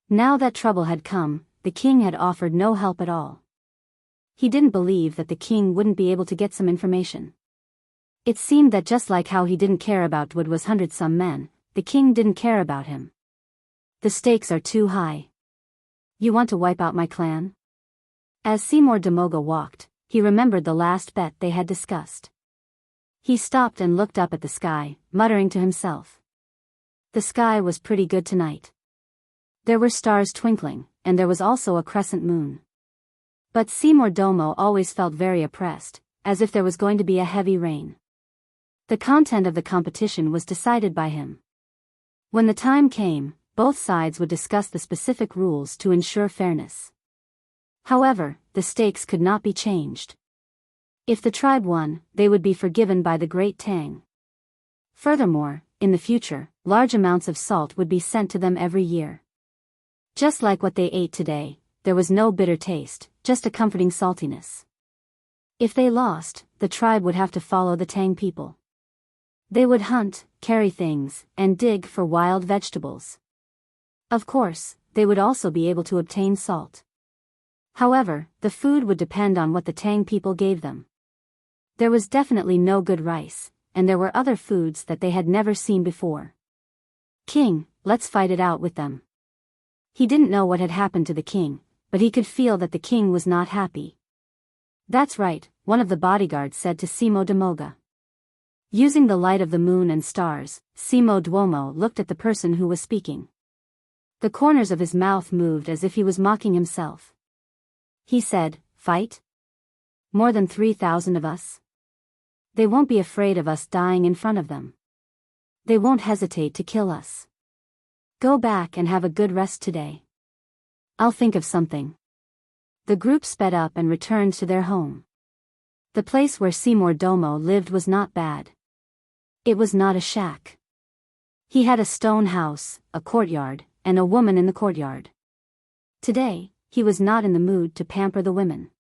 Now that trouble had come, the king had offered no help at all. He didn't believe that the king wouldn't be able to get some information. It seemed that just like how he didn't care about Wood's 100-some men, the king didn't care about him. The stakes are too high. You want to wipe out my clan? As Seymour Domoga walked, he remembered the last bet they had discussed. He stopped and looked up at the sky, muttering to himself. The sky was pretty good tonight. There were stars twinkling, and there was also a crescent moon. But Seymour Domo always felt very oppressed, as if there was going to be a heavy rain. The content of the competition was decided by him. When the time came, both sides would discuss the specific rules to ensure fairness. However, the stakes could not be changed. If the tribe won, they would be forgiven by the great Tang. Furthermore, in the future, large amounts of salt would be sent to them every year. Just like what they ate today, there was no bitter taste, just a comforting saltiness. If they lost, the tribe would have to follow the Tang people. They would hunt, carry things, and dig for wild vegetables. Of course, they would also be able to obtain salt. However, the food would depend on what the Tang people gave them. There was definitely no good rice, and there were other foods that they had never seen before. King, let's fight it out with them. He didn't know what had happened to the king, but he could feel that the king was not happy. That's right, one of the bodyguards said to Seymour Domoga. Using the light of the moon and stars, Seymour Duomo looked at the person who was speaking. The corners of his mouth moved as if he was mocking himself. He said, "Fight? More than 3,000 of us? They won't be afraid of us dying in front of them. They won't hesitate to kill us. Go back and have a good rest today. I'll think of something." The group sped up and returned to their home. The place where Seymour Domo lived was not bad. It was not a shack. He had a stone house, a courtyard, and a woman in the courtyard. Today, he was not in the mood to pamper the women.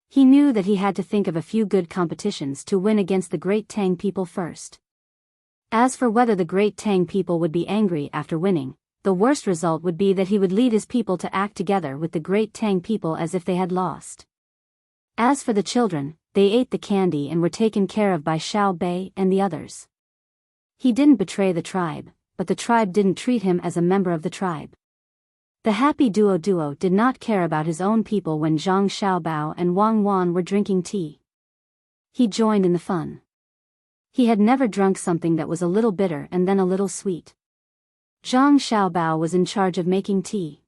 He knew that he had to think of a few good competitions to win against the great Tang people first. As for whether the great Tang people would be angry after winning, the worst result would be that he would lead his people to act together with the great Tang people as if they had lost. As for the children, they ate the candy and were taken care of by Xiao Bei and the others. He didn't betray the tribe, but the tribe didn't treat him as a member of the tribe. The happy Duo did not care about his own people when Zhang Xiaobao and Wang Wan were drinking tea. He joined in the fun. He had never drunk something that was a little bitter and then a little sweet. Zhang Xiaobao was in charge of making tea.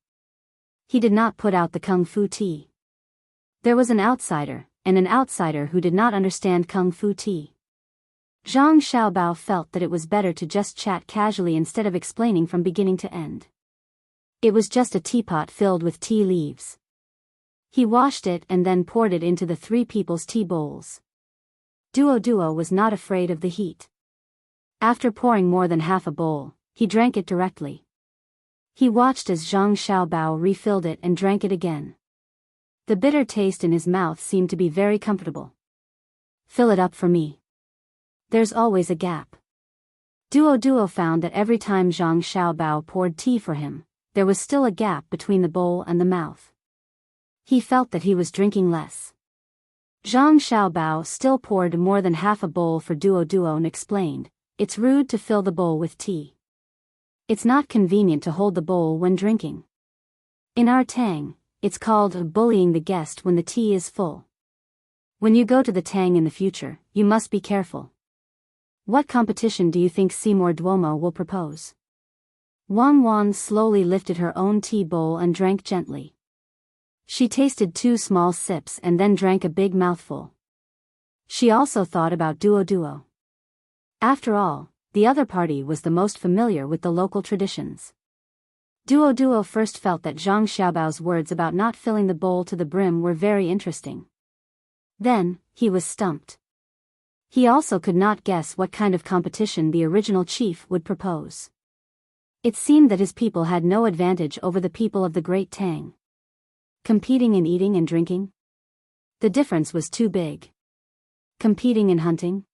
He did not put out the kung fu tea. There was an outsider who did not understand kung fu tea. Zhang Xiaobao felt that it was better to just chat casually instead of explaining from beginning to end. It was just a teapot filled with tea leaves. He washed it and then poured it into the 3 people's tea bowls. Duo was not afraid of the heat. After pouring more than half a bowl, he drank it directly. He watched as Zhang Xiaobao refilled it and drank it again. The bitter taste in his mouth seemed to be very comfortable. "Fill it up for me. There's always a gap." Duo found that every time Zhang Xiaobao poured tea for him, there was still a gap between the bowl and the mouth. He felt that he was drinking less. Zhang Xiaobao still poured more than half a bowl for Duo and explained, "It's rude to fill the bowl with tea. It's not convenient to hold the bowl when drinking. In our Tang, it's called bullying the guest when the tea is full. When you go to the Tang in the future, you must be careful. What competition do you think Seymour Duomo will propose? Wang Wan slowly lifted her own tea bowl and drank gently. She tasted 2 small sips and then drank a big mouthful. She also thought about Duo. After all, the other party was the most familiar with the local traditions. Duo first felt that Zhang Xiaobao's words about not filling the bowl to the brim were very interesting. Then, he was stumped. He also could not guess what kind of competition the original chief would propose. It seemed that his people had no advantage over the people of the Great Tang. Competing in eating and drinking? The difference was too big. Competing in hunting?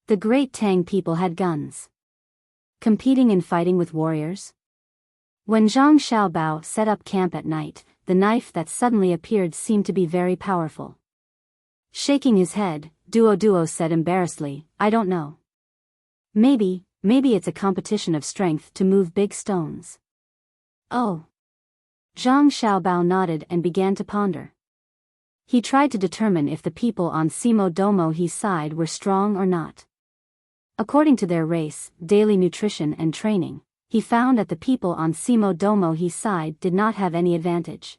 The Great Tang people had guns. Competing in fighting with warriors? When Zhang Xiaobao set up camp at night, the knife that suddenly appeared seemed to be very powerful. Shaking his head, Duo said embarrassedly, I don't know. Maybe it's a competition of strength to move big stones. Oh. Zhang Xiaobao nodded and began to ponder. He tried to determine if the people on Simo Domo He's side were strong or not. According to their race, daily nutrition and training, he found that the people on Simo Domo He's side did not have any advantage.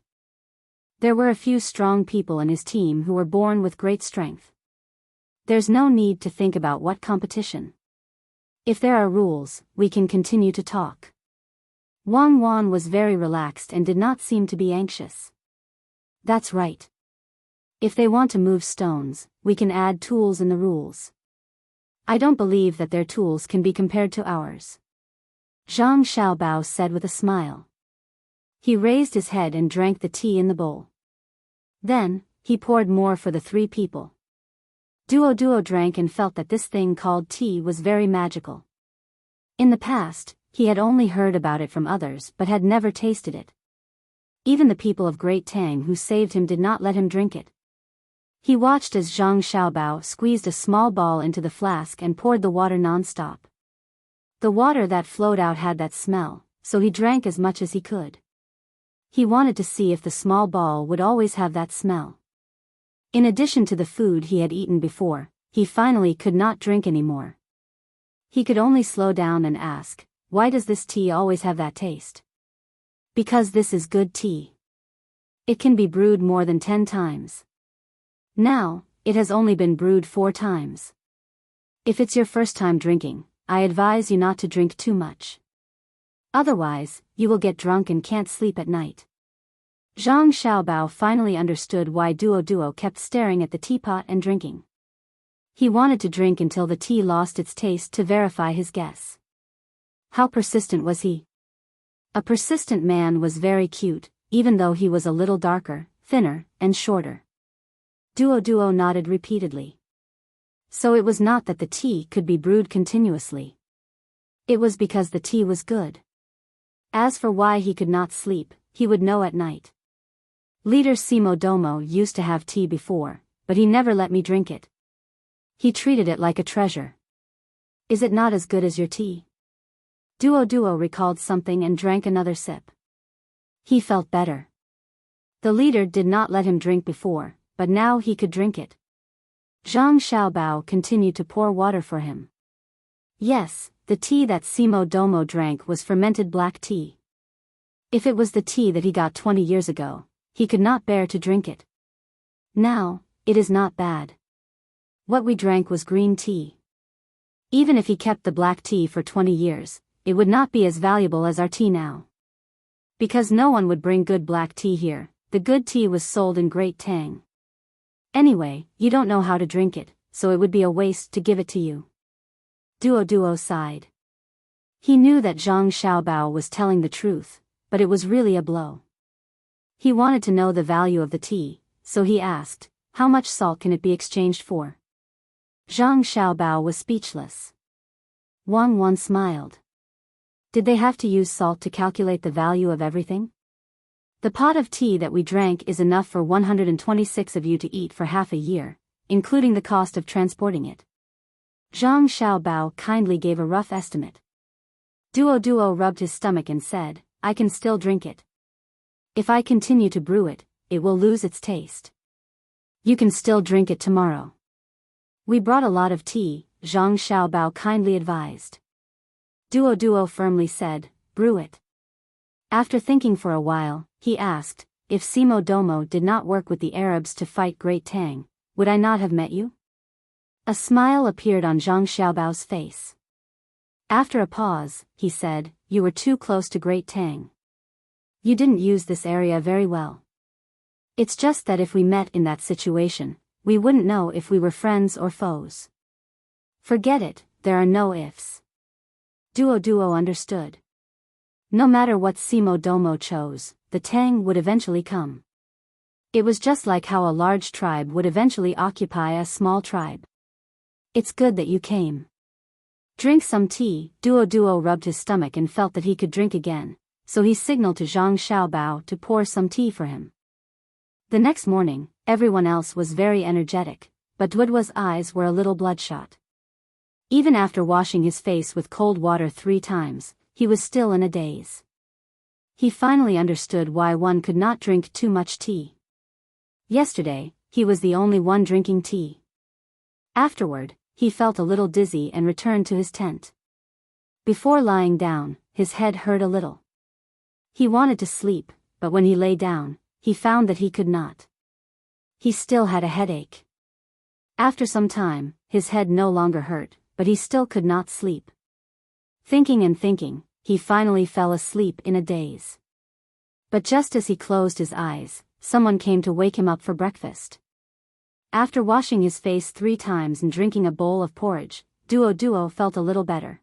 There were a few strong people in his team who were born with great strength. There's no need to think about what competition. If there are rules, we can continue to talk. Wang Wan was very relaxed and did not seem to be anxious. That's right. If they want to move stones, we can add tools in the rules. I don't believe that their tools can be compared to ours. Zhang Xiaobao said with a smile. He raised his head and drank the tea in the bowl. Then, he poured more for the 3 people. Duo drank and felt that this thing called tea was very magical. In the past, he had only heard about it from others but had never tasted it. Even the people of Great Tang who saved him did not let him drink it. He watched as Zhang Xiaobao squeezed a small ball into the flask and poured the water non-stop. The water that flowed out had that smell, so he drank as much as he could. He wanted to see if the small ball would always have that smell. In addition to the food he had eaten before, he finally could not drink anymore. He could only slow down and ask, why does this tea always have that taste? Because this is good tea. It can be brewed more than 10 times. Now, it has only been brewed 4 times. If it's your first time drinking, I advise you not to drink too much. Otherwise, you will get drunk and can't sleep at night. Zhang Xiaobao finally understood why Duo kept staring at the teapot and drinking. He wanted to drink until the tea lost its taste to verify his guess. How persistent was he? A persistent man was very cute, even though he was a little darker, thinner, and shorter. Duo nodded repeatedly. So it was not that the tea could be brewed continuously. It was because the tea was good. As for why he could not sleep, he would know at night. Leader Simo Domo used to have tea before, but he never let me drink it. He treated it like a treasure. Is it not as good as your tea? Duo recalled something and drank another sip. He felt better. The leader did not let him drink before, but now he could drink it. Zhang Xiaobao continued to pour water for him. Yes, the tea that Simo Domo drank was fermented black tea. If it was the tea that he got 20 years ago, he could not bear to drink it. Now, it is not bad. What we drank was green tea. Even if he kept the black tea for 20 years, it would not be as valuable as our tea now. Because no one would bring good black tea here, the good tea was sold in Great Tang. Anyway, you don't know how to drink it, so it would be a waste to give it to you. Duo sighed. He knew that Zhang Xiaobao was telling the truth, but it was really a blow. He wanted to know the value of the tea, so he asked, how much salt can it be exchanged for? Zhang Xiaobao was speechless. Wang Wan smiled. Did they have to use salt to calculate the value of everything? The pot of tea that we drank is enough for 126 of you to eat for half a year, including the cost of transporting it. Zhang Xiaobao kindly gave a rough estimate. Duo rubbed his stomach and said, I can still drink it. If I continue to brew it, it will lose its taste. You can still drink it tomorrow. We brought a lot of tea, Zhang Xiaobao kindly advised. Duo firmly said, brew it. After thinking for a while, he asked, if Simo Domo did not work with the Arabs to fight Great Tang, would I not have met you? A smile appeared on Zhang Xiaobao's face. After a pause, he said, you were too close to Great Tang. You didn't use this area very well. It's just that if we met in that situation, we wouldn't know if we were friends or foes. Forget it, there are no ifs. Duo understood. No matter what Simo Domo chose, the Tang would eventually come. It was just like how a large tribe would eventually occupy a small tribe. It's good that you came. Drink some tea. Duo rubbed his stomach and felt that he could drink again, so he signaled to Zhang Xiaobao to pour some tea for him. The next morning, everyone else was very energetic, but Duo's eyes were a little bloodshot. Even after washing his face with cold water 3 times, he was still in a daze. He finally understood why one could not drink too much tea. Yesterday, he was the only one drinking tea. Afterward, he felt a little dizzy and returned to his tent. Before lying down, his head hurt a little. He wanted to sleep, but when he lay down, he found that he could not. He still had a headache. After some time, his head no longer hurt, but he still could not sleep. Thinking and thinking, he finally fell asleep in a daze. But just as he closed his eyes, someone came to wake him up for breakfast. After washing his face 3 times and drinking a bowl of porridge, Duo felt a little better.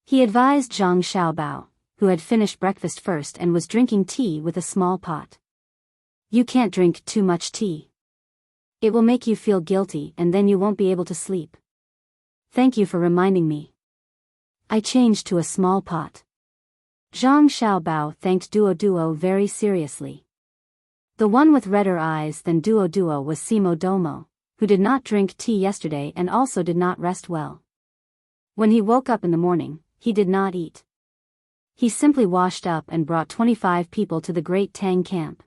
He advised Zhang Xiaobao, who had finished breakfast first and was drinking tea with a small pot. You can't drink too much tea. It will make you feel guilty and then you won't be able to sleep. Thank you for reminding me. I changed to a small pot. Zhang Xiaobao thanked Duo very seriously. The one with redder eyes than Duo was Simo Domo, who did not drink tea yesterday and also did not rest well. When he woke up in the morning, he did not eat. He simply washed up and brought 25 people to the Great Tang camp.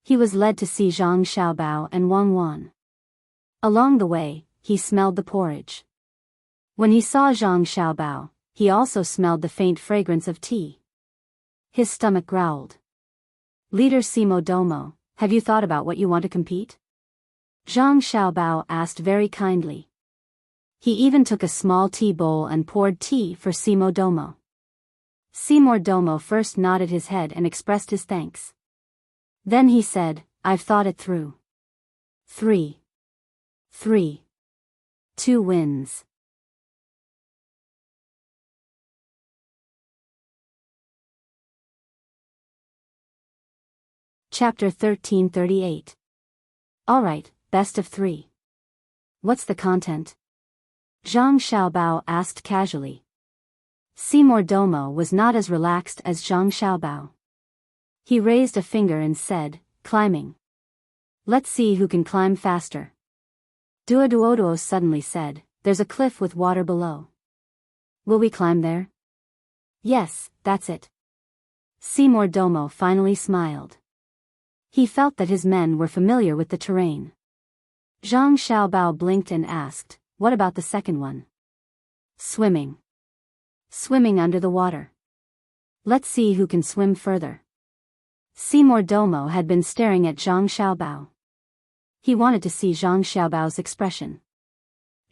He was led to see Zhang Xiaobao and Wang Wan. Along the way, he smelled the porridge. When he saw Zhang Xiaobao, he also smelled the faint fragrance of tea. His stomach growled. Leader Simo Domo, have you thought about what you want to compete? Zhang Xiaobao asked very kindly. He even took a small tea bowl and poured tea for Simo Domo. Simo Domo first nodded his head and expressed his thanks. Then he said, I've thought it through. 3. 2 wins. Chapter 1338. Alright, best of 3. What's the content? Zhang Xiaobao asked casually. Simo Domo was not as relaxed as Zhang Xiaobao. He raised a finger and said, climbing. Let's see who can climb faster. Duo suddenly said, there's a cliff with water below. Will we climb there? Yes, that's it. Simo Domo finally smiled. He felt that his men were familiar with the terrain. Zhang Xiaobao blinked and asked, what about the second one? Swimming. Swimming under the water. Let's see who can swim further. Simo Domo had been staring at Zhang Xiaobao. He wanted to see Zhang Xiaobao's expression.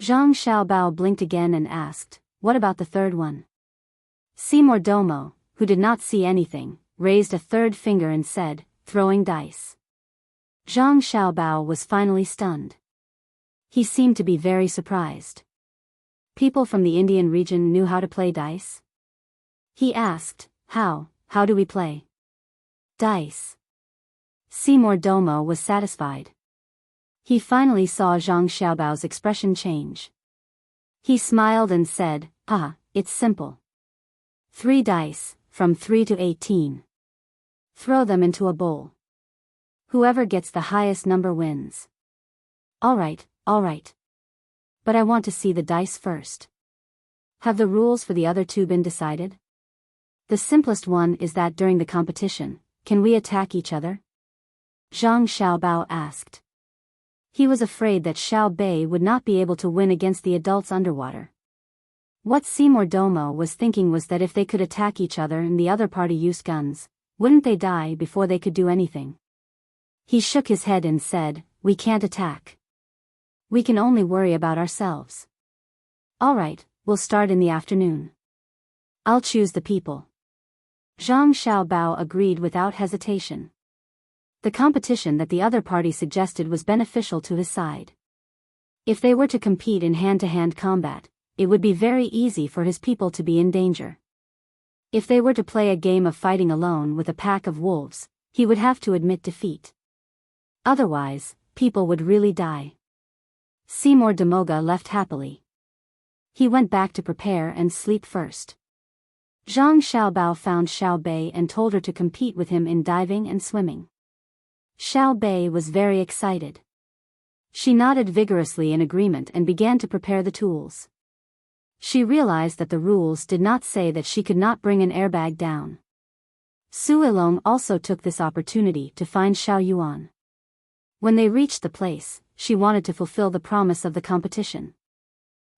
Zhang Xiaobao blinked again and asked, what about the third one? Simo Domo, who did not see anything, raised a third finger and said, throwing dice. Zhang Xiaobao was finally stunned. He seemed to be very surprised. People from the Indian region knew how to play dice? He asked, how do we play? Dice. Simo Domo was satisfied. He finally saw Zhang Xiaobao's expression change. He smiled and said, it's simple. 3 dice, from 3 to 18. Throw them into a bowl. Whoever gets the highest number wins. Alright. But I want to see the dice first. Have the rules for the other 2 been decided? The simplest one is that during the competition, can we attack each other? Zhang Xiaobao asked. He was afraid that Xiao Bei would not be able to win against the adults underwater. What Seymour Domo was thinking was that if they could attack each other and the other party used guns, wouldn't they die before they could do anything? He shook his head and said, "We can't attack. We can only worry about ourselves. All right, we'll start in the afternoon. I'll choose the people." Zhang Xiaobao agreed without hesitation. The competition that the other party suggested was beneficial to his side. If they were to compete in hand-to-hand combat, it would be very easy for his people to be in danger. If they were to play a game of fighting alone with a pack of wolves, he would have to admit defeat. Otherwise, people would really die. Seymour Demoga left happily. He went back to prepare and sleep first. Zhang Xiaobao found Xiao Bei and told her to compete with him in diving and swimming. Xiao Bei was very excited. She nodded vigorously in agreement and began to prepare the tools. She realized that the rules did not say that she could not bring an airbag down. Su Ilong also took this opportunity to find Xiao Yuan. When they reached the place, she wanted to fulfill the promise of the competition.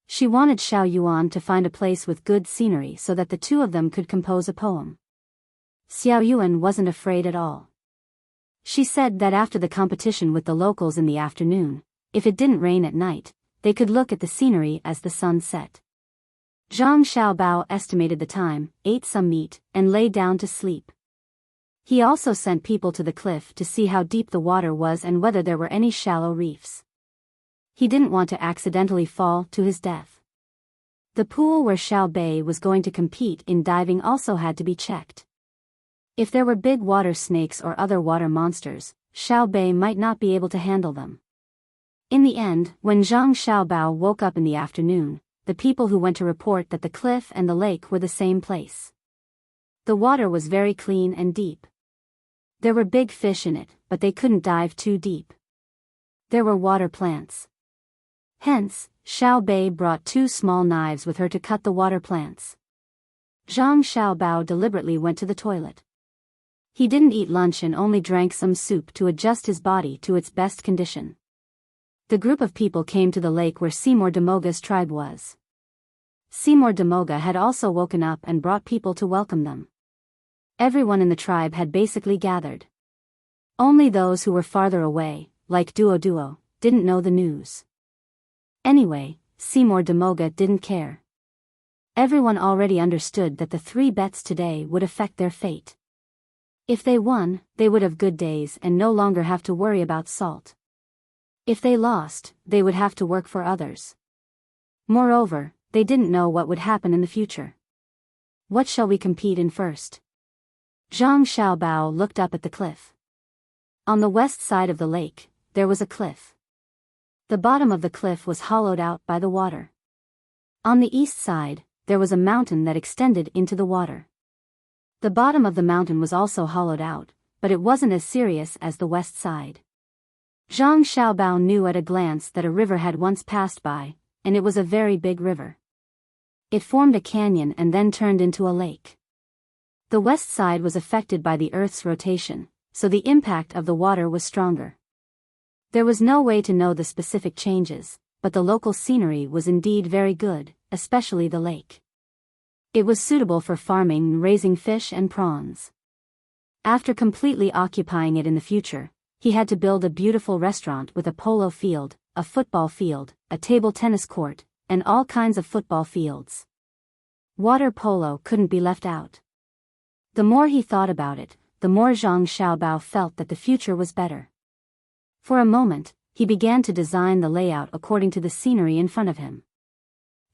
She wanted Xiao Yuan to find a place with good scenery so that the two of them could compose a poem. Xiao Yuan wasn't afraid at all. She said that after the competition with the locals in the afternoon, if it didn't rain at night, they could look at the scenery as the sun set. Zhang Xiaobao estimated the time, ate some meat, and lay down to sleep. He also sent people to the cliff to see how deep the water was and whether there were any shallow reefs. He didn't want to accidentally fall to his death. The pool where Xiao Bei was going to compete in diving also had to be checked. If there were big water snakes or other water monsters, Xiao Bei might not be able to handle them. In the end, when Zhang Xiaobao woke up in the afternoon, the people who went to report that the cliff and the lake were the same place. The water was very clean and deep. There were big fish in it, but they couldn't dive too deep. There were water plants. Hence, Xiao Bei brought 2 small knives with her to cut the water plants. Zhang Xiaobao deliberately went to the toilet. He didn't eat lunch and only drank some soup to adjust his body to its best condition. The group of people came to the lake where Seymour Demoga's tribe was. Seymour Demoga had also woken up and brought people to welcome them. Everyone in the tribe had basically gathered. Only those who were farther away, like Duo, didn't know the news. Anyway, Seymour Demoga didn't care. Everyone already understood that the 3 bets today would affect their fate. If they won, they would have good days and no longer have to worry about salt. If they lost, they would have to work for others. Moreover, they didn't know what would happen in the future. What shall we compete in first? Zhang Xiaobao looked up at the cliff. On the west side of the lake, there was a cliff. The bottom of the cliff was hollowed out by the water. On the east side, there was a mountain that extended into the water. The bottom of the mountain was also hollowed out, but it wasn't as serious as the west side. Zhang Xiaobao knew at a glance that a river had once passed by, and it was a very big river. It formed a canyon and then turned into a lake. The west side was affected by the Earth's rotation, so the impact of the water was stronger. There was no way to know the specific changes, but the local scenery was indeed very good, especially the lake. It was suitable for farming and raising fish and prawns. After completely occupying it in the future, he had to build a beautiful restaurant with a polo field, a football field, a table tennis court, and all kinds of football fields. Water polo couldn't be left out. The more he thought about it, the more Zhang Xiaobao felt that the future was better. For a moment, he began to design the layout according to the scenery in front of him.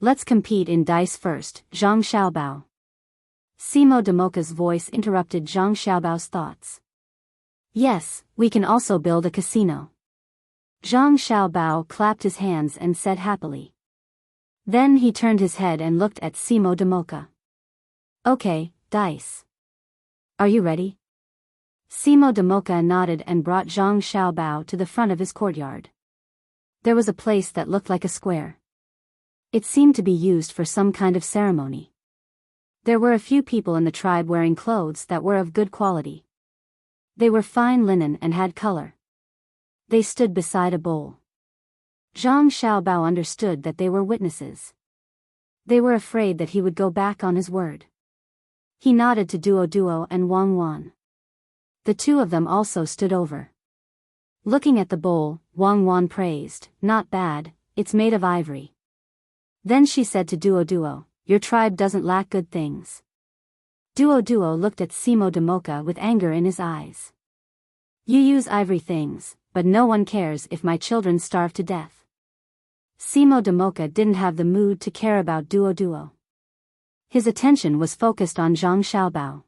Let's compete in dice first, Zhang Xiaobao. Simo Demoka's voice interrupted Zhang Xiaobao's thoughts. Yes, we can also build a casino. Zhang Xiaobao clapped his hands and said happily. Then he turned his head and looked at Simo Demoka. Okay, dice. Are you ready? Simo Demoka nodded and brought Zhang Xiaobao to the front of his courtyard. There was a place that looked like a square. It seemed to be used for some kind of ceremony. There were a few people in the tribe wearing clothes that were of good quality. They were fine linen and had color. They stood beside a bowl. Zhang Xiaobao understood that they were witnesses. They were afraid that he would go back on his word. He nodded to Duo and Wang Wan. The two of them also stood over. Looking at the bowl, Wang Wan praised, "Not bad, it's made of ivory." Then she said to Duo, "Your tribe doesn't lack good things." Duo looked at Simo Damoka with anger in his eyes. "You use ivory things, but no one cares if my children starve to death." Simo Damoka didn't have the mood to care about Duo. His attention was focused on Zhang Xiaobao.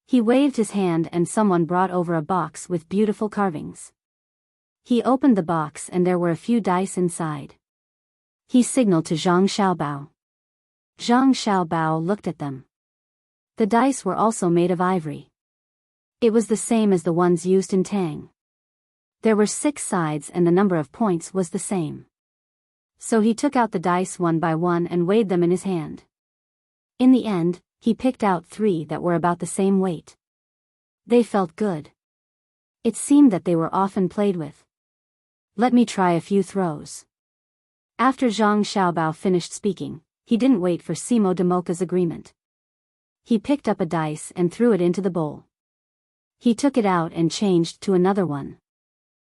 He waved his hand and someone brought over a box with beautiful carvings. He opened the box and there were a few dice inside. He signaled to Zhang Xiaobao. Zhang Xiaobao looked at them. The dice were also made of ivory. It was the same as the ones used in Tang. There were 6 sides and the number of points was the same. So he took out the dice one by one and weighed them in his hand. In the end, he picked out 3 that were about the same weight. They felt good. It seemed that they were often played with. "Let me try a few throws." After Zhang Xiaobao finished speaking, he didn't wait for Simo Damoka's agreement. He picked up a dice and threw it into the bowl. He took it out and changed to another one.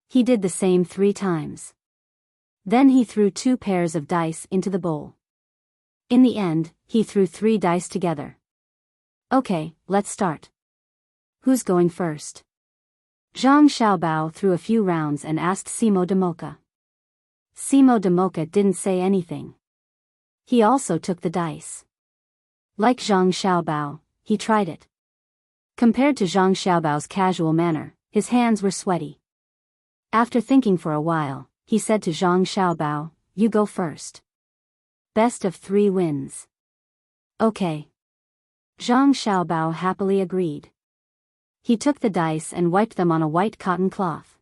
He did the same 3 times. Then he threw 2 pairs of dice into the bowl. In the end, he threw 3 dice together. "Okay, let's start. Who's going first?" Zhang Xiaobao threw a few rounds and asked Simo Damoka. Simo Damoka didn't say anything. He also took the dice. Like Zhang Xiaobao, he tried it. Compared to Zhang Xiaobao's casual manner, his hands were sweaty. After thinking for a while, he said to Zhang Xiaobao, "You go first. Best of 3 wins." "Okay." Zhang Xiaobao happily agreed. He took the dice and wiped them on a white cotton cloth.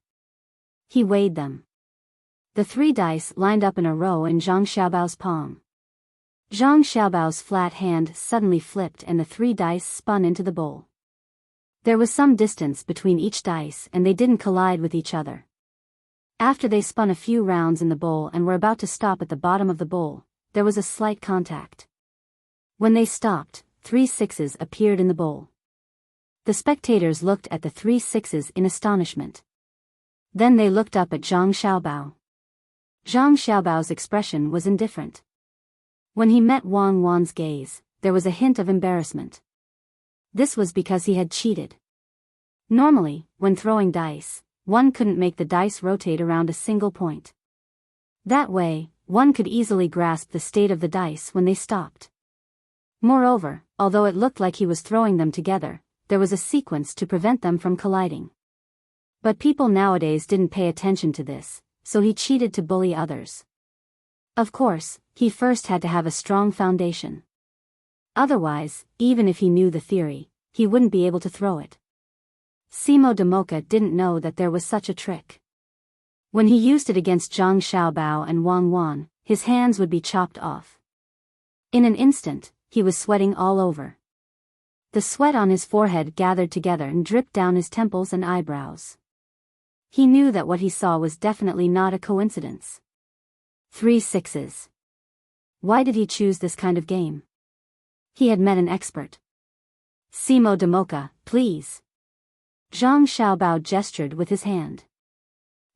He weighed them. The 3 dice lined up in a row in Zhang Xiaobao's palm. Zhang Xiaobao's flat hand suddenly flipped and the 3 dice spun into the bowl. There was some distance between each dice and they didn't collide with each other. After they spun a few rounds in the bowl and were about to stop at the bottom of the bowl, there was a slight contact. When they stopped, 3 sixes appeared in the bowl. The spectators looked at the 3 sixes in astonishment. Then they looked up at Zhang Xiaobao. Zhang Xiaobao's expression was indifferent. When he met Wang Wan's gaze, there was a hint of embarrassment. This was because he had cheated. Normally, when throwing dice, one couldn't make the dice rotate around a single point. That way, one could easily grasp the state of the dice when they stopped. Moreover, although it looked like he was throwing them together, there was a sequence to prevent them from colliding. But people nowadays didn't pay attention to this, so he cheated to bully others. Of course, he first had to have a strong foundation. Otherwise, even if he knew the theory, he wouldn't be able to throw it. Simo Damoka didn't know that there was such a trick. When he used it against Zhang Xiaobao and Wang Wan, his hands would be chopped off. In an instant, he was sweating all over. The sweat on his forehead gathered together and dripped down his temples and eyebrows. He knew that what he saw was definitely not a coincidence. 3 sixes. Why did he choose this kind of game? He had met an expert. "Simo Damoka, please." Zhang Xiaobao gestured with his hand.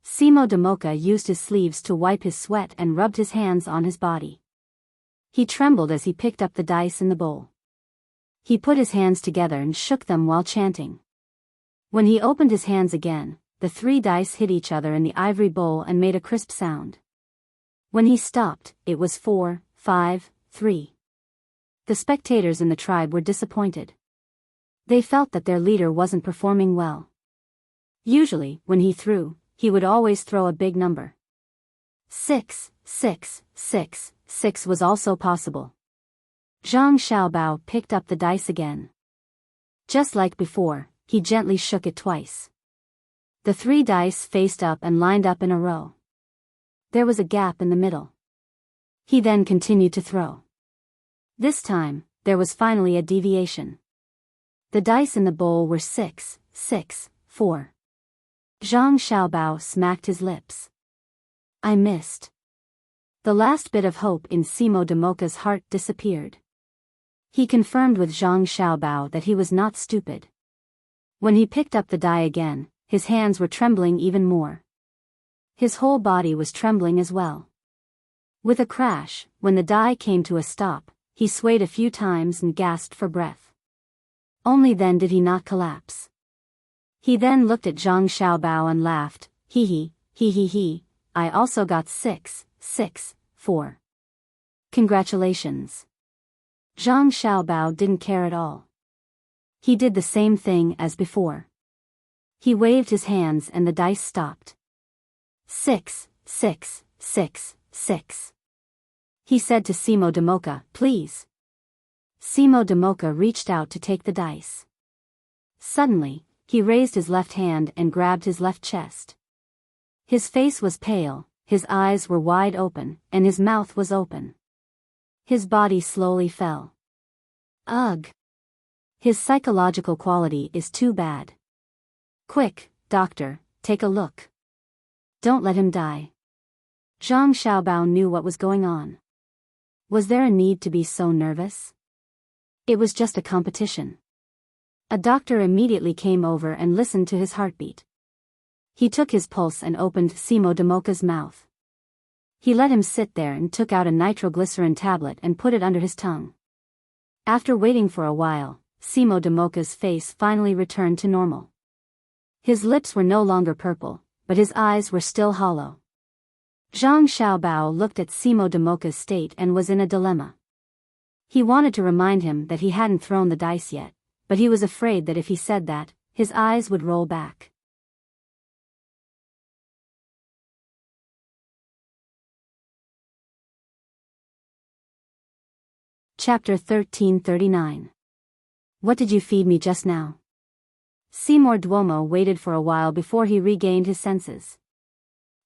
Simo Damoka used his sleeves to wipe his sweat and rubbed his hands on his body. He trembled as he picked up the dice in the bowl. He put his hands together and shook them while chanting. When he opened his hands again, the 3 dice hit each other in the ivory bowl and made a crisp sound. When he stopped, it was 4, 5, 3. The spectators in the tribe were disappointed. They felt that their leader wasn't performing well. Usually, when he threw, he would always throw a big number. 6, 6, 6, 6 was also possible. Zhang Xiaobao picked up the dice again. Just like before, he gently shook it twice. The 3 dice faced up and lined up in a row. There was a gap in the middle. He then continued to throw. This time, there was finally a deviation. The dice in the bowl were 6, 6, 4. Zhang Xiaobao smacked his lips. I missed. The last bit of hope in Simo Damoka's heart disappeared. He confirmed with Zhang Xiaobao that he was not stupid. When he picked up the die again, his hands were trembling even more. His whole body was trembling as well. With a crash, when the die came to a stop, he swayed a few times and gasped for breath. Only then did he not collapse. He then looked at Zhang Xiaobao and laughed, he, I also got 6, 4. Congratulations. Zhang Xiaobao didn't care at all. He did the same thing as before. He waved his hands and the dice stopped. 6, 6, 6, 6. He said to Simo Damoka, please. Simo Damoka reached out to take the dice. Suddenly, he raised his left hand and grabbed his left chest. His face was pale, his eyes were wide open, and his mouth was open. His body slowly fell. Ugh! His psychological quality is too bad. Quick, doctor, take a look. Don't let him die. Zhang Xiaobao knew what was going on. Was there a need to be so nervous? It was just a competition. A doctor immediately came over and listened to his heartbeat. He took his pulse and opened Simo Damoka's mouth. He let him sit there and took out a nitroglycerin tablet and put it under his tongue. After waiting for a while, Simo Damoka's face finally returned to normal. His lips were no longer purple, but his eyes were still hollow. Zhang Xiaobao looked at Simo Damoka's state and was in a dilemma. He wanted to remind him that he hadn't thrown the dice yet, but he was afraid that if he said that, his eyes would roll back. Chapter 1339. What did you feed me just now? Seymour Duomo waited for a while before he regained his senses.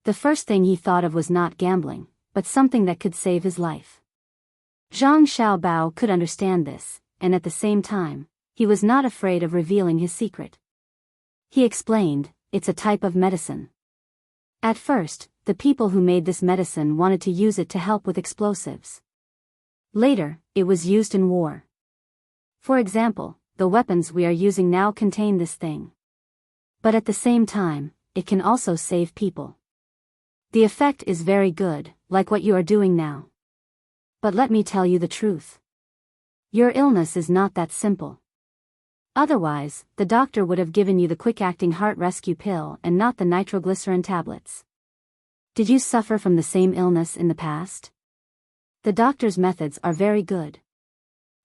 The first thing he thought of was not gambling, but something that could save his life. Zhang Xiaobao could understand this, and at the same time, he was not afraid of revealing his secret. He explained, it's a type of medicine. At first, the people who made this medicine wanted to use it to help with explosives. Later, it was used in war. For example, the weapons we are using now contain this thing. But at the same time, it can also save people. The effect is very good, like what you are doing now. But let me tell you the truth. Your illness is not that simple. Otherwise, the doctor would have given you the quick-acting heart rescue pill and not the nitroglycerin tablets. Did you suffer from the same illness in the past? The doctor's methods are very good.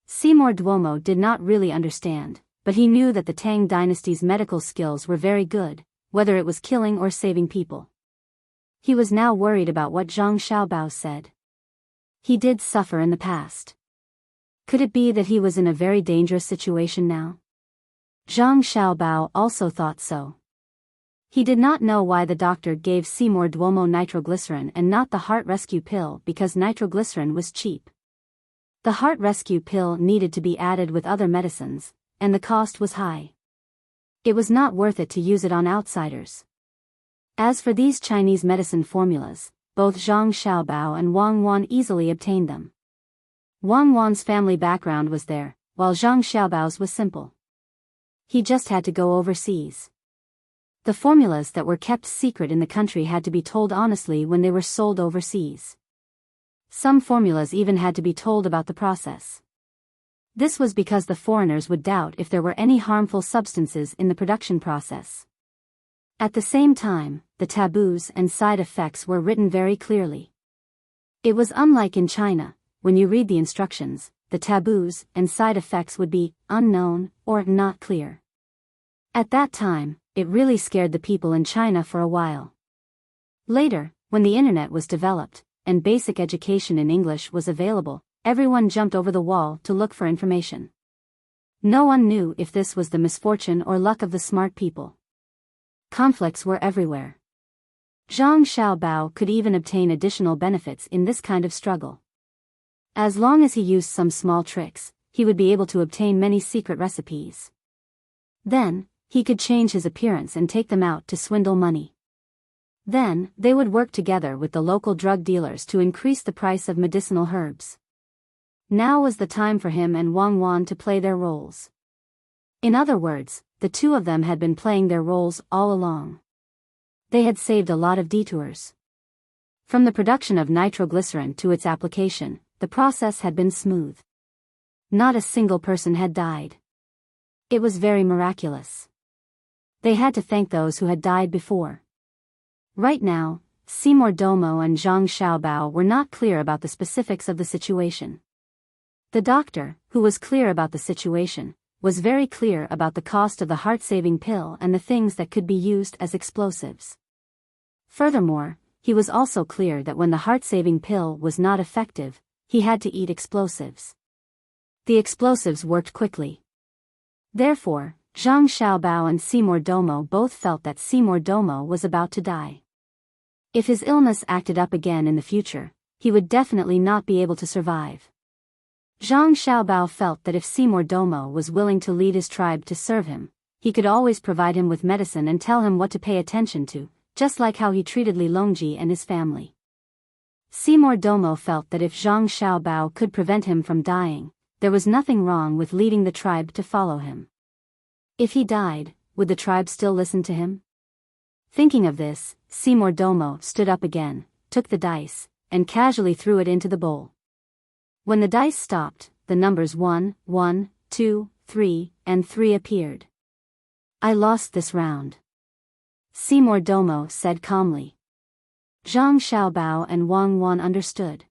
Seymour Duomo did not really understand, but he knew that the Tang Dynasty's medical skills were very good, whether it was killing or saving people. He was now worried about what Zhang Xiaobao said. He did suffer in the past. Could it be that he was in a very dangerous situation now? Zhang Xiaobao also thought so. He did not know why the doctor gave Seymour Duomo nitroglycerin and not the heart rescue pill because nitroglycerin was cheap. The heart rescue pill needed to be added with other medicines, and the cost was high. It was not worth it to use it on outsiders. As for these Chinese medicine formulas, both Zhang Xiaobao and Wang Wan easily obtained them. Wang Wan's family background was there, while Zhang Xiaobao's was simple. He just had to go overseas. The formulas that were kept secret in the country had to be told honestly when they were sold overseas. Some formulas even had to be told about the process. This was because the foreigners would doubt if there were any harmful substances in the production process. At the same time, the taboos and side effects were written very clearly. It was unlike in China, when you read the instructions, the taboos and side effects would be unknown or not clear. At that time, it really scared the people in China for a while. Later, when the internet was developed, and basic education in English was available, everyone jumped over the wall to look for information. No one knew if this was the misfortune or luck of the smart people. Conflicts were everywhere. Zhang Xiaobao could even obtain additional benefits in this kind of struggle. As long as he used some small tricks, he would be able to obtain many secret recipes. Then, he could change his appearance and take them out to swindle money. Then, they would work together with the local drug dealers to increase the price of medicinal herbs. Now was the time for him and Wang Wan to play their roles. In other words, the two of them had been playing their roles all along. They had saved a lot of detours. From the production of nitroglycerin to its application, the process had been smooth. Not a single person had died. It was very miraculous. They had to thank those who had died before. Right now, Seymour Domo and Zhang Xiaobao were not clear about the specifics of the situation. The doctor, who was clear about the situation, was very clear about the cost of the heart-saving pill and the things that could be used as explosives. Furthermore, he was also clear that when the heart-saving pill was not effective, he had to eat explosives. The explosives worked quickly. Therefore, Zhang Xiaobao and Seymour Domo both felt that Seymour Domo was about to die. If his illness acted up again in the future, he would definitely not be able to survive. Zhang Xiaobao felt that if Seymour Domo was willing to lead his tribe to serve him, he could always provide him with medicine and tell him what to pay attention to, just like how he treated Li Longji and his family. Seymour Domo felt that if Zhang Xiaobao could prevent him from dying, there was nothing wrong with leading the tribe to follow him. If he died, would the tribe still listen to him? Thinking of this, Seymour Domo stood up again, took the dice, and casually threw it into the bowl. When the dice stopped, the numbers 1, 1, 2, 3, and 3 appeared. I lost this round. Seymour Domo said calmly. Zhang Xiaobao and Wang Wan understood.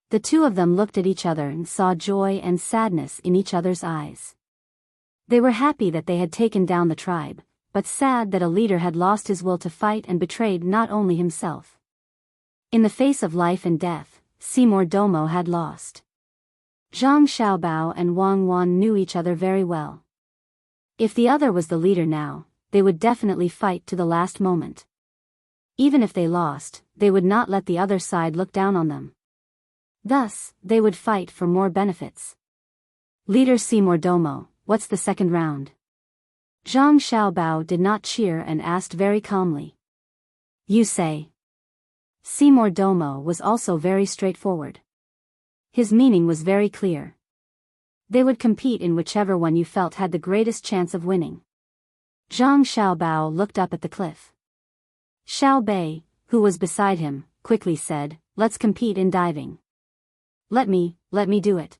The two of them looked at each other and saw joy and sadness in each other's eyes. They were happy that they had taken down the tribe, but sad that a leader had lost his will to fight and betrayed not only himself. In the face of life and death, Seymour Domo had lost. Zhang Xiaobao and Wang Wan knew each other very well. If the other was the leader now, they would definitely fight to the last moment. Even if they lost, they would not let the other side look down on them. Thus, they would fight for more benefits. Leader Seymour Domo, what's the second round? Zhang Xiaobao did not cheer and asked very calmly. You say. Seymour Domo was also very straightforward. His meaning was very clear. They would compete in whichever one you felt had the greatest chance of winning. Zhang Xiaobao looked up at the cliff. Xiao Bei, who was beside him, quickly said, let's compete in diving. Let me do it.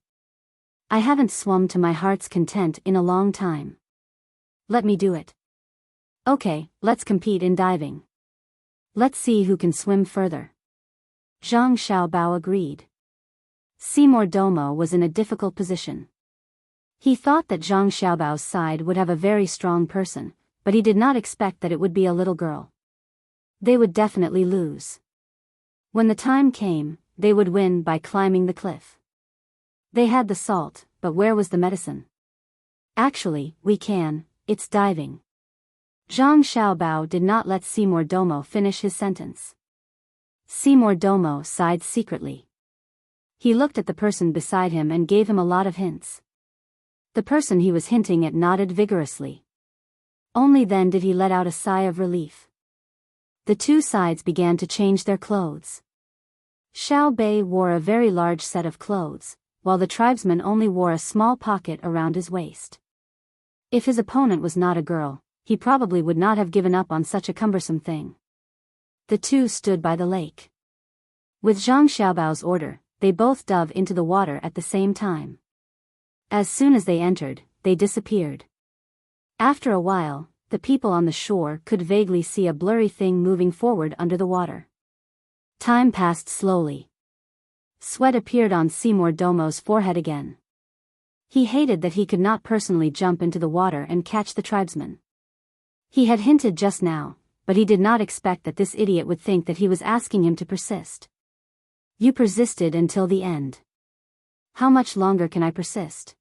I haven't swum to my heart's content in a long time. Let me do it. Okay, let's compete in diving. Let's see who can swim further. Zhang Xiaobao agreed. Seymour Domo was in a difficult position. He thought that Zhang Xiaobao's side would have a very strong person, but he did not expect that it would be a little girl. They would definitely lose. When the time came, they would win by climbing the cliff. They had the salt, but where was the medicine? Actually, it's diving. Zhang Xiaobao did not let Seymour Domo finish his sentence. Seymour Domo sighed secretly. He looked at the person beside him and gave him a lot of hints. The person he was hinting at nodded vigorously. Only then did he let out a sigh of relief. The two sides began to change their clothes. Xiao Bei wore a very large set of clothes, while the tribesman only wore a small pocket around his waist. If his opponent was not a girl, he probably would not have given up on such a cumbersome thing. The two stood by the lake. With Zhang Xiaobao's order, they both dove into the water at the same time. As soon as they entered, they disappeared. After a while, the people on the shore could vaguely see a blurry thing moving forward under the water. Time passed slowly. Sweat appeared on Seymour Domo's forehead again. He hated that he could not personally jump into the water and catch the tribesman. He had hinted just now, but he did not expect that this idiot would think that he was asking him to persist. You persisted until the end. How much longer can I persist?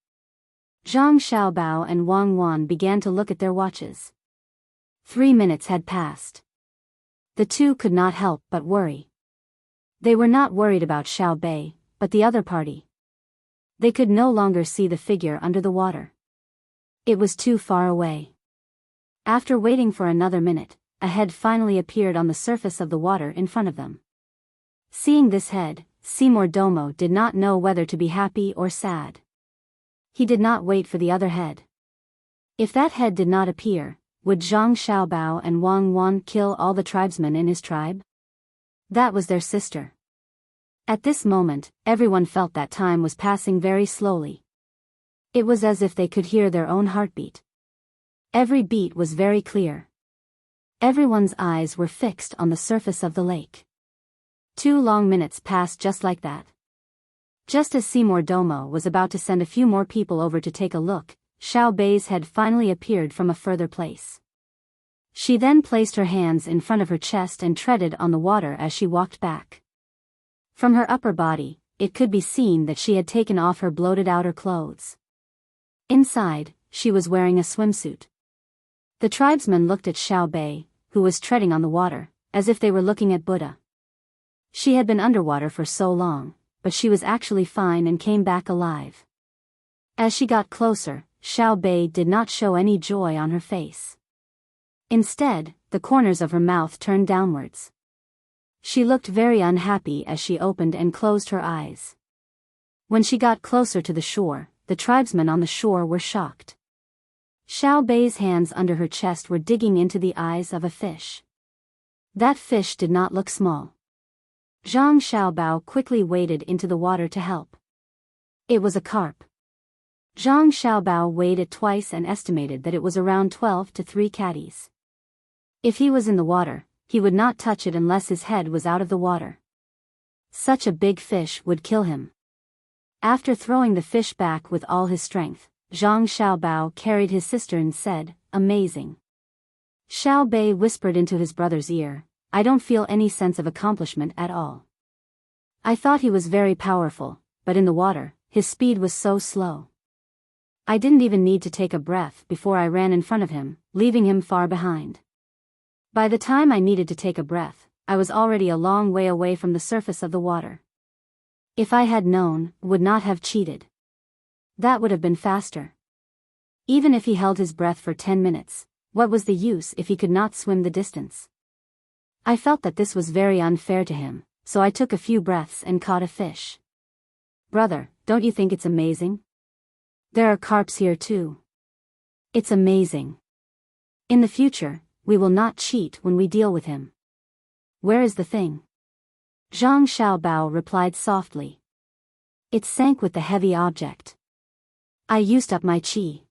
Zhang Xiaobao and Wang Wan began to look at their watches. 3 minutes had passed. The two could not help but worry. They were not worried about Xiao Bei, but the other party. They could no longer see the figure under the water. It was too far away. After waiting for another minute, a head finally appeared on the surface of the water in front of them. Seeing this head, Seymour Domo did not know whether to be happy or sad. He did not wait for the other head. If that head did not appear, would Zhang Xiaobao and Wang Wan kill all the tribesmen in his tribe? That was their sister. At this moment, everyone felt that time was passing very slowly. It was as if they could hear their own heartbeat. Every beat was very clear. Everyone's eyes were fixed on the surface of the lake. 2 long minutes passed just like that. Just as Seymour Domo was about to send a few more people over to take a look, Xiao Bei's head finally appeared from a further place. She then placed her hands in front of her chest and treaded on the water as she walked back. From her upper body, it could be seen that she had taken off her bloated outer clothes. Inside, she was wearing a swimsuit. The tribesmen looked at Xiao Bei, who was treading on the water, as if they were looking at Buddha. She had been underwater for so long, but she was actually fine and came back alive. As she got closer, Xiao Bei did not show any joy on her face. Instead, the corners of her mouth turned downwards. She looked very unhappy as she opened and closed her eyes. When she got closer to the shore, the tribesmen on the shore were shocked. Xiao Bei's hands under her chest were digging into the eyes of a fish. That fish did not look small. Zhang Xiaobao quickly waded into the water to help. It was a carp. Zhang Xiaobao weighed it twice and estimated that it was around 12 to 3 catties. If he was in the water, he would not touch it unless his head was out of the water. Such a big fish would kill him. After throwing the fish back with all his strength, Zhang Xiaobao carried his sister and said, "Amazing." Xiao Bei whispered into his brother's ear, "I don't feel any sense of accomplishment at all. I thought he was very powerful, but in the water, his speed was so slow. I didn't even need to take a breath before I ran in front of him, leaving him far behind. By the time I needed to take a breath, I was already a long way away from the surface of the water. If I had known, would not have cheated. That would have been faster. Even if he held his breath for 10 minutes, what was the use if he could not swim the distance? I felt that this was very unfair to him, so I took a few breaths and caught a fish." "Brother, don't you think it's amazing? There are carps here too. It's amazing. In the future, we will not cheat when we deal with him." "Where is the thing?" Zhang Xiaobao replied softly. "It sank with the heavy object. I used up my qi.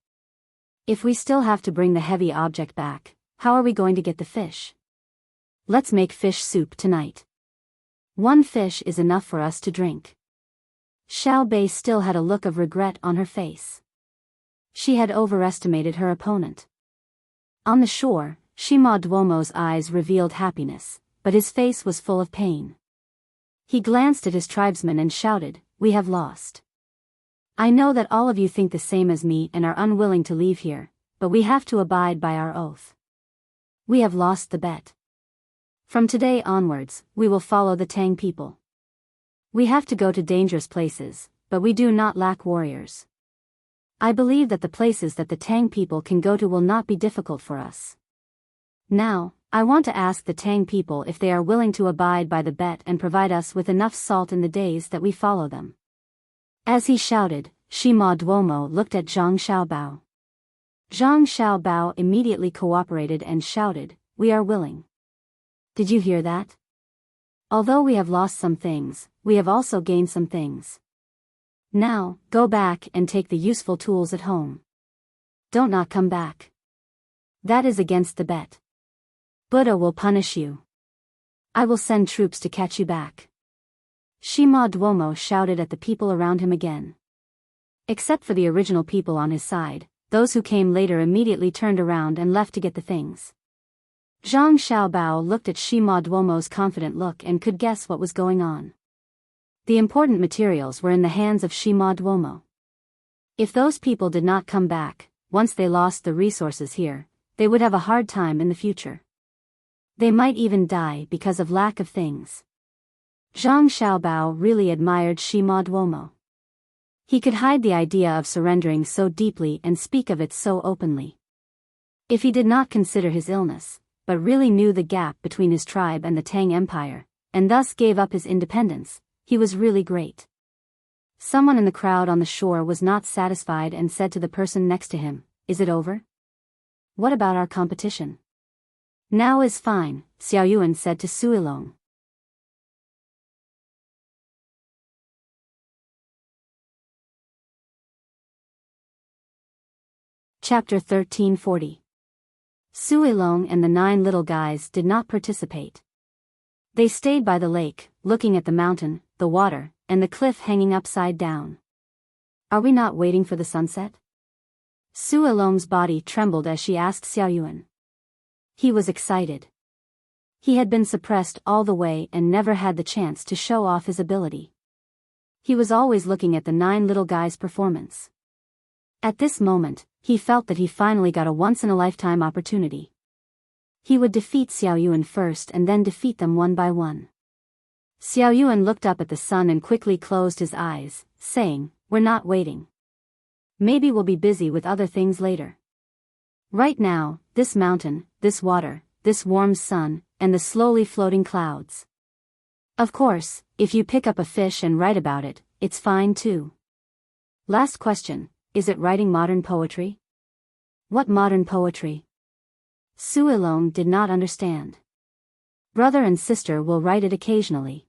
If we still have to bring the heavy object back, how are we going to get the fish? Let's make fish soup tonight. 1 fish is enough for us to drink." Xiao Bei still had a look of regret on her face. She had overestimated her opponent. On the shore, Shima Duomo's eyes revealed happiness, but his face was full of pain. He glanced at his tribesmen and shouted, "We have lost. I know that all of you think the same as me and are unwilling to leave here, but we have to abide by our oath. We have lost the bet. From today onwards, we will follow the Tang people. We have to go to dangerous places, but we do not lack warriors. I believe that the places that the Tang people can go to will not be difficult for us. Now, I want to ask the Tang people if they are willing to abide by the bet and provide us with enough salt in the days that we follow them." As he shouted, Shima Duomo looked at Zhang Xiaobao. Zhang Xiaobao immediately cooperated and shouted, "We are willing." Did you hear that? Although we have lost some things, we have also gained some things. Now, go back and take the useful tools at home. Don't not come back. That is against the bet. Buddha will punish you. I will send troops to catch you back." Shima Duomo shouted at the people around him again. Except for the original people on his side, those who came later immediately turned around and left to get the things. Zhang Xiaobao looked at Shima Duomo's confident look and could guess what was going on. The important materials were in the hands of Shima Duomo. If those people did not come back, once they lost the resources here, they would have a hard time in the future. They might even die because of lack of things. Zhang Xiaobao really admired Shima Duomo. He could hide the idea of surrendering so deeply and speak of it so openly. If he did not consider his illness, but really knew the gap between his tribe and the Tang Empire, and thus gave up his independence. He was really great. Someone in the crowd on the shore was not satisfied and said to the person next to him, "Is it over? What about our competition?" "Now is fine," Xiao Yuan said to Suilong. Chapter 1340. Suilong and the 9 little guys did not participate. They stayed by the lake, looking at the mountain, the water, and the cliff hanging upside down. "Are we not waiting for the sunset?" Suilong's body trembled as she asked Xiao Yuan. He was excited. He had been suppressed all the way and never had the chance to show off his ability. He was always looking at the 9 little guys' performance. At this moment, he felt that he finally got a once-in-a-lifetime opportunity. He would defeat Xiao Yuan first and then defeat them one by one. Xiao Yuan looked up at the sun and quickly closed his eyes, saying, "We're not waiting. Maybe we'll be busy with other things later. Right now, this mountain, this water, this warm sun, and the slowly floating clouds. Of course, if you pick up a fish and write about it, it's fine too. Last question, is it writing modern poetry?" "What modern poetry?" Suilong did not understand. "Brother and sister will write it occasionally.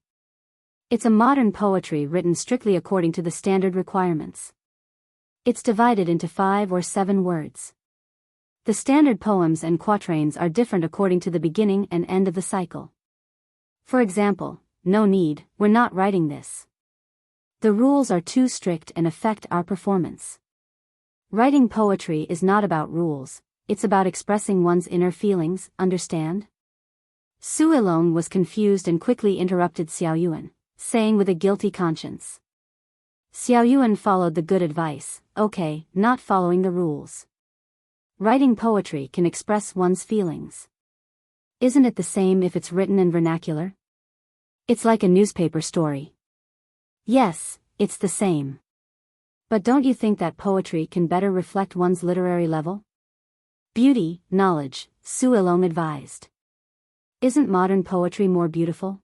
It's a modern poetry written strictly according to the standard requirements. It's divided into 5 or 7 words. The standard poems and quatrains are different according to the beginning and end of the cycle. For example, no need, we're not writing this. The rules are too strict and affect our performance. Writing poetry is not about rules, it's about expressing one's inner feelings, understand?" Suilong was confused and quickly interrupted Xiao Yuan, saying with a guilty conscience. Xiao Yuan followed the good advice, "Okay, not following the rules. Writing poetry can express one's feelings. Isn't it the same if it's written in vernacular? It's like a newspaper story." "Yes, it's the same. But don't you think that poetry can better reflect one's literary level?" "Beauty, knowledge," Suilong advised. "Isn't modern poetry more beautiful?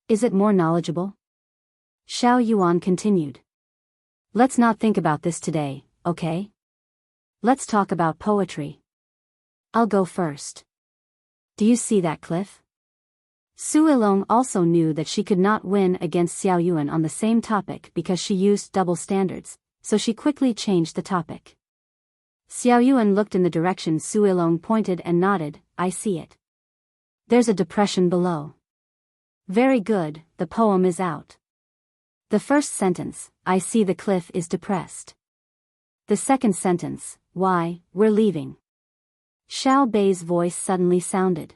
Is it more knowledgeable?" Xiao Yuan continued. "Let's not think about this today, okay? Let's talk about poetry. I'll go first. Do you see that cliff?" Suilong also knew that she could not win against Xiao Yuan on the same topic because she used double standards, so she quickly changed the topic. Xiao Yuan looked in the direction Suilong pointed and nodded, "I see it. There's a depression below. Very good, the poem is out. The first sentence, 'I see the cliff,' is depressed. The second sentence, 'Why, we're leaving.'" Xiao Bei's voice suddenly sounded.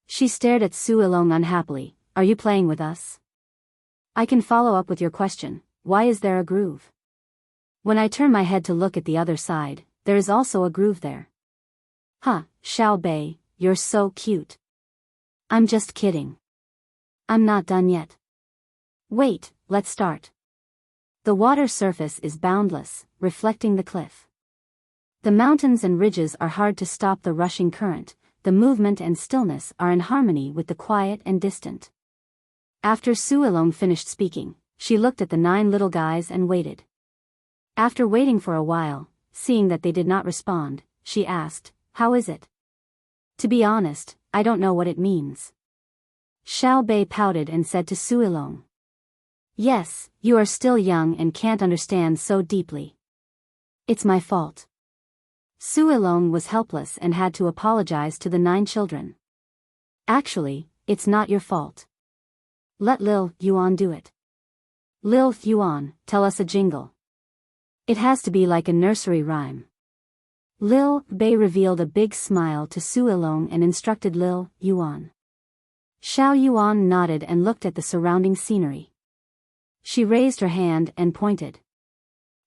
She stared at Suilong unhappily, "Are you playing with us? I can follow up with your question, why is there a groove? When I turn my head to look at the other side, there is also a groove there." "Huh, Xiao Bei, you're so cute." "I'm just kidding. I'm not done yet. Wait, let's start. The water surface is boundless, reflecting the cliff. The mountains and ridges are hard to stop the rushing current, the movement and stillness are in harmony with the quiet and distant." After Suilong finished speaking, she looked at the 9 little guys and waited. After waiting for a while, seeing that they did not respond, she asked, "How is it?" "To be honest, I don't know what it means." Xiao Bei pouted and said to Suilong, "Yes, you are still young and can't understand so deeply. It's my fault." Suilong was helpless and had to apologize to the 9 children. "Actually, it's not your fault. Let Lil Yuan do it. Lil Yuan, tell us a jingle. It has to be like a nursery rhyme." Lil Bei revealed a big smile to Suilong and instructed Lil Yuan. Xiao Yuan nodded and looked at the surrounding scenery. She raised her hand and pointed.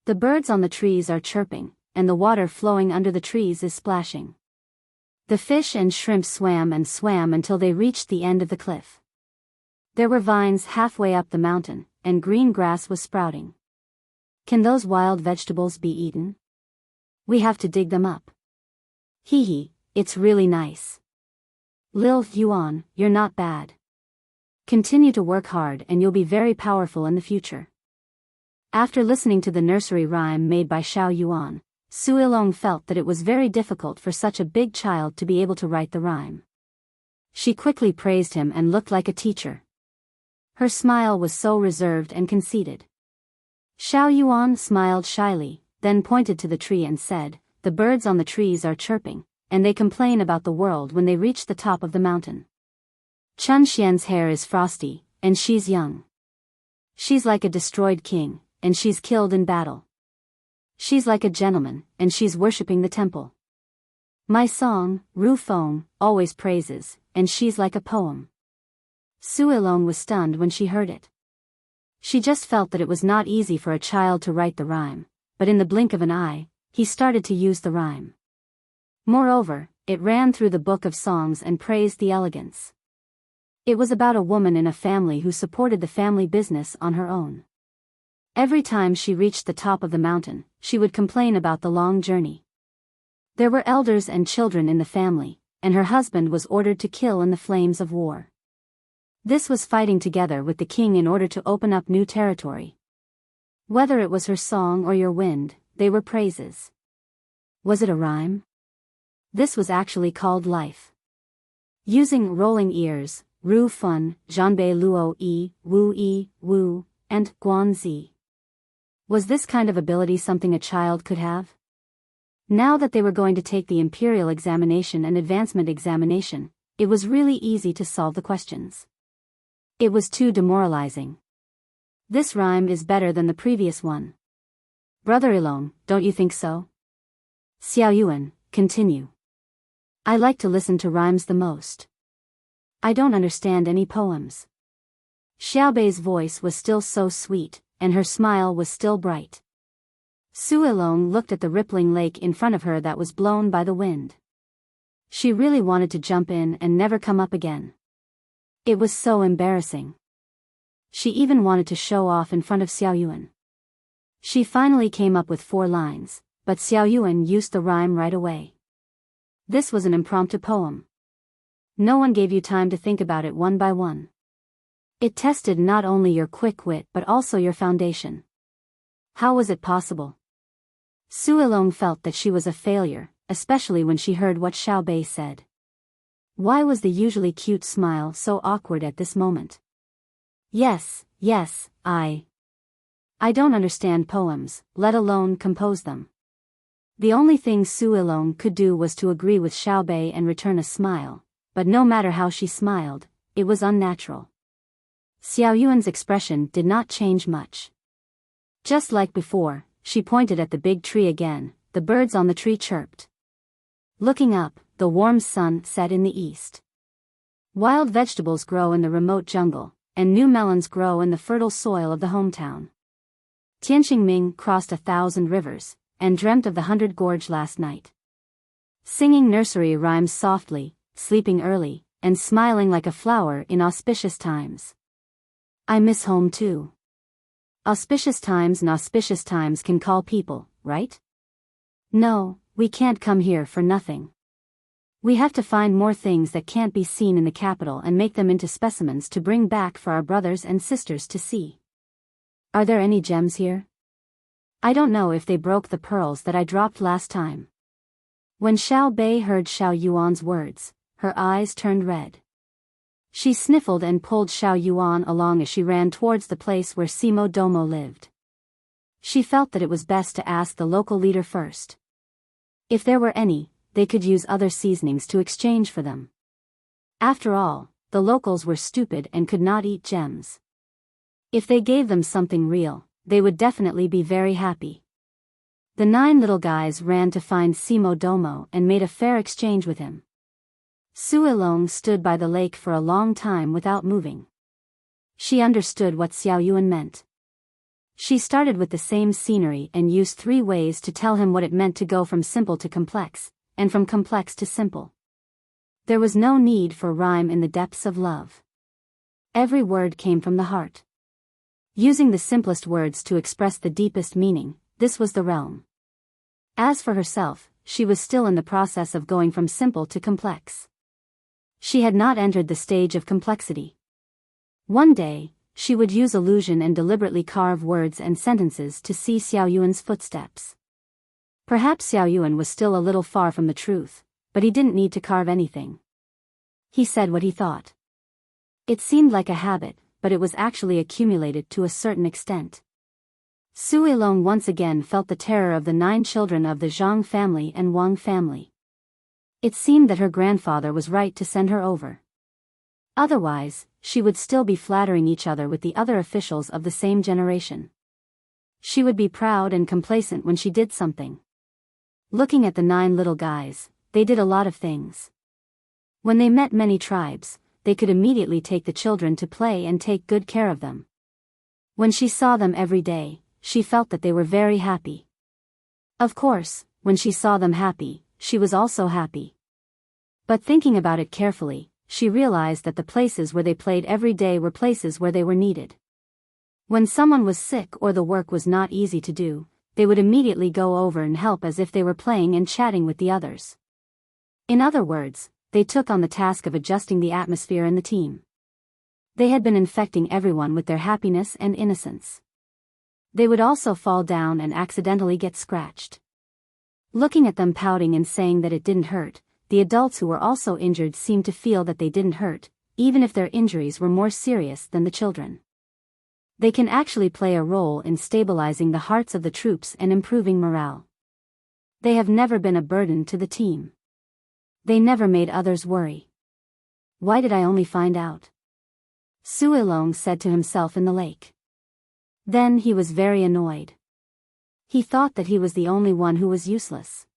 The birds on the trees are chirping, and the water flowing under the trees is splashing. The fish and shrimp swam and swam until they reached the end of the cliff. There were vines halfway up the mountain, and green grass was sprouting. Can those wild vegetables be eaten? We have to dig them up. Hee hee, it's really nice. Lil Yuan, you're not bad. Continue to work hard and you'll be very powerful in the future. After listening to the nursery rhyme made by Xiao Yuan, Su Ilong felt that it was very difficult for such a big child to be able to write the rhyme. She quickly praised him and looked like a teacher. Her smile was so reserved and conceited. Xiao Yuan smiled shyly, then pointed to the tree and said, "The birds on the trees are chirping, and they complain about the world when they reach the top of the mountain. Chun Xian's hair is frosty, and she's young. She's like a destroyed king, and she's killed in battle. She's like a gentleman, and she's worshipping the temple. My song, Ru Feng, always praises, and she's like a poem." Su Ilong was stunned when she heard it. She just felt that it was not easy for a child to write the rhyme, but in the blink of an eye, he started to use the rhyme. Moreover, it ran through the book of songs and praised the elegance. It was about a woman in a family who supported the family business on her own. Every time she reached the top of the mountain, she would complain about the long journey. There were elders and children in the family, and her husband was ordered to kill in the flames of war. This was fighting together with the king in order to open up new territory. Whether it was her song or your wind, they were praises. Was it a rhyme? This was actually called life. Using rolling ears, Ru Fun, Zhanbei Luo Yi, Wu, and Guanzi. Was this kind of ability something a child could have? Now that they were going to take the imperial examination and advancement examination, it was really easy to solve the questions. It was too demoralizing. This rhyme is better than the previous one. Brother Ilong, don't you think so? Xiao Yuan, continue. I like to listen to rhymes the most. I don't understand any poems. Xiaobei's voice was still so sweet, and her smile was still bright. Su Ilong looked at the rippling lake in front of her that was blown by the wind. She really wanted to jump in and never come up again. It was so embarrassing. She even wanted to show off in front of Xiao Yuan. She finally came up with 4 lines, but Xiao Yuan used the rhyme right away. This was an impromptu poem. No one gave you time to think about it one by one. It tested not only your quick wit but also your foundation. How was it possible? Su Ilong felt that she was a failure, especially when she heard what Xiaobei said. Why was the usually cute smile so awkward at this moment? Yes, I don't understand poems, let alone compose them. The only thing Su Ilong could do was to agree with Xiaobei and return a smile, but no matter how she smiled, it was unnatural. Xiao Yuan's expression did not change much. Just like before, she pointed at the big tree again, the birds on the tree chirped. Looking up, the warm sun set in the east. Wild vegetables grow in the remote jungle, and new melons grow in the fertile soil of the hometown. Tianqing Ming crossed 1,000 rivers, and dreamt of the 100 Gorge last night. Singing nursery rhymes softly, sleeping early, and smiling like a flower in auspicious times. I miss home too. Auspicious times and auspicious times can call people, right? No, we can't come here for nothing. We have to find more things that can't be seen in the capital and make them into specimens to bring back for our brothers and sisters to see. Are there any gems here? I don't know if they broke the pearls that I dropped last time. When Xiaobei heard Xiao Yuan's words, her eyes turned red. She sniffled and pulled Xiao Yuan along as she ran towards the place where Simo Domo lived. She felt that it was best to ask the local leader first. If there were any, they could use other seasonings to exchange for them. After all, the locals were stupid and could not eat gems. If they gave them something real, they would definitely be very happy. The 9 little guys ran to find Simo Domo and made a fair exchange with him. Su Ilong stood by the lake for a long time without moving. She understood what Xiao Yuan meant. She started with the same scenery and used 3 ways to tell him what it meant to go from simple to complex, and from complex to simple. There was no need for rhyme in the depths of love. Every word came from the heart. Using the simplest words to express the deepest meaning, this was the realm. As for herself, she was still in the process of going from simple to complex. She had not entered the stage of complexity. One day, she would use illusion and deliberately carve words and sentences to see Xiao Yuan's footsteps. Perhaps Xiao Yuan was still a little far from the truth, but he didn't need to carve anything. He said what he thought. It seemed like a habit, but it was actually accumulated to a certain extent. Su Ilong once again felt the terror of the 9 children of the Zhang family and Wang family. It seemed that her grandfather was right to send her over. Otherwise, she would still be flattering each other with the other officials of the same generation. She would be proud and complacent when she did something. Looking at the 9 little guys, they did a lot of things. When they met many tribes, they could immediately take the children to play and take good care of them. When she saw them every day, she felt that they were very happy. Of course, when she saw them happy, she was also happy. But thinking about it carefully, she realized that the places where they played every day were places where they were needed. When someone was sick or the work was not easy to do, they would immediately go over and help as if they were playing and chatting with the others. In other words, they took on the task of adjusting the atmosphere in the team. They had been infecting everyone with their happiness and innocence. They would also fall down and accidentally get scratched. Looking at them pouting and saying that it didn't hurt, the adults who were also injured seemed to feel that they didn't hurt, even if their injuries were more serious than the children. They can actually play a role in stabilizing the hearts of the troops and improving morale. They have never been a burden to the team. They never made others worry. Why did I only find out? Su Ilong said to himself in the lake. Then he was very annoyed. He thought that he was the only one who was useless.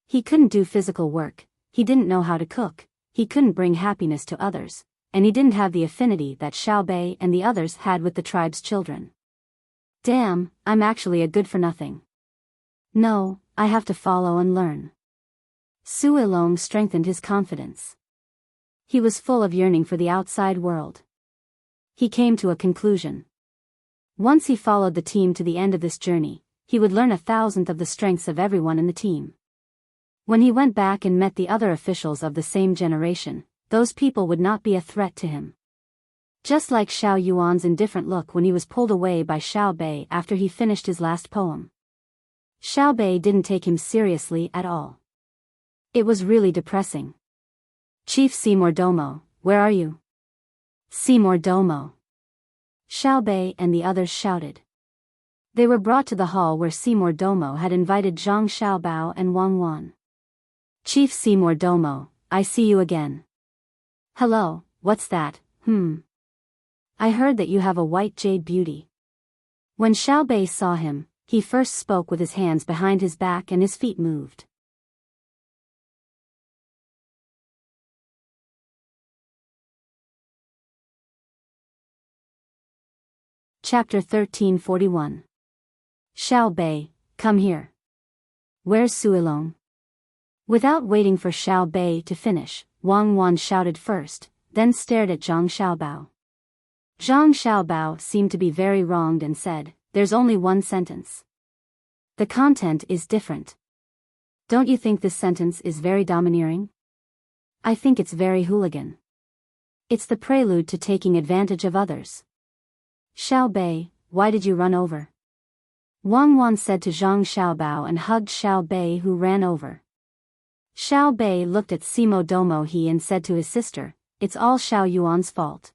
He couldn't do physical work, he didn't know how to cook, he couldn't bring happiness to others, and he didn't have the affinity that Xiao Bei and the others had with the tribe's children. Damn, I'm actually a good for nothing. No, I have to follow and learn. Su Ilong strengthened his confidence. He was full of yearning for the outside world. He came to a conclusion. Once he followed the team to the end of this journey, he would learn 1,000th of the strengths of everyone in the team. When he went back and met the other officials of the same generation, those people would not be a threat to him. Just like Xiao Yuan's indifferent look when he was pulled away by Xiao Bei after he finished his last poem. Xiao Bei didn't take him seriously at all. It was really depressing. Chief Seymour Domo, where are you? Seymour Domo. Xiao Bei and the others shouted. They were brought to the hall where Seymour Domo had invited Zhang Xiaobao and Wang Wan. Chief Seymour Domo, I see you again. Hello, what's that? I heard that you have a white jade beauty. When Xiao Bei saw him, he first spoke with his hands behind his back and his feet moved. Chapter 1341. Xiao Bei, come here. Where's Su Ilong? Without waiting for Xiao Bei to finish, Wang Wan shouted first, then stared at Zhang Xiaobao. Zhang Xiaobao seemed to be very wronged and said, there's only one sentence. The content is different. Don't you think this sentence is very domineering? I think it's very hooligan. It's the prelude to taking advantage of others. Xiao Bei, why did you run over? Wang Wan said to Zhang Xiaobao and hugged Xiao Bei, who ran over. Xiao Bei looked at Simo Domo He and said to his sister, it's all Xiao Yuan's fault.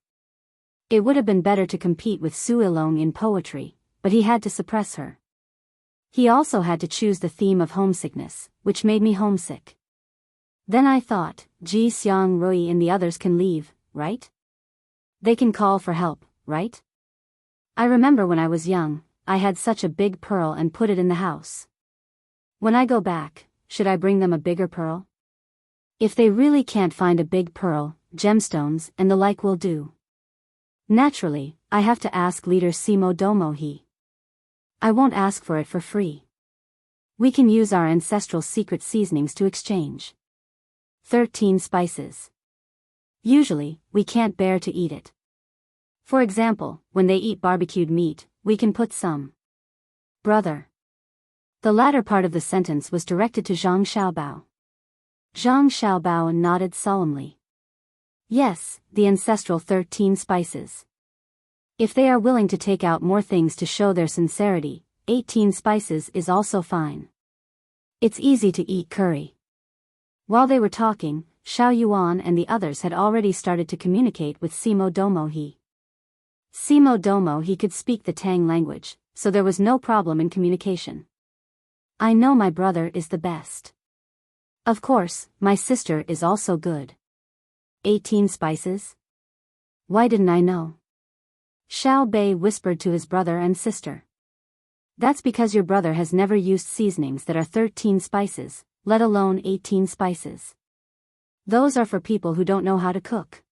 It would have been better to compete with Su Ilong in poetry, but he had to suppress her. He also had to choose the theme of homesickness, which made me homesick. Then I thought, Ji Xiang Rui and the others can leave, right? They can call for help, right? I remember when I was young, I had such a big pearl and put it in the house. When I go back, should I bring them a bigger pearl? If they really can't find a big pearl, gemstones and the like will do. Naturally, I have to ask leader Simo Domo He. I won't ask for it for free. We can use our ancestral secret seasonings to exchange. 13 spices. Usually, we can't bear to eat it. For example, when they eat barbecued meat, we can put some. Brother. The latter part of the sentence was directed to Zhang Xiaobao. Zhang Xiaobao nodded solemnly. Yes, the ancestral 13 spices. If they are willing to take out more things to show their sincerity, 18 spices is also fine. It's easy to eat curry. While they were talking, Xiao Yuan and the others had already started to communicate with Simo Domo He. Simo Domo He could speak the Tang language, so there was no problem in communication. I know my brother is the best. Of course, my sister is also good. 18 spices? Why didn't I know? Xiao Bei whispered to his brother and sister. That's because your brother has never used seasonings that are 13 spices, let alone 18 spices. Those are for people who don't know how to cook.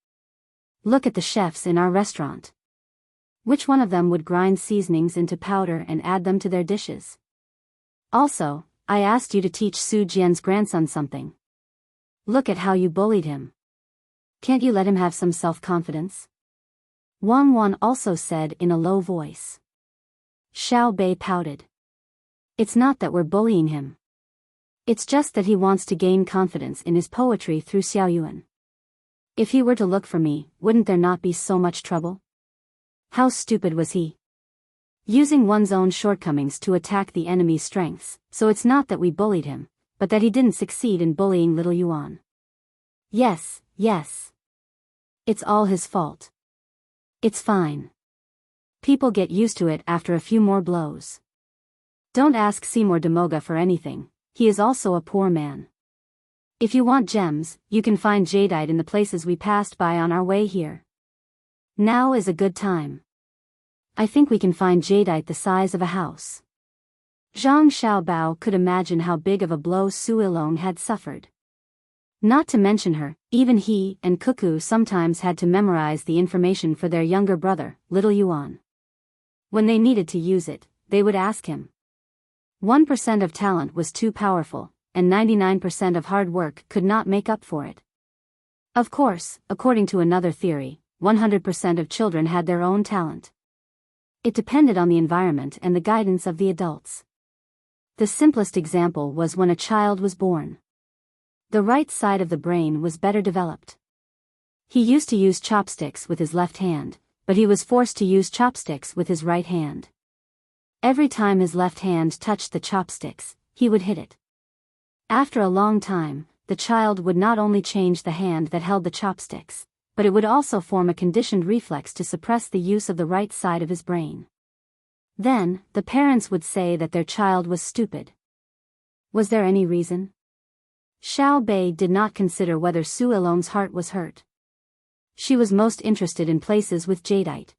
Look at the chefs in our restaurant. Which one of them would grind seasonings into powder and add them to their dishes? Also, I asked you to teach Su Jian's grandson something. Look at how you bullied him. Can't you let him have some self-confidence? Wang Wan also said in a low voice. Xiao Bei pouted. It's not that we're bullying him. It's just that he wants to gain confidence in his poetry through Xiaoyuan. If he were to look for me, wouldn't there not be so much trouble? How stupid was he? Using one's own shortcomings to attack the enemy's strengths, so it's not that we bullied him, but that he didn't succeed in bullying little Yuan. Yes. It's all his fault. It's fine. People get used to it after a few more blows. Don't ask Seymour Demoga for anything, he is also a poor man. If you want gems, you can find jadeite in the places we passed by on our way here. Now is a good time. I think we can find jadeite the size of a house. Zhang Xiaobao could imagine how big of a blow Su Ilong had suffered. Not to mention her, even he and Cuckoo sometimes had to memorize the information for their younger brother, little Yuan. When they needed to use it, they would ask him. 1% of talent was too powerful, and 99% of hard work could not make up for it. Of course, according to another theory, 100% of children had their own talent. It depended on the environment and the guidance of the adults. The simplest example was when a child was born. The right side of the brain was better developed. He used to use chopsticks with his left hand, but he was forced to use chopsticks with his right hand. Every time his left hand touched the chopsticks, he would hit it. After a long time, the child would not only change the hand that held the chopsticks, but it would also form a conditioned reflex to suppress the use of the right side of his brain. Then, the parents would say that their child was stupid. Was there any reason? Xiao Bei did not consider whether Su Ilong's heart was hurt. She was most interested in places with jadeite.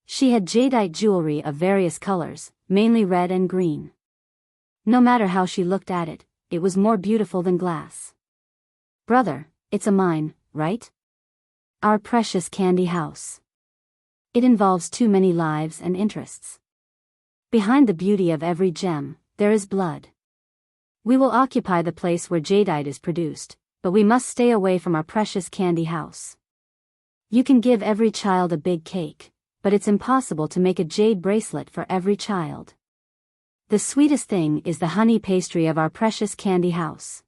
She had jadeite jewelry of various colors, mainly red and green. No matter how she looked at it, it was more beautiful than glass. Brother, it's a mine, right? Our precious candy house. It involves too many lives and interests. Behind the beauty of every gem, there is blood. We will occupy the place where jadeite is produced, but we must stay away from our precious candy house. You can give every child a big cake, but it's impossible to make a jade bracelet for every child. The sweetest thing is the honey pastry of our precious candy house.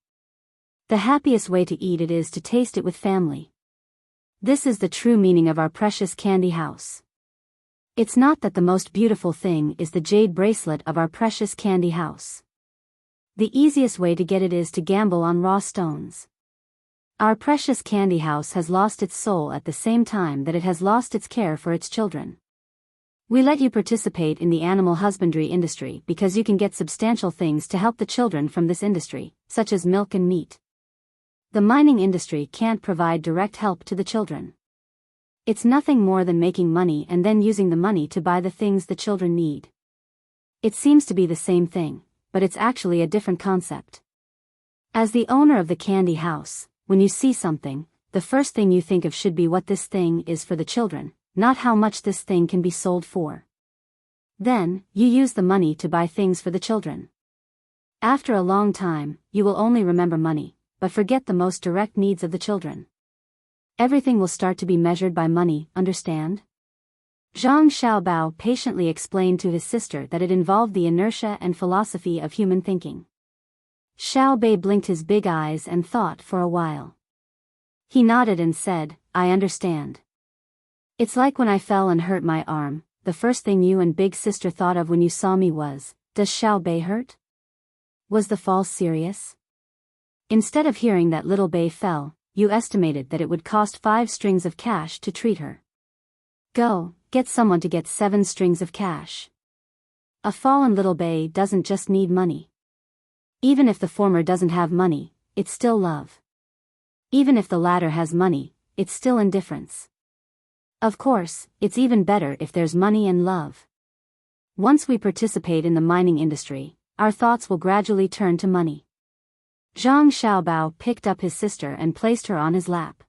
The happiest way to eat it is to taste it with family. This is the true meaning of our precious candy house. It's not that the most beautiful thing is the jade bracelet of our precious candy house. The easiest way to get it is to gamble on raw stones. Our precious candy house has lost its soul at the same time that it has lost its care for its children. We let you participate in the animal husbandry industry because you can get substantial things to help the children from this industry, such as milk and meat. The mining industry can't provide direct help to the children. It's nothing more than making money and then using the money to buy the things the children need. It seems to be the same thing, but it's actually a different concept. As the owner of the candy house, when you see something, the first thing you think of should be what this thing is for the children, not how much this thing can be sold for. Then, you use the money to buy things for the children. After a long time, you will only remember money, but forget the most direct needs of the children. Everything will start to be measured by money, understand? Zhang Xiaobao patiently explained to his sister that it involved the inertia and philosophy of human thinking. Xiao Bei blinked his big eyes and thought for a while. He nodded and said, I understand. It's like when I fell and hurt my arm, the first thing you and big sister thought of when you saw me was, does Xiao Bei hurt? Was the fall serious? Instead of hearing that little Bei fell, you estimated that it would cost 5 strings of cash to treat her. Go, get someone to get 7 strings of cash. A fallen little Bei doesn't just need money. Even if the former doesn't have money, it's still love. Even if the latter has money, it's still indifference. Of course, it's even better if there's money and love. Once we participate in the mining industry, our thoughts will gradually turn to money. Zhang Xiaobao picked up his sister and placed her on his lap.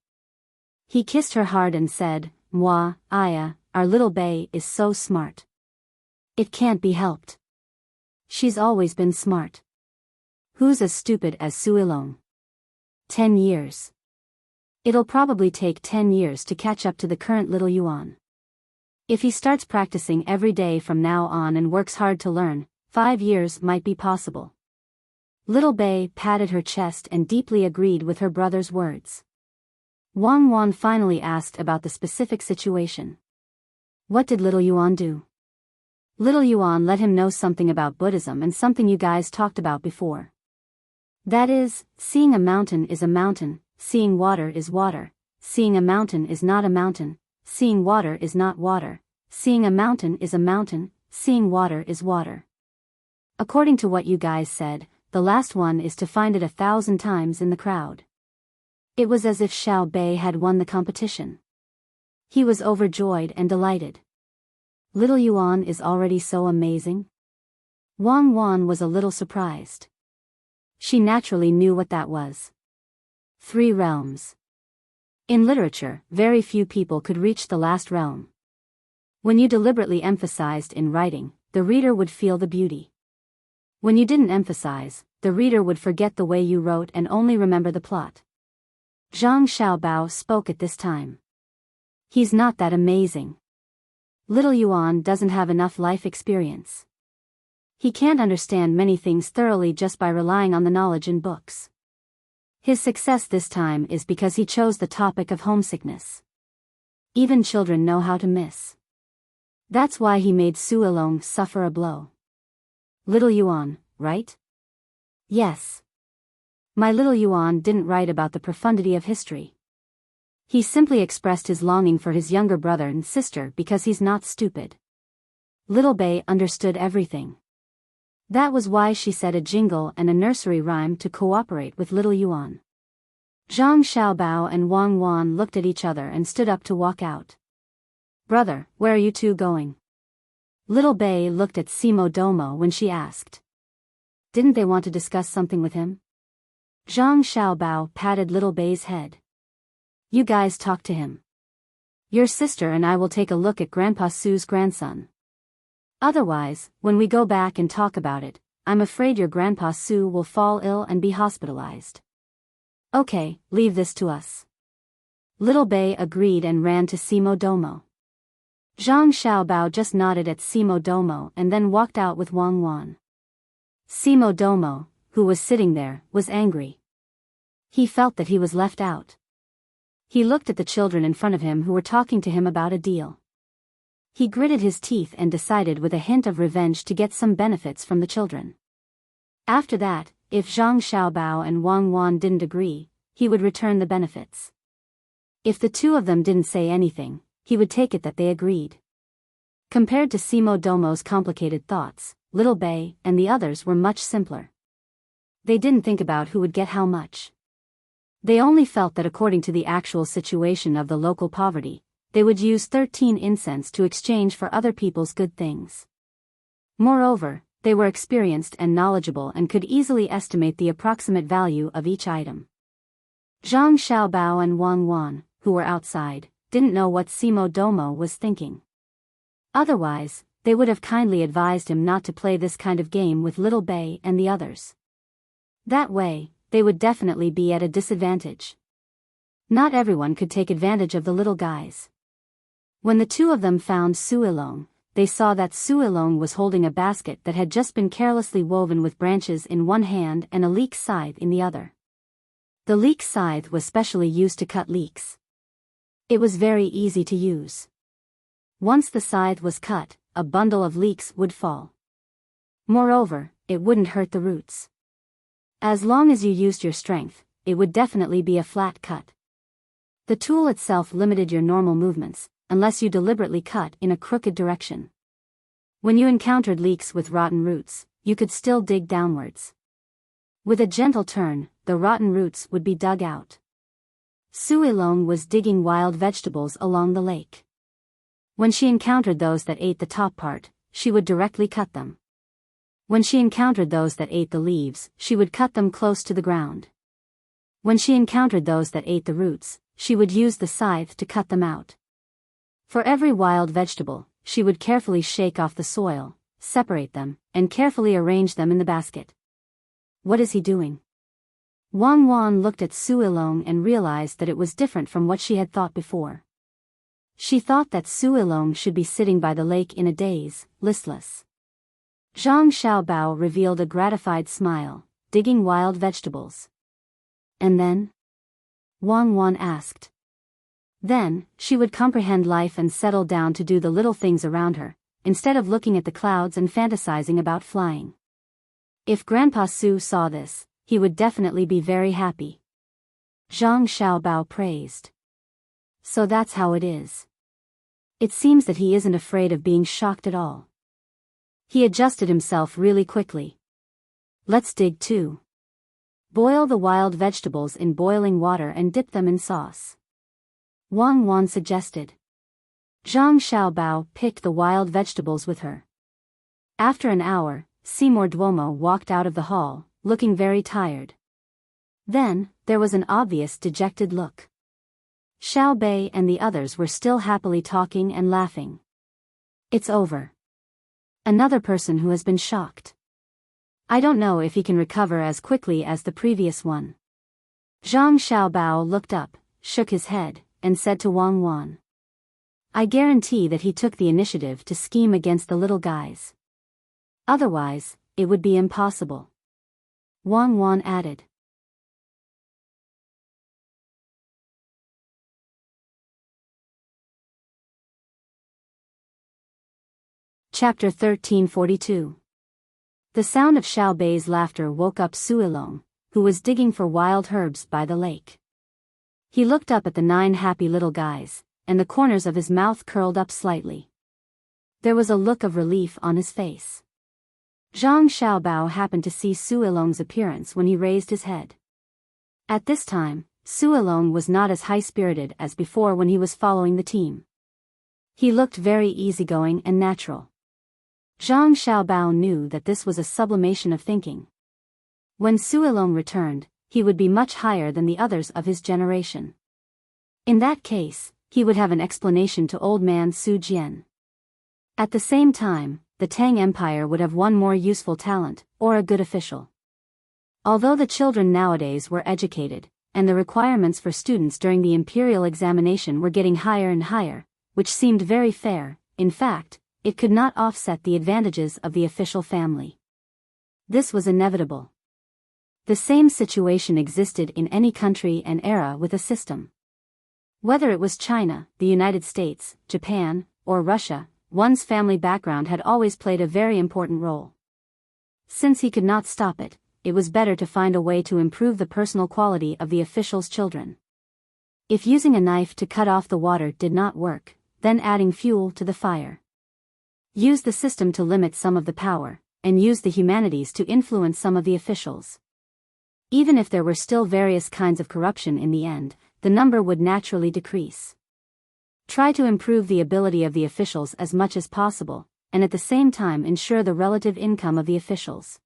He kissed her hard and said, "Moi, Aya, our little Bei is so smart. It can't be helped. She's always been smart. Who's as stupid as Suilong? 10 years. It'll probably take 10 years to catch up to the current little Yuan. If he starts practicing every day from now on and works hard to learn, 5 years might be possible." Little Bei patted her chest and deeply agreed with her brother's words. Wang Wan finally asked about the specific situation. What did little Yuan do? Little Yuan let him know something about Buddhism and something you guys talked about before. That is, seeing a mountain is a mountain, seeing water is water, seeing a mountain is not a mountain, seeing water is not water, seeing a mountain is a mountain, seeing water is water. According to what you guys said, the last one is to find it 1,000 times in the crowd. It was as if Xiao Bei had won the competition. He was overjoyed and delighted. Little Yuan is already so amazing? Wang Wan was a little surprised. She naturally knew what that was. 3 realms. In literature, very few people could reach the last realm. When you deliberately emphasized in writing, the reader would feel the beauty. When you didn't emphasize, the reader would forget the way you wrote and only remember the plot. Zhang Xiaobao spoke at this time. He's not that amazing. Little Yuan doesn't have enough life experience. He can't understand many things thoroughly just by relying on the knowledge in books. His success this time is because he chose the topic of homesickness. Even children know how to miss. That's why he made Suilong suffer a blow. Little Yuan, right? Yes. My little Yuan didn't write about the profundity of history. He simply expressed his longing for his younger brother and sister because he's not stupid. Little Bei understood everything. That was why she said a jingle and a nursery rhyme to cooperate with little Yuan. Zhang Xiaobao and Wang Wan looked at each other and stood up to walk out. Brother, where are you two going? Little Bei looked at Simo Domo when she asked. Didn't they want to discuss something with him? Zhang Xiaobao patted little Bei's head. You guys talk to him. Your sister and I will take a look at Grandpa Su's grandson. Otherwise, when we go back and talk about it, I'm afraid your Grandpa Su will fall ill and be hospitalized. Okay, leave this to us. Little Bei agreed and ran to Simo Domo. Zhang Xiaobao just nodded at Simo Domo and then walked out with Wang Wan. Simo Domo, who was sitting there, was angry. He felt that he was left out. He looked at the children in front of him who were talking to him about a deal. He gritted his teeth and decided with a hint of revenge to get some benefits from the children. After that, if Zhang Xiaobao and Wang Wan didn't agree, he would return the benefits. If the two of them didn't say anything, he would take it that they agreed. Compared to Simo Domo's complicated thoughts, Little Bei and the others were much simpler. They didn't think about who would get how much. They only felt that according to the actual situation of the local poverty, they would use 13 incense to exchange for other people's good things. Moreover, they were experienced and knowledgeable and could easily estimate the approximate value of each item. Zhang Xiaobao and Wang Wan, who were outside, didn't know what Simo Domo was thinking. Otherwise, they would have kindly advised him not to play this kind of game with Little Bei and the others. That way, they would definitely be at a disadvantage. Not everyone could take advantage of the little guys. When the two of them found Suilong, they saw that Suilong was holding a basket that had just been carelessly woven with branches in one hand and a leek scythe in the other. The leek scythe was specially used to cut leeks. It was very easy to use. Once the scythe was cut, a bundle of leeks would fall. Moreover, it wouldn't hurt the roots. As long as you used your strength, it would definitely be a flat cut. The tool itself limited your normal movements, unless you deliberately cut in a crooked direction. When you encountered leeks with rotten roots, you could still dig downwards. With a gentle turn, the rotten roots would be dug out. Suilong was digging wild vegetables along the lake. When she encountered those that ate the top part, she would directly cut them. When she encountered those that ate the leaves, she would cut them close to the ground. When she encountered those that ate the roots, she would use the scythe to cut them out. For every wild vegetable, she would carefully shake off the soil, separate them, and carefully arrange them in the basket. What is he doing? Wang Wan looked at Suilong and realized that it was different from what she had thought before. She thought that Suilong should be sitting by the lake in a daze, listless. Zhang Xiaobao revealed a gratified smile, digging wild vegetables. And then? Wang Wan asked. Then, she would comprehend life and settle down to do the little things around her, instead of looking at the clouds and fantasizing about flying. If Grandpa Su saw this, he would definitely be very happy. Zhang Xiaobao praised. So that's how it is. It seems that he isn't afraid of being shocked at all. He adjusted himself really quickly. Let's dig too. Boil the wild vegetables in boiling water and dip them in sauce. Wang Wan suggested. Zhang Xiaobao picked the wild vegetables with her. After an hour, Seymour Duomo walked out of the hall, looking very tired. Then, there was an obvious dejected look. Xiao Bei and the others were still happily talking and laughing. It's over. Another person who has been shocked. I don't know if he can recover as quickly as the previous one. Zhang Xiaobao looked up, shook his head, and said to Wang Wan. I guarantee that he took the initiative to scheme against the little guys. Otherwise, it would be impossible. Wang Wan added. Chapter 1342. The sound of Xiao Bei's laughter woke up Suilong, who was digging for wild herbs by the lake. He looked up at the 9 happy little guys, and the corners of his mouth curled up slightly. There was a look of relief on his face. Zhang Xiaobao happened to see Suilong's appearance when he raised his head. At this time, Suilong was not as high-spirited as before when he was following the team. He looked very easygoing and natural. Zhang Xiaobao knew that this was a sublimation of thinking. When Suilong returned, he would be much higher than the others of his generation. In that case, he would have an explanation to old man Su Jian. At the same time, the Tang Empire would have one more useful talent, or a good official. Although the children nowadays were educated, and the requirements for students during the imperial examination were getting higher and higher, which seemed very fair, in fact, it could not offset the advantages of the official family. This was inevitable. The same situation existed in any country and era with a system. Whether it was China, the United States, Japan, or Russia, one's family background had always played a very important role. Since he could not stop it, it was better to find a way to improve the personal quality of the official's children. If using a knife to cut off the water did not work, then adding fuel to the fire. Use the system to limit some of the power, and use the humanities to influence some of the officials. Even if there were still various kinds of corruption in the end, the number would naturally decrease. Try to improve the ability of the officials as much as possible, and at the same time ensure the relative income of the officials.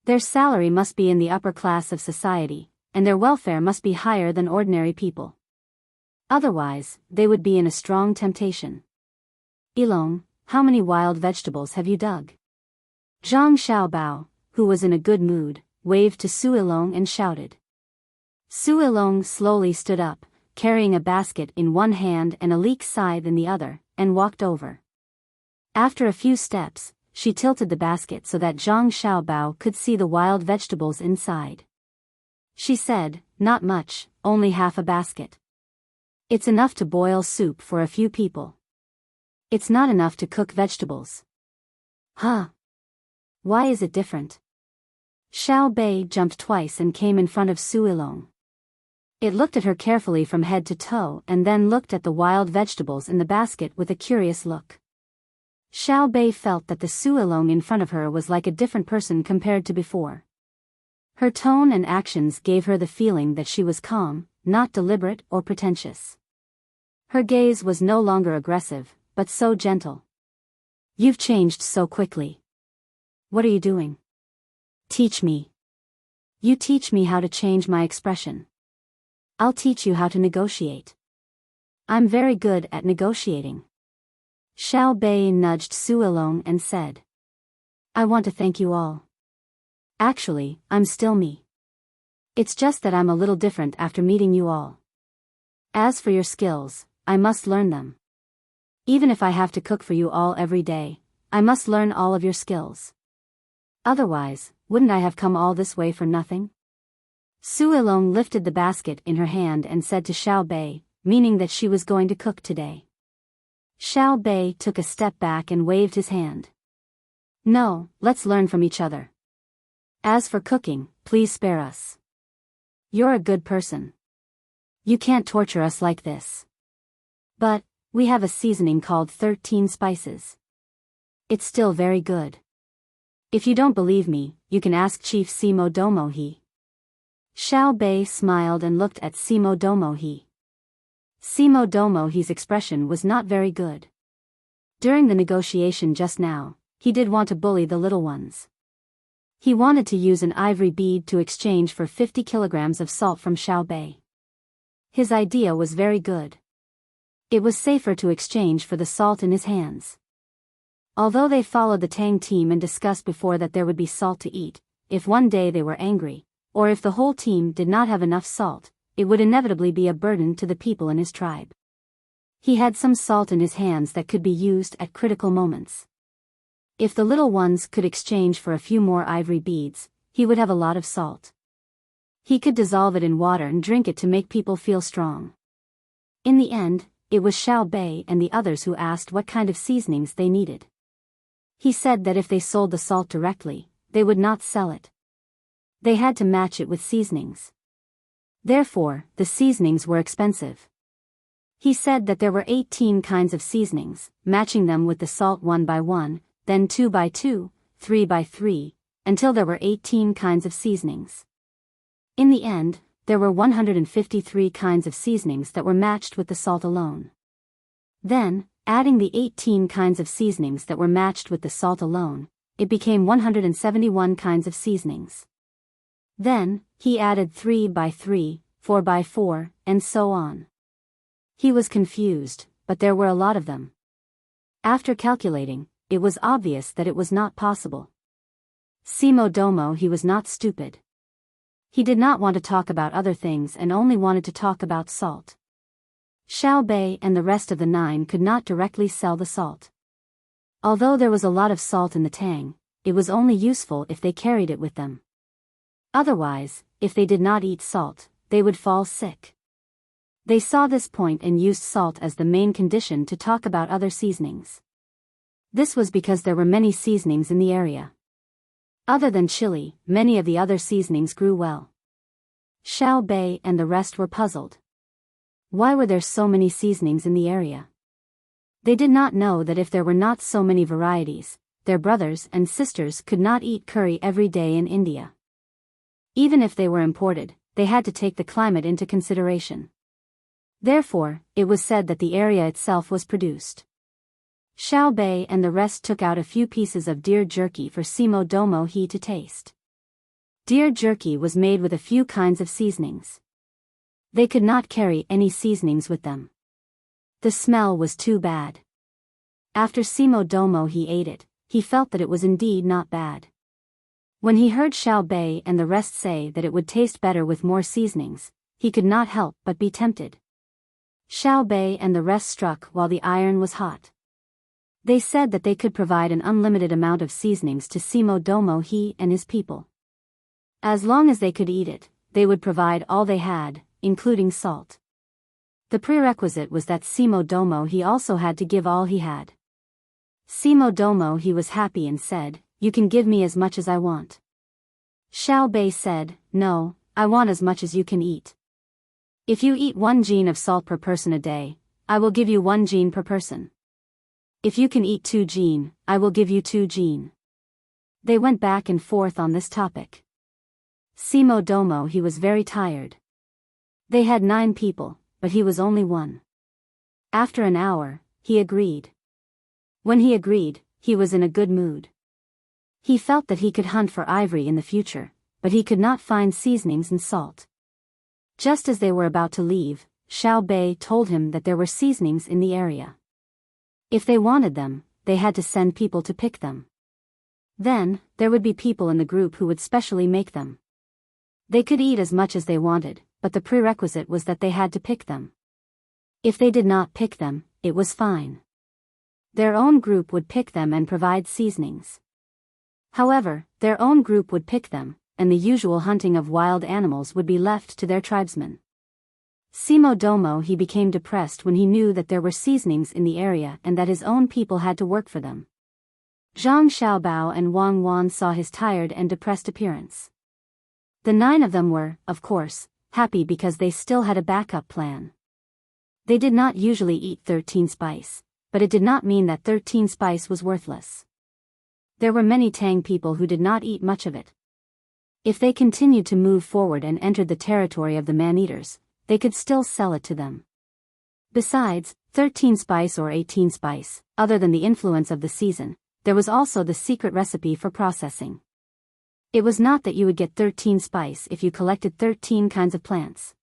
Their salary must be in the upper class of society, and their welfare must be higher than ordinary people. Otherwise, they would be in a strong temptation. Ilong, how many wild vegetables have you dug? Zhang Xiaobao, who was in a good mood, waved to Suilong and shouted. Suilong slowly stood up, carrying a basket in one hand and a leek scythe in the other, and walked over. After a few steps, she tilted the basket so that Zhang Xiaobao could see the wild vegetables inside. She said, not much, only half a basket. It's enough to boil soup for a few people. It's not enough to cook vegetables. Huh? Why is it different? Xiao Bei jumped twice and came in front of Su Ilong. It looked at her carefully from head to toe and then looked at the wild vegetables in the basket with a curious look. Xiao Bei felt that the Su Ilong in front of her was like a different person compared to before. Her tone and actions gave her the feeling that she was calm, not deliberate or pretentious. Her gaze was no longer aggressive, but so gentle. You've changed so quickly. What are you doing? Teach me. You teach me how to change my expression. I'll teach you how to negotiate. I'm very good at negotiating. Xiao Bei nudged Su Ilong and said. I want to thank you all. Actually, I'm still me. It's just that I'm a little different after meeting you all. As for your skills, I must learn them. Even if I have to cook for you all every day, I must learn all of your skills. Otherwise, wouldn't I have come all this way for nothing? Su Ilong lifted the basket in her hand and said to Xiao Bei, meaning that she was going to cook today. Xiao Bei took a step back and waved his hand. No, let's learn from each other. As for cooking, please spare us. You're a good person. You can't torture us like this. But, we have a seasoning called 13 spices. It's still very good. If you don't believe me, you can ask Chief Simo Domo He. Xiao Bei smiled and looked at Simo Domo He. Simo Domo He's expression was not very good. During the negotiation just now, he did want to bully the little ones. He wanted to use an ivory bead to exchange for 50 kilograms of salt from Xiao Bei. His idea was very good. It was safer to exchange for the salt in his hands. Although they followed the Tang team and discussed before that there would be salt to eat, if one day they were angry, or if the whole team did not have enough salt, it would inevitably be a burden to the people in his tribe. He had some salt in his hands that could be used at critical moments. If the little ones could exchange for a few more ivory beads, he would have a lot of salt. He could dissolve it in water and drink it to make people feel strong. In the end, it was Xiao Bei and the others who asked what kind of seasonings they needed. He said that if they sold the salt directly, they would not sell it. They had to match it with seasonings. Therefore, the seasonings were expensive. He said that there were 18 kinds of seasonings, matching them with the salt 1 by 1, then 2 by 2, 3 by 3, until there were 18 kinds of seasonings. In the end, there were 153 kinds of seasonings that were matched with the salt alone. Then, adding the 18 kinds of seasonings that were matched with the salt alone, it became 171 kinds of seasonings. Then, he added 3 by 3, 4 by 4, and so on. He was confused, but there were a lot of them. After calculating, it was obvious that it was not possible. Simo Domo He was not stupid. He did not want to talk about other things and only wanted to talk about salt. Xiao Bei and the rest of the 9 could not directly sell the salt. Although there was a lot of salt in the Tang, it was only useful if they carried it with them. Otherwise, if they did not eat salt, they would fall sick. They saw this point and used salt as the main condition to talk about other seasonings. This was because there were many seasonings in the area. Other than chili, many of the other seasonings grew well. Xiao Bei and the rest were puzzled. Why were there so many seasonings in the area? They did not know that if there were not so many varieties, their brothers and sisters could not eat curry every day in India. Even if they were imported, they had to take the climate into consideration. Therefore, it was said that the area itself was produced. Xiao Bei and the rest took out a few pieces of deer jerky for Simo Domo He to taste. Deer jerky was made with a few kinds of seasonings. They could not carry any seasonings with them. The smell was too bad. After Simo Domo He ate it, he felt that it was indeed not bad. When he heard Xiao Bei and the rest say that it would taste better with more seasonings, he could not help but be tempted. Xiao Bei and the rest struck while the iron was hot. They said that they could provide an unlimited amount of seasonings to Simo Domo He and his people. As long as they could eat it, they would provide all they had, including salt. The prerequisite was that Simo Domo he also had to give all he had. Simo Domo he was happy and said, "You can give me as much as I want." Xiao Bei said, "No, I want as much as you can eat. If you eat 1 jin of salt per person a day, I will give you 1 jin per person. If you can eat 2 jin, I will give you 2 jin." They went back and forth on this topic. Simo Domo he was very tired. They had 9 people, but he was only 1. After an hour, he agreed. When he agreed, he was in a good mood. He felt that he could hunt for ivory in the future, but he could not find seasonings and salt. Just as they were about to leave, Xiao Bei told him that there were seasonings in the area. If they wanted them, they had to send people to pick them. Then, there would be people in the group who would specially make them. They could eat as much as they wanted, but the prerequisite was that they had to pick them. If they did not pick them, it was fine. Their own group would pick them and provide seasonings. However, their own group would pick them, and the usual hunting of wild animals would be left to their tribesmen. Simo Domo he became depressed when he knew that there were seasonings in the area and that his own people had to work for them. Zhang Xiaobao and Wang Wan saw his tired and depressed appearance. The 9 of them were, of course, happy because they still had a backup plan. They did not usually eat 13 spice, but it did not mean that 13 spice was worthless. There were many Tang people who did not eat much of it. If they continued to move forward and entered the territory of the man-eaters, they could still sell it to them. Besides, 13 spice or 18 spice, other than the influence of the season, there was also the secret recipe for processing. It was not that you would get 13 spice if you collected 13 kinds of plants.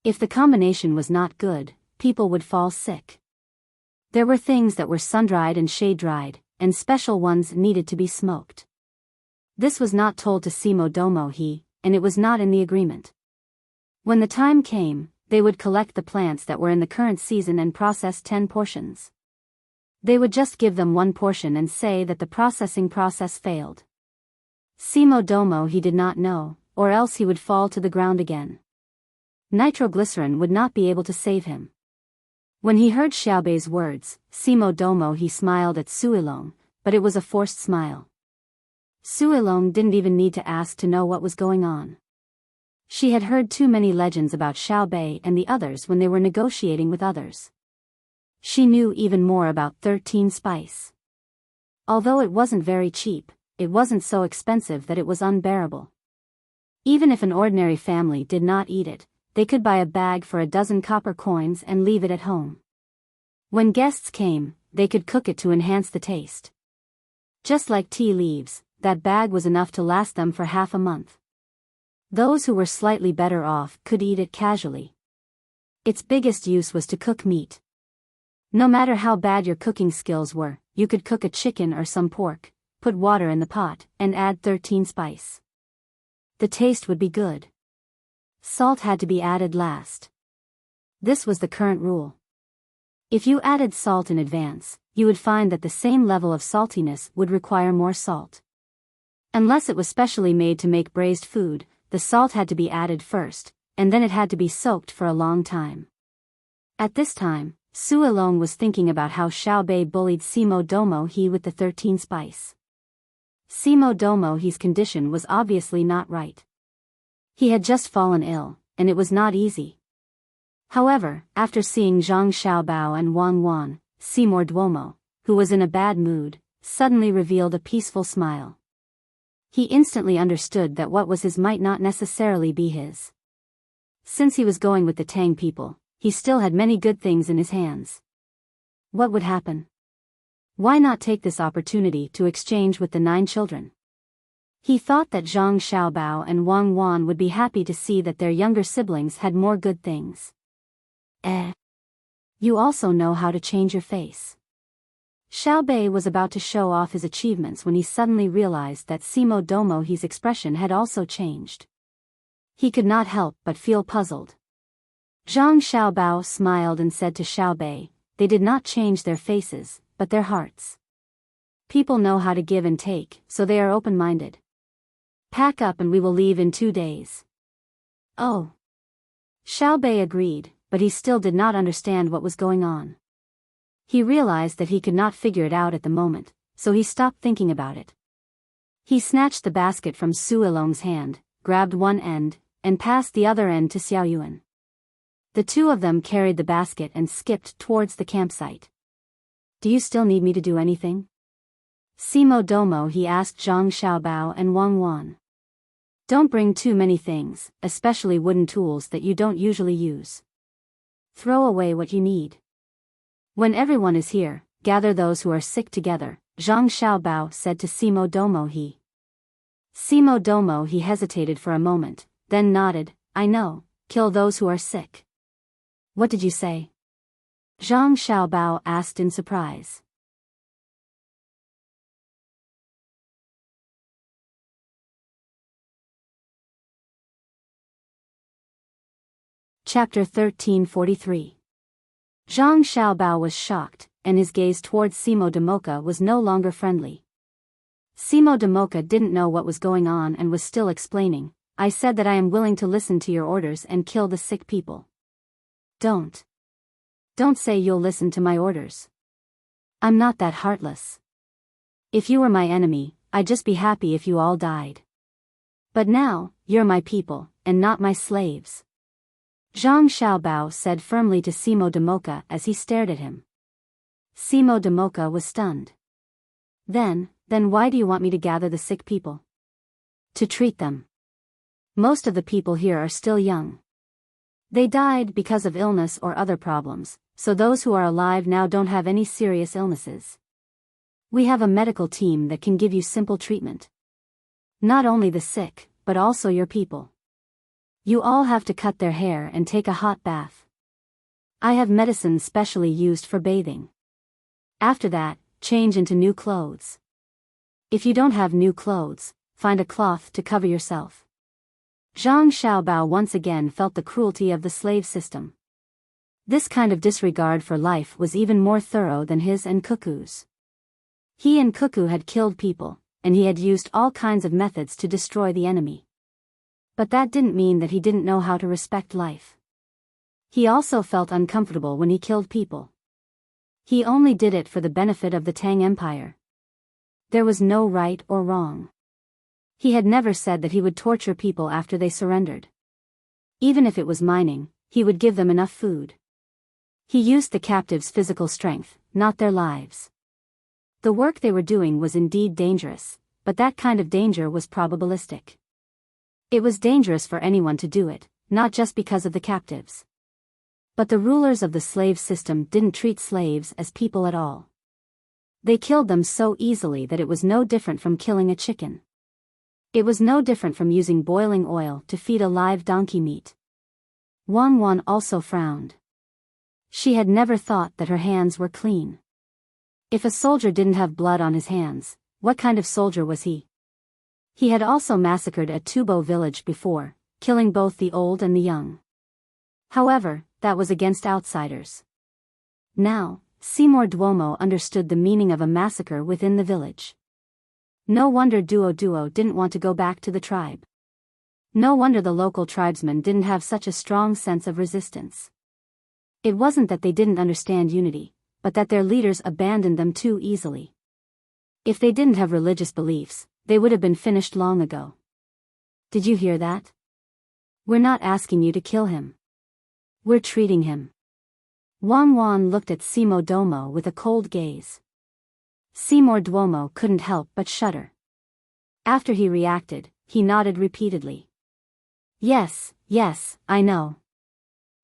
If the combination was not good, people would fall sick. There were things that were sun-dried and shade-dried, and special ones needed to be smoked. This was not told to Simo Domo he, and it was not in the agreement. When the time came, they would collect the plants that were in the current season and process 10 portions. They would just give them 1 portion and say that the processing process failed. Simo Domo he did not know, or else he would fall to the ground again. Nitroglycerin would not be able to save him. When he heard Xiaobei's words, Simo Domo he smiled at Suilong, but it was a forced smile. Suilong didn't even need to ask to know what was going on. She had heard too many legends about Xiaobei and the others when they were negotiating with others. She knew even more about 13 spice. Although it wasn't very cheap, it wasn't so expensive that it was unbearable. Even if an ordinary family did not eat it, they could buy a bag for 12 copper coins and leave it at home. When guests came, they could cook it to enhance the taste. Just like tea leaves, that bag was enough to last them for half a month. Those who were slightly better off could eat it casually. Its biggest use was to cook meat. No matter how bad your cooking skills were, you could cook a chicken or some pork, put water in the pot, and add 13 spice. The taste would be good. Salt had to be added last. This was the current rule. If you added salt in advance, you would find that the same level of saltiness would require more salt. Unless it was specially made to make braised food, the salt had to be added first, and then it had to be soaked for a long time. At this time, Suilong was thinking about how Xiaobei bullied Simo Domo he with the 13 spice. Simo Domo he's condition was obviously not right. He had just fallen ill, and it was not easy. However, after seeing Zhang Xiaobao and Wang Wan, Simo Duomo, who was in a bad mood, suddenly revealed a peaceful smile. He instantly understood that what was his might not necessarily be his. Since he was going with the Tang people, he still had many good things in his hands. What would happen? Why not take this opportunity to exchange with the 9 children? He thought that Zhang Xiaobao and Wang Wan would be happy to see that their younger siblings had more good things. You also know how to change your face. Xiaobei was about to show off his achievements when he suddenly realized that Simo Domo he's expression had also changed. He could not help but feel puzzled. Zhang Xiaobao smiled and said to Xiaobei, "They did not change their faces, but their hearts. People know how to give and take, so they are open-minded. Pack up and we will leave in 2 days." Oh. Xiaobei agreed, but he still did not understand what was going on. He realized that he could not figure it out at the moment, so he stopped thinking about it. He snatched the basket from Su Ilong's hand, grabbed one end, and passed the other end to Xiao Yuan. The two of them carried the basket and skipped towards the campsite. "Do you still need me to do anything?" Simo Domo, he asked Zhang Xiaobao and Wang Wan. "Don't bring too many things, especially wooden tools that you don't usually use. Throw away what you need. When everyone is here, gather those who are sick together," Zhang Xiaobao said to Simo Domo. Simo Domo, he hesitated for a moment, then nodded. "I know, kill those who are sick." "What did you say?" Zhang Xiaobao asked in surprise. Chapter 1343. Zhang Xiaobao was shocked, and his gaze towards Simo Damoka was no longer friendly. Simo Damoka didn't know what was going on and was still explaining. "I said that I am willing to listen to your orders and kill the sick people. Don't say you'll listen to my orders. I'm not that heartless. If you were my enemy, I'd just be happy if you all died. But now, you're my people, and not my slaves." Zhang Xiaobao said firmly to Simo Damoka as he stared at him. Simo Damoka was stunned. Then why do you want me to gather the sick people?" "To treat them. Most of the people here are still young. They died because of illness or other problems, so those who are alive now don't have any serious illnesses. We have a medical team that can give you simple treatment. Not only the sick, but also your people. You all have to cut their hair and take a hot bath. I have medicine specially used for bathing. After that, change into new clothes. If you don't have new clothes, find a cloth to cover yourself." Zhang Xiaobao once again felt the cruelty of the slave system. This kind of disregard for life was even more thorough than his and Cuckoo's. He and Cuckoo had killed people, and he had used all kinds of methods to destroy the enemy. But that didn't mean that he didn't know how to respect life. He also felt uncomfortable when he killed people. He only did it for the benefit of the Tang Empire. There was no right or wrong. He had never said that he would torture people after they surrendered. Even if it was mining, he would give them enough food. He used the captives' physical strength, not their lives. The work they were doing was indeed dangerous, but that kind of danger was probabilistic. It was dangerous for anyone to do it, not just because of the captives. But the rulers of the slave system didn't treat slaves as people at all. They killed them so easily that it was no different from killing a chicken. It was no different from using boiling oil to feed a live donkey meat. Wang Wan also frowned. She had never thought that her hands were clean. If a soldier didn't have blood on his hands, what kind of soldier was he? He had also massacred a Tubo village before, killing both the old and the young. However, that was against outsiders. Now, Seymour Duomo understood the meaning of a massacre within the village. No wonder Duo didn't want to go back to the tribe. No wonder the local tribesmen didn't have such a strong sense of resistance. It wasn't that they didn't understand unity, but that their leaders abandoned them too easily. If they didn't have religious beliefs, they would have been finished long ago. "Did you hear that? We're not asking you to kill him. We're treating him." Wang Wan looked at Simo Domo with a cold gaze. Seymour Duomo couldn't help but shudder. After he reacted, he nodded repeatedly. Yes, I know.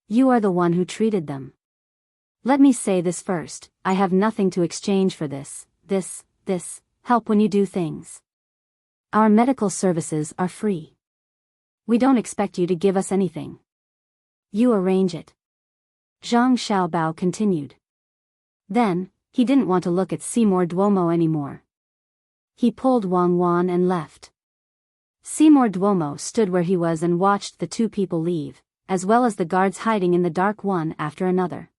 You are the one who treated them. Let me say this first, I have nothing to exchange for this help when you do things. Our medical services are free. We don't expect you to give us anything. You arrange it. Zhang Xiaobao continued. Then, he didn't want to look at Seymour Duomo anymore. He pulled Wang Wan and left. Seymour Duomo stood where he was and watched the two people leave, as well as the guards hiding in the dark one after another.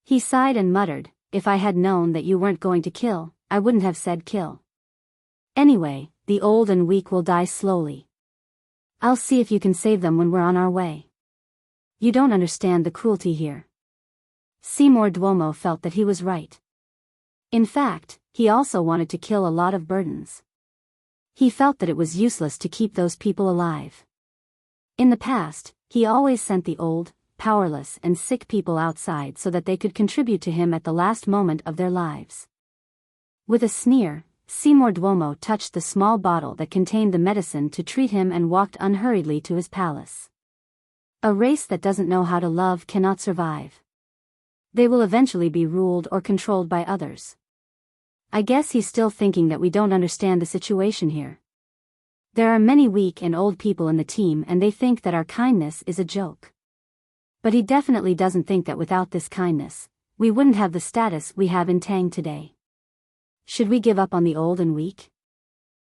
He sighed and muttered, "If I had known that you weren't going to kill, I wouldn't have said kill. Anyway, the old and weak will die slowly. I'll see if you can save them when we're on our way." You don't understand the cruelty here. Seymour Duomo felt that he was right. In fact, he also wanted to kill a lot of burdens. He felt that it was useless to keep those people alive. In the past, he always sent the old, powerless and sick people outside so that they could contribute to him at the last moment of their lives. With a sneer, Seymour Duomo touched the small bottle that contained the medicine to treat him and walked unhurriedly to his palace. A race that doesn't know how to love cannot survive. They will eventually be ruled or controlled by others. I guess he's still thinking that we don't understand the situation here. There are many weak and old people in the team and they think that our kindness is a joke. But he definitely doesn't think that without this kindness, we wouldn't have the status we have in Tang today. Should we give up on the old and weak?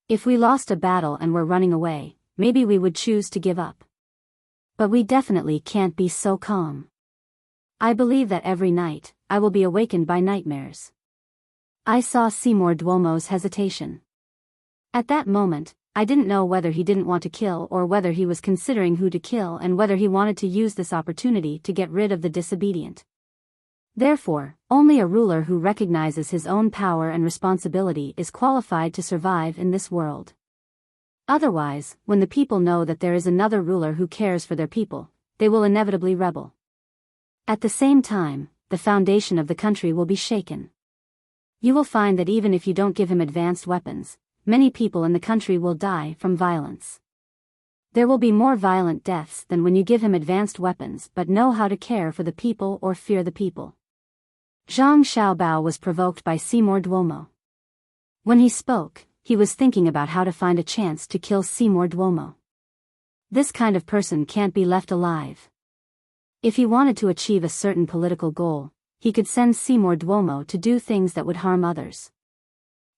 If we lost a battle and were running away, maybe we would choose to give up. But we definitely can't be so calm. I believe that every night, I will be awakened by nightmares. I saw Seymour Duomo's hesitation. At that moment, I didn't know whether he didn't want to kill or whether he was considering who to kill and whether he wanted to use this opportunity to get rid of the disobedient. Therefore, only a ruler who recognizes his own power and responsibility is qualified to survive in this world. Otherwise, when the people know that there is another ruler who cares for their people, they will inevitably rebel. At the same time, the foundation of the country will be shaken. You will find that even if you don't give him advanced weapons, many people in the country will die from violence. There will be more violent deaths than when you give him advanced weapons but know how to care for the people or fear the people. Zhang Xiaobao was provoked by Seymour Duomo. When he spoke, he was thinking about how to find a chance to kill Seymour Duomo. This kind of person can't be left alive. If he wanted to achieve a certain political goal, he could send Seymour Duomo to do things that would harm others.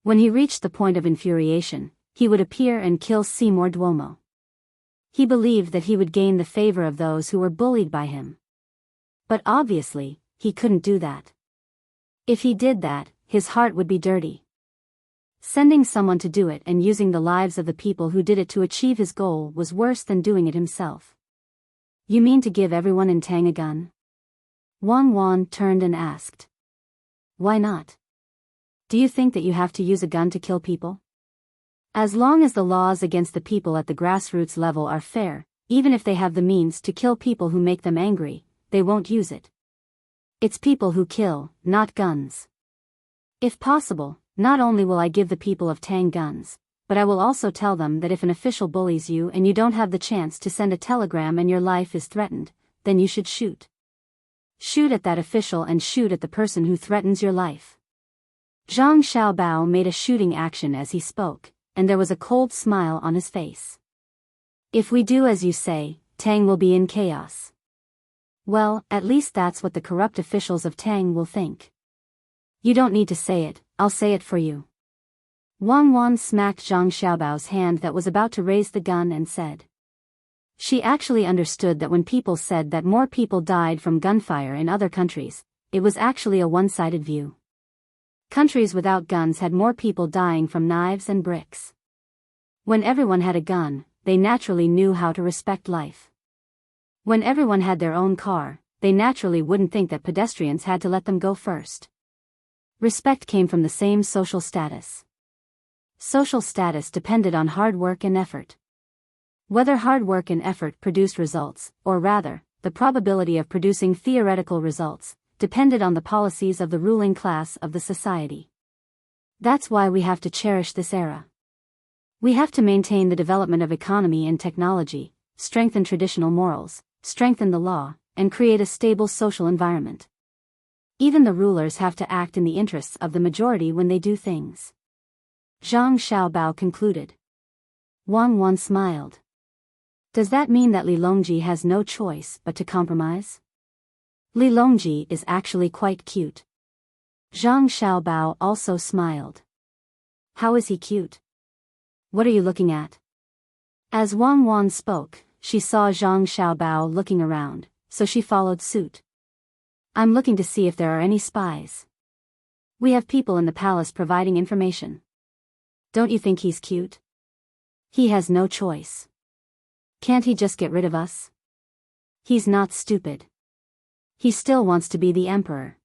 When he reached the point of infuriation, he would appear and kill Seymour Duomo. He believed that he would gain the favor of those who were bullied by him. But obviously, he couldn't do that. If he did that, his heart would be dirty. Sending someone to do it and using the lives of the people who did it to achieve his goal was worse than doing it himself. You mean to give everyone in Tang a gun? Wang Wan turned and asked. Why not? Do you think that you have to use a gun to kill people? As long as the laws against the people at the grassroots level are fair, even if they have the means to kill people who make them angry, they won't use it. It's people who kill, not guns. If possible, not only will I give the people of Tang guns, but I will also tell them that if an official bullies you and you don't have the chance to send a telegram and your life is threatened, then you should shoot. Shoot at that official and shoot at the person who threatens your life. Zhang Xiaobao made a shooting action as he spoke, and there was a cold smile on his face. If we do as you say, Tang will be in chaos. Well, at least that's what the corrupt officials of Tang will think. You don't need to say it, I'll say it for you. Wang Wan smacked Zhang Xiaobao's hand that was about to raise the gun and said. She actually understood that when people said that more people died from gunfire in other countries, it was actually a one-sided view. Countries without guns had more people dying from knives and bricks. When everyone had a gun, they naturally knew how to respect life. When everyone had their own car, they naturally wouldn't think that pedestrians had to let them go first. Respect came from the same social status. Social status depended on hard work and effort. Whether hard work and effort produced results, or rather, the probability of producing theoretical results, depended on the policies of the ruling class of the society. That's why we have to cherish this era. We have to maintain the development of economy and technology, strengthen traditional morals, strengthen the law, and create a stable social environment. Even the rulers have to act in the interests of the majority when they do things. Zhang Xiaobao concluded. Wang Wan smiled. Does that mean that Li Longji has no choice but to compromise? Li Longji is actually quite cute. Zhang Xiaobao also smiled. How is he cute? What are you looking at? As Wang Wan spoke, she saw Zhang Xiaobao looking around, so she followed suit. I'm looking to see if there are any spies. We have people in the palace providing information. Don't you think he's cute? He has no choice. Can't he just get rid of us? He's not stupid. He still wants to be the emperor.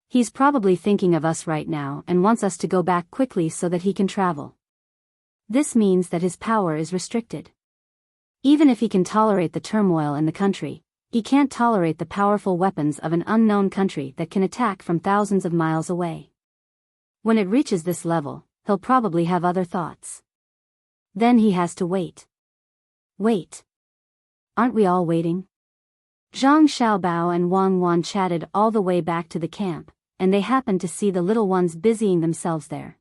He's probably thinking of us right now and wants us to go back quickly so that he can travel. This means that his power is restricted. Even if he can tolerate the turmoil in the country, he can't tolerate the powerful weapons of an unknown country that can attack from thousands of miles away. When it reaches this level, he'll probably have other thoughts. Then he has to wait. Wait. Aren't we all waiting? Zhang Xiaobao and Wang Wan chatted all the way back to the camp, and they happened to see the little ones busying themselves there.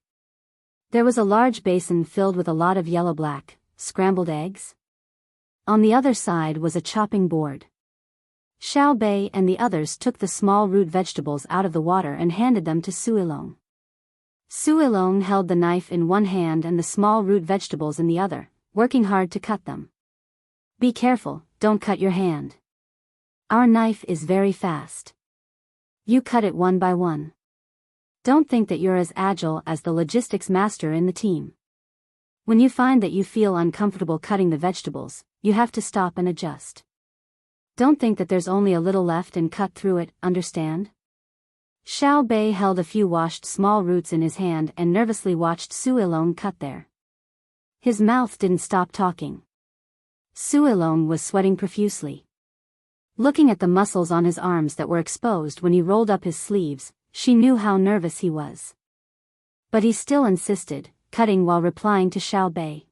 There was a large basin filled with a lot of yellow-black, scrambled eggs. On the other side was a chopping board. Xiao Bei and the others took the small root vegetables out of the water and handed them to Suilong. Suilong held the knife in one hand and the small root vegetables in the other, working hard to cut them. Be careful, don't cut your hand. Our knife is very fast. You cut it one by one. Don't think that you're as agile as the logistics master in the team. When you find that you feel uncomfortable cutting the vegetables, you have to stop and adjust. Don't think that there's only a little left and cut through it, understand? Xiao Bei held a few washed small roots in his hand and nervously watched Suilong cut there. His mouth didn't stop talking. Suilong was sweating profusely. Looking at the muscles on his arms that were exposed when he rolled up his sleeves, she knew how nervous he was. But he still insisted, cutting while replying to Xiao Bei.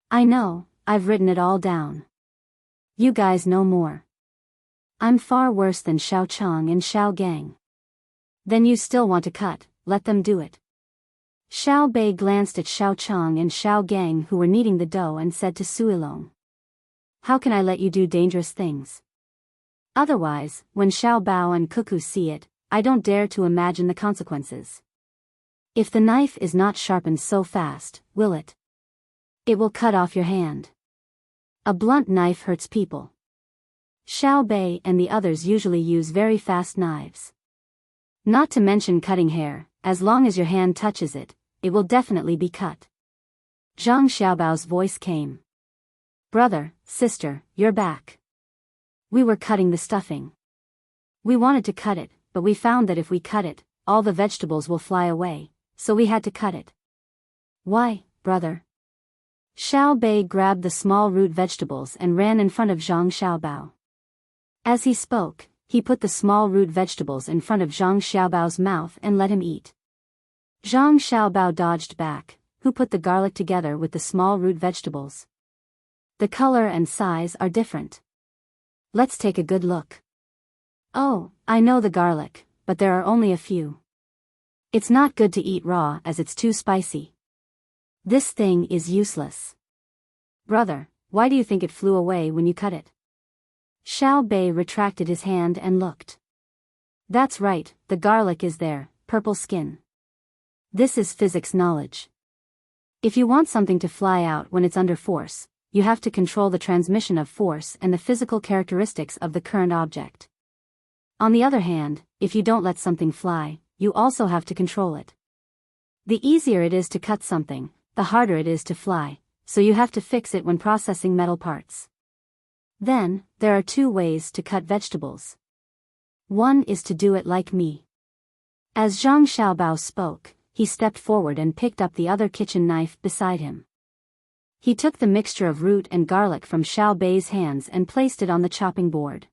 I know, I've written it all down. You guys know more. I'm far worse than Xiao Chang and Xiao Gang. Then you still want to cut, let them do it. Xiao Bei glanced at Xiao Chang and Xiao Gang who were kneading the dough and said to Suilong. How can I let you do dangerous things? Otherwise, when Xiao Bao and Cuckoo see it, I don't dare to imagine the consequences. If the knife is not sharpened so fast, will it? It will cut off your hand. A blunt knife hurts people. Xiao Bei and the others usually use very fast knives. Not to mention cutting hair, as long as your hand touches it, it will definitely be cut. Zhang Xiaobao's voice came. Brother, sister, you're back. We were cutting the stuffing. We wanted to cut it, but we found that if we cut it, all the vegetables will fly away, so we had to cut it. Why, brother? Xiao Bei grabbed the small root vegetables and ran in front of Zhang Xiaobao. As he spoke, he put the small root vegetables in front of Zhang Xiaobao's mouth and let him eat. Zhang Xiaobao dodged back, who put the garlic together with the small root vegetables. The color and size are different. Let's take a good look. Oh, I know the garlic, but there are only a few. It's not good to eat raw as it's too spicy. This thing is useless. Brother, why do you think it flew away when you cut it? Xiao Bei retracted his hand and looked. That's right, the garlic is there, purple skin. This is physics knowledge. If you want something to fly out when it's under force, you have to control the transmission of force and the physical characteristics of the current object. On the other hand, if you don't let something fly, you also have to control it. The easier it is to cut something, the harder it is to fly, so you have to fix it when processing metal parts. Then, there are two ways to cut vegetables. One is to do it like me. As Zhang Xiaobao spoke, he stepped forward and picked up the other kitchen knife beside him. He took the mixture of root and garlic from Xiao Bei's hands and placed it on the chopping board.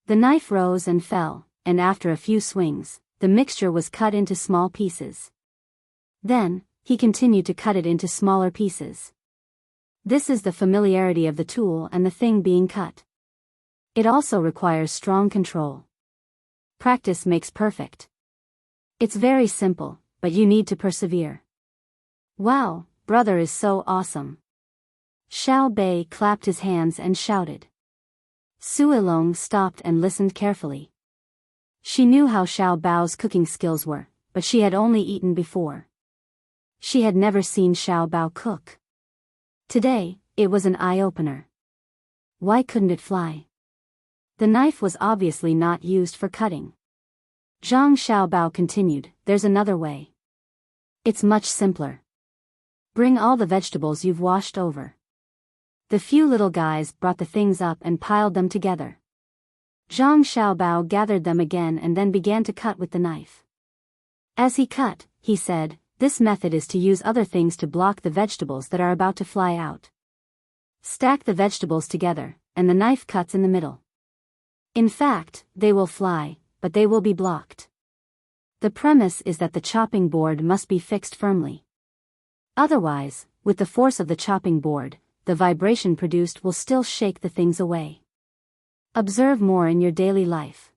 The knife rose and fell, and after a few swings, the mixture was cut into small pieces. Then, he continued to cut it into smaller pieces. This is the familiarity of the tool and the thing being cut. It also requires strong control. Practice makes perfect. It's very simple, but you need to persevere. Wow, brother is so awesome. Xiao Bei clapped his hands and shouted. Suilong stopped and listened carefully. She knew how Xiao Bao's cooking skills were, but she had only eaten before. She had never seen Xiao Bao cook. Today, it was an eye-opener. Why couldn't it fly? The knife was obviously not used for cutting. Zhang Xiaobao continued, there's another way. It's much simpler. Bring all the vegetables you've washed over. The few little guys brought the things up and piled them together. Zhang Xiaobao gathered them again and then began to cut with the knife. As he cut, he said, "This method is to use other things to block the vegetables that are about to fly out. Stack the vegetables together, and the knife cuts in the middle. In fact, they will fly, but they will be blocked. The premise is that the chopping board must be fixed firmly. Otherwise, with the force of the chopping board, the vibration produced will still shake the things away." Observe more in your daily life.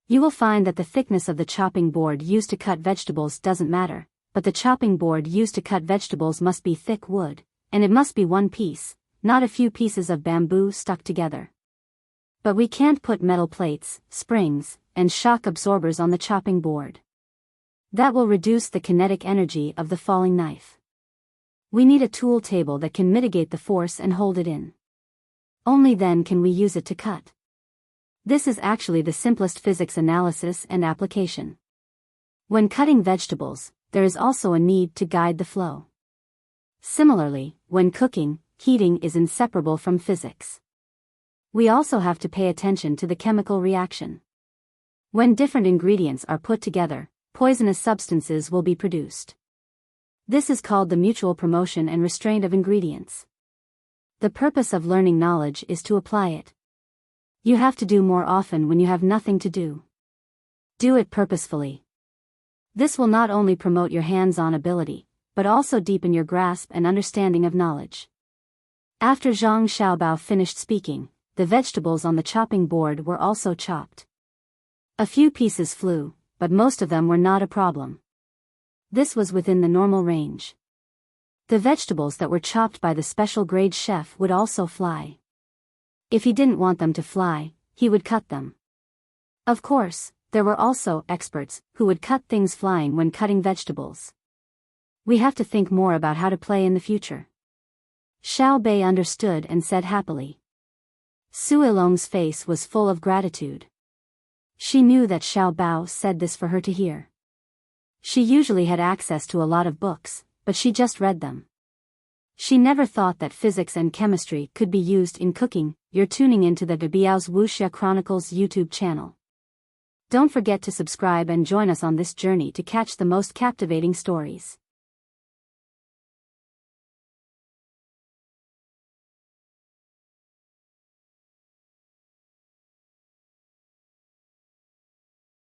You will find that the thickness of the chopping board used to cut vegetables doesn't matter, but the chopping board used to cut vegetables must be thick wood, and it must be one piece, not a few pieces of bamboo stuck together. But we can't put metal plates, springs, and shock absorbers on the chopping board. That will reduce the kinetic energy of the falling knife. We need a tool table that can mitigate the force and hold it in. Only then can we use it to cut. This is actually the simplest physics analysis and application. When cutting vegetables, there is also a need to guide the flow. Similarly, when cooking, heating is inseparable from physics. We also have to pay attention to the chemical reaction. When different ingredients are put together, poisonous substances will be produced. This is called the mutual promotion and restraint of ingredients. The purpose of learning knowledge is to apply it. You have to do more often when you have nothing to do. Do it purposefully. This will not only promote your hands-on ability, but also deepen your grasp and understanding of knowledge. After Zhang Xiaobao finished speaking, the vegetables on the chopping board were also chopped. A few pieces flew, but most of them were not a problem. This was within the normal range. The vegetables that were chopped by the special grade chef would also fly. If he didn't want them to fly, he would cut them. Of course, there were also experts who would cut things flying when cutting vegetables. We have to think more about how to play in the future. Xiao Bei understood and said happily. Su Ilong's face was full of gratitude. She knew that Xiao Bao said this for her to hear. She usually had access to a lot of books, but she just read them. She never thought that physics and chemistry could be used in cooking. You're tuning into the Biyao's Wuxia Chronicles YouTube channel. Don't forget to subscribe and join us on this journey to catch the most captivating stories.